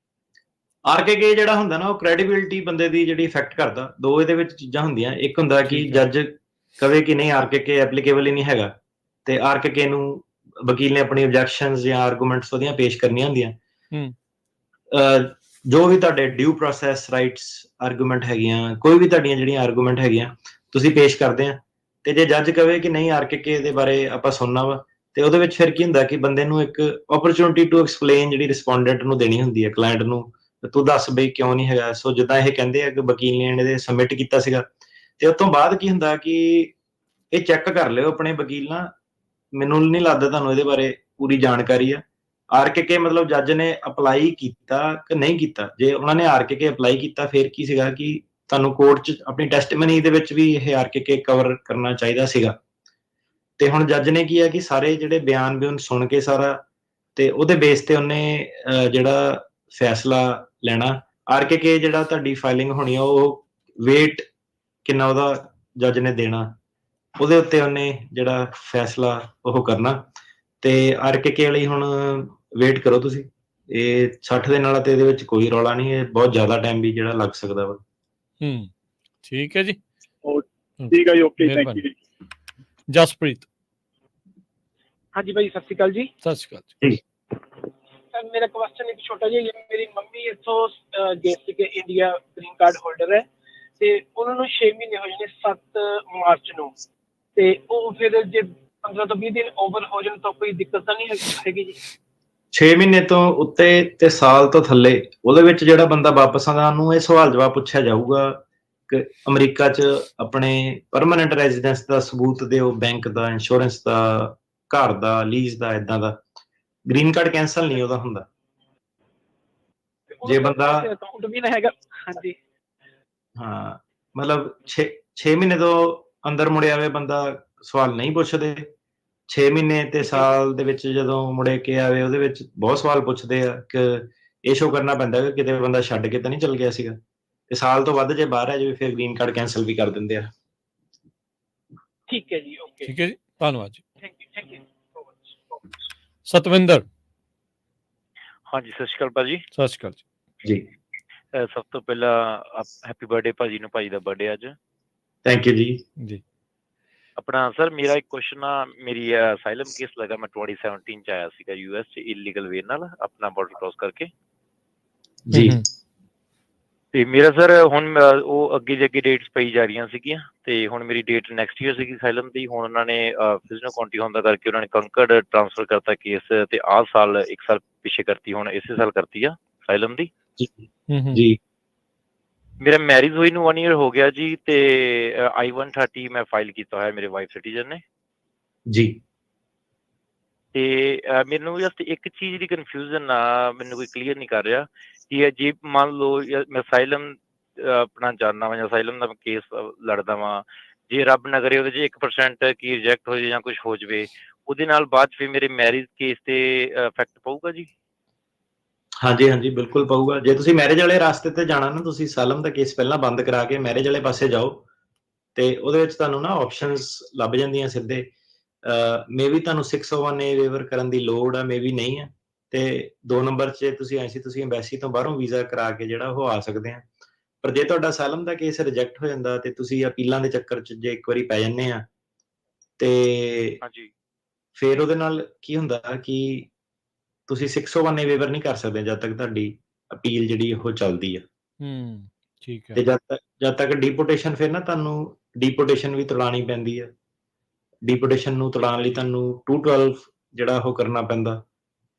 RKK ਜਿਹੜਾ ਹੁੰਦਾ ਨਾ, ਉਹ ਕ੍ਰੈਡੀਬਿਲਿਟੀ ਬੰਦੇ ਦੀ ਜਿਹੜੀ ਇਫੈਕਟ ਕਰਦਾ। ਦੋ ਇਹਦੇ ਵਿੱਚ ਚੀਜ਼ਾਂ ਹੁੰਦੀਆਂ, ਇੱਕ ਹੁੰਦਾ ਕਿ ਜੱਜ ਕਵੇ ਕਿ ਨਹੀਂ RKK ਐਪਲੀਕੇਬਲ ਹੀ ਨਹੀਂ ਹੈਗਾ, ਤੇ RKK ਨੂੰ ਵਕੀਲ ਨੇ ਆਪਣੀ ਆਬਜੈਕਸ਼ਨਸ ਜਾਂ ਆਰਗੂਮੈਂਟਸ ਉਹਦੀਆਂ ਪੇਸ਼ ਕਰਨੀਆਂ ਹੁੰਦੀਆਂ। ਜੋ ਵੀ ਤੁਹਾਡੇ ਡਿਊ ਪ੍ਰੋਸੈਸ ਰਾਈਟਸ ਆਰਗੂਮੈਂਟ ਹੈਗੀਆਂ, ਕੋਈ ਵੀ ਤੁਹਾਡੀਆਂ ਜਿਹੜੀਆਂ ਆਰਗੂਮੈਂਟ ਹੈਗੀਆਂ ਤੁਸੀਂ ਪੇਸ਼ ਕਰਦੇ ਆ, ਤੇ ਜੇ ਜੱਜ ਕਵੇ ਕਿ ਨਹੀਂ RKK ਦੇ ਬਾਰੇ ਆਪਾਂ ਸੁਣਨਾ ਵਾ, ਤੇ ਉਹਦੇ ਵਿੱਚ ਫਿਰ ਕੀ ਹੁੰਦਾ ਕਿ ਬੰਦੇ ਨੂੰ ਇੱਕ ਓਪਰਚੁਨਿਟੀ ਟੂ ਐਕਸਪਲੇਨ ਜਿਹੜੀ ਰਿਸਪੋਂਡੈਂਟ ਨੂੰ ਦੇਣੀ ਹੁੰਦੀ ਹੈ, ਕਲਾਇੰਟ ਨੂੰ, ਤੂੰ ਦੱਸ ਬਈ ਕਿਉਂ ਨਹੀਂ ਹੈਗਾ। ਸੋ ਜਿੱਦਾਂ ਇਹ ਕਹਿੰਦੇ ਆ ਕਿ ਵਕੀਲ ਨੇ ਇਹਦੇ ਸਬਮਿਟ ਕੀਤਾ ਸੀਗਾ, ਤੇ ਉਸ ਤੋਂ ਬਾਅਦ ਕੀ ਹੁੰਦਾ ਕਿ ਇਹ ਚੈੱਕ ਕਰ ਲਿਓ ਆਪਣੇ ਵਕੀਲ ਨਾਲ, ਮੈਨੂੰ ਨਹੀਂ ਲੱਗਦਾ ਤੁਹਾਨੂੰ ਇਹਦੇ ਬਾਰੇ ਪੂਰੀ ਜਾਣਕਾਰੀ ਆ। ਆਰਕੇ ਮਤਲਬ ਜੱਜ ਨੇ ਅਪਲਾਈ ਕੀਤਾ ਕਿ ਨਹੀਂ ਕੀਤਾ। ਜੇ ਉਹਨਾਂ ਨੇ ਆਰਕੇ ਅਪਲਾਈ ਕੀਤਾ ਫਿਰ ਕੀ ਸੀਗਾ ਕਿ ਤੁਹਾਨੂੰ ਕੋਰਟ 'ਚ ਆਪਣੀ ਟੈਸਟਮਨੀ ਦੇ ਵਿੱਚ ਵੀ ਇਹ ਆਰਕੇ ਕਵਰ ਕਰਨਾ ਚਾਹੀਦਾ ਸੀਗਾ। ਤੇ ਹੁਣ ਜੱਜ ਨੇ ਕੀ ਹੈ ਕਿ ਸਾਰੇ ਜਿਹੜੇ ਬਿਆਨ ਸੁਣ ਕੇ ਸਾਰਾ, ਤੇ ਉਹਦੇ ਬੇਸ ਤੇ ਉਹਨੇ ਜਿਹੜਾ ਫੈਸਲਾ ਲੈਣਾ। ਆਰਕੇ ਜਿਹੜਾ ਤੁਹਾਡੀ ਫਾਈਲਿੰਗ ਹੋਣੀ ਆ, ਉਹ ਵੇਟ ਕਿੰਨਾ ਉਹਦਾ ਜੱਜ ਨੇ ਦੇਣਾ, ਉਹਦੇ ਉੱਤੇ ਉਹਨੇ ਜਿਹੜਾ ਫੈਸਲਾ ਉਹ ਕਰਨਾ। ਤੇ ਆਰਕੇ ਲਈ ਹੁਣ ਵੇਟ ਕਰੋ ਤੁਸੀਂ, ਇਹ 60 ਦਿਨ ਵਾਲਾ ਤੇ ਇਹਦੇ ਵਿੱਚ ਕੋਈ ਰੌਲਾ ਨਹੀਂ, ਇਹ ਬਹੁਤ ਜ਼ਿਆਦਾ ਟਾਈਮ ਵੀ ਜਿਹੜਾ ਲੱਗ ਸਕਦਾ ਵਾ। ਠੀਕ ਹੈ ਜੀ, ਠੀਕ ਹੈ ਜੀ, ਓਕੇ, ਥੈਂਕ ਯੂ ਜੀ। ਜਸਪ੍ਰੀਤ। ਹਾਂਜੀ ਭਾਈ, ਸਤਿ ਸ਼੍ਰੀ ਅਕਾਲ ਜੀ। ਸਤਿ ਸ਼੍ਰੀ ਅਕਾਲ ਜੀ। ਸਰ ਮੇਰਾ ਕੁਐਸਚਨ ਇੱਕ ਛੋਟਾ ਜਿਹਾ, ਮੇਰੀ ਮੰਮੀ ਇੱਥੋਂ ਗਏ ਸੀਗੇ ਇੰਡੀਆ, ਗ੍ਰੀਨ ਕਾਰਡ ਹੋਲਡਰ ਹੈ, ਤੇ ਉਹਨਾਂ ਨੂੰ 6 ਮਹੀਨੇ ਹੋ ਜਾਣੇ 7 ਮਾਰਚ ਨੂੰ, ਤੇ ਉਹ ਫਿਰ ਜੇ 15 ਤੋਂ 20 ਦਿਨ ਓਵਰ ਹੋ ਜਾਣ ਤਾਂ ਕੋਈ ਦਿੱਕਤ ਤਾਂ ਨਹੀਂ ਹੈਗੀ ਜੀ? 6 ਮਹੀਨੇ ਤੋਂ ਉੱਤੇ ਤੇ ਸਾਲ ਤੋਂ ਥੱਲੇ, ਉਹਦੇ ਵਿੱਚ ਜਿਹੜਾ ਬੰਦਾ ਵਾਪਸ ਆਉਂਦਾ, ਉਹਨੂੰ ਇਹ ਸਵਾਲ ਜਵਾਬ ਪੁੱਛਿਆ ਜਾਊਗਾ ਕਿ ਅਮਰੀਕਾ 'ਚ ਆਪਣੇ ਪਰਮਾਨੈਂਟ ਰੈਜ਼ੀਡੈਂਸ ਦਾ ਸਬੂਤ ਦਿਓ, ਬੈਂਕ ਦਾ, ਇੰਸ਼ੋਰੈਂਸ ਦਾ, ਘਰ ਦਾ, ਲੀਜ਼ ਦਾ, ਏਦਾਂ ਦਾ। ਗ੍ਰੀਨ ਕਾਰਡ ਕੈਂਸਲ ਨਹੀਂ ਉਹਦਾ ਹੁੰਦਾ ਜੇ ਬੰਦਾ ਅਕਾਊਂਟ ਵੀ ਨਾ ਹੈਗਾ। ਹਾਂਜੀ ਹਾਂ, ਮਤਲਬ 6 ਮਹੀਨੇ ਤੋਂ ਅੰਦਰ ਮੁੜਿਆ ਆਵੇ ਬੰਦਾ, ਸਵਾਲ ਨਹੀਂ ਪੁੱਛਦੇ। 6 ਮਹੀਨੇ ਤੇ ਸਾਲ ਦੇ ਵਿੱਚ ਜਦੋਂ ਮੁੜੇ ਕੇ ਆਵੇ, ਉਹਦੇ ਵਿੱਚ ਬਹੁਤ ਸਵਾਲ ਪੁੱਛਦੇ ਆ ਕਿ ਇਹ ਸ਼ੋ ਕਰਨਾ ਪੈਂਦਾ ਕਿ ਕਿਤੇ ਬੰਦਾ ਛੱਡ ਕੇ ਤਾਂ ਨਹੀਂ ਚਲ ਗਿਆ ਸੀਗਾ। ਤੇ ਸਾਲ ਤੋਂ ਵੱਧ ਜੇ ਬਾਹਰ ਆ ਜਾਵੇ ਫਿਰ ਗ੍ਰੀਨ ਕਾਰਡ ਕੈਂਸਲ ਵੀ ਕਰ ਦਿੰਦੇ ਆ। ਠੀਕ ਹੈ ਜੀ, ਓਕੇ, ਠੀਕ ਹੈ ਜੀ, ਧੰਨਵਾਦ ਜੀ। Thank you so much. Satwinder. ਹਾਂਜੀ, ਸਤਿ ਸ਼੍ਰੀ ਅਕਾਲ ਭਾਜੀ। ਸਤਿ ਸ਼੍ਰੀ ਅਕਾਲ ਜੀ। ਸਭ ਤੋਂ ਪਹਿਲਾਂ ਹੈਪੀ ਬਰਥਡੇ ਭਾਜੀ ਨੂੰ, ਭਾਜੀ ਦਾ ਬਰਥਡੇ ਅੱਜ। ਥੈਂਕ ਯੂ ਜੀ। ਜੀ। ਆਪਣਾ ਸਰ ਮੇਰਾ ਇੱਕ ਕੁਐਸਚਨ ਆ, ਮੇਰੀ ਅਸਾਈਲਮ ਕੇਸ ਲੱਗਾ, ਮੈਂ 2017 'ਚ ਆਇਆ ਸੀਗਾ US 'ਚ ਇਲੀਗਲ ਵੇ ਨਾਲ, ਆਪਣਾ ਬਾਰਡਰ ਕ੍ਰੋਸ ਕਰਕੇ ਜੀ। ਤੇ ਮੇਰਾ ਸਰ ਹੁਣ ਉਹ ਅੱਗੇ ਦੀ ਅੱਗੇ ਡੇਟਸ ਪਈ ਜਾ ਰਹੀਆਂ ਸੀਗੀਆਂ, ਤੇ ਹੁਣ ਮੇਰੀ ਡੇਟ ਨੈਕਸਟ ਈਅਰ ਸੀਗੀ ਅਸਾਈਲਮ ਦੀ। ਹੁਣ ਉਹਨਾਂ ਨੇ ਫਿਜ਼ਨਲ ਕਾਉਂਟੀ ਹੋਣ ਦਾ ਕਰਕੇ ਉਹਨਾਂ ਨੇ ਕੰਕਰਡ ਟ੍ਰਾਂਸਫਰ ਕਰਤਾ ਕੇਸ, ਤੇ ਆਹ ਸਾਲ 1 ਸਾਲ ਪਿੱਛੇ ਕਰਤੀ, ਹੁਣ ਇਸੇ ਸਾਲ ਕਰਤੀ ਆ ਅਸਾਈਲਮ ਦੀ। ਜੀ। ਮੇਰਾ ਮੈਰਿਜ ਹੋਈ ਨੂੰ 1 ਈਅਰ ਹੋ ਗਿਆ ਜੀ, ਤੇ I-130 ਮੈਂ ਫਾਈਲ ਕੀਤਾ ਹੋਇਆ, ਮੇਰੇ ਵਾਈਫ ਸਿਟੀਜ਼ਨ ਨੇ ਜੀ। ਤੇ ਮੈਨੂੰ ਜਸਟ ਇੱਕ ਚੀਜ਼ ਦੀ ਕਨਫਿਊਜ਼ਨ ਆ, ਮੈਨੂੰ ਕੋਈ ਕਲੀਅਰ ਨਹੀਂ ਕਰ ਰਿਹਾ ਕਿ ਜੇ ਮੰਨ ਲਓ ਮੈਂ ਅਸਾਈਲਮ ਆਪਣਾ ਜਾਣਦਾ ਵਾਂ ਜਾਂ ਅਸਾਈਲਮ ਦਾ ਕੇਸ ਲੜਦਾ ਵਾਂ, ਜੇ ਰੱਬ ਨਾ ਕਰੇ ਉਹਦੇ 'ਚ 1% ਕੀ ਰਿਜੈਕਟ ਹੋ ਜਾਵੇ ਜਾਂ ਕੁਛ ਹੋ ਜਾਵੇ, ਉਹਦੇ ਨਾਲ ਬਾਅਦ ਫਿਰ ਮੇਰੇ ਮੈਰਿਜ ਕੇਸ ਤੇ ਇਫੈਕਟ ਪਊਗਾ ਜੀ? ਹਾਂਜੀ ਹਾਂਜੀ, ਬਿਲਕੁਲ ਪਊਗਾ। ਜੇ ਤੁਸੀਂ ਮੈਰਿਜ ਵਾਲੇ ਰਾਸਤੇ ਤੇ ਜਾਣਾ ਨਾ, ਤੁਸੀਂ ਅਸਾਈਲਮ ਦਾ ਕੇਸ ਪਹਿਲਾਂ ਬੰਦ ਕਰਾ ਕੇ ਮੈਰਿਜ ਵਾਲੇ ਪਾਸੇ ਜਾਓ, ਤੇ ਉਹਦੇ ਵਿੱਚ ਤੁਹਾਨੂੰ ਨਾ ਆਪਸ਼ਨਸ ਲੱਭ ਜਾਂਦੀਆਂ ਸਿੱਧੇ। ਮੇਬੀ ਤੁਹਾਨੂੰ 601A ਵੇਵਰ ਕਰਨ ਦੀ ਲੋੜ ਆ, ਮੇਬੀ ਨਹੀਂ ਆ। ਤੇ 2 ਨੰਬਰ 'ਚ ਤੁਸੀਂ ਐਮਬੈਸੀ ਤੋਂ ਬਾਹਰੋਂ ਵੀਜ਼ਾ ਕਰਾ ਕੇ ਜਿਹੜਾ ਉਹ ਆ ਸਕਦੇ ਆ। ਪਰ ਜੇ ਤੁਹਾਡਾ ਅਸਾਈਲਮ ਦਾ ਕੇਸ ਰਿਜੈਕਟ ਹੋ ਜਾਂਦਾ ਤੇ ਤੁਸੀਂ ਅਪੀਲਾਂ ਦੇ ਚੱਕਰ 'ਚ ਜੇ ਇੱਕ ਵਾਰੀ ਪੈ ਜਾਂਦੇ ਆ, ਤੇ ਫਿਰ ਉਹਦੇ ਨਾਲ ਕੀ ਹੁੰਦਾ ਕਿ ਤੁਸੀਂ 601A ਵੇਵਰ ਨਹੀਂ ਕਰ ਸਕਦੇ ਜਦ ਤੱਕ ਤੁਹਾਡੀ ਅਪੀਲ ਜਿਹੜੀ ਉਹ ਚੱਲਦੀ ਆ। ਠੀਕ ਹੈ। ਤੇ ਜਦ ਤੱਕ ਡੀਪੋਰਟੇਸ਼ਨ, ਫਿਰ ਨਾ ਤੁਹਾਨੂੰ ਡੀਪੋਰਟੇਸ਼ਨ ਵੀ ਤੁੜਾਉਣੀ ਪੈਂਦੀ ਹੈ। ਡੀਪੋਰਟੇਸ਼ਨ ਨੂੰ ਤੁੜਾਉਣ ਲਈ ਤੁਹਾਨੂੰ 212 ਜਿਹੜਾ ਉਹ ਕਰਨਾ ਪੈਂਦਾ,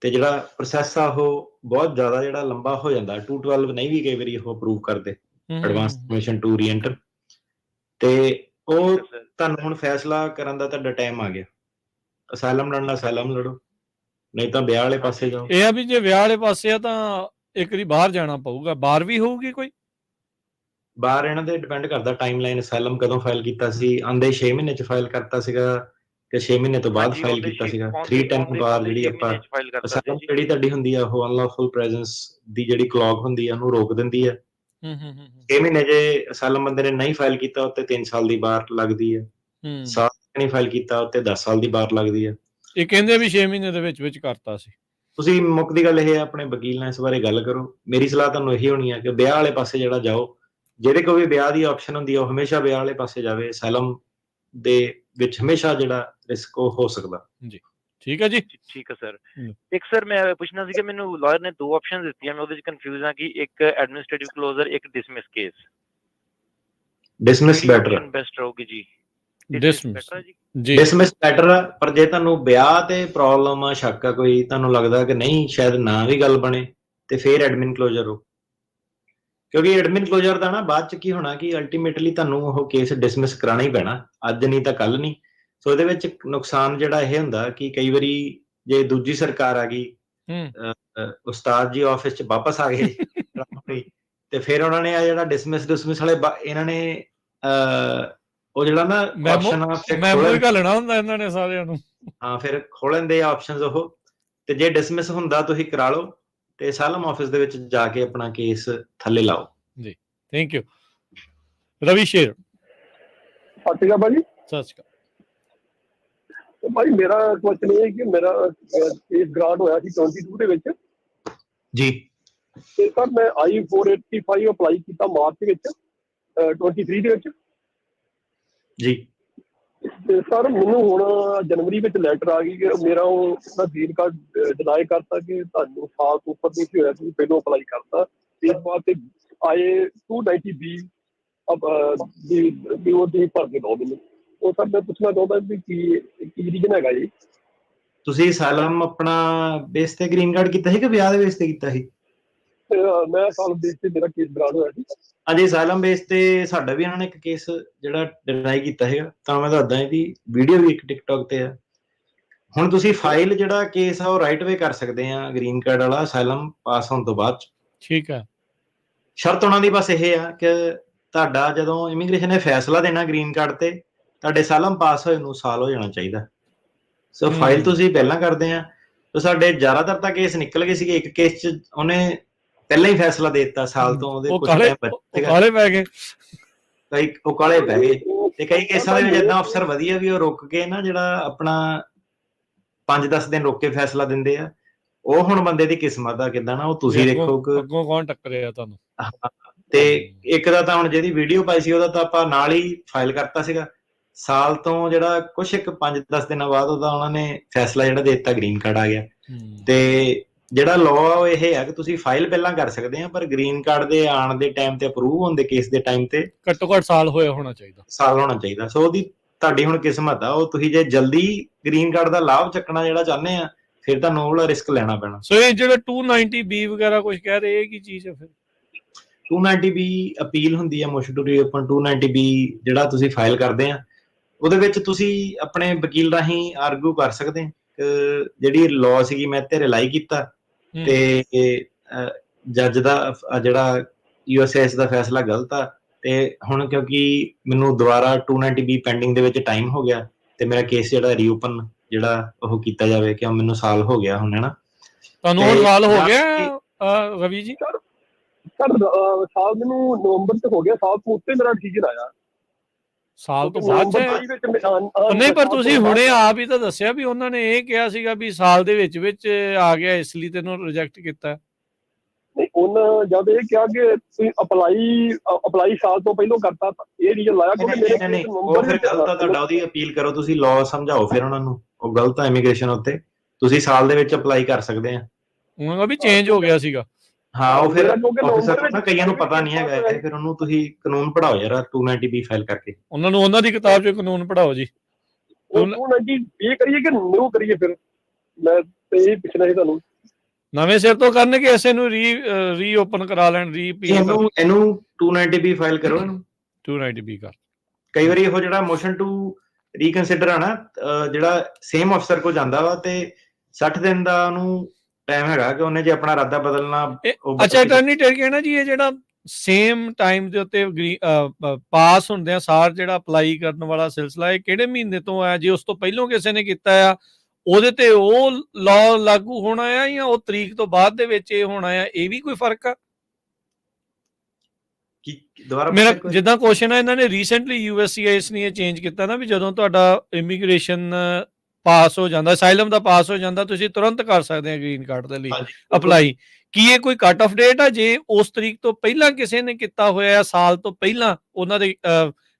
ਤੇ ਜਿਹੜਾ ਪ੍ਰੋਸੈਸ ਆ ਉਹ ਬਹੁਤ ਜ਼ਿਆਦਾ ਜਿਹੜਾ ਲੰਬਾ ਹੋ ਜਾਂਦਾ। 212 ਨਹੀਂ ਵੀ ਕਈ ਵਾਰੀ ਉਹ ਅਪਰੂਵ ਕਰਦੇ, ਐਡਵਾਂਸ ਪਰਮਿਸ਼ਨ ਟੂ ਰੀਐਂਟਰ। ਤੇ ਉਹ ਤੁਹਾਨੂੰ ਹੁਣ ਫੈਸਲਾ ਕਰਨ ਦਾ ਤੁਹਾਡਾ ਟਾਈਮ ਆ ਗਿਆ। ਅਸਾਈਲਮ ਲੜਨਾ ਅਸਾਈਲਮ ਲੜੋ, ਨਹੀਂ ਤਾਂ ਵਿਆਹ ਵਾਲੇ ਪਾਸੇ ਜਾਓ। ਇਹ ਆ ਵੀ ਜੇ ਵਿਆਹ ਵਾਲੇ ਪਾਸੇ ਆ ਤਾਂ ਇੱਕ ਵਾਰੀ ਬਾਹਰ ਜਾਣਾ ਪਊਗਾ। ਬਾਹਰ ਵੀ ਹੋਊਗੀ ਕੋਈ? ਬਾਹਰ ਇਹਨਾਂ ਤੇ ਡਿਪੈਂਡ ਕਰਦਾ ਟਾਈਮ-ਲਾਈਨ, ਅਸਾਈਲਮ ਕਦੋਂ ਫਾਈਲ ਕੀਤਾ ਸੀ। ਆਂਦੇ 6 ਮਹੀਨੇ 'ਚ ਫਾਈਲ ਕਰਤਾ ਸੀਗਾ ਕਿ 6 ਮਹੀਨੇ ਤੋਂ ਬਾਅਦ ਫਾਈਲ ਕੀਤਾ ਸੀਗਾ। 310 ਬਾਰ ਜਿਹੜੀ ਆਪਾਂ ਅਸਾਈਲਮ ਜਿਹੜੀ ਤੁਹਾਡੀ ਹੁੰਦੀ ਆ, ਉਹ ਅਨਲੌਫੁਲ ਪ੍ਰੈਜ਼ੈਂਸ ਦੀ ਜਿਹੜੀ ਕਲੌਕ ਹੁੰਦੀ ਆ, ਉਹਨੂੰ ਰੋਕ ਦਿੰਦੀ ਆ। 6 ਮਹੀਨੇ ਜੇ ਅਸਾਈਲਮ ਬੰਦੇ ਨੇ ਨਹੀਂ ਫਾਈਲ ਕੀਤਾ, ਉੱਤੇ 3 ਸਾਲ ਦੀ ਬਾਰ ਲੱਗਦੀ ਆ। ਸਾਲ ਨਹੀਂ ਫਾਈਲ ਕੀਤਾ, ਉੱਤੇ 10 ਸਾਲ ਦੀ ਬਾਰ ਲੱਗਦੀ ਆ। ਇਹ ਕਹਿੰਦੇ ਵੀ 6 ਮਹੀਨੇ ਦੇ ਵਿੱਚ ਕਰਤਾ ਸੀ। ਤੁਸੀਂ ਮੁੱਕਦੀ ਗੱਲ ਇਹ ਆ, ਆਪਣੇ ਵਕੀਲ ਨਾਲ ਇਸ ਬਾਰੇ ਗੱਲ ਕਰੋ। ਮੇਰੀ ਸਲਾਹ ਤੁਹਾਨੂੰ ਇਹੀ ਹੋਣੀ ਆ ਕਿ ਵਿਆਹ ਵਾਲੇ ਪਾਸੇ ਜਿਹੜਾ ਜਾਓ, ਜਿਹੜੇ ਕੋਈ ਵੀ ਵਿਆਹ ਦੀ ਆਪਸ਼ਨ ਹੁੰਦੀ ਆ, ਉਹ ਹਮੇਸ਼ਾ ਵਿਆਹ ਵਾਲੇ ਪਾਸੇ ਜਾਵੇ। ਅਸਾਈਲਮ ਦੇ ਵਿੱਚ ਹਮੇਸ਼ਾ ਜਿਹੜਾ ਰਿਸਕ ਉਹ ਹੋ ਸਕਦਾ। ਜੀ, ਠੀਕ ਹੈ ਜੀ। ਠੀਕ ਹੈ ਸਰ। ਇੱਕ ਸਰ ਮੈਂ ਪੁੱਛਣਾ ਸੀ ਕਿ ਮੈਨੂੰ ਲਾਇਰ ਨੇ 2 ਆਪਸ਼ਨ ਦਿੱਤੀਆਂ, ਮੈਂ ਉਹਦੇ 'ਚ ਕਨਫਿਊਜ਼ ਹਾਂ ਕਿ ਇੱਕ ਐਡਮਿਨਿਸਟ੍ਰੇਟਿਵ ਕਲੋਜ਼ਰ, ਇੱਕ dismiss case. Dismiss better best ਰਹੂਗੀ ਜੀ? ਡਿਸਮਿਸ ਜੀ ਡਿਸਮਿਸ ਲੈਟਰ ਆ। ਪਰ ਜੇ ਤੁਹਾਨੂੰ ਵਿਆਹ ਤੇ ਪ੍ਰੋਬਲਮ ਆ, ਸ਼ੱਕ ਆ, ਕੋਈ ਤੁਹਾਨੂੰ ਲੱਗਦਾ ਕਿ ਨਹੀਂ ਸ਼ਾਇਦ ਨਾ ਵੀ ਗੱਲ ਬਣੇ, ਤੇ ਫਿਰ ਐਡਮਿਨ ਕਲੋਜ਼ਰ ਹੋ। ਕਿਉਂਕਿ ਐਡਮਿਨ ਕਲੋਜ਼ਰ ਦਾ ਨਾ ਬਾਅਦ ਚ ਕੀ ਹੋਣਾ ਕਿ ਅਲਟੀਮੇਟਲੀ ਤੁਹਾਨੂੰ ਉਹ ਕੇਸ ਡਿਸਮਿਸ ਕਰਾਉਣਾ ਹੀ ਪੈਣਾ, ਅੱਜ ਨਹੀਂ ਤਾਂ ਕੱਲ ਨਹੀਂ। ਸੋ ਇਹਦੇ ਵਿੱਚ ਨੁਕਸਾਨ ਜਿਹੜਾ ਇਹ ਹੁੰਦਾ ਕਿ ਕਈ ਵਾਰੀ ਜੇ ਦੂਜੀ ਸਰਕਾਰ ਆ ਗਈ, ਉਸਤਾਦ ਜੀ ਆਫਿਸ ਚ ਵਾਪਸ ਆ ਗਏ ਤੇ ਫਿਰ ਉਹਨਾਂ ਨੇ ਆ ਜਿਹੜਾ ਡਿਸਮਿਸ ਵਾਲੇ ਇਹਨਾਂ ਨੇ ਉਹ ਜਿਹੜਾ ਨਾ ਆਪਸ਼ਨ ਮੈਮੋ ਹੀ ਘੱਲਣਾ ਹੁੰਦਾ ਇਹਨਾਂ ਨੇ ਸਾਰਿਆਂ ਨੂੰ। ਹਾਂ, ਫਿਰ ਖੋਲਣ ਦੇ ਆਪਸ਼ਨਸ ਉਹ, ਤੇ ਜੇ ਡਿਸਮਿਸ ਹੁੰਦਾ ਤੁਸੀਂ ਕਰਾ ਲਓ ਤੇ ਅਸਾਈਲਮ ਆਫਿਸ ਦੇ ਵਿੱਚ ਜਾ ਕੇ ਆਪਣਾ ਕੇਸ ਥੱਲੇ ਲਾਓ ਜੀ। Thank you. ਰਵੀ ਸ਼ੇਰ। ਸਤਿ ਸ਼੍ਰੀ ਅਕਾਲ ਭਾਜੀ। ਸਤਿ ਸ਼੍ਰੀ ਅਕਾਲ ਭਾਈ। ਮੇਰਾ ਕੁਐਸਚਨ ਇਹ ਹੈ ਕਿ ਮੇਰਾ ਕੇਸ ਗ੍ਰਾਂਟ ਹੋਇਆ ਸੀ 22 ਦੇ ਵਿੱਚ ਜੀ, ਤੇ ਸਰ ਮੈਂ I-485 ਅਪਲਾਈ ਕੀਤਾ ਮਾਰਚ ਵਿੱਚ 23 ਦੇ ਵਿੱਚ ਜੀ। ਤੇ ਸਰ ਮੈਨੂੰ ਹੁਣ ਜਨਵਰੀ ਵਿੱਚ ਲੈਟਰ ਆ ਗਈ ਕਿ ਮੇਰਾ ਉਹ ਗ੍ਰੀਨ ਕਾਰਡ ਡਿਨਾਈ ਕਰਤਾ ਕਿ ਤੁਹਾਨੂੰ ਸਾਲ ਤੋਂ ਉੱਪਰ ਨਹੀਂ ਹੋਇਆ, ਤੁਸੀਂ ਪਹਿਲਾਂ ਅਪਲਾਈ ਕਰਤਾ। ਇਸ ਵਾਸਤੇ ਆਏ 290B ਦੀ ਉਹ ਦੀ ਭਰ ਕੇ ਦਿਓ ਮੈਨੂੰ। ਉਹ ਸਰ ਮੈਂ ਪੁੱਛਣਾ ਚਾਹੁੰਦਾ ਵੀ ਕੀ ਰੀਜਨ ਹੈਗਾ ਜੀ? ਤੁਸੀਂ ਅਸਾਈਲਮ ਆਪਣਾ ਬੇਸ ਤੇ ਗ੍ਰੀਨ ਕਾਰਡ ਕੀਤਾ ਸੀ ਕਿ ਵਿਆਹ ਦੇ ਬੇਸ ਤੇ ਕੀਤਾ ਸੀ? ਮੈਂ ਅਸਾਈਲਮ ਬੇਸ ਤੇ ਮੇਰਾ ਕੇਸ ਗ੍ਰਾਂਟ ਹੋਇਆ ਸੀ। ਹਾਂਜੀ, ਅਸਾਈਲਮ ਬੇਸ ਤੇ ਸਾਡਾ ਵੀ ਇਹਨਾਂ ਨੇ ਇੱਕ ਕੇਸ ਜਿਹੜਾ ਡਿਨਾਈ ਕੀਤਾ ਹੈਗਾ, ਤਾਂ ਮੈਂ ਦੱਸਦਾ ਇਹਦੀ ਵੀਡੀਓ ਵੀ ਇੱਕ ਟਿਕਟੋਕ ਤੇ ਆ। ਹੁਣ ਤੁਸੀਂ ਫਾਈਲ ਜਿਹੜਾ ਕੇਸ ਆ ਉਹ ਰਾਈਟ ਵੇ ਕਰ ਸਕਦੇ ਆ ਗ੍ਰੀਨ ਕਾਰਡ ਵਾਲਾ ਅਸਾਈਲਮ ਪਾਸ ਹੋਣ ਤੋਂ ਬਾਅਦ। ਠੀਕ ਹੈ। ਸ਼ਰਤ ਉਹਨਾਂ ਦੀ ਬਸ ਇਹ ਆ ਕਿ ਤੁਹਾਡਾ ਜਦੋਂ ਇਮੀਗ੍ਰੇਸ਼ਨ ਨੇ ਫੈਸਲਾ ਦੇਣਾ ਗ੍ਰੀਨ ਕਾਰਡ ਤੇ, ਤੁਹਾਡੇ ਅਸਾਈਲਮ ਪਾਸ ਹੋਏ ਨੂੰ ਸਾਲ ਹੋ ਜਾਣਾ ਚਾਹੀਦਾ। ਸੋ ਫਾਈਲ ਤੁਸੀਂ ਪਹਿਲਾਂ ਕਰਦੇ ਆ। ਤਾਂ ਸਾਡੇ ਜ਼ਿਆਦਾਤਰ ਤਾਂ ਕੇਸ ਨਿਕਲ ਗਏ ਸੀਗੇ। ਇੱਕ ਕੇਸ 'ਚ ਉਹਨੇ ਪਹਿਲਾਂ ਹੀ ਫੈਸਲਾ ਦੇ ਦਿੱਤਾ ਸਾਲ ਤੋਂ, ਉਹਦੇ ਕੁਝ ਟਾਈਮ ਕਾਲੇ ਪੈ ਗਏ, ਕਈ ਉਹ ਕਾਲੇ ਪੈ ਗਏ। ਤੇ ਕਈ ਕੇਸਾਂ ਦੇ ਵਿੱਚ ਏਦਾਂ ਅਫਸਰ ਵਧੀਆ ਵੀ ਉਹ ਰੁਕ ਕੇ ਨਾ ਜਿਹੜਾ ਆਪਣਾ 5-10 ਦਿਨ ਰੁਕ ਕੇ ਫੈਸਲਾ ਦਿੰਦੇ ਆ। ਉਹ ਹੁਣ ਬੰਦੇ ਦੀ ਕਿਸਮਤ ਆ ਕਿੱਦਾਂ ਨਾ, ਉਹ ਤੁਸੀਂ ਦੇਖੋ ਕਿ ਅੱਗੋਂ ਕੌਣ ਟੱਕਰਿਆ ਤੁਹਾਨੂੰ। ਤੇ ਇੱਕ ਦਾ ਤਾਂ ਹੁਣ ਜਿਹਦੀ ਵੀਡੀਓ ਪਾਈ ਸੀ ਉਹਦਾ ਤਾਂ ਆਪਾਂ ਨਾਲ ਹੀ ਫਾਈਲ ਕਰਤਾ ਸੀਗਾ। ਸਾਲ ਤੋਂ ਜਿਹੜਾ ਕੁਛ ਇੱਕ 5-10 ਦਿਨਾਂ ਬਾਅਦ ਉਹਦਾ ਉਹਨਾਂ ਨੇ ਫੈਸਲਾ ਜਿਹੜਾ ਦੇ ਦਿੱਤਾ, ਗ੍ਰੀਨ ਕਾਰਡ ਆ ਗਿਆ। ਤੇ ਜਿਹੜਾ ਲਾਅ ਉਹ ਇਹ ਹੈ ਕਿ ਤੁਸੀਂ ਫਾਈਲ ਪਹਿਲਾਂ ਕਰ ਸਕਦੇ ਆ, ਪਰ ਗ੍ਰੀਨ ਕਾਰਡ ਦੇ ਆਉਣ ਦੇ ਟਾਈਮ ਤੇ ਅਪਰੂਵ ਹੋਣ ਦੇ ਕੇਸ ਦੇ ਟਾਈਮ ਤੇ ਘੱਟੋ ਘੱਟ ਸਾਲ ਹੋਣਾ ਚਾਹੀਦਾ। ਸਾਲ ਹੋਣਾ ਚਾਹੀਦਾ। ਸੋ ਉਹਦੀ ਤੁਹਾਡੀ ਹੁਣ ਕਿਸਮਤ ਆ। ਉਹ ਤੁਸੀਂ ਜੇ ਜਲਦੀ ਗ੍ਰੀਨ ਕਾਰਡ ਦਾ ਲਾਭ ਚੱਕਣਾ ਜਿਹੜਾ ਚਾਹੁੰਦੇ ਆ, ਫਿਰ ਤੁਹਾਨੂੰ ਉਹ ਵਾਲਾ ਰਿਸਕ ਲੈਣਾ ਪੈਣਾ। ਸੋ ਇਹ ਜਿਹੜਾ 290B ਵਗੈਰਾ ਕੁਝ ਕਹਿ ਰਹੇ, ਇਹ ਕੀ ਚੀਜ਼ ਹੈ ਫਿਰ? 290B ਅਪੀਲ ਹੁੰਦੀ ਹੈ, ਮੋਸ਼ਨ ਟੂ ਰੀਓਪਨ। 290B ਜਿਹੜਾ ਤੁਸੀਂ ਫਾਈਲ ਕਰਦੇ ਆ, ਉਹਦੇ ਵਿੱਚ ਤੁਸੀਂ ਆਪਣੇ ਵਕੀਲ ਰਾਹੀਂ ਆਰਗੂ ਕਰ ਸਕਦੇ ਕਿ ਜਿਹੜੀ ਲਾਅ ਸੀਗੀ ਮੈਂ ਤੇ ਰਿਲਾਈ ਕੀਤਾ ਤੇ ਜੱਜ ਦਾ ਜਿਹੜਾ USCIS ਦਾ ਫੈਸਲਾ ਗਲਤ ਆ, ਤੇ ਹੁਣ ਕਿਉਂਕਿ ਮੈਨੂੰ ਦੁਬਾਰਾ 290B ਪੈਂਡਿੰਗ ਦੇ ਵਿੱਚ ਟਾਈਮ ਹੋ ਗਿਆ ਤੇ ਮੇਰਾ ਕੇਸ ਜਿਹੜਾ ਰੀਓਪਨ ਜਿਹੜਾ ਉਹ ਕੀਤਾ ਜਾਵੇ, ਕਿ ਮੈਨੂੰ ਸਾਲ ਹੋ ਗਿਆ ਹੁਣ, ਹੈ ਨਾ। ਤੁਹਾਨੂੰ ਹੁਣ ਸਾਲ ਹੋ ਗਿਆ ਰਵੀ ਜੀ? ਸਰ ਸਾਲ ਮੈਨੂੰ ਨਵੰਬਰ ਚ ਹੋ ਗਿਆ। ਸਾਲ ਤੋਂ ਉੱਤੇ ਮੇਰਾ ਡਿਸੀਜਨ ਆਇਆ। ਸਾਲ ਤੋਂ ਬਾਅਦ ਨਹੀਂ, ਪਰ ਤੁਸੀਂ ਹੁਣੇ ਆਪ ਹੀ ਤਾਂ ਦੱਸਿਆ ਵੀ ਉਹਨਾਂ ਨੇ ਇਹ ਕਿਹਾ ਸੀਗਾ ਵੀ ਸਾਲ ਦੇ ਵਿੱਚ ਆ ਗਿਆ, ਇਸ ਲਈ ਤੈਨੂੰ ਰਿਜੈਕਟ ਕੀਤਾ। ਨਹੀਂ, ਉਹਨਾਂ ਜਦ ਇਹ ਕਿਹਾ ਕਿ ਤੁਸੀਂ ਅਪਲਾਈ ਸਾਲ ਤੋਂ ਪਹਿਲਾਂ ਕਰਤਾ, ਇਹ ਰੀਜ਼ਨ ਲਾਇਆ ਕਿ ਮੇਰੇ ਉਹ ਫਿਰ ਗਲਤ ਆ ਤੁਹਾਡਾ। ਉਹਦੀ ਅਪੀਲ ਕਰੋ ਤੁਸੀਂ, ਲਾਅ ਸਮਝਾਓ ਫਿਰ ਉਹਨਾਂ ਨੂੰ, ਉਹ ਗਲਤ ਆ ਇਮੀਗ੍ਰੇਸ਼ਨ ਉੱਤੇ। ਤੁਸੀਂ ਸਾਲ ਦੇ ਵਿੱਚ ਅਪਲਾਈ ਕਰ ਸਕਦੇ ਆ। ਉਹਨਾਂ ਦਾ ਵੀ ਚੇਂਜ ਹੋ ਗਿਆ ਸੀਗਾ। ਹਾਂ, ਉਹ ਫਿਰ ਆਫਿਸਰ ਨਾ ਕਈਆਂ ਨੂੰ ਪਤਾ ਨਹੀਂ ਹੈਗਾ ਇਹ, ਫਿਰ ਉਹਨੂੰ ਤੁਸੀਂ ਕਾਨੂੰਨ ਪੜ੍ਹਾਓ ਯਾਰ 290B ਫਾਈਲ ਕਰਕੇ। ਉਹਨਾਂ ਨੂੰ ਉਹਨਾਂ ਦੀ ਕਿਤਾਬ 'ਚ ਕਾਨੂੰਨ ਪੜ੍ਹਾਓ ਜੀ। 290B ਕਰੀਏ ਕਿ ਨਿਊ ਕਰੀਏ? ਫਿਰ ਮੈਂ ਤੇ ਇਹ ਪੁੱਛਣਾ ਸੀ ਤੁਹਾਨੂੰ। ਨਵੇਂ ਸਿਰ ਤੋਂ ਕਰਨ ਕਿ ਇਸੇ ਨੂੰ ਰੀਓਪਨ ਕਰਾ ਲੈਣ, ਇਹਨੂੰ 290B ਫਾਈਲ ਕਰੋ, ਇਹਨੂੰ 290B ਕਰ। ਕਈ ਵਾਰੀ ਇਹੋ ਜਿਹੜਾ ਮੋਸ਼ਨ ਟੂ ਰੀਕਨਸੀਡਰ ਆ ਨਾ, ਜਿਹੜਾ ਸੇਮ ਅਫਸਰ ਕੋ ਜਾਂਦਾ ਵਾ ਤੇ 60 ਦਿਨ ਦਾ ਉਹਨੂੰ ਟਾਈਮ ਹੈਗਾ ਕਿ ਉਹਨੇ ਜੇ ਆਪਣਾ ਇਰਾਦਾ ਬਦਲਣਾ। ਅੱਛਾ, ਅਟਾਰਨੀ ਟਰਕੀਆਨਾ ਜੀ, ਇਹ ਜਿਹੜਾ ਸੇਮ ਟਾਈਮ ਦੇ ਉੱਤੇ ਪਾਸ ਹੁੰਦੇ ਆ ਸਾਰ ਜਿਹੜਾ ਅਪਲਾਈ ਕਰਨ ਵਾਲਾ ਸਿਲਸਿਲਾ, ਇਹ ਕਿਹੜੇ ਮਹੀਨੇ ਤੋਂ ਆ? ਜੇ ਉਸ ਤੋਂ ਪਹਿਲਾਂ ਕਿਸੇ ਨੇ ਕੀਤਾ ਆ, ਉਹਦੇ ਤੇ ਉਹ ਲਾਅ ਲਾਗੂ ਹੋਣਾ ਆ, ਜਾਂ ਉਹ ਤਰੀਕ ਤੋਂ ਬਾਅਦ ਦੇ ਵਿੱਚ ਇਹ ਹੋਣਾ ਆ? ਇਹ ਵੀ ਕੋਈ ਫਰਕ ਆ? ਮੇਰਾ ਜਿੱਦਾਂ ਕੁਐਸਚਨ ਆ, ਇਹਨਾਂ ਨੇ ਰੀਸੈਂਟਲੀ USCIS ਨੇ ਇਹ ਚੇਂਜ ਕੀਤਾ ਨਾ ਵੀ ਜਦੋਂ ਤੁਹਾਡਾ ਇਮੀਗ੍ਰੇਸ਼ਨ ਪਾਸ ਹੋ ਜਾਂਦਾ, ਅਸਾਈਲਮ ਦਾ ਪਾਸ ਹੋ ਜਾਂਦਾ, ਤੁਸੀਂ ਤੁਰੰਤ ਕਰ ਸਕਦੇ ਆ ਗ੍ਰੀਨ ਕਾਰਡ ਦੇ ਲਈ ਅਪਲਾਈ। ਕੀ ਇਹ ਕੋਈ ਕੱਟ ਆਫ ਡੇਟ ਆ? ਜੇ ਉਸ ਤਰੀਕ ਤੋਂ ਪਹਿਲਾਂ ਕਿਸੇ ਨੇ ਕੀਤਾ ਹੋਇਆ, ਸਾਲ ਤੋਂ ਪਹਿਲਾਂ ਉਹਨਾਂ ਦੇ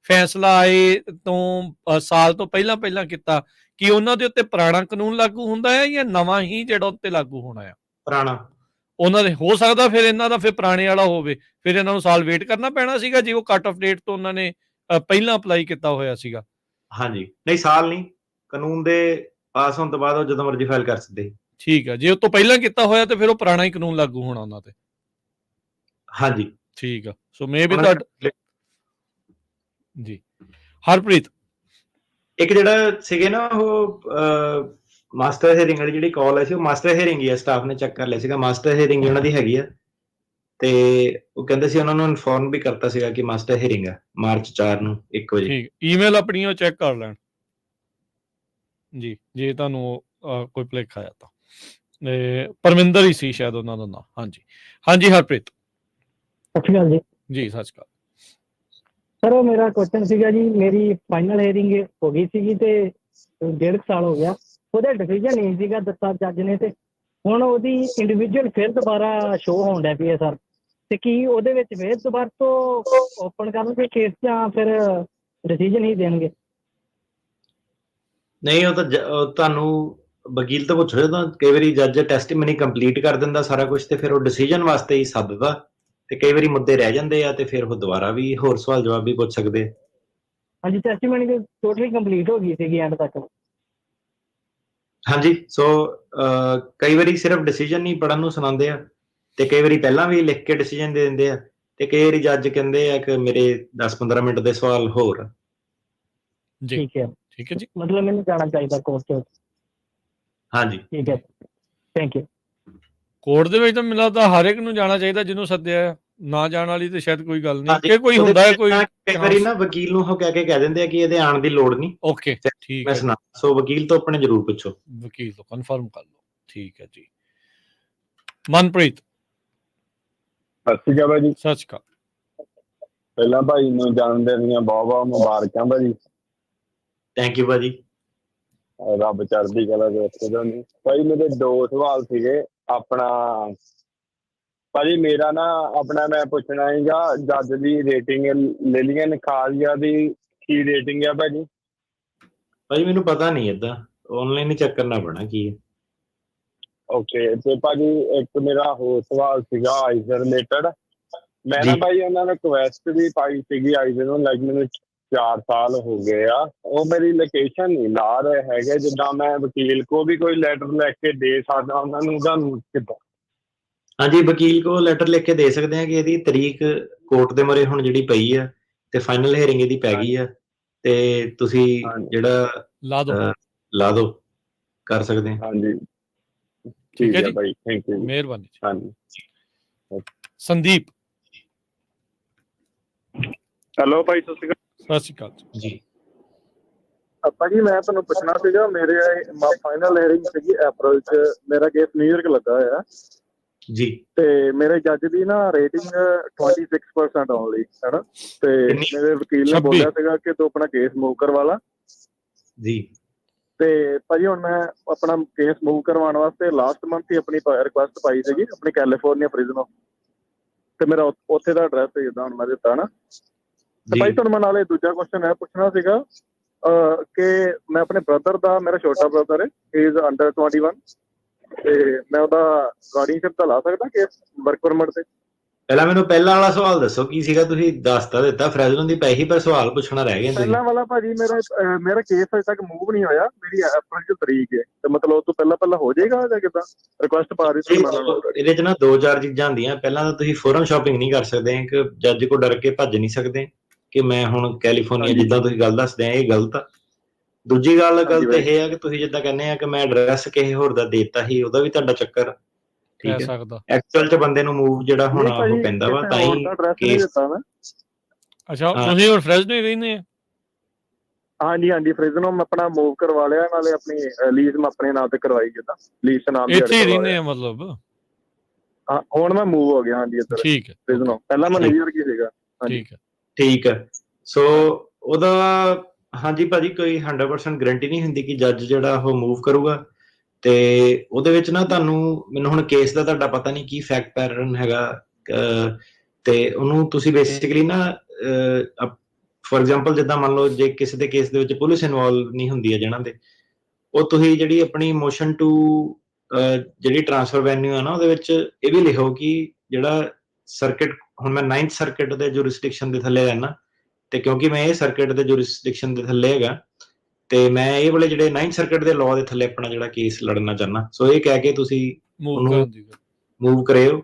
ਫੈਸਲਾ ਆਏ ਤੋਂ ਸਾਲ ਤੋਂ ਪਹਿਲਾਂ ਕੀਤਾ, ਕੀ ਉਹਨਾਂ ਦੇ ਉੱਤੇ ਪੁਰਾਣਾ ਕਾਨੂੰਨ ਲਾਗੂ ਹੁੰਦਾ ਹੈ ਜਾਂ ਨਵਾਂ ਹੀ ਜਿਹੜਾ ਉੱਤੇ ਲਾਗੂ ਹੋਣਾ ਆ? ਪੁਰਾਣਾ ਉਹਨਾਂ ਦੇ ਹੋ ਸਕਦਾ ਫਿਰ ਇਹਨਾਂ ਦਾ ਫਿਰ ਪੁਰਾਣੇ ਵਾਲਾ ਹੋਵੇ, ਫਿਰ ਇਹਨਾਂ ਨੂੰ ਸਾਲ ਵੇਟ ਕਰਨਾ ਪੈਣਾ ਸੀਗਾ ਜੇ ਉਹ ਕੱਟ ਆਫ ਡੇਟ ਤੋਂ ਉਹਨਾਂ ਨੇ ਪਹਿਲਾਂ ਅਪਲਾਈ ਕੀਤਾ ਹੋਇਆ ਸੀਗਾ। ਹਾਂਜੀ, ਨਹੀਂ ਸਾਲ ਨਹੀਂ, ਕਾਨੂੰਨ ਦੇ ਪਾਸ ਹੋਣ ਤੋਂ ਬਾਅਦ ਉਹ ਜਦੋਂ ਮਰਜ਼ੀ ਫਾਈਲ ਕਰ ਸਕਦੇ। ਠੀਕ ਹੈ, ਜੇ ਉਹ ਤੋਂ ਪਹਿਲਾਂ ਕੀਤਾ ਹੋਇਆ ਤੇ ਫਿਰ ਉਹ ਪੁਰਾਣਾ ਹੀ ਕਾਨੂੰਨ ਲਾਗੂ ਹੋਣਾ ਉਹਨਾਂ ਤੇ। ਹਾਂਜੀ ਠੀਕ ਆ, ਸੋ ਮੇ ਬੀ ਤੁਹਾਡਾ ਜੀ। ਹਰਪ੍ਰੀਤ, ਇੱਕ ਜਿਹੜਾ ਸੀਗੇ ਨਾ ਉਹ ਮਾਸਟਰ ਹੀਅਰਿੰਗ ਵਾਲੀ ਜਿਹੜੀ ਕਾਲ ਆਈ ਸੀ, ਉਹ ਮਾਸਟਰ ਹੀਅਰਿੰਗ ਹੀ ਆ, ਸਟਾਫ ਨੇ ਚੈੱਕ ਕਰ ਲਿਆ ਸੀਗਾ, ਮਾਸਟਰ ਹੀਅਰਿੰਗ ਉਹਨਾਂ ਦੀ ਹੈਗੀ ਆ। ਤੇ ਉਹ ਕਹਿੰਦੇ ਸੀ ਉਹਨਾਂ ਨੂੰ ਇਨਫੋਰਮ ਵੀ ਕਰਤਾ ਸੀਗਾ ਕਿ ਮਾਸਟਰ ਹੀਅਰਿੰਗ ਆ ਮਾਰਚ 4 ਨੂੰ 1 ਵਜੇ। ਠੀਕ, ਈਮੇਲ ਆਪਣੀ ਉਹ ਚੈੱਕ ਕਰ ਲੈਣ ਜੀ, ਜੇ ਤੁਹਾਨੂੰ ਕੋਈ ਭੁਲੇਖਾ ਆਇਆ ਤਾਂ। ਪਰਮਿੰਦਰ ਹੀ ਸੀ ਸ਼ਾਇਦ ਉਹਨਾਂ ਦਾ ਨਾਮ। ਹਾਂਜੀ ਹਾਂਜੀ ਹਰਪ੍ਰੀਤ। ਸਤਿ ਸ਼੍ਰੀ ਅਕਾਲ ਜੀ। ਜੀ ਸਤਿ ਸ਼੍ਰੀ ਅਕਾਲ ਸਰ, ਉਹ ਮੇਰਾ ਕੁਐਸਚਨ ਸੀਗਾ ਜੀ, ਮੇਰੀ ਫਾਈਨਲ ਹੀਅਰਿੰਗ ਹੋ ਗਈ ਸੀਗੀ ਤੇ 1.5 ਸਾਲ ਹੋ ਗਿਆ, ਉਹਦਾ ਡਿਸੀਜਨ ਨਹੀਂ ਸੀਗਾ ਦਿੱਤਾ ਜੱਜ ਨੇ, ਤੇ ਹੁਣ ਉਹਦੀ ਇੰਡੀਵਿਜੂਅਲ ਫਿਰ ਦੁਬਾਰਾ ਸ਼ੋਅ ਹੋਣ ਡਿਆ ਪਈ ਹੈ ਸਰ, ਤੇ ਕੀ ਉਹਦੇ ਵਿੱਚ ਫਿਰ ਦੁਬਾਰਾ ਤੋਂ ਓਪਨ ਕਰਨਗੇ ਕੇਸ ਜਾਂ ਫਿਰ ਡਿਸੀਜਨ ਹੀ ਦੇਣਗੇ? ਨਹੀਂ, ਉਹ ਤਾਂ ਤੁਹਾਨੂੰ ਵਕੀਲ ਤੋਂ ਪੁੱਛੋ। ਤਾਂ ਕਈ ਵਾਰੀ ਜੱਜ ਟੈਸਟੀਮਨੀ ਕੰਪਲੀਟ ਕਰ ਦਿੰਦਾ ਸਾਰਾ ਕੁਝ, ਤੇ ਫਿਰ ਉਹ ਡਿਸੀਜਨ ਵਾਸਤੇ ਹੀ ਸੱਦਦਾ, ਤੇ ਕਈ ਵਾਰੀ ਮੁੱਦੇ ਰਹਿ ਜਾਂਦੇ ਆ, ਤੇ ਫਿਰ ਉਹ ਦੁਬਾਰਾ ਵੀ ਹੋਰ ਸਵਾਲ ਜਵਾਬ ਵੀ ਪੁੱਛ ਸਕਦੇ। ਹਾਂਜੀ, ਟੈਸਟੀਮਨੀ ਟੋਟਲੀ ਕੰਪਲੀਟ ਹੋ ਗਈ ਸੀਗੀ ਐਂਡ ਤੱਕ। ਹਾਂਜੀ, ਸੋ ਕਈ ਵਾਰੀ ਸਿਰਫ ਡਿਸੀਜਨ ਨਹੀਂ ਪੜ੍ਹਨ ਨੂੰ ਸੁਣਾਉਂਦੇ ਆ, ਤੇ ਕਈ ਵਾਰੀ ਪਹਿਲਾਂ ਵੀ ਲਿਖ ਕੇ ਡਿਸੀਜਨ ਦੇ ਦਿੰਦੇ ਆ, ਤੇ ਕਈ ਵਾਰੀ ਜੱਜ ਕਹਿੰਦੇ ਆ ਕਿ ਮੇਰੇ 10-15 ਮਿੰਟ ਦੇ ਸਵਾਲ ਹੋਰ। ਠੀਕ ਹੈ, ਠੀਕ ਹੈ ਜੀ, ਮਤਲਬ ਮੈਨੂੰ ਜਾਣਾ ਚਾਹੀਦਾ ਕੋਰਟ 'ਚ? ਹਾਂਜੀ ਠੀਕ ਹੈ, ਥੈਂਕ ਯੂ। ਕੋਰਟ ਦੇ ਵਿੱਚ ਤਾਂ ਮੈਨੂੰ ਲੱਗਦਾ ਹਰ ਇੱਕ ਨੂੰ ਜਾਣਾ ਚਾਹੀਦਾ ਜਿਹਨੂੰ ਸੱਦਿਆ, ਨਾ ਜਾਣ ਵਾਲੀ ਤੇ ਸ਼ਾਇਦ ਕੋਈ ਗੱਲ ਨਹੀਂ, ਕਿ ਕੋਈ ਹੁੰਦਾ ਹੈ ਕੋਈ ਕਈ ਵਾਰੀ ਨਾ ਵਕੀਲ ਨੂੰ ਉਹ ਕਹਿ ਕੇ ਦਿੰਦੇ ਆ ਕਿ ਇਹਦੇ ਆਉਣ ਦੀ ਲੋੜ ਨਹੀਂ। ਓਕੇ ਠੀਕ ਹੈ, ਸੋ ਵਕੀਲ ਤੋਂ ਆਪਣੇ ਜ਼ਰੂਰ ਪੁੱਛੋ, ਵਕੀਲ ਤੋਂ ਕਨਫਰਮ ਕਰ ਲਓ। ਠੀਕ ਹੈ ਜੀ। ਮਨਪ੍ਰੀਤ। ਸਤਿ ਸ਼੍ਰੀ ਅਕਾਲ ਭਾਜੀ। ਸਤਿ ਸ਼੍ਰੀ ਅਕਾਲ। ਪਹਿਲਾਂ ਭਾਈ ਨੂੰ ਜਨਮ ਦਿਨ ਦੀਆਂ ਬਹੁਤ ਬਹੁਤ ਮੁਬਾਰਕਾਂ ਭਾਜੀ। ਥੈਂਕ ਯੂ ਭਾਜੀ। ਰੱਬ ਚੜ੍ਹਦੀ ਕਲਾ ਦੇ ਉੱਤੇ ਤੁਹਾਨੂੰ। ਭਾਜੀ ਮੇਰੇ 2 ਸਵਾਲ ਸੀਗੇ। ਆਪਣਾ ਭਾਜੀ ਮੇਰਾ ਨਾ ਆਪਣਾ ਮੈਂ ਪੁੱਛਣਾ ਸੀਗਾ, ਜੱਜ ਦੀ ਰੇਟਿੰਗ ਲਿਲੀਅਨ ਖਾਲੀਆ ਦੀ ਕੀ ਰੇਟਿੰਗ ਆ ਭਾਜੀ? ਭਾਜੀ ਮੈਨੂੰ ਪਤਾ ਨਹੀਂ, ਏਦਾਂ ਆਨਲਾਈਨ ਹੀ ਚੈੱਕ ਕਰਨਾ ਪੈਣਾ ਕੀ ਹੈ। ਓਕੇ, ਤੇ ਭਾਜੀ ਇੱਕ ਮੇਰਾ ਹੋਰ ਸਵਾਲ ਸੀਗਾ ਆਈਜ਼ ਰਿਲੇਟਡ। ਮੈਂ ਨਾ ਭਾਈ ਉਹਨਾਂ ਨੇ ਰਿਕੁਐਸਟ ਵੀ ਪਾਈ ਸੀਗੀ ਆਈਜ਼ ਨੂੰ, ਲਾਈਕ ਮੈਨੂੰ 4 ਸਾਲ ਹੋ ਗਏ ਆ, ਉਹ ਮੇਰੀ ਲੋਕੇਸ਼ਨ ਨਹੀਂ ਲਾ ਰਹੇ ਹੈਗੇ। ਜਿੱਦਾਂ ਮੈਂ ਵਕੀਲ ਕੋ ਵੀ ਕੋਈ ਲੈਟਰ ਲੈ ਕੇ ਦੇ ਸਕਦਾ ਉਹਨਾਂ ਨੂੰ, ਤੁਹਾਨੂੰ ਕਿੱਦਾਂ? ਹਾਂਜੀ, ਵਕੀਲ ਕੋ ਲੈਟਰ ਲਿਖ ਕੇ ਦੇ ਸਕਦੇ ਆ ਕਿ ਇਹਦੀ ਤਰੀਕ ਕੋਰਟ ਦੇ ਮੂਹਰੇ ਹੁਣ ਜਿਹੜੀ ਪਈ ਆ, ਤੇ ਫਾਈਨਲ ਹੀਅਰਿੰਗ ਇਹਦੀ ਪੈ ਗਈ ਆ, ਤੇ ਤੁਸੀਂ ਜਿਹੜਾ ਲਾ ਦੋ ਕਰ ਸਕਦੇ ਆ। ਹਾਂਜੀ ਠੀਕ ਹੈ ਭਾਈ, ਥੈਂਕ ਯੂ, ਮਿਹਰਬਾਨੀ। ਹਾਂਜੀ ਸੰਦੀਪ। ਹੈਲੋ ਭਾਈ, ਸਤਿ ਸ਼੍ਰੀ ਅਕਾਲ। ਸਤਿ ਸ਼੍ਰੀ ਅਕਾਲ ਜੀ। ਭਾਜੀ ਮੈਂ ਤੁਹਾਨੂੰ ਪੁੱਛਣਾ ਸੀਗਾ, ਮੇਰੇ ਫਾਈਨਲ ਹੀਅਰਿੰਗ ਸੀਗੀ ਅਪ੍ਰੈਲ 'ਚ, ਮੇਰਾ ਕੇਸ ਨਿਊਯਾਰਕ ਲੱਗਾ ਹੋਇਆ ਜੀ, ਤੇ ਮੇਰੇ ਜੱਜ ਦੀ ਨਾ ਰੇਟਿੰਗ 26% ਆਉਣ ਹੈ ਨਾ, ਤੇ ਮੇਰੇ ਵਕੀਲ ਨੇ ਬੋਲਿਆ ਸੀਗਾ ਕਿ ਤੂੰ ਆਪਣਾ ਕੇਸ ਮੂਵ ਕਰਵਾ ਲਾ ਜੀ। ਤੇ ਭਾਜੀ ਹੁਣ ਮੈਂ ਆਪਣਾ ਕੇਸ ਮੂਵ ਕਰਵਾਉਣ ਵਾਸਤੇ ਲਾਸਟ ਮੰਥ ਹੀ ਆਪਣੀ ਰਿਕੁਐਸਟ ਪਾਈ ਸੀਗੀ ਆਪਣੀ ਕੈਲੀਫੋਰਨੀਆ ਪ੍ਰਿਜ਼ਨੋਂ, ਤੇ ਮੇਰਾ ਉੱਥੇ ਦਾ ਐਡਰੈਸ ਜਿੱਦਾਂ ਹੁਣ ਮੈਂ ਦਿੱਤਾ ਨਾ। ਤੇ ਭਾਈ ਤੁਹਾਨੂੰ ਮੈਂ ਨਾਲੇ ਦੂਜਾ ਕੁਐਸਚਨ ਇਹ ਪੁੱਛਣਾ ਸੀਗਾ ਕਿ ਮੈਂ ਆਪਣੇ ਬ੍ਰਦਰ ਦਾ, ਮੇਰਾ ਛੋਟਾ ਬ੍ਰਦਰ ਹੈ, ਹੀ ਇਜ਼ ਅੰਡਰ 21, ਤੇ ਮੈਂ ਉਹਦਾ ਗਾਰਡੀਅਨਸ਼ਿਪ ਦਾ ਲਾ ਸਕਦਾ ਕੇਸ ਵਰਕ ਪਰਮਿਟ ਤੇ? ਪਹਿਲਾਂ ਮੈਨੂੰ ਪਹਿਲਾਂ ਵਾਲਾ ਸਵਾਲ ਦੱਸੋ ਕੀ ਸੀਗਾ? ਤੁਸੀਂ ਦੱਸ ਤਾਂ ਦਿੱਤਾ ਫਰੈਜ਼ਨੋ ਦੀ ਪੈ ਗਈ, ਪਰ ਸਵਾਲ ਪੁੱਛਣਾ ਰਹਿ ਗਿਆ। ਪਹਿਲਾਂ ਵਾਲਾ ਭਾਜੀ ਮੇਰਾ ਕੇਸ ਅਜੇ ਤੱਕ ਮੂਵ ਨਹੀਂ ਹੋਇਆ, ਮੇਰੀ ਅਪ੍ਰੈਲ 'ਚ ਤਰੀਕ ਹੈ, ਤੇ ਮਤਲਬ ਉਹ ਤੋਂ ਪਹਿਲਾਂ ਹੋ ਜਾਏਗਾ ਜਾਂ ਕਿੱਦਾਂ? ਰਿਕੁਐਸਟ ਪਾ ਦਿੱਤੀ ਇਹਦੇ 'ਚ ਨਾ 2-4 ਚੀਜ਼ਾਂ ਹੁੰਦੀਆਂ। ਪਹਿਲਾਂ ਤਾਂ ਤੁਸੀਂ ਫੋਰਨ ਸ਼ਾਪਿੰਗ ਨਹੀਂ ਕਰ ਸਕਦੇ, ਇੱਕ ਜੱਜ ਕੋ ਡਰ ਕੇ ਭੱਜ ਨਹੀਂ ਸਕਦੇ ਕਿ ਮੈਂ ਹੁਣ ਕੈਲੀਫੋਰਨੀਆ, ਜਿੱਦਾਂ ਤੁਸੀਂ ਗੱਲ ਦੱਸਦੇ ਆ ਇਹ ਗਲਤ ਆ। ਦੂਜੀ ਗੱਲ ਗਲਤ ਇਹ ਆ ਕਿ ਤੁਸੀਂ ਜਿੱਦਾਂ ਕਹਿੰਦੇ ਆ ਕਿ ਮੈਂ ਐਡਰੈਸ ਕਿਸੇ ਹੋਰ ਦਾ ਦੇਤਾ ਸੀ, ਉਹਦਾ ਵੀ ਤੁਹਾਡਾ ਚੱਕਰ ਠੀਕ ਹੈ। ਐਕਚੁਅਲ 'ਚ ਬੰਦੇ ਨੂੰ ਮੂਵ ਜਿਹੜਾ ਹੋਣਾ ਉਹ ਪੈਂਦਾ ਵਾ, ਤਾਂ ਹੀ ਕੇਸ। ਅੱਛਾ, ਤੁਸੀਂ ਹੁਣ ਫ੍ਰੈਜ਼ਨੋ ਹੀ ਰਹਿੰਦੇ ਆ? ਹਾਂਜੀ ਹਾਂਜੀ, ਫ੍ਰਿਜ਼ਨੋ ਮੈਂ ਆਪਣਾ ਮੂਵ ਕਰਵਾ ਲਿਆ, ਨਾਲੇ ਆਪਣੀ ਲੀਜ਼ ਮੈਂ ਆਪਣੇ ਨਾਮ ਤੇ ਕਰਵਾਈ, ਜਿੱਦਾਂ ਲੀਜ਼ ਨਾਮ ਇੱਥੇ ਹੀ ਰਹਿੰਦੇ ਆ ਮਤਲਬ? ਹਾਂ, ਹੁਣ ਮੈਂ ਮੂਵ ਹੋ ਗਿਆ। ਹਾਂਜੀ ਇੱਧਰ ਠੀਕ ਹੈ, ਫ੍ਰਿਜ਼ਨੋ, ਪਹਿਲਾਂ ਮੈਂ ਨਿਊਯਾਰਕ ਹੀ ਸੀਗਾ। ਠੀਕ ਹੈ ਠੀਕ ਹੈ। ਸੋ ਉਹਦਾ ਹਾਂਜੀ ਭਾਜੀ ਕੋਈ 100% ਗਰੰਟੀ ਨਹੀਂ ਹੁੰਦੀ ਕਿ ਜੱਜ ਜਿਹੜਾ ਉਹ ਮੂਵ ਕਰੂਗਾ, ਤੇ ਉਹਦੇ ਵਿੱਚ ਨਾ ਮੈਨੂੰ ਹੁਣ ਕੇਸ ਦਾ ਤੁਹਾਡਾ ਪਤਾ ਨਹੀਂ ਕੀ ਫੈਕਟ ਪੈਟਰਨ ਹੈਗਾ, ਤੇ ਉਹਨੂੰ ਤੁਸੀਂ ਬੇਸਿਕਲੀ ਨਾ ਫੋਰ ਐਗਜ਼ਾਮਪਲ ਜਿੱਦਾਂ ਮੰਨ ਲਓ ਜੇ ਕਿਸੇ ਦੇ ਕੇਸ ਦੇ ਵਿੱਚ ਪੁਲਿਸ ਇਨਵੋਲਵ ਨਹੀਂ ਹੁੰਦੀ ਹੈ ਜਿਹਨਾਂ ਦੇ, ਉਹ ਤੁਸੀਂ ਜਿਹੜੀ ਆਪਣੀ ਮੋਸ਼ਨ ਟੂ ਜਿਹੜੀ ਟ੍ਰਾਂਸਫਰ ਵੈਨਿਊ ਹੈ ਨਾ, ਉਹਦੇ ਵਿੱਚ ਇਹ ਵੀ ਲਿਖੋ ਕਿ ਜਿਹੜਾ ਸਰਕਿਟ, ਹੁਣ ਮੈਂ 9th ਸਰਕਿਟ ਦੇ ਜੁਰਿਸਡਿਕਸ਼ਨ ਦੇ ਥੱਲੇ ਰਹਿਣਾ, ਤੇ ਕਿਉਂਕਿ ਮੈਂ ਇਹ ਸਰਕਿਟ ਦੇ ਜੁਰਿਸਡਿਕਸ਼ਨ ਦੇ ਥੱਲੇ ਹੈਗਾ, ਤੇ ਮੈਂ ਇਹ ਵਾਲੇ ਜਿਹੜੇ 9th ਸਰਕਟ ਦੇ ਲਾਅ ਦੇ ਥੱਲੇ ਆਪਣਾ ਜਿਹੜਾ ਕੇਸ ਲੜਨਾ ਚਾਹੁੰਦਾ। ਸੋ ਇਹ ਕਹਿ ਕੇ ਤੁਸੀਂ ਉਹਨੂੰ ਮੂਵ ਕਰਿਓ,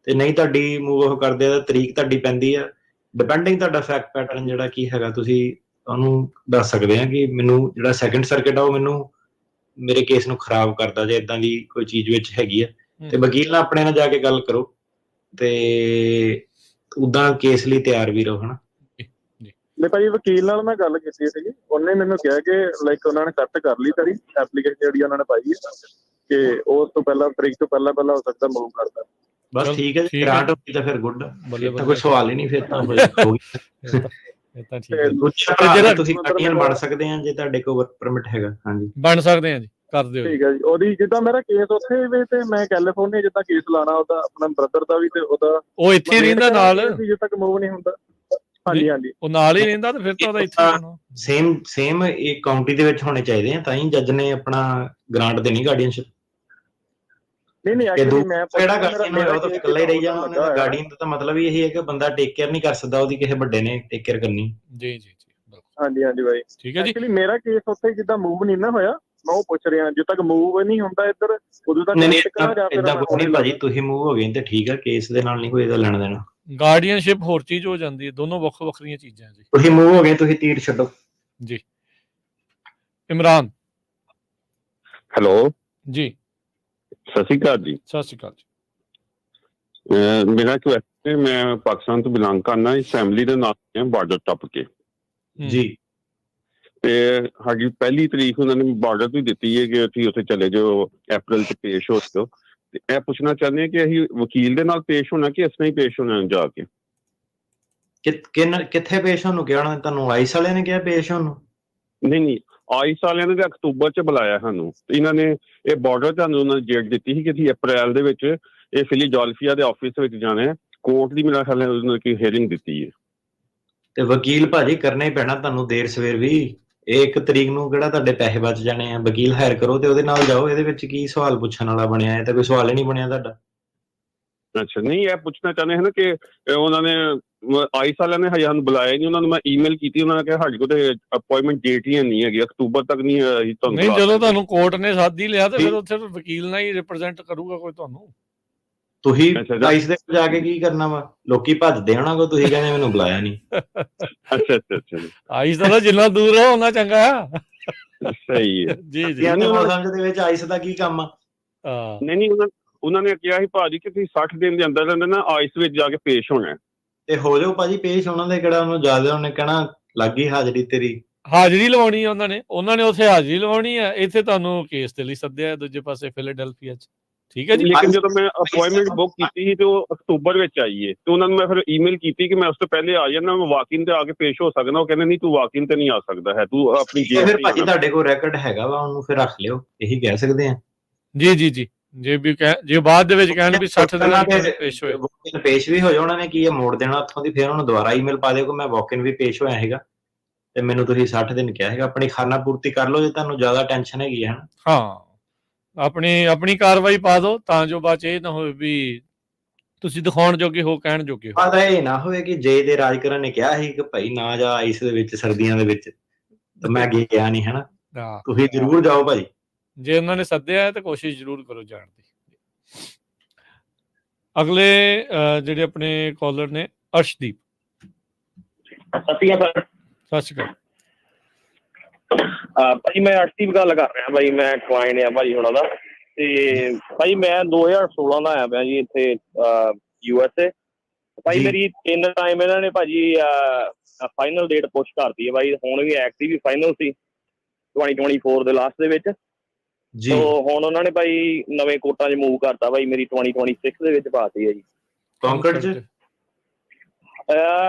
ਤੇ ਨਹੀਂ ਤੁਹਾਡੀ ਮੂਵ ਉਹ ਕਰਦੇ ਆ ਤਰੀਕ ਤੁਹਾਡੀ ਪੈਂਦੀ ਆ ਡਿਪੈਂਡਿੰਗ ਤੁਹਾਡਾ ਫੈਕਟ ਪੈਟਰਨ ਜਿਹੜਾ ਕੀ ਹੈਗਾ, ਤੁਸੀਂ ਉਹਨੂੰ ਦੱਸ ਸਕਦੇ ਆ ਕਿ ਮੈਨੂੰ ਜਿਹੜਾ 2nd ਸਰਕਟ ਆ ਉਹ ਮੈਨੂੰ ਮੇਰੇ ਕੇਸ ਨੂੰ ਖਰਾਬ ਕਰਦਾ ਜੇ ਇਦਾਂ ਦੀ ਕੋਈ ਚੀਜ਼ ਵਿੱਚ ਹੈਗੀ ਆ। ਤੇ ਵਕੀਲ ਨਾਲ ਆਪਣੇ ਨਾਲ ਜਾ ਕੇ ਗੱਲ ਕਰੋ ਤੇ ਉਦਾਂ ਕੇਸ ਲਈ ਤਿਆਰ ਵੀ ਰਹੋ, ਹਨਾ। ਨਹੀਂ ਭਾਜੀ, ਵਕੀਲ ਨਾਲ ਮੈਂ ਗੱਲ ਕੀਤੀ ਸੀਗੀ, ਉਹਨੇ ਮੈਨੂੰ ਕਿਹਾ ਕਿ ਲਾਈਕ ਉਹਨਾਂ ਨੇ ਕੱਟ ਕਰ ਲਈ ਤੇਰੀ ਐਪਲੀਕੇਸ਼ਨ ਜਿਹੜੀ ਉਹਨਾਂ ਨੇ ਪਾਈ ਹੈ ਕਿ ਉਸ ਤੋਂ ਪਹਿਲਾਂ ਤਰੀਕ ਤੋਂ ਪਹਿਲਾਂ ਹੋ ਸਕਦਾ ਮੂਵ ਕਰਦਾ। ਬਸ ਠੀਕ ਹੈ ਜੀ, ਗ੍ਰਾਂਟ ਹੋਈ ਤਾਂ ਫਿਰ ਗੁੱਡ, ਤਾਂ ਕੋਈ ਸਵਾਲ ਹੀ ਨਹੀਂ, ਫਿਰ ਤਾਂ ਹੋ ਗਈ। ਤੁਸੀਂ ਗਾਰਡੀਅਨ ਬਣ ਸਕਦੇ ਆ ਜੇ ਤੁਹਾਡੇ ਕੋਲ ਵਰਕ ਪਰਮਿਟ ਹੈਗਾ। ਹਾਂਜੀ ਬਣ ਸਕਦੇ ਆ ਜੀ, ਕਰ ਦਿਓ। ਠੀਕ ਹੈ ਜੀ। ਉਹਦੀ ਜਿੱਦਾਂ ਮੇਰਾ ਕੇਸ ਉੱਥੇ ਵੀ ਤੇ ਮੈਂ ਕੈਲੀਫੋਰਨੀਆ ਜਿੱਦਾਂ ਕੇਸ ਲਾਣਾ ਉਹਦਾ ਆਪਣਾ ਬ੍ਰਦਰ ਦਾ ਵੀ ਤੇ ਉਹਦਾ ਉਹ ਇੱਥੇ ਰਹਿੰਦਾ ਨਾਲ, ਜਿੱਦ ਤੱਕ ਮੂਵ ਨਹੀਂ ਹੁੰਦਾ। ਹਾਂਜੀ ਹਾਂਜੀ, ਉਹ ਨਾਲ ਹੀ ਰਹਿੰਦਾ ਤੇ ਫਿਰ ਤਾਂ ਉਹਦਾ ਇੱਥੇ ਸੇਮ ਇਹ ਕਾਉਂਟੀ ਦੇ ਵਿੱਚ ਹੋਣੇ ਚਾਹੀਦੇ ਆ, ਤਾਂ ਹੀ ਜੱਜ ਨੇ ਆਪਣਾ ਗ੍ਰਾਂਟ ਦੇਣੀ ਗਾਰਡੀਅਨਸ਼ਿਪ। ਨਹੀਂ ਐਕਚੁਅਲੀ ਮੈਂ ਕਿਹੜਾ ਗਾਰਡੀਅਨ ਹੋਇਆ, ਉਹ ਤਾਂ ਇਕੱਲਾ ਹੀ ਰਹੀ ਜਾਣਾ। ਉਹਨੇ ਤਾਂ ਗਾਰਡੀਅਨ ਦਾ ਤਾਂ ਮਤਲਬ ਹੀ ਇਹੀ ਹੈ ਕਿ ਬੰਦਾ ਟੇਕ ਕੇਅਰ ਨਹੀਂ ਕਰ ਸਕਦਾ, ਉਹਦੀ ਕਿਸੇ ਵੱਡੇ ਨੇ ਟੇਕ ਕੇਅਰ ਕਰਨੀ। ਜੀ ਜੀ ਜੀ, ਹਾਂਜੀ ਹਾਂਜੀ ਬਾਈ, ਠੀਕ ਹੈ ਜੀ। ਐਕਚੁਅਲੀ ਮੇਰਾ ਕੇਸ ਉੱਥੇ ਜਿੱਦਾਂ ਮੂਵ ਨਹੀਂ ਨਾ ਹੋਇਆ, ਮੈਂ ਉਹ ਪੁੱਛ ਰਿਹਾ ਜਦੋਂ ਤੱਕ ਮੂਵ ਨਹੀਂ ਹੁੰਦਾ ਇੱਧਰ ਉਦੋਂ ਤੱਕ ਏਦਾਂ ਕੁਝ ਨਹੀਂ ਭਾਜੀ, ਤੁਸੀਂ ਮੂਵ ਹੋ ਗਏ ਤੇ ਠੀਕ ਹੈ, ਕੇਸ ਦੇ ਨਾਲ ਨਹੀਂ ਕੋਈ ਇਹਦਾ ਲੈਣਾ ਦੇਣਾ। ਗਾਰਡੀਅਨਸ਼ਿਪ ਹੋਰ ਚੀਜ਼ ਹੋ ਜਾਂਦੀ ਹੈ, ਦੋਨੋਂ ਵੱਖ ਵੱਖਰੀਆਂ ਚੀਜ਼ਾਂ ਜੀ। ਤੁਸੀਂ ਮੂਵ ਹੋ ਗਏ, ਤੁਸੀਂ ਤੀਰ ਛੱਡੋ ਜੀ। ਇਮਰਾਨ, ਹੈਲੋ ਜੀ, ਸਤਿ ਸ਼੍ਰੀ ਅਕਾਲ ਜੀ। ਸਤਿ ਸ਼੍ਰੀ ਅਕਾਲ ਜੀ। ਮੇਰਾ ਕੁਐਸਚਨ ਹੈ, ਮੈਂ ਪਾਕਿਸਤਾਨ ਤੋਂ ਬਿਲੋਂਗ ਕਰਨਾ, ਇਸ ਫੈਮਿਲੀ ਦੇ ਨਾਲ ਬਾਰਡਰ ਟੱਪ ਕੇ ਜੀ, ਤੇ ਸਾਡੀ ਪਹਿਲੀ ਤਰੀਕ ਉਹਨਾਂ ਨੇ ਬਾਰਡਰ ਤੋਂ ਦਿੱਤੀ ਹੈ ਕਿ ਅਸੀਂ ਉੱਥੇ ਚਲੇ ਜਾਓ, ਅਪ੍ਰੈਲ 'ਚ ਪੇਸ਼ ਹੋ ਜਾਓ। ਤੇ ਇਹ ਪੁੱਛਣਾ ਚਾਹੁੰਦੇ ਹਾਂ ਕਿ ਅਸੀਂ ਵਕੀਲ ਦੇ ਨਾਲ ਪੇਸ਼ ਹੋਣਾ ਕਿ ਇਸ ਤਰ੍ਹਾਂ ਹੀ ਪੇਸ਼ ਹੋਣਾ ਜਾ ਕੇ? ਕਿੱਥੇ ਪੇਸ਼ ਹੋਣ ਨੂੰ ਕਿਹਾ ਉਹਨਾਂ ਨੇ ਤੁਹਾਨੂੰ? ਆਈਸ ਵਾਲਿਆਂ ਨੇ ਕਿਹਾ ਪੇਸ਼ ਹੋਣ ਨੂੰ? ਨਹੀਂ, ਆਈਸ ਵਾਲਿਆਂ ਨੇ ਤਾਂ ਅਕਤੂਬਰ 'ਚ ਬੁਲਾਇਆ ਸਾਨੂੰ। ਇਹਨਾਂ ਨੇ ਇਹ ਬਾਰਡਰ ਤੁਹਾਨੂੰ ਉਹਨਾਂ ਨੇ ਡੇਟ ਦਿੱਤੀ ਸੀ ਕਿ ਅਸੀਂ ਅਪ੍ਰੈਲ ਦੇ ਵਿੱਚ ਇਹ ਫਿਲੀਡੈਲਫੀਆ ਦੇ ਆਫਿਸ ਵਿੱਚ ਜਾਣਾ ਹੈ। ਕੋਰਟ ਦੀ ਮੇਰਾ ਖਿਆਲ ਹੈ ਉਹਨਾਂ ਨੇ ਹੀਅਰਿੰਗ ਦਿੱਤੀ ਹੈ। ਤੇ ਵਕੀਲ ਭਾਜੀ ਕਰਨਾ ਹੀ ਪੈਣਾ ਤੁਹਾਨੂੰ ਦੇਰ ਸਵੇਰ ਵੀ। ਇਹ 1 ਤਰੀਕ ਨੂੰ ਕਿਹੜਾ ਤੁਹਾਡੇ ਪੈਸੇ ਬਚ ਜਾਣੇ ਆ? ਵਕੀਲ ਹਾਇਰ ਕਰੋ ਤੇ ਉਹਦੇ ਨਾਲ ਜਾਓ। ਇਹਦੇ ਵਿੱਚ ਕੀ ਸਵਾਲ ਪੁੱਛਣ ਵਾਲਾ ਬਣਿਆ? ਇਹ ਤਾਂ ਕੋਈ ਸਵਾਲ ਹੀ ਨਹੀਂ ਬਣਿਆ ਤੁਹਾਡਾ। ਅੱਛਾ, ਨਹੀਂ ਇਹ ਪੁੱਛਣਾ ਚਾਹੁੰਦੇ ਹਨ ਕਿ ਉਹਨਾਂ ਨੇ ਆਈਸ ਵਾਲਿਆਂ ਨੇ ਹਜੇ ਸਾਨੂੰ ਬੁਲਾਇਆ ਨਹੀਂ। ਉਹਨਾਂ ਨੂੰ ਮੈਂ ਈਮੇਲ ਕੀਤੀ, ਉਹਨਾਂ ਨੇ ਕਿਹਾ ਸਾਡੇ ਕੋਲ ਤੇ ਅਪੁਆਇੰਟਮੈਂਟ ਡੇਟ ਹੀ ਨਹੀਂ ਹੈਗੀ, ਅਕਤੂਬਰ ਤੱਕ ਨਹੀਂ ਤੁਹਾਨੂੰ। ਨਹੀਂ, ਜਦੋਂ ਤੁਹਾਨੂੰ ਕੋਰਟ ਨੇ ਸੱਦ ਹੀ ਲਿਆ ਤੇ ਫਿਰ ਉੱਥੇ ਵਕੀਲ ਨਾਲ ਹੀ ਰਿਪਰੈਜ਼ੈਂਟ ਕਰੂਗਾ ਕੋਈ ਤੁਹਾਨੂੰ। ਤੁਸੀਂ ਆਈਸ ਦੇ ਜਾ ਕੇ ਕੀ ਕਰਨਾ ਵਾ? ਲੋਕੀ ਭੱਜਦੇ ਹੋਣਾ ਕੋ, ਤੁਸੀਂ ਕਹਿੰਦੇ ਮੈਨੂੰ ਬੁਲਾਇਆ ਨਹੀਂ। ਅੱਛਾ ਆਈਸ ਦਾ ਜਿੰਨਾ ਦੂਰ ਹੋ ਉਹਨਾਂ ਚੰਗਾ ਆ। ਸਹੀ ਹੈ ਜੀ ਜੀ। ਮੌਸਮ ਦੇ ਵਿੱਚ ਆਈਸ ਦਾ ਕੀ ਕੰਮ ਆ? ਨਹੀਂ, ਉਹਨਾਂ ਨੇ ਕਿਹਾ ਸੀ ਭਾਜੀ ਕਿ ਤੁਸੀਂ 60 ਦਿਨ ਦੇ ਅੰਦਰ ਨਾ ਆਈਸ ਵਿੱਚ ਜਾ ਕੇ ਪੇਸ਼ ਹੋਣਾ। ਤੇ ਹੋ ਜਾਓ ਭਾਜੀ ਪੇਸ਼। ਉਹਨਾਂ ਦੇ ਕਿਹੜਾ ਉਹਨੂੰ ਜ਼ਿਆਦਾ ਉਹਨੇ ਕਹਿਣਾ ਲੱਗੀ ਹਾਜ਼ਰੀ ਤੇਰੀ। ਹਾਜ਼ਰੀ ਲਵਾਉਣੀ ਆ ਉਹਨਾਂ ਨੇ ਉੱਥੇ ਹਾਜ਼ਰੀ ਲਵਾਉਣੀ ਆ। ਇੱਥੇ ਤੁਹਾਨੂੰ ਕੇਸ ਦੇ ਲਈ ਸੱਦਿਆ ਦੂਜੇ ਪਾਸੇ ਫਿਲਾਡੈਲਫੀਆ 'ਚ। ਠੀਕ ਹੈ ਜੀ। ਲੇਕਿਨ ਜਦੋਂ ਮੈਂ ਅਪੁਆਇੰਟਮੈਂਟ ਬੁੱਕ ਕੀਤੀ ਸੀ ਤੇ ਉਹ ਅਕਤੂਬਰ ਵਿੱਚ ਆਈ ਹੈ, ਤੇ ਉਹਨਾਂ ਨੂੰ ਮੈਂ ਫਿਰ ਈਮੇਲ ਕੀਤੀ ਕਿ ਮੈਂ ਉਸ ਤੋਂ ਪਹਿਲੇ ਆ ਜਾਣਾ, ਮੈਂ ਵਾਕ-ਇਨ ਤੇ ਆ ਕੇ ਪੇਸ਼ ਹੋ ਸਕਦਾ। ਉਹ ਕਹਿੰਦੇ ਨਹੀਂ, ਤੂੰ ਵਾਕ-ਇਨ ਤੇ ਨਹੀਂ ਆ ਸਕਦਾ ਹੈ, ਤੂੰ ਆਪਣੀ ਫਿਰ ਭਾਜੀ ਤੁਹਾਡੇ ਕੋਲ ਰੈਕੋਰਡ ਹੈਗਾ ਵਾ, ਉਹਨੂੰ ਫਿਰ ਰੱਖ ਲਿਓ। ਇਹੀ ਕਹਿ ਸਕਦੇ ਆ। ਜੀ ਜੀ ਜੀ। ਜੇ ਬਾਅਦ ਦੇ ਵਿੱਚ ਕਹਿਣ ਵੀ 60 ਦਿਨਾਂ ਦੇ ਪੇਸ਼ ਹੋਏ, ਪੇਸ਼ ਵੀ ਹੋ ਜਾ, ਉਹਨਾਂ ਨੇ ਕੀ ਮੋੜ ਦੇਣਾ ਉੱਥੋਂ ਦੀ। ਫਿਰ ਉਹਨੂੰ ਦੁਬਾਰਾ ਈਮੇਲ ਪਾ ਦਿਓ ਕਿ ਮੈਂ ਵਾਕ-ਇਨ ਵੀ ਪੇਸ਼ ਹੋਇਆ ਹੈਗਾ ਤੇ ਮੈਨੂੰ ਤੁਸੀਂ 60 ਦਿਨ ਕਿਹਾ ਹੈਗਾ। ਆਪਣੀ ਖਾਨਾ ਪੂਰਤੀ ਕਰ ਲਓ ਜੇ ਤੁਹਾਨੂੰ ਜ਼ਿਆਦਾ ਟੈਨਸ਼ਨ ਹੈਗੀ ਹੈ। ਹਾਂ, ਆਪਣੀ ਕਾਰਵਾਈ ਪਾ ਦਿਓ ਤਾਂ ਜੋ ਬਾਅਦ 'ਚ ਇਹ ਨਾ ਹੋਵੇ ਵੀ ਤੁਸੀਂ ਦਿਖਾਉਣ ਜੋਗੇ ਹੋ, ਕਹਿਣ ਜੋਗੇ ਹੋ। ਪਤਾ ਇਹ ਨਾ ਹੋਵੇ ਕਿ ਜੇ ਦੇ ਰਾਜਕਰਨ ਨੇ ਕਿਹਾ ਸੀ ਕਿ ਭਾਈ ਨਾ ਜਾ ਆਈਸ ਦੇ ਵਿੱਚ ਸਰਦੀਆਂ ਦੇ ਵਿੱਚ, ਤੇ ਮੈਂ ਗਿਆ ਨਹੀਂ, ਹੈ ਨਾ। ਤੁਸੀਂ ਜ਼ਰੂਰ ਜਾਓ ਭਾਈ। ਜੇ ਉਹਨਾਂ ਨੇ ਸੱਦਿਆ ਤਾਂ ਕੋਸ਼ਿਸ਼ ਜ਼ਰੂਰ ਕਰੋ ਜਾਣ ਦੀ। ਅਗਲੇ ਜਿਹੜੇ ਆਪਣੇ ਕਾਲਰ ਨੇ ਅਰਸ਼ਦੀਪ। ਸਤਿ ਸ਼੍ਰੀ ਅਕਾਲ। ਸਤਿ ਸ਼੍ਰੀ ਅਕਾਲ ਭਾਜੀ, ਮੈਂ ਅਰਸ਼ਦੀਪ ਗੱਲ ਕਰ ਰਿਹਾ ਭਾਈ। ਮੈਂ ਕਲਾਇੰਟ ਆ ਭਾਜੀ ਉਹਨਾਂ ਦਾ। ਤੇ ਭਾਈ ਮੈਂ 2016 ਦਾ ਆਇਆ ਪਿਆ ਜੀ ਇੱਥੇ USA। ਭਾਈ ਮੇਰੀ 3 ਟਾਈਮ ਇਹਨਾਂ ਨੇ ਭਾਜੀ ਫਾਈਨਲ ਡੇਟ ਪੁਸ਼ ਕਰਤੀ ਹੈ ਭਾਈ। ਹੁਣ ਵੀ ਐਕਟਿਵ ਵੀ ਫਾਈਨਲ ਸੀ 2024 ਦੇ ਲਾਸਟ ਦੇ ਵਿੱਚ। ਜੀ ਹੁਣ ਉਹਨਾਂ ਨੇ ਭਾਈ ਨਵੇਂ ਕੋਰਟਾਂ 'ਚ ਮੂਵ ਕਰਤਾ ਭਾਈ। ਮੇਰੀ 2026 ਦੇ ਵਿੱਚ ਪਾਤੀ ਹੈ ਜੀ। ਕੌਂਕੜ 'ਚ?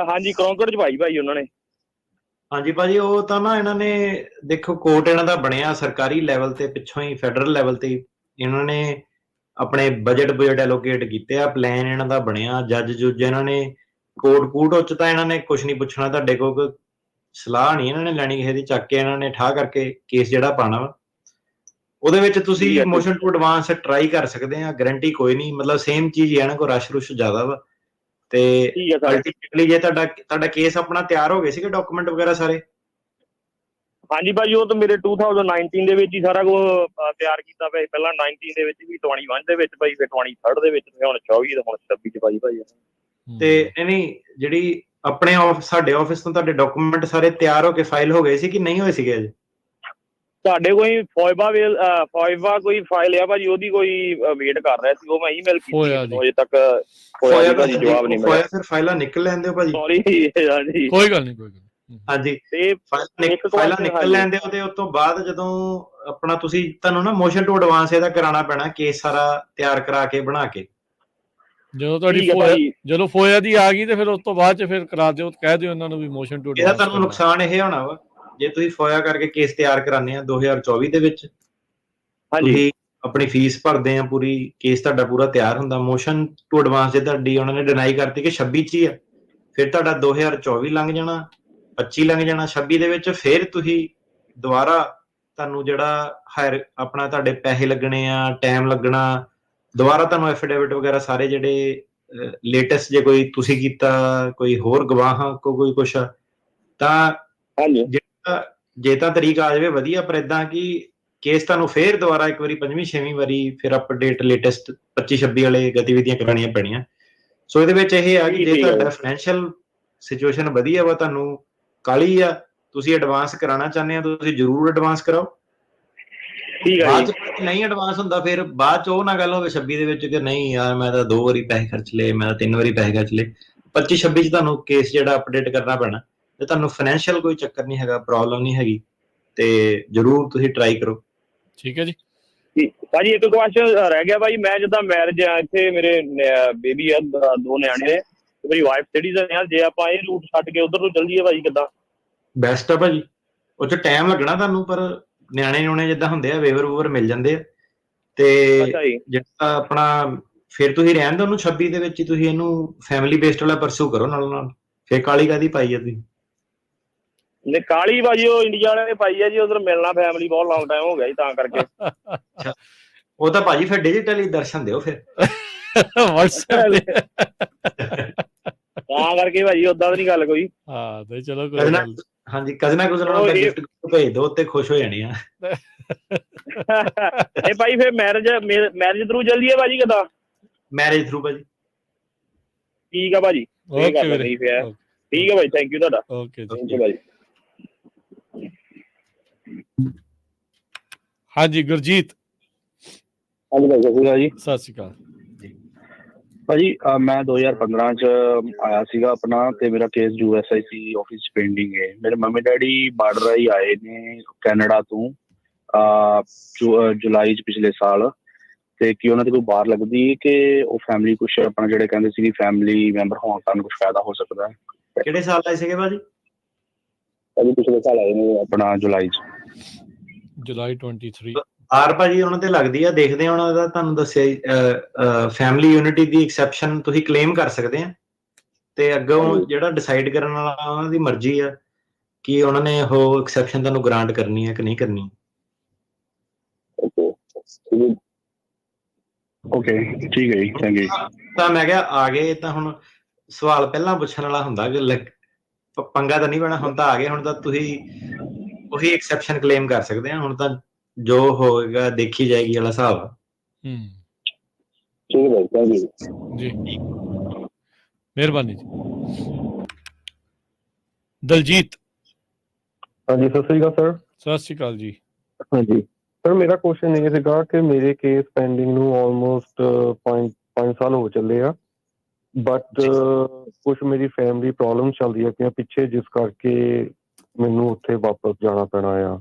ਹਾਂਜੀ, ਕੌਂਕੜ 'ਚ ਭਾਈ ਉਹਨਾਂ ਨੇ। ਹਾਂਜੀ ਭਾਜੀ, ਉਹ ਤਾਂ ਨਾ ਇਹਨਾਂ ਨੇ ਦੇਖੋ ਕੋਰਟ ਇਹਨਾਂ ਦਾ ਬਣਿਆ ਸਰਕਾਰੀ ਲੈਵਲ ਤੇ, ਪਿੱਛੋਂ ਹੀ ਫੈਡਰਲ ਲੈਵਲ ਤੇ ਇਹਨਾਂ ਨੇ ਆਪਣੇ ਬਜਟ ਐਲੋਕੇਟ ਕੀਤੇ ਆ। ਪਲਾਨ ਇਹਨਾਂ ਦਾ ਬਣਿਆ। ਜੱਜ ਜੁੱਜ ਇਹਨਾਂ ਨੇ ਕੋਰਟ ਉੱਚ ਤਾਂ ਇਹਨਾਂ ਨੇ ਕੁਛ ਨਹੀਂ ਪੁੱਛਣਾ ਤੁਹਾਡੇ ਕੋਲ। ਕੋਈ ਸਲਾਹ ਨਹੀਂ ਇਹਨਾਂ ਨੇ ਲੈਣੀ ਕਿਸੇ ਦੀ। ਚੱਕ ਕੇ ਇਹਨਾਂ ਨੇ ਠਾਹ ਕਰਕੇ ਕੇਸ ਜਿਹੜਾ ਪਾਣਾ ਵਾ ਉਹਦੇ ਵਿੱਚ ਤੁਸੀਂ ਮੋਸ਼ਨ ਟੂ ਐਡਵਾਂਸ ਟਰਾਈ ਕਰ ਸਕਦੇ ਆ। ਗਾਰੰਟੀ ਕੋਈ ਨਹੀਂ, ਮਤਲਬ ਸੇਮ ਚੀਜ਼ ਹੀ ਹੈ ਨਾ, ਕੋਈ ਰਸ਼ ਰੁਸ਼ ਜ਼ਿਆਦਾ ਵਾ। ਤੇ ਅਲਟੀਮੇਟਲੀ ਜੇ ਤੁਹਾਡਾ ਕੇਸ ਆਪਣਾ ਤਿਆਰ ਹੋ ਗਏ ਸੀਗੇ ਡਾਕੂਮੈਂਟ ਵਗੈਰਾ ਸਾਰੇ? ਹਾਂਜੀ ਭਾਜੀ, ਉਹ ਤਾਂ ਮੇਰੇ 2019 ਦੇ ਵਿੱਚ ਹੀ ਸਾਰਾ ਕੁਝ ਤਿਆਰ ਕੀਤਾ ਪਿਆ, ਪਹਿਲਾਂ 19 ਦੇ ਵਿੱਚ ਵੀ, 21 ਦੇ ਵਿੱਚ ਭਾਈ, ਫਿਰ 23 ਦੇ ਵਿੱਚ, ਹੁਣ 24 ਤੇ ਹੁਣ 26 ਚ ਭਾਜੀ। ਤੇ ਨਹੀਂ, ਜਿਹੜੀ ਆਪਣੇ ਸਾਡੇ ਆਫਿਸ ਤੋਂ ਤੁਹਾਡੇ ਡਾਕੂਮੈਂਟ ਸਾਰੇ ਤਿਆਰ ਹੋ ਕੇ ਫਾਈਲ ਹੋ ਗਏ ਸੀ ਕਿ ਨਹੀਂ ਹੋਏ ਸੀਗੇ ਅਜੇ? ਸਾਡੇ ਕੋਈ ਫੋਇਬਾ ਕੋਈ ਫਾਈਲ ਆ ਭਾਜੀ, ਉਹਦੀ ਕੋਈ ਵੇਟ ਕਰ ਰਿਹਾ ਸੀ, ਉਹ ਮੈਂ ਈਮੇਲ ਕੀਤੀ, ਅਜੇ ਤੱਕ ਹੋਇਆ ਭਾਜੀ, ਜਵਾਬ ਨਹੀਂ ਮਿਲਿਆ। ਫਿਰ ਫਾਈਲਾਂ ਨਿਕਲ ਲੈਂਦੇ ਹੋ ਭਾਜੀ? ਸੌਰੀ ਹਾਂਜੀ, ਕੋਈ ਗੱਲ ਨਹੀਂ। ਹਾਂਜੀ, ਤੇ ਫਾਈਲਾਂ ਨਿਕਲ ਲੈਂਦੇ ਹੋ, ਤੇ ਉਸ ਤੋਂ ਬਾਅਦ ਜਦੋਂ ਆਪਣਾ ਤੁਹਾਨੂੰ ਨਾ ਮੋਸ਼ਨ ਟੂ ਐਡਵਾਂਸ ਇਹਦਾ ਕਰਾਉਣਾ ਪੈਣਾ, ਕੇਸ ਸਾਰਾ ਤਿਆਰ ਕਰਾ ਕੇ ਬਣਾ ਕੇ। ਜਦੋਂ ਫੋਇਆ ਦੀ ਆ ਗਈ ਤੇ ਫਿਰ ਉਸ ਤੋਂ ਬਾਅਦ ਚ ਫਿਰ ਕਰਾ ਦਿਓ, ਕਹਿ ਦਿਓ ਉਹਨਾਂ ਨੂੰ ਵੀ ਮੋਸ਼ਨ ਟੂ ਐਡਵਾਂਸ। ਇਹਦਾ ਤੁਹਾਨੂੰ ਨੁਕਸਾਨ ਇਹ ਹੋਣਾ ਵਾ, ਜੇ ਤੁਸੀਂ ਫੋਇਆ ਕਰਕੇ ਕੇਸ ਤਿਆਰ ਕਰਾਉਂਦੇ ਆ 2024 ਦੇ ਵਿੱਚ, ਤੁਸੀਂ ਆਪਣੀ ਫੀਸ ਭਰਦੇ ਆ ਪੂਰੀ, ਕੇਸ ਤੁਹਾਡਾ ਪੂਰਾ ਤਿਆਰ ਹੁੰਦਾ, ਮੋਸ਼ਨ ਟੂ ਐਡਵਾਂਸ ਜੇ ਤੁਹਾਡੀ ਉਹਨਾਂ ਨੇ ਡਿਨਾਈ ਕਰਤੀ ਕਿ 26 ਚ ਹੀ ਆ, ਫਿਰ ਤੁਹਾਡਾ 2024 ਲੰਘ ਜਾਣਾ, 25 ਲੰਘ ਜਾਣਾ, 26 ਦੇ ਵਿੱਚ ਫਿਰ ਤੁਸੀਂ ਦੁਬਾਰਾ ਤੁਹਾਨੂੰ ਜਿਹੜਾ ਹਾਇਰ ਆਪਣਾ ਤੁਹਾਡੇ ਪੈਸੇ ਲੱਗਣੇ ਆ, ਟਾਈਮ ਲੱਗਣਾ, ਦੁਬਾਰਾ ਤੁਹਾਨੂੰ ਐਫੀਡੇਵਿਟ ਵਗੈਰਾ ਸਾਰੇ ਜਿਹੜੇ ਲੇਟੈਸਟ, ਜੇ ਕੋਈ ਤੁਸੀਂ ਕੀਤਾ, ਕੋਈ ਹੋਰ ਗਵਾਹਾਂ ਕੋਈ ਕੁਛ, ਤਾਂ ਜੇ ਤਾਂ ਤਰੀਕ ਆ ਜਾਵੇ ਵਧੀਆ, ਪਰ ਏਦਾਂ ਕਿ ਕੇਸ ਤੁਹਾਨੂੰ ਫੇਰ ਦੁਬਾਰਾ ਇੱਕ ਵਾਰੀ 5ਵੀਂ 6ਵੀਂ ਵਾਰੀ ਫਿਰ ਅਪਡੇਟ ਲੇਟੈਸਟ 25-26 ਵਾਲੇ ਗਤੀਵਿਧੀਆਂ ਕਰਾਉਣੀਆਂ ਪੈਣੀਆਂ। ਸੋ ਇਹਦੇ ਵਿੱਚ ਇਹ ਆ ਕਿ ਜੇ ਤੁਹਾਡਾ ਫਾਈਨੈਂਸ਼ੀਅਲ ਸਿਚੁਏਸ਼ਨ ਵਧੀਆ ਵਾ, ਤੁਹਾਨੂੰ ਕਾਹਲੀ ਆ, ਤੁਸੀਂ ਐਡਵਾਂਸ ਕਰਾਉਣਾ ਚਾਹੁੰਦੇ ਆ, ਤੁਸੀਂ ਜ਼ਰੂਰ ਐਡਵਾਂਸ ਕਰਾਓ। ਬਾਅਦ ਚ ਨਹੀਂ ਐਡਵਾਂਸ ਹੁੰਦਾ, ਫਿਰ ਬਾਅਦ ਚ ਉਹ ਨਾ ਗੱਲ ਹੋਵੇ 26 ਦੇ ਵਿੱਚ ਕਿ ਨਹੀਂ ਯਾਰ ਮੈਂ ਤਾਂ 2 ਵਾਰੀ ਪੈਸੇ ਖਰਚ ਲਏ, ਮੈਂ ਤਾਂ 3 ਵਾਰੀ ਪੈਸੇ ਖਰਚ ਲਏ। 25-26 ਚ ਤੁਹਾਨੂੰ ਕੇਸ ਜਿਹੜਾ ਅਪਡੇਟ ਕਰਨਾ ਪੈਣਾ, ਤੇ ਤੁਹਾਨੂੰ ਫਾਈਨੈਂਸ਼ੀਅਲ ਕੋਈ ਚੱਕਰ ਨਹੀਂ ਹੈਗਾ, ਪ੍ਰੋਬਲਮ ਨਹੀਂ ਹੈਗੀ, ਤੇ ਜ਼ਰੂਰ ਤੁਸੀਂ ਟਰਾਈ ਕਰੋ। ਠੀਕ ਹੈ ਜੀ। ਭਾਜੀ ਇੱਕ ਕੁਐਸਚਨ ਰਹਿ ਗਿਆ ਭਾਜੀ, ਮੈਂ ਜਿੱਦਾਂ ਮੈਰਿਜ ਆ, ਇੱਥੇ ਮੇਰੇ ਬੇਬੀ ਆ, 2 ਨਿਆਣੇ ਨੇ, ਤੇ ਮੇਰੀ ਵਾਈਫ ਸਿਟੀਜ਼ਨ ਆ, ਜੇ ਆਪਾਂ ਇਹ ਰੂਟ ਛੱਡ ਕੇ ਉਧਰ ਨੂੰ ਚੱਲ ਜਾਈਏ ਭਾਜੀ ਕਿੱਦਾਂ? ਬੈਸਟ ਆ ਭਾਜੀ, ਉਹ ਚ ਟਾਈਮ ਲੱਗਣਾ ਤੁਹਾਨੂੰ, ਪਰ ਨਿਆਣੇ ਜਿੱਦਾਂ ਹੁੰਦੇ ਆ ਵੇਵਰ ਵੂਵਰ ਮਿਲ ਜਾਂਦੇ ਆ, ਤੇ ਜਿਹੜਾ ਆਪਣਾ ਫਿਰ ਤੁਸੀਂ ਰਹਿਣ ਦਿਓ ਉਹਨੂੰ 26 ਦੇ ਵਿੱਚ ਹੀ, ਤੁਸੀਂ ਇਹਨੂੰ ਫੈਮਿਲੀ ਬੇਸਡ ਵਾਲਾ ਪਰਸੂ ਕਰੋ ਨਾਲ, ਫਿਰ ਕਾਹਲੀ ਕਾਹਦੀ ਪਾਈ ਆ ਤੁਸੀਂ? ਨੇ ਕਾਲੀ ਭਾਜੀ ਉਹ ਇੰਡੀਆ ਵਾਲੇ ਨੇ ਪਾਈ ਆ ਜੀ, ਉਧਰ ਮਿਲਣਾ ਫੈਮਿਲੀ ਬਹੁਤ ਲੌਂਗ ਟਾਈਮ ਹੋ ਗਿਆ ਜੀ, ਤਾਂ ਕਰਕੇ। ਉਹ ਤਾਂ ਭਾਜੀ ਫਿਰ ਡਿਜੀਟਲੀ ਦਰਸ਼ਨ ਦਿਓ ਫਿਰ WhatsApp ਤੇ, ਤਾਂ ਕਰਕੇ ਭਾਜੀ ਓਦਾਂ ਨਹੀਂ ਗੱਲ ਕੋਈ। ਹਾਂ ਤੇ ਚਲੋ ਹਾਂਜੀ, ਕਜ਼ਨਾ ਨੂੰ ਗਿਫਟ ਭੇਜ ਦਿਓ, ਤੇ ਖੁਸ਼ ਹੋ ਜਾਣੀ ਆ। ਇਹ ਭਾਈ ਫਿਰ ਮੈਰਿਜ ਥਰੂ ਜਲਦੀ ਹੈ ਭਾਜੀ ਕਿੱਦਾਂ? ਮੈਰਿਜ ਥਰੂ ਭਾਜੀ। ਠੀਕ ਆ ਭਾਜੀ, ਠੀਕ ਆ ਭਾਈ, ਥੈਂਕ ਯੂ ਤੁਹਾਡਾ। ਓਕੇ ਭਾਜੀ। ਹਾਂਜੀ ਗੁਰਜੀਤ। ਹਾਂਜੀ ਭਾਈ, ਸਤਿ ਸ਼੍ਰੀ ਅਕਾਲ ਜੀ। ਸਤਿ ਸ਼੍ਰੀ ਅਕਾਲ ਭਾਜੀ। ਮੈਂ 2015 ਚ ਆਇਆ ਸੀਗਾ ਆਪਣਾ, ਤੇ ਮੇਰਾ ਕੇਸ USIC ਆਫਿਸ ਚ ਪੈਂਡਿੰਗ ਹੈ। ਮੇਰੇ ਮੰਮੀ ਡੈਡੀ ਬਾਰਡਰ ਹੀ ਆਏ ਨੇ ਕੈਨੇਡਾ ਤੋਂ ਜੁਲਾਈ ਚ ਪਿਛਲੇ ਸਾਲ, ਤੇ ਕੀ ਉਹਨਾਂ ਦੀ ਕੋਈ ਬਾਹਰ ਲੱਗਦੀ ਕਿ ਉਹ ਫੈਮਿਲੀ ਕੁਛ ਆਪਣਾ ਜਿਹੜੇ ਕਹਿੰਦੇ ਸੀ ਫੈਮਿਲੀ ਮੈਂਬਰ ਹੋਣ ਸਾਨੂੰ ਕੁਛ ਫਾਇਦਾ ਹੋ ਸਕਦਾ ਹੈ। ਕਿਹੜੇ ਸਾਲ ਆਏ ਸੀਗੇ ਭਾਜੀ? ਭਾਜੀ ਪਿਛਲੇ ਸਾਲ ਆਏ ਨੇ ਆਪਣਾ ਜੁਲਾਈ 23 ਆਰ ਭਾਜੀ ਉਹਨਾਂ ਤੇ ਲੱਗਦੀ ਆ, ਦੇਖਦੇ ਆ ਉਹਨਾਂ ਦਾ, ਤੁਹਾਨੂੰ ਦੱਸਿਆ ਫੈਮਿਲੀ ਯੂਨਿਟੀ ਦੀ ਐਕਸੈਪਸ਼ਨ ਤੁਸੀਂ ਕਲੇਮ ਕਰ ਸਕਦੇ ਆ, ਤੇ ਅੱਗੋਂ ਜਿਹੜਾ ਡਿਸਾਈਡ ਕਰਨ ਵਾਲਾ ਉਹਨਾਂ ਦੀ ਮਰਜ਼ੀ ਆ ਕਿ ਉਹਨਾਂ ਨੇ ਉਹ ਐਕਸੈਪਸ਼ਨ ਤੁਹਾਨੂੰ ਗ੍ਰਾਂਟ ਕਰਨੀ ਹੈ ਕਿ ਨਹੀਂ ਕਰਨੀ। ਓਕੇ ਠੀਕ ਹੈ ਜੀ, ਥੈਂਕ ਯੂ। ਤਾਂ ਮੈਂ ਕਿਹਾ ਆ ਗਏ ਤਾਂ ਹੁਣ ਸਵਾਲ ਪਹਿਲਾਂ ਪੁੱਛਣ ਵਾਲਾ ਹੁੰਦਾ ਕਿ ਪੰਗਾ ਤਾਂ ਨਹੀਂ ਪੈਣਾ, ਹੁਣ ਤਾਂ ਆ ਗਏ, ਹੁਣ ਤਾਂ ਤੁਸੀਂ ਉਹੀ ਐਕਸੈਪਸ਼ਨ ਕਲੇਮ ਕਰ ਸਕਦੇ ਆ, ਹੁਣ ਤਾਂ ਜੋ ਹੋਏਗਾ ਦੇਖੀ ਜਾਏਗੀ ਵਾਲਾ ਹਿਸਾਬ ਆ। ਠੀਕ ਹੈ ਥੈਂਕ ਯੂ ਜੀ, ਮਿਹਰਬਾਨੀ ਜੀ। ਦਲਜੀਤ। ਹਾਂਜੀ ਸਤਿ ਸ਼੍ਰੀ ਅਕਾਲ ਸਰ। ਸਤਿ ਸ਼੍ਰੀ ਅਕਾਲ ਜੀ। ਹਾਂਜੀ ਸਰ, ਮੇਰਾ ਕੁਐਸਚਨ ਇਹ ਸੀਗਾ ਕਿ ਮੇਰੇ ਕੇਸ ਪੈਂਡਿੰਗ ਨੂੰ ਆਲਮੋਸਟ 5 ਸਾਲ ਹੋ ਚੱਲੇ ਆ, ਬਟ ਕੁਛ ਮੇਰੀ ਫੈਮਿਲੀ ਪ੍ਰੋਬਲਮ ਚੱਲਦੀਆਂ ਪਈਆਂ ਪਿੱਛੇ, ਜਿਸ ਕਰਕੇ ਮੈਨੂੰ ਉੱਥੇ ਵਾਪਸ ਜਾਣਾ ਪੈਣਾ ਆ।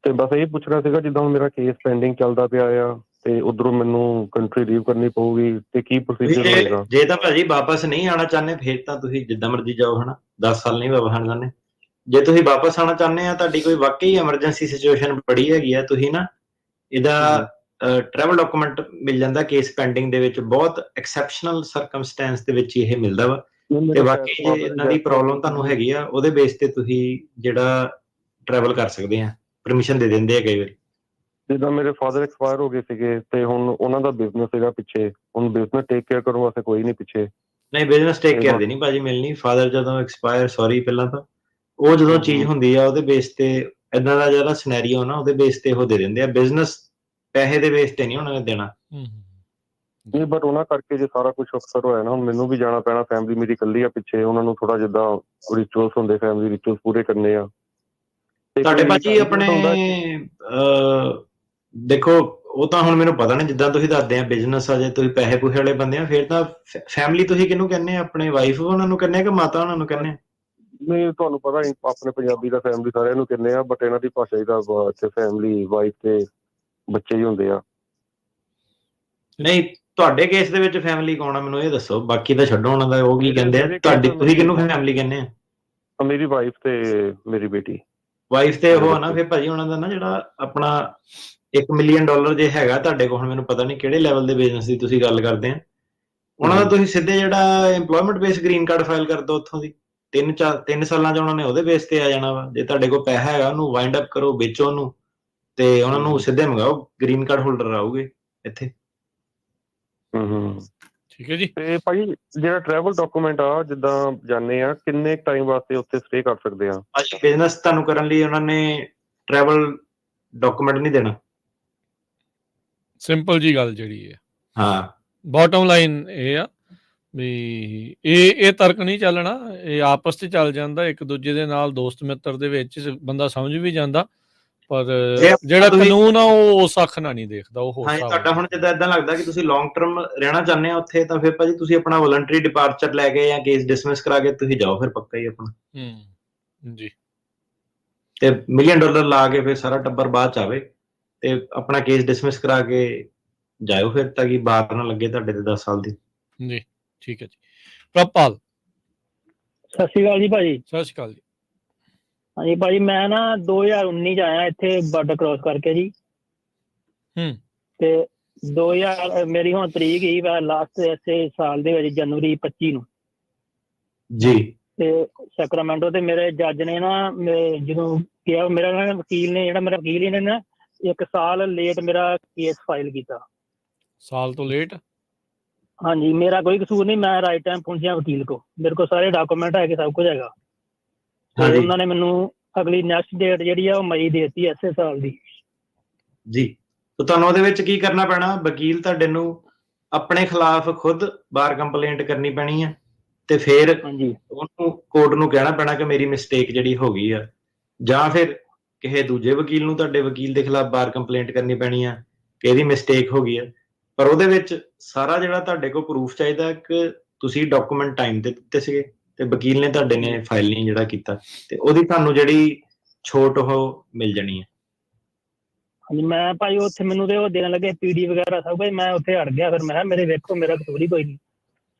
ਤੇ ਬਸ ਇਹ ਪੁੱਛਣਾ ਸੀਗਾ, ਜਿੱਦਾਂ ਹੁਣ ਮੇਰਾ ਕੇਸ ਪੈਂਡਿੰਗ ਚੱਲਦਾ ਪਿਆ ਆ, ਤੇ ਉਧਰੋਂ ਮੈਨੂੰ ਕੰਟਰੀ ਲੀਵ ਕਰਨੀ ਪਊਗੀ, ਤੇ ਕੀ ਪ੍ਰੋਸੀਜਰ ਹੋਏਗਾ? ਜੇ ਤਾਂ ਭਾਜੀ ਵਾਪਸ ਨਹੀਂ ਆਉਣਾ ਚਾਹੁੰਦੇ, ਫਿਰ ਤਾਂ ਤੁਸੀਂ ਜਿੱਦਾਂ ਮਰਜ਼ੀ ਜਾਓ, ਹਨਾ, 10 ਸਾਲ ਨਹੀਂ ਵਾਪਸ ਆਉਣਾ ਚਾਹੁੰਦੇ। ਜੇ ਤੁਸੀਂ ਵਾਪਸ ਆਉਣਾ ਚਾਹੁੰਦੇ ਆ, ਤੁਹਾਡੀ ਕੋਈ ਵਾਕਈ ਐਮਰਜੈਂਸੀ ਸਿਚੁਏਸ਼ਨ ਬੜੀ ਹੈਗੀ ਆ, ਤੁਸੀਂ ਨਾ ਇਹਦਾ ਟਰੈਵਲ ਡਾਕੂਮੈਂਟ ਮਿਲ ਜਾਂਦਾ ਕੇਸ ਪੈਂਡਿੰਗ ਦੇ ਵਿੱਚ, ਬਹੁਤ ਐਕਸੈਪਸ਼ਨਲ ਸਰਕਮਸਟੈਂਸ ਦੇ ਵਿੱਚ ਇਹ ਮਿਲਦਾ ਵਾ, ਤੇ ਬਾਕੀ ਜੇ ਇਹਨਾਂ ਦੀ ਪ੍ਰੋਬਲਮ ਤੁਹਾਨੂੰ ਹੈਗੀ ਆ, ਉਹਦੇ ਬੇਸ ਤੇ ਤੁਸੀਂ ਜਿਹੜਾ ਟਰੈਵਲ ਕਰ ਸਕਦੇ ਆ, ਪਰਮਿਸ਼ਨ ਦੇ ਦਿੰਦੇ ਆ ਕਈ ਵਾਰੀ। ਜਿੱਦਾਂ ਮੇਰੇ ਫਾਦਰ ਐਕਸਪਾਇਰ ਹੋ ਗਏ ਸੀਗੇ, ਤੇ ਹੁਣ ਉਹਨਾਂ ਦਾ ਬਿਜ਼ਨਸ ਸੀਗਾ ਪਿੱਛੇ, ਹੁਣ ਬਿਜ਼ਨਸ ਟੇਕ ਕੇਅਰ ਕਰਨ ਵਾਸਤੇ ਕੋਈ ਨਹੀਂ ਪਿੱਛੇ। ਨਹੀਂ, ਬਿਜ਼ਨਸ ਟੇਕ ਕੇਅਰ ਦੀ ਨਹੀਂ ਭਾਜੀ ਮਿਲਣੀ, ਫਾਦਰ ਜਦੋਂ ਐਕਸਪਾਇਰ, ਸੌਰੀ ਪਹਿਲਾਂ ਤਾਂ ਉਹ ਜਦੋਂ ਚੀਜ਼ ਹੁੰਦੀ ਆ ਉਹਦੇ ਬੇਸ ਤੇ ਏਦਾਂ ਦਾ ਜਿਹੜਾ ਸਿਨੈਰੀਓ ਨਾ ਉਹਦੇ ਬੇਸ ਤੇ ਉਹ ਦੇ ਦਿੰਦੇ ਆ। ਬਿਜ਼ਨਸ ਪੈਸੇ ਦੇ ਬੇਸ ਤੇ ਨਹੀਂ ਉਹਨਾਂ ਨੇ ਦੇਣਾ। ਨਹੀਂ ਬਟ ਉਹਨਾਂ ਕਰਕੇ ਜੇ ਸਾਰਾ ਕੁਝ ਅਕਸਰ ਹੋਇਆ ਨਾ, ਹੁਣ ਮੈਨੂੰ ਵੀ ਜਾਣਾ ਪੈਣਾ, ਫੈਮਿਲੀ ਮੇਰੀ ਇਕੱਲੀ ਆ ਪਿੱਛੇ, ਉਹਨਾਂ ਨੂੰ ਥੋੜਾ ਜਿੱਦਾਂ ਰਿਚੁਅਲਸ ਹੁੰਦੇ ਫੈਮਿਲੀ ਰਿਚੁਅਲਸ ਪੂਰੇ ਕਰਨੇ ਆ। ਤੁਹਾਡੇ ਭਾਜੀ ਆਪਣੇ ਦੇਖੋ ਉਹ ਤਾਂ ਹੁਣ ਮੈਨੂੰ ਪਤਾ ਨਹੀਂ, ਜਿੱਦਾਂ ਤੁਸੀਂ ਦੱਸਦੇ ਆ ਬਿਜ਼ਨਸ ਆ, ਜੇ ਤੁਸੀਂ ਪੈਸੇ ਪੂਸੇ ਵਾਲੇ ਬੰਦੇ ਆ ਫਿਰ ਤਾਂ ਫੈਮਿਲੀ ਤੁਸੀਂ ਕਿਹਨੂੰ ਕਹਿੰਦੇ ਆ? ਆਪਣੇ ਵਾਈਫ ਉਹਨਾਂ ਨੂੰ ਕਹਿੰਦੇ ਆ ਕਿ ਮਾਤਾ ਉਹਨਾਂ ਨੂੰ ਕਹਿੰਦੇ ਆ? ਨਹੀਂ ਤੁਹਾਨੂੰ ਪਤਾ ਆਪਣੇ ਪੰਜਾਬੀ ਦਾ ਫੈਮਿਲੀ ਸਾਰਿਆਂ ਨੂੰ ਕਹਿੰਦੇ ਆ, ਬਟ ਇਹਨਾਂ ਦੀ ਭਾਸ਼ਾ ਹੀ ਤਾਂ ਇੱਥੇ ਫੈਮਿਲੀ ਵਾਈਫ ਤੇ ਬੱਚੇ ਹੀ ਹੁੰਦੇ ਆ। ਨਹੀਂ ਤੁਹਾਡੇ ਕੇਸ ਦੇ ਵਿੱਚ ਫੈਮਿਲੀ ਕੌਣ ਆ ਮੈਨੂੰ ਇਹ ਦੱਸੋ, ਬਾਕੀ ਤਾਂ ਛੱਡੋ ਉਹਨਾਂ ਦਾ ਉਹ ਕੀ ਕਹਿੰਦੇ ਆ। ਤੁਹਾਡੀ ਤੁਸੀਂ ਕਿਹਨੂੰ ਫੈਮਿਲੀ ਕਹਿੰਦੇ ਆ? ਮੇਰੀ ਵਾਈਫ ਤੇ ਮੇਰੀ ਬੇਟੀ। ਵਾਈਫ ਤੇ ਉਹ ਆ ਨਾ ਫਿਰ ਭਾਜੀ ਉਹਨਾਂ ਦਾ ਨਾ ਜਿਹੜਾ ਆਪਣਾ $1 ਮਿਲੀਅਨ ਜੇ ਹੈਗਾ ਤੁਹਾਡੇ ਕੋਲ, ਹੁਣ ਮੈਨੂੰ ਪਤਾ ਨਹੀਂ ਕਿਹੜੇ ਲੈਵਲ ਦੇ ਬਿਜ਼ਨਸ ਦੀ ਤੁਸੀਂ ਗੱਲ ਕਰਦੇ ਆ, ਉਹਨਾਂ ਦਾ ਤੁਸੀਂ ਸਿੱਧੇ ਜਿਹੜਾ employment base green card file ਕਰ ਦਿਓ ਉੱਥੋਂ ਦੀ। 3 ਸਾਲਾਂ 'ਚ ਉਹਨਾਂ ਨੇ ਉਹਦੇ ਬੇਸ ਤੇ ਆ ਜਾਣਾ ਵਾ। ਜੇ ਤੁਹਾਡੇ ਕੋਲ ਪੈਸਾ ਹੈਗਾ ਉਹਨੂੰ ਵਾਈਂਡ ਅਪ ਕਰੋ, ਵੇਚੋ ਉਹਨੂੰ ਤੇ ਉਹਨਾਂ ਨੂੰ ਸਿੱਧੇ ਮੰਗਾਓ, ਗ੍ਰੀਨ ਕਾਰਡ ਹੋਲਡਰ ਆਉਗੇ ਇੱਥੇ। ਠੀਕ ਹੈ ਜੀ। ਤੇ ਭਾਈ ਜਿਹੜਾ ਟਰੈਵਲ ਡਾਕੂਮੈਂਟ ਆ, ਜਿੱਦਾਂ ਜਾਂਦੇ ਆ, ਕਿੰਨੇ ਟਾਈਮ ਵਾਸਤੇ ਉੱਥੇ ਸਟੇ ਕਰ ਸਕਦੇ ਆ? ਬਿਜ਼ਨਸ ਤੁਹਾਨੂੰ ਕਰਨ ਲਈ ਉਹਨਾਂ ਨੇ ਟਰੈਵਲ ਡਾਕੂਮੈਂਟ ਨਹੀਂ ਦੇਣਾ। ਸਿੰਪਲ ਜੀ ਗੱਲ ਜਿਹੜੀ ਹੈ, ਹਾਂ ਬੋਟਮ ਲਾਈਨ ਇਹ ਆ ਵੀ ਇਹ ਤਰਕ ਨਹੀਂ ਚੱਲਣਾ, ਇਹ ਆਪਸ 'ਚ ਚੱਲ ਜਾਂਦਾ ਇੱਕ ਦੂਜੇ ਦੇ ਨਾਲ, ਦੋਸਤ ਮਿੱਤਰ ਦੇ ਵਿੱਚ ਬੰਦਾ ਸਮਝ ਵੀ ਜਾਂਦਾ, ਪਰ ਜਿਹੜਾ ਕਾਨੂੰਨ ਆ ਉਹ ਉਸ ਅੱਖ ਨਾਲ ਨਹੀਂ ਦੇਖਦਾ। ਉਹ ਹਾਂਜੀ ਤੁਹਾਡਾ ਹੁਣ ਜਿੱਦਾਂ ਏਦਾਂ ਲੱਗਦਾ ਕਿ ਤੁਸੀਂ ਲੌਂਗ ਟਰਮ ਰਹਿਣਾ ਚਾਹੁੰਦੇ ਆ ਉੱਥੇ, ਤਾਂ ਫਿਰ ਭਾਜੀ ਤੁਸੀਂ ਆਪਣਾ ਵੋਲੰਟਰੀ ਡਿਪਾਰਚਰ ਲੈ ਕੇ ਜਾਂ ਕੇਸ ਡਿਸਮਿਸ ਕਰਾ ਕੇ ਤੁਸੀਂ ਜਾਓ ਫਿਰ ਪੱਕਾ ਹੀ ਆਪਣਾ। ਜੀ ਤੇ $1 ਮਿਲੀਅਨ ਲਾ ਕੇ ਫਿਰ ਸਾਰਾ ਟੱਬਰ ਬਾਅਦ ਚ ਆਵੇ ਤੇ ਆਪਣਾ ਕੇਸ ਡਿਸਮਿਸ ਕਰਾ ਕੇ ਜਾਇਓ ਫਿਰ, ਤਾਂ ਕਿ ਬਾਹਰ ਨਾ ਲੱਗੇ ਤੁਹਾਡੇ ਤੇ 10 ਸਾਲ ਦੀ। ਜੀ ਠੀਕ ਹੈ ਜੀ। ਪ੍ਰਭਪਾਲ ਸਤਿ ਸ਼੍ਰੀ ਅਕਾਲ ਜੀ ਭਾਜੀ। ਸਤਿ ਸ਼੍ਰੀ ਅਕਾਲ ਜੀ। ਹਾਂਜੀ ਭਾਜੀ ਮੈਂ ਨਾ 2019 ਚ ਆਇਆ ਇੱਥੇ ਬਾਰਡਰ ਕ੍ਰੋਸ ਕਰਕੇ ਜੀ। ਤੇ 2000 ਮੇਰੀ ਹੁਣ ਤਰੀਕ ਹੀ ਲਾਸਟ ਇਸੇ ਸਾਲ ਦੇ ਵਿੱਚ ਜਨਵਰੀ 25 ਨੂੰ ਜੀ। ਤੇ ਸੈਕਰਾਮੈਂਟੋ ਤੇ ਮੇਰੇ ਜੱਜ ਨੇ ਨਾ ਜਦੋਂ ਕਿਹਾ, ਮੇਰਾ ਨਾ ਵਕੀਲ ਨੇ, ਜਿਹੜਾ ਮੇਰਾ ਵਕੀਲ ਇਹਨੇ ਨਾ 1 ਸਾਲ ਲੇਟ ਮੇਰਾ ਕੇਸ ਫਾਈਲ ਕੀਤਾ। ਸਾਲ ਤੋਂ ਲੇਟ? ਹਾਂਜੀ ਮੇਰਾ ਕੋਈ ਕਸੂਰ ਨਹੀਂ, ਮੈਂ ਰਾਈਟ ਟਾਈਮ ਪਹੁੰਚਿਆ ਵਕੀਲ ਕੋ, ਮੇਰੇ ਕੋਲ ਸਾਰੇ ਡਾਕੂਮੈਂਟ ਹੈਗੇ, ਸਭ ਕੁਝ ਹੈਗਾ। ਤੇ ਉਹਨਾਂ ਨੇ ਮੈਨੂੰ ਅਗਲੀ ਨੈਕਸਟ ਡੇਟ ਜਿਹੜੀ ਆ ਉਹ ਮਈ ਦੇ ਦਿੱਤੀ ਇਸੇ ਸਾਲ ਦੀ। ਜੀ ਤਾਂ ਤੁਹਾਨੂੰ ਉਹਦੇ ਵਿੱਚ ਕੀ ਕਰਨਾ ਪੈਣਾ? ਵਕੀਲ ਤੁਹਾਡੇ ਨੂੰ ਆਪਣੇ ਖਿਲਾਫ ਖੁਦ ਬਾਰ ਕੰਪਲੇਂਟ ਕਰਨੀ ਪੈਣੀ ਹੈ ਤੇ ਫਿਰ ਉਹਨੂੰ ਕੋਰਟ ਨੂੰ ਕਹਿਣਾ ਪੈਣਾ ਕਿ ਮੇਰੀ ਮਿਸਟੇਕ ਜਿਹੜੀ ਹੋ ਗਈ ਆ, ਜਾਂ ਫਿਰ ਕਿਸੇ ਦੂਜੇ ਵਕੀਲ ਨੂੰ ਤੁਹਾਡੇ ਵਕੀਲ ਦੇ ਖਿਲਾਫ ਬਾਰ ਕੰਪਲੇਂਟ ਕਰਨੀ ਪੈਣੀ ਆ ਕਿ ਇਹਦੀ ਮਿਸਟੇਕ ਹੋ ਗਈ ਆ। ਪਰ ਉਹਦੇ ਵਿੱਚ ਸਾਰਾ ਜਿਹੜਾ ਤੁਹਾਡੇ ਕੋਲ ਪ੍ਰੂਫ ਚਾਹੀਦਾ ਕਿ ਤੁਸੀਂ ਡਾਕੂਮੈਂਟ ਟਾਈਮ ਤੇ ਦਿੱਤੇ ਸੀਗੇ ਤੇ ਵਕੀਲ ਨੇ ਤੁਹਾਡੇ ਨੇ ਫਾਈਲ ਨਹੀਂ ਜਿਹੜਾ ਕੀਤਾ, ਤੇ ਉਹਦੀ ਤੁਹਾਨੂੰ ਜਿਹੜੀ ਛੋਟ ਉਹ ਮਿਲ ਜਾਣੀ ਹੈ। ਹਾਂਜੀ ਮੈਂ ਭਾਈ ਉੱਥੇ ਮੈਨੂੰ ਤੇ ਉਹ ਦੇਣ ਲੱਗੇ PD ਵਗੈਰਾ ਸਭ ਕੁਝ, ਮੈਂ ਉੱਥੇ ਅੜ ਗਿਆ। ਫਿਰ ਮੈਂ ਕਿਹਾ ਮੇਰੇ ਵੇਖੋ ਮੇਰਾ ਕਸੂਰ ਹੀ ਕੋਈ ਨਹੀਂ,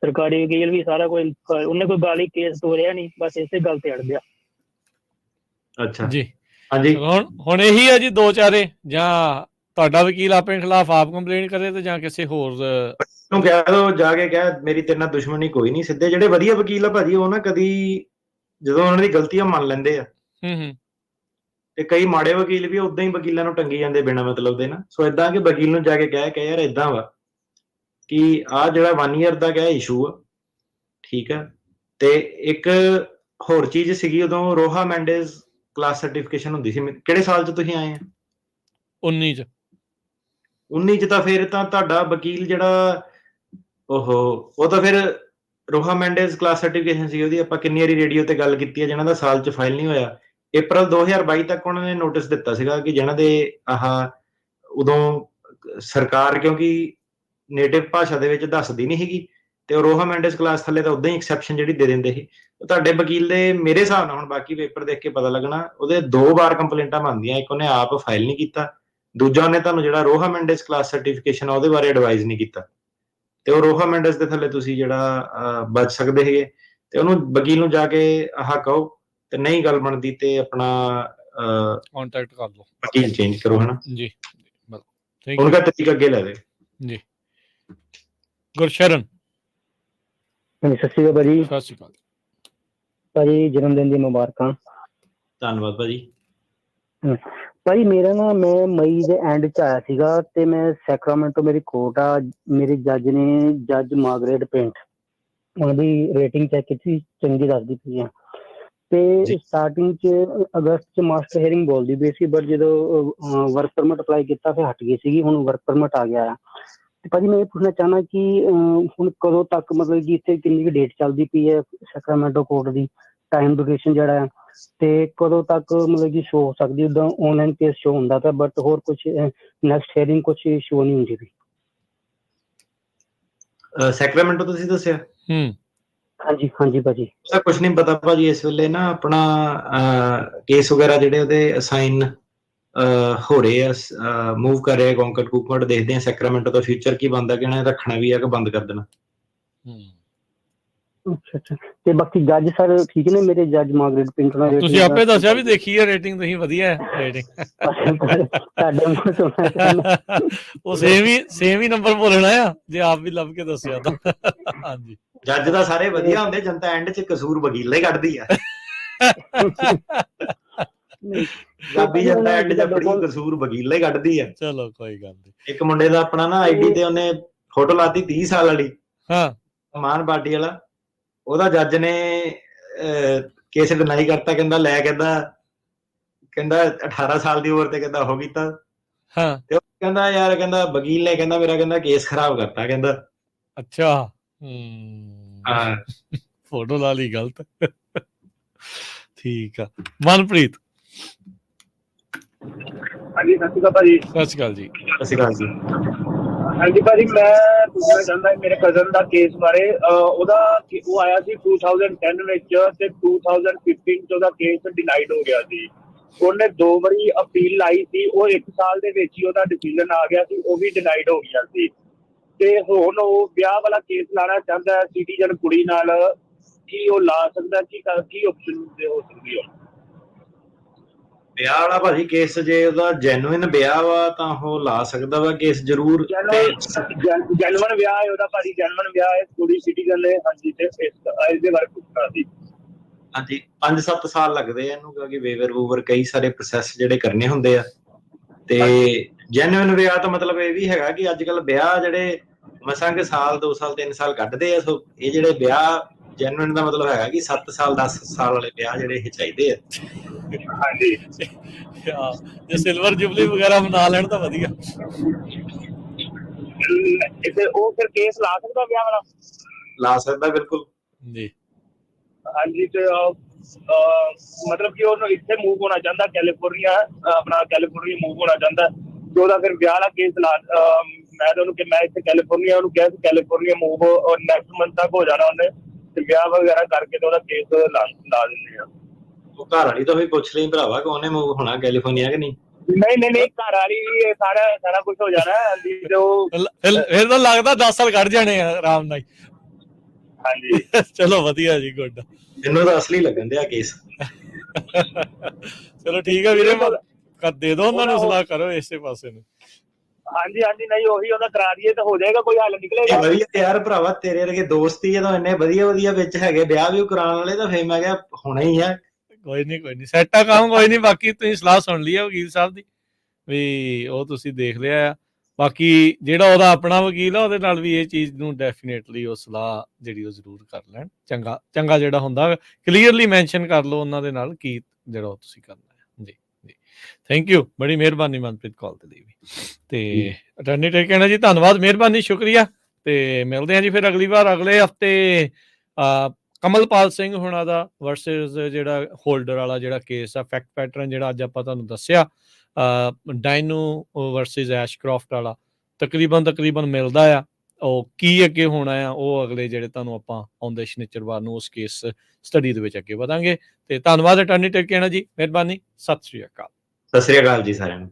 ਸਰਕਾਰੀ ਵਕੀਲ ਵੀ ਸਾਰਾ ਕੋਈ, ਉਹਨੇ ਕੋਈ ਗਾਲੀ ਕੇਸ ਤੋਰਿਆ ਨਹੀਂ, ਬਸ ਇਸੇ ਗੱਲ ਤੇ ਅੜ ਗਿਆ। ਅੱਛਾ ਜੀ ਹਾਂਜੀ। ਹੁਣ ਇਹੀ ਹੈ ਜੀ ਦੋ ਚਾਰੇ, ਜਾਂ ਤੁਹਾਡਾ ਵਕੀਲ ਆਪਣੇ ਖਿਲਾਫ ਆਪ ਕੰਪਲੇਂਟ ਕਰੇ ਤੇ ਜਾਂ ਕਿਸੇ ਹੋਰ ਨੂੰ ਕਹਿ ਦੋ, ਜਾ ਕੇ ਕਹਿ ਮੇਰੀ ਤੇਰੇ ਨਾਲ ਦੁਸ਼ਮਣੀ ਕੋਈ ਨਹੀਂ। ਸਿੱਧੇ ਜਿਹੜੇ ਵਧੀਆ ਵਕੀਲ ਆ ਭਾਜੀ ਉਹ ਨਾ ਕਦੀ ਜਦੋਂ ਉਹਨਾਂ ਦੀ ਗਲਤੀਆਂ ਮੰਨ ਲੈਂਦੇ ਆ, ਤੇ ਕਈ ਮਾੜੇ ਵਕੀਲ ਵੀ ਉਦਾਂ ਹੀ ਵਕੀਲਾਂ ਨੂੰ ਟੰਗੀ ਜਾਂਦੇ ਬਿਨਾਂ ਮਤਲਬ ਦੇ ਨਾ। ਸੋ ਏਦਾਂ ਕਿ ਵਕੀਲ ਨੂੰ ਜਾ ਕੇ ਕਹਿ ਯਾਰ ਏਦਾਂ ਵਾ ਕਿ ਆਹ ਜਿਹੜਾ 1 ਈਅਰ ਦਾ ਕਿਆ ਇਸ਼ੂ ਆ, ਠੀਕ ਆ। ਤੇ ਇੱਕ ਹੋਰ ਚੀਜ਼ ਸੀਗੀ, ਉਦੋਂ ਰੋਹਾ ਮੈਂਡੇਜ਼ ਕਲਾਸ ਸਰਟੀਫਿਕੇਸ਼ਨ ਹੁੰਦੀ ਸੀ। ਕਿਹੜੇ ਸਾਲ 'ਚ ਤੁਸੀਂ ਆਏ ਆ? 19 'ਚ। 19 'ਚ ਤਾਂ ਫਿਰ ਤਾਂ ਤੁਹਾਡਾ ਵਕੀਲ ਜਿਹੜਾ ਉਹ ਤਾਂ ਫਿਰ ਰੋਹਾ ਮੈਂਡੇਜ਼ ਕਲਾਸ ਸਰਟੀਫਿਕੇਸ਼ਨ ਸੀ ਉਹਦੀ। ਆਪਾਂ ਕਿੰਨੀ ਵਾਰੀ ਰੇਡੀਓ ਤੇ ਗੱਲ ਕੀਤੀ ਹੈ, ਜਿਹਨਾਂ ਦਾ ਸਾਲ 'ਚ ਫਾਈਲ ਨਹੀਂ ਹੋਇਆ। April 2022 ਤੱਕ ਉਹਨਾਂ ਨੇ ਨੋਟਿਸ ਦਿੱਤਾ ਸੀਗਾ ਕਿ ਜਿਹਨਾਂ ਦੇ ਉਦੋਂ ਸਰਕਾਰ ਕਿਉਂਕਿ ਨੇਟਿਵ ਭਾਸ਼ਾ ਦੇ ਵਿੱਚ ਦੱਸਦੀ ਨਹੀਂ ਸੀਗੀ, ਤੇ ਉਹ ਰੋਹਾ ਮੈਂਡੇਜ਼ ਕਲਾਸ ਥੱਲੇ ਤਾਂ ਉਦਾਂ ਹੀ ਐਕਸੈਪਸ਼ਨ ਜਿਹੜੀ ਦੇ ਦਿੰਦੇ ਸੀ। ਤੁਹਾਡੇ ਵਕੀਲ ਦੇ ਮੇਰੇ ਹਿਸਾਬ ਨਾਲ, ਹੁਣ ਬਾਕੀ ਪੇਪਰ ਦੇਖ ਕੇ ਪਤਾ ਲੱਗਣਾ, ਉਹਦੇ 2 ਵਾਰ ਕੰਪਲੇਂਟਾਂ ਬਣਦੀਆਂ। ਇੱਕ ਉਹਨੇ ਆਪ ਫਾਈਲ ਨਹੀਂ ਕੀਤਾ, ਦੂਜਾ ਉਹਨੇ ਤੁਹਾਨੂੰ ਜਿਹੜਾ ਰੋਹਾ ਮੈਂਡੇਜ਼ ਕਲਾਸ ਸਰਟੀਫਿਕੇਸ਼ਨ ਆ ਉਹਦੇ ਬਾਰੇ ਐਡਵਾਈਜ਼ ਨਹੀਂ ਕੀਤਾ। ਤੇ ਉਹ ਰੋਹਾ ਮੈਂਡੇਜ਼ ਦੇ ਥੱਲੇ ਤੁਸੀਂ ਜਿਹੜਾ ਬਚ ਸਕਦੇ ਸੀਗੇ। ਤੇ ਉਹਨੂੰ ਵਕੀਲ ਨੂੰ ਜਾ ਕੇ ਕਹੋ, ਤੇ ਨਹੀਂ ਗੱਲ ਬਣਦੀ ਤੇ ਆਪਣਾ ਕੰਟੈਕਟ ਕਰ ਲਓ, ਵਕੀਲ ਚੇਂਜ ਕਰੋ, ਹਨਾ ਜੀ। ਉਨ੍ਹਾਂ ਦਾ ਤਰੀਕਾ ਅੱਗੇ ਲੈ ਦੇ ਜੀ। ਗੁਰਸ਼ਰਨ ਸਤਿ ਸ਼੍ਰੀ ਅਕਾਲ ਭਾਜੀ। ਸਤਿ ਸ਼੍ਰੀ ਅਕਾਲ ਭਾਜੀ, ਜਨਮ ਦਿਨ ਦੀ ਮੁਬਾਰਕਾਂ। ਧੰਨਵਾਦ ਭਾਜੀ। ਭਾਜੀ ਮੇਰਾ ਨਾ, ਮੈਂ ਮਈ ਦੇ ਐਂਡ 'ਚ ਆਇਆ ਸੀਗਾ ਤੇ ਮੈਂ ਸੈਕਰਾਮੈਂਟੋ ਮੇਰੀ ਕੋਰਟ ਆ, ਮੇਰੇ ਜੱਜ ਮਾਰਗਰੇਟ ਪੇਂਟ, ਉਹਨਾਂ ਦੀ ਰੇਟਿੰਗ ਚੈੱਕ ਕੀਤੀ, ਚੰਗੀ ਦੱਸਦੀ ਪਈ ਆ। ਤੇ ਸਟਾਰਟਿੰਗ 'ਚ ਅਗਸਤ 'ਚ ਮਾਸਟਰ ਹੀਅਰਿੰਗ ਬੋਲਦੀ ਪਈ ਸੀ, ਬਟ ਜਦੋਂ ਵਰਕ ਪਰਮਿਟ ਅਪਲਾਈ ਕੀਤਾ ਫਿਰ ਹਟ ਗਈ ਸੀਗੀ, ਹੁਣ ਵਰਕ ਪਰਮਿਟ ਆ ਗਿਆ ਆ। ਤੇ ਭਾਜੀ ਮੈਂ ਇਹ ਪੁੱਛਣਾ ਚਾਹੁੰਦਾ ਕਿ ਹੁਣ ਕਦੋਂ ਤੱਕ ਮਤਲਬ ਕਿ ਇੱਥੇ ਕਿੰਨੀ ਕੁ ਡੇਟ ਚੱਲਦੀ ਪਈ ਹੈ ਸੈਕਰਾਮੈਂਟੋ ਕੋਰਟ ਦੀ, ਟਾਈਮ ਡਿਊਰੇਸ਼ਨ ਜਿਹੜਾ ਹੈ, ਤੇ ਕਦੋਂ ਤੱਕ ਮਤਲਬ ਕਿ ਸ਼ੋ ਹੋ ਸਕਦੀ? ਉੱਦਾਂ ਆਨਲਾਈਨ ਕੇਸ ਸ਼ੋ ਹੁੰਦਾ ਤਾਂ, ਬਟ ਹੋਰ ਕੁਛ ਨੈਕਸਟ ਹੀਅਰਿੰਗ ਕੁਛ ਸ਼ੋ ਨਹੀਂ ਹੁੰਦੀ ਪਈ। ਸੈਕਰਾਮੈਂਟੋ ਤੁਸੀਂ ਦੱਸਿਆ? ਹਾਂਜੀ ਹਾਂਜੀ ਭਾਜੀ। ਸਰ ਕੁਛ ਨਹੀਂ ਪਤਾ ਭਾਜੀ, ਇਸ ਵੇਲੇ ਨਾ ਆਪਣਾ ਕੇਸ ਵਗੈਰਾ ਜਿਹੜੇ ਉਹਦੇ ਅਸਾਈਨ ਹੋ ਰਹੇ ਆ, ਮੂਵ ਕਰ ਰਹੇ ਕੌਂਕਟ ਕੂਕਟ, ਦੇਖਦੇ ਆ ਸੈਕਰਾਮੈਂਟੋ ਦਾ ਫਿਊਚਰ ਕੀ ਬਣਦਾ, ਕਿ ਇਹਨਾਂ ਨੇ ਰੱਖਣਾ ਵੀ ਹੈ ਕਿ ਬੰਦ ਕਰ ਦੇਣਾ। ਅੱਛਾ ਅੱਛਾ। ਤੇ ਬਾਕੀ ਜੱਜ ਸਰ ਠੀਕ ਨੇ ਮੇਰੇ, ਜੱਜ ਮਾਰਗਰੇਟ ਪਿੰਟੋ? ਤੁਸੀਂ ਆਪੇ ਦੱਸਿਆ ਵੀ ਦੇਖੀ ਹੈ ਰੇਟਿੰਗ, ਤੁਸੀਂ ਵਧੀਆ ਹੈ ਰੇਟਿੰਗ। ਉਹ ਸੇਮ ਹੀ ਨੰਬਰ ਬੋਲਣਾ ਆ ਜੇ ਆਪ ਵੀ ਲੱਭ ਕੇ ਦੱਸਿਆ ਤਾਂ। ਹਾਂਜੀ, ਜੱਜ ਤਾਂ ਸਾਰੇ ਵਧੀਆ ਹੁੰਦੇ, ਜਨਤਾ ਐਂਡ 'ਚ ਕਸੂਰ ਵਕੀਲ ਹੀ ਕੱਢਦੀ ਆ। ਪੰਜਾਬੀ ਜਨਤਾ ਐਂਡ 'ਚ ਆਪਣੀ ਕਸੂਰ ਵਕੀਲ ਹੀ ਕੱਢਦੀ ਆ। ਚਲੋ ਕੋਈ ਗੱਲ ਨਹੀਂ। ਇੱਕ ਮੁੰਡੇ ਦਾ ਆਪਣਾ ਨਾ ਆਈਡੀ ਤੇ ਉਹਨੇ ਫੋਟੋ ਲਾਤੀ 30 ਸਾਲ ਵਾਲੀ, ਹਾਂ ਮਾਨ ਪਾਰਟੀ ਵਾਲਾ, ਉਹਦਾ ਜੱਜ ਨੇ ਕੇਸ ਡਿਨਾਈ ਕਰਤਾ, ਕਹਿੰਦਾ ਲੈ ਕਹਿੰਦਾ 18 ਸਾਲ ਦੀ ਉਮਰ ਤੇ ਕਹਿੰਦਾ ਉਹ ਕੀਤਾ। ਤੇ ਉਹ ਕਹਿੰਦਾ ਯਾਰ, ਕਹਿੰਦਾ ਵਕੀਲ ਨੇ ਕਹਿੰਦਾ ਮੇਰਾ ਕਹਿੰਦਾ ਕੇਸ ਖਰਾਬ ਕਰਤਾ ਕਹਿੰਦਾ। ਅੱਛਾ, ਹਾਂ ਫੋਟੋ ਲਾ ਲਈ ਗਲਤ। ਠੀਕ ਆ। ਮਨਪ੍ਰੀਤ? ਹਾਂਜੀ ਸਤਿ ਸ਼੍ਰੀ ਅਕਾਲ ਭਾਜੀ। ਸਤਿ ਸ਼੍ਰੀ ਅਕਾਲ ਜੀ। ਸਤਿ ਸ਼੍ਰੀ ਅਕਾਲ ਜੀ। ਹਾਂਜੀ ਭਾਜੀ, ਮੈਂ ਪੁੱਛਣਾ ਚਾਹੁੰਦਾ ਮੇਰੇ ਕਜ਼ਨ ਦਾ ਕੇਸ ਬਾਰੇ। ਉਹਦਾ ਉਹ ਆਇਆ ਸੀ 2010 ਵਿੱਚ, ਤੇ 2015 'ਚ ਉਹਦਾ ਕੇਸ ਡਿਨਾਈਡ ਹੋ ਗਿਆ ਸੀ। ਉਹਨੇ 2 ਵਾਰੀ ਅਪੀਲ ਲਾਈ ਸੀ, ਉਹ 1 ਸਾਲ ਦੇ ਵਿੱਚ ਹੀ ਉਹਦਾ ਡਿਸੀਜਨ ਆ ਗਿਆ ਸੀ, ਉਹ ਵੀ ਡਿਨਾਈਡ ਹੋ ਗਿਆ ਸੀ। ਤੇ ਹੁਣ ਉਹ ਵਿਆਹ ਵਾਲਾ ਕੇਸ ਲਾਣਾ ਚਾਹੁੰਦਾ ਹੈ ਸਿਟੀਜ਼ਨ ਕੁੜੀ ਨਾਲ, ਕੀ ਉਹ ਲਾ ਸਕਦਾ? ਕੀ ਆਪਸ਼ਨ ਹੋ ਸਕਦੀ ਹੈ? ਵਿਆਹ ਵਾਲਾ ਭਾਜੀ ਕੇਸ, ਜੇ ਉਹਦਾ ਜੈਨੂਇਨ ਵਿਆਹ ਵਾ ਤਾਂ ਉਹ ਲਾ ਸਕਦਾ ਵਾ ਕੇਸ ਜ਼ਰੂਰ। ਜੈਨੂਇਨ ਵਿਆਹ ਹੈ ਉਹਦਾ ਭਾਜੀ, ਜੈਨੂਇਨ ਵਿਆਹ ਹੈ, ਕੁੜੀ ਸਿਟੀਜ਼ਨ ਹੈ। ਹਾਂਜੀ, ਤੇ ਇਹਦੇ ਬਾਰੇ ਪੁੱਛਣਾ ਸੀ। ਹਾਂਜੀ, 5-7 ਸਾਲ ਲੱਗਦੇ ਆ ਇਹਨੂੰ, ਕਿਉਂਕਿ ਵੇਵਰ ਵੂਵਰ ਕਈ ਸਾਰੇ ਪ੍ਰੋਸੈਸ ਜਿਹੜੇ ਕਰਨੇ ਹੁੰਦੇ ਆ। ਤੇ ਜੈਨੂਇਨ ਵਿਆਹ ਤਾਂ ਮਤਲਬ ਇਹ ਵੀ ਹੈਗਾ ਕਿ ਅੱਜ ਕੱਲ ਵਿਆਹ ਜਿਹੜੇ ਮਸਾਂ ਕਿ ਸਾਲ 2 ਸਾਲ 3 ਸਾਲ ਕੱਢਦੇ ਆ। ਸੋ ਇਹ ਜਿਹੜੇ ਵਿਆਹ ਜੈਨੂਇਨ ਦਾ ਮਤਲਬ ਹੈਗਾ ਕਿ 7 ਸਾਲ 10 ਸਾਲ ਵਾਲੇ ਵਿਆਹ ਜਿਹੜੇ ਇਹ ਚਾਹੀਦੇ ਆ। ਹਾਂਜੀ, ਜੇ ਸਿਲਵਰ ਜੁਬਲੀ ਵਗੈਰਾ ਮਨਾ ਲੈਣ ਤਾਂ ਵਧੀਆ। ਉਹ ਫਿਰ ਕੇਸ ਲਾ ਸਕਦਾ ਵਿਆਹ ਵਾਲਾ? ਲਾ ਸਕਦਾ, ਬਿਲਕੁਲ ਜੀ। ਹਾਂਜੀ, ਤੇ ਮਤਲਬ ਕਿ ਉਹਨੂੰ ਇੱਥੇ ਮੂਵ ਹੋਣਾ ਚਾਹੁੰਦਾ, ਕੈਲੀਫੋਰਨੀਆ, ਆਪਣਾ ਕੈਲੀਫੋਰਨੀਆ ਮੂਵ ਹੋਣਾ ਚਾਹੁੰਦਾ, ਤੇ ਉਹਦਾ ਫਿਰ ਵਿਆਹ ਵਾਲਾ ਕੇਸ ਲਾ। ਮੈਂ ਤਾਂ ਉਹਨੂੰ ਕਿ ਮੈਂ ਇੱਥੇ ਕੈਲੀਫੋਰਨੀਆ, ਉਹਨੂੰ ਕਿਹਾ ਸੀ ਕੈਲੀਫੋਰਨੀਆ ਮੂਵ ਨੈਕਸਟ ਮੰਥ ਤੱਕ ਹੋ ਜਾਣਾ ਉਹਨੇ, ਤੇ ਵਿਆਹ ਵਗੈਰਾ ਕਰਕੇ ਤੇ ਉਹਦਾ ਕੇਸ ਲਾ ਦਿੰਦੇ ਆ। ਉਹ ਘਰ ਵਾਲੀ ਤਾਂ ਵੀ ਪੁੱਛ ਲਈ ਭਰਾਵਾ ਕਿ ਉਹਨੇ ਮੂਵ ਹੋਣਾ ਕੈਲੀਫੋਰਨੀਆ ਕਿ ਨਹੀਂ? ਨਹੀਂ, ਘਰ ਵਾਲੀ ਵੀ ਸਾਰਾ ਕੁਝ ਹੋ ਜਾਣਾ। ਫਿਰ ਤਾਂ ਲੱਗਦਾ 10 ਸਾਲ ਕੱਢ ਜਾਣੇ ਆ ਆਰਾਮ ਨਾਲ। ਹਾਂਜੀ, ਚਲੋ ਵਧੀਆ ਜੀ, ਗੁੱਡ। ਮੈਨੂੰ ਤਾਂ ਅਸਲੀ ਲੱਗਣ ਦਿਆ ਕੇਸ। ਚਲੋ ਠੀਕ ਆ ਵੀਰੇ, ਦੇ ਦੋ ਉਹਨਾਂ ਨੂੰ ਸਲਾਹ, ਕਰੋ ਇਸੇ ਪਾਸੇ ਨੂੰ। ਹਾਂਜੀ, ਨਹੀਂ ਉਹੀ ਉਹਦਾ ਕਰਾ ਦਈਏ ਤਾਂ ਹੋ ਜਾਏਗਾ, ਕੋਈ ਹੱਲ ਨਿਕਲੇਗਾ। ਵਧੀਆ ਯਾਰ ਭਰਾਵਾ, ਤੇਰੇ ਵਰਗੇ ਦੋਸਤ ਹੀ ਜਦੋਂ ਇੰਨੇ ਵਧੀਆ ਵਿੱਚ ਹੈਗੇ ਵਿਆਹ ਵੀ ਕਰਾਉਣ ਵਾਲੇ, ਤਾਂ ਫੇਰ ਮੈਂ ਕਿਹਾ ਹੋਣਾ ਹੀ ਆ। ਕੋਈ ਨਹੀਂ ਸੈੱਟ ਆ ਕੰਮ, ਕੋਈ ਨਹੀਂ। ਬਾਕੀ ਤੁਸੀਂ ਸਲਾਹ ਸੁਣ ਲਈ ਆ ਵਕੀਲ ਸਾਹਿਬ ਦੀ, ਵੀ ਉਹ ਤੁਸੀਂ ਦੇਖ ਲਿਆ ਆ। ਬਾਕੀ ਜਿਹੜਾ ਉਹਦਾ ਆਪਣਾ ਵਕੀਲ ਆ, ਉਹਦੇ ਨਾਲ ਵੀ ਇਹ ਚੀਜ਼ ਨੂੰ ਡੈਫੀਨੇਟਲੀ ਉਹ ਸਲਾਹ ਜਿਹੜੀ ਉਹ ਜ਼ਰੂਰ ਕਰ ਲੈਣ। ਚੰਗਾ ਜਿਹੜਾ ਹੁੰਦਾ ਕਲੀਅਰਲੀ ਮੈਂਸ਼ਨ ਕਰ ਲਓ ਉਹਨਾਂ ਦੇ ਨਾਲ ਕੀ ਜਿਹੜਾ ਉਹ ਤੁਸੀਂ ਕਰਨਾ ਹੈ। ਜੀ ਜੀ, ਥੈਂਕ ਯੂ, ਬੜੀ ਮਿਹਰਬਾਨੀ ਮਨਪ੍ਰੀਤ ਕਾਲ ਦੇ ਲਈ ਵੀ। ਤੇ ਅਟਾਰਨੀ ਟਰਕਿਆਨਾ ਜੀ, ਧੰਨਵਾਦ, ਮਿਹਰਬਾਨੀ, ਸ਼ੁਕਰੀਆ। ਤੇ ਮਿਲਦੇ ਹਾਂ ਜੀ ਫਿਰ ਅਗਲੀ ਵਾਰ, ਅਗਲੇ ਹਫ਼ਤੇ ਕਮਲਪਾਲ ਸਿੰਘ ਹੁਣਾਂ ਦਾ ਵਰਸਸ ਜਿਹੜਾ ਹੋਲਡਰ ਵਾਲਾ ਜਿਹੜਾ ਕੇਸ ਆ, ਫੈਕਟ ਪੈਟਰਨ ਜਿਹੜਾ ਅੱਜ ਆਪਾਂ ਤੁਹਾਨੂੰ ਦੱਸਿਆ, ਡਾਇਨੂ ਵਰਸਸ ਐਸ਼ਕ੍ਰਾਫਟ ਵਾਲਾ, ਤਕਰੀਬਨ ਮਿਲਦਾ ਆ। ਉਹ ਕੀ ਅੱਗੇ ਹੋਣਾ ਆ, ਉਹ ਅਗਲੇ ਜਿਹੜੇ ਤੁਹਾਨੂੰ ਆਪਾਂ ਆਉਂਦੇ ਸ਼ਨੀਚਰਵਾਰ ਨੂੰ ਉਸ ਕੇਸ ਸਟੱਡੀ ਦੇ ਵਿੱਚ ਅੱਗੇ ਵਧਾਂਗੇ। ਤੇ ਧੰਨਵਾਦ ਅਟਾਰਨੀ ਟਰਕਿਆਨਾ ਜੀ, ਮਿਹਰਬਾਨੀ, ਸਤਿ ਸ੍ਰੀ ਅਕਾਲ। ਸਤਿ ਸ੍ਰੀ ਅਕਾਲ ਜੀ ਸਾਰਿਆਂ ਨੂੰ।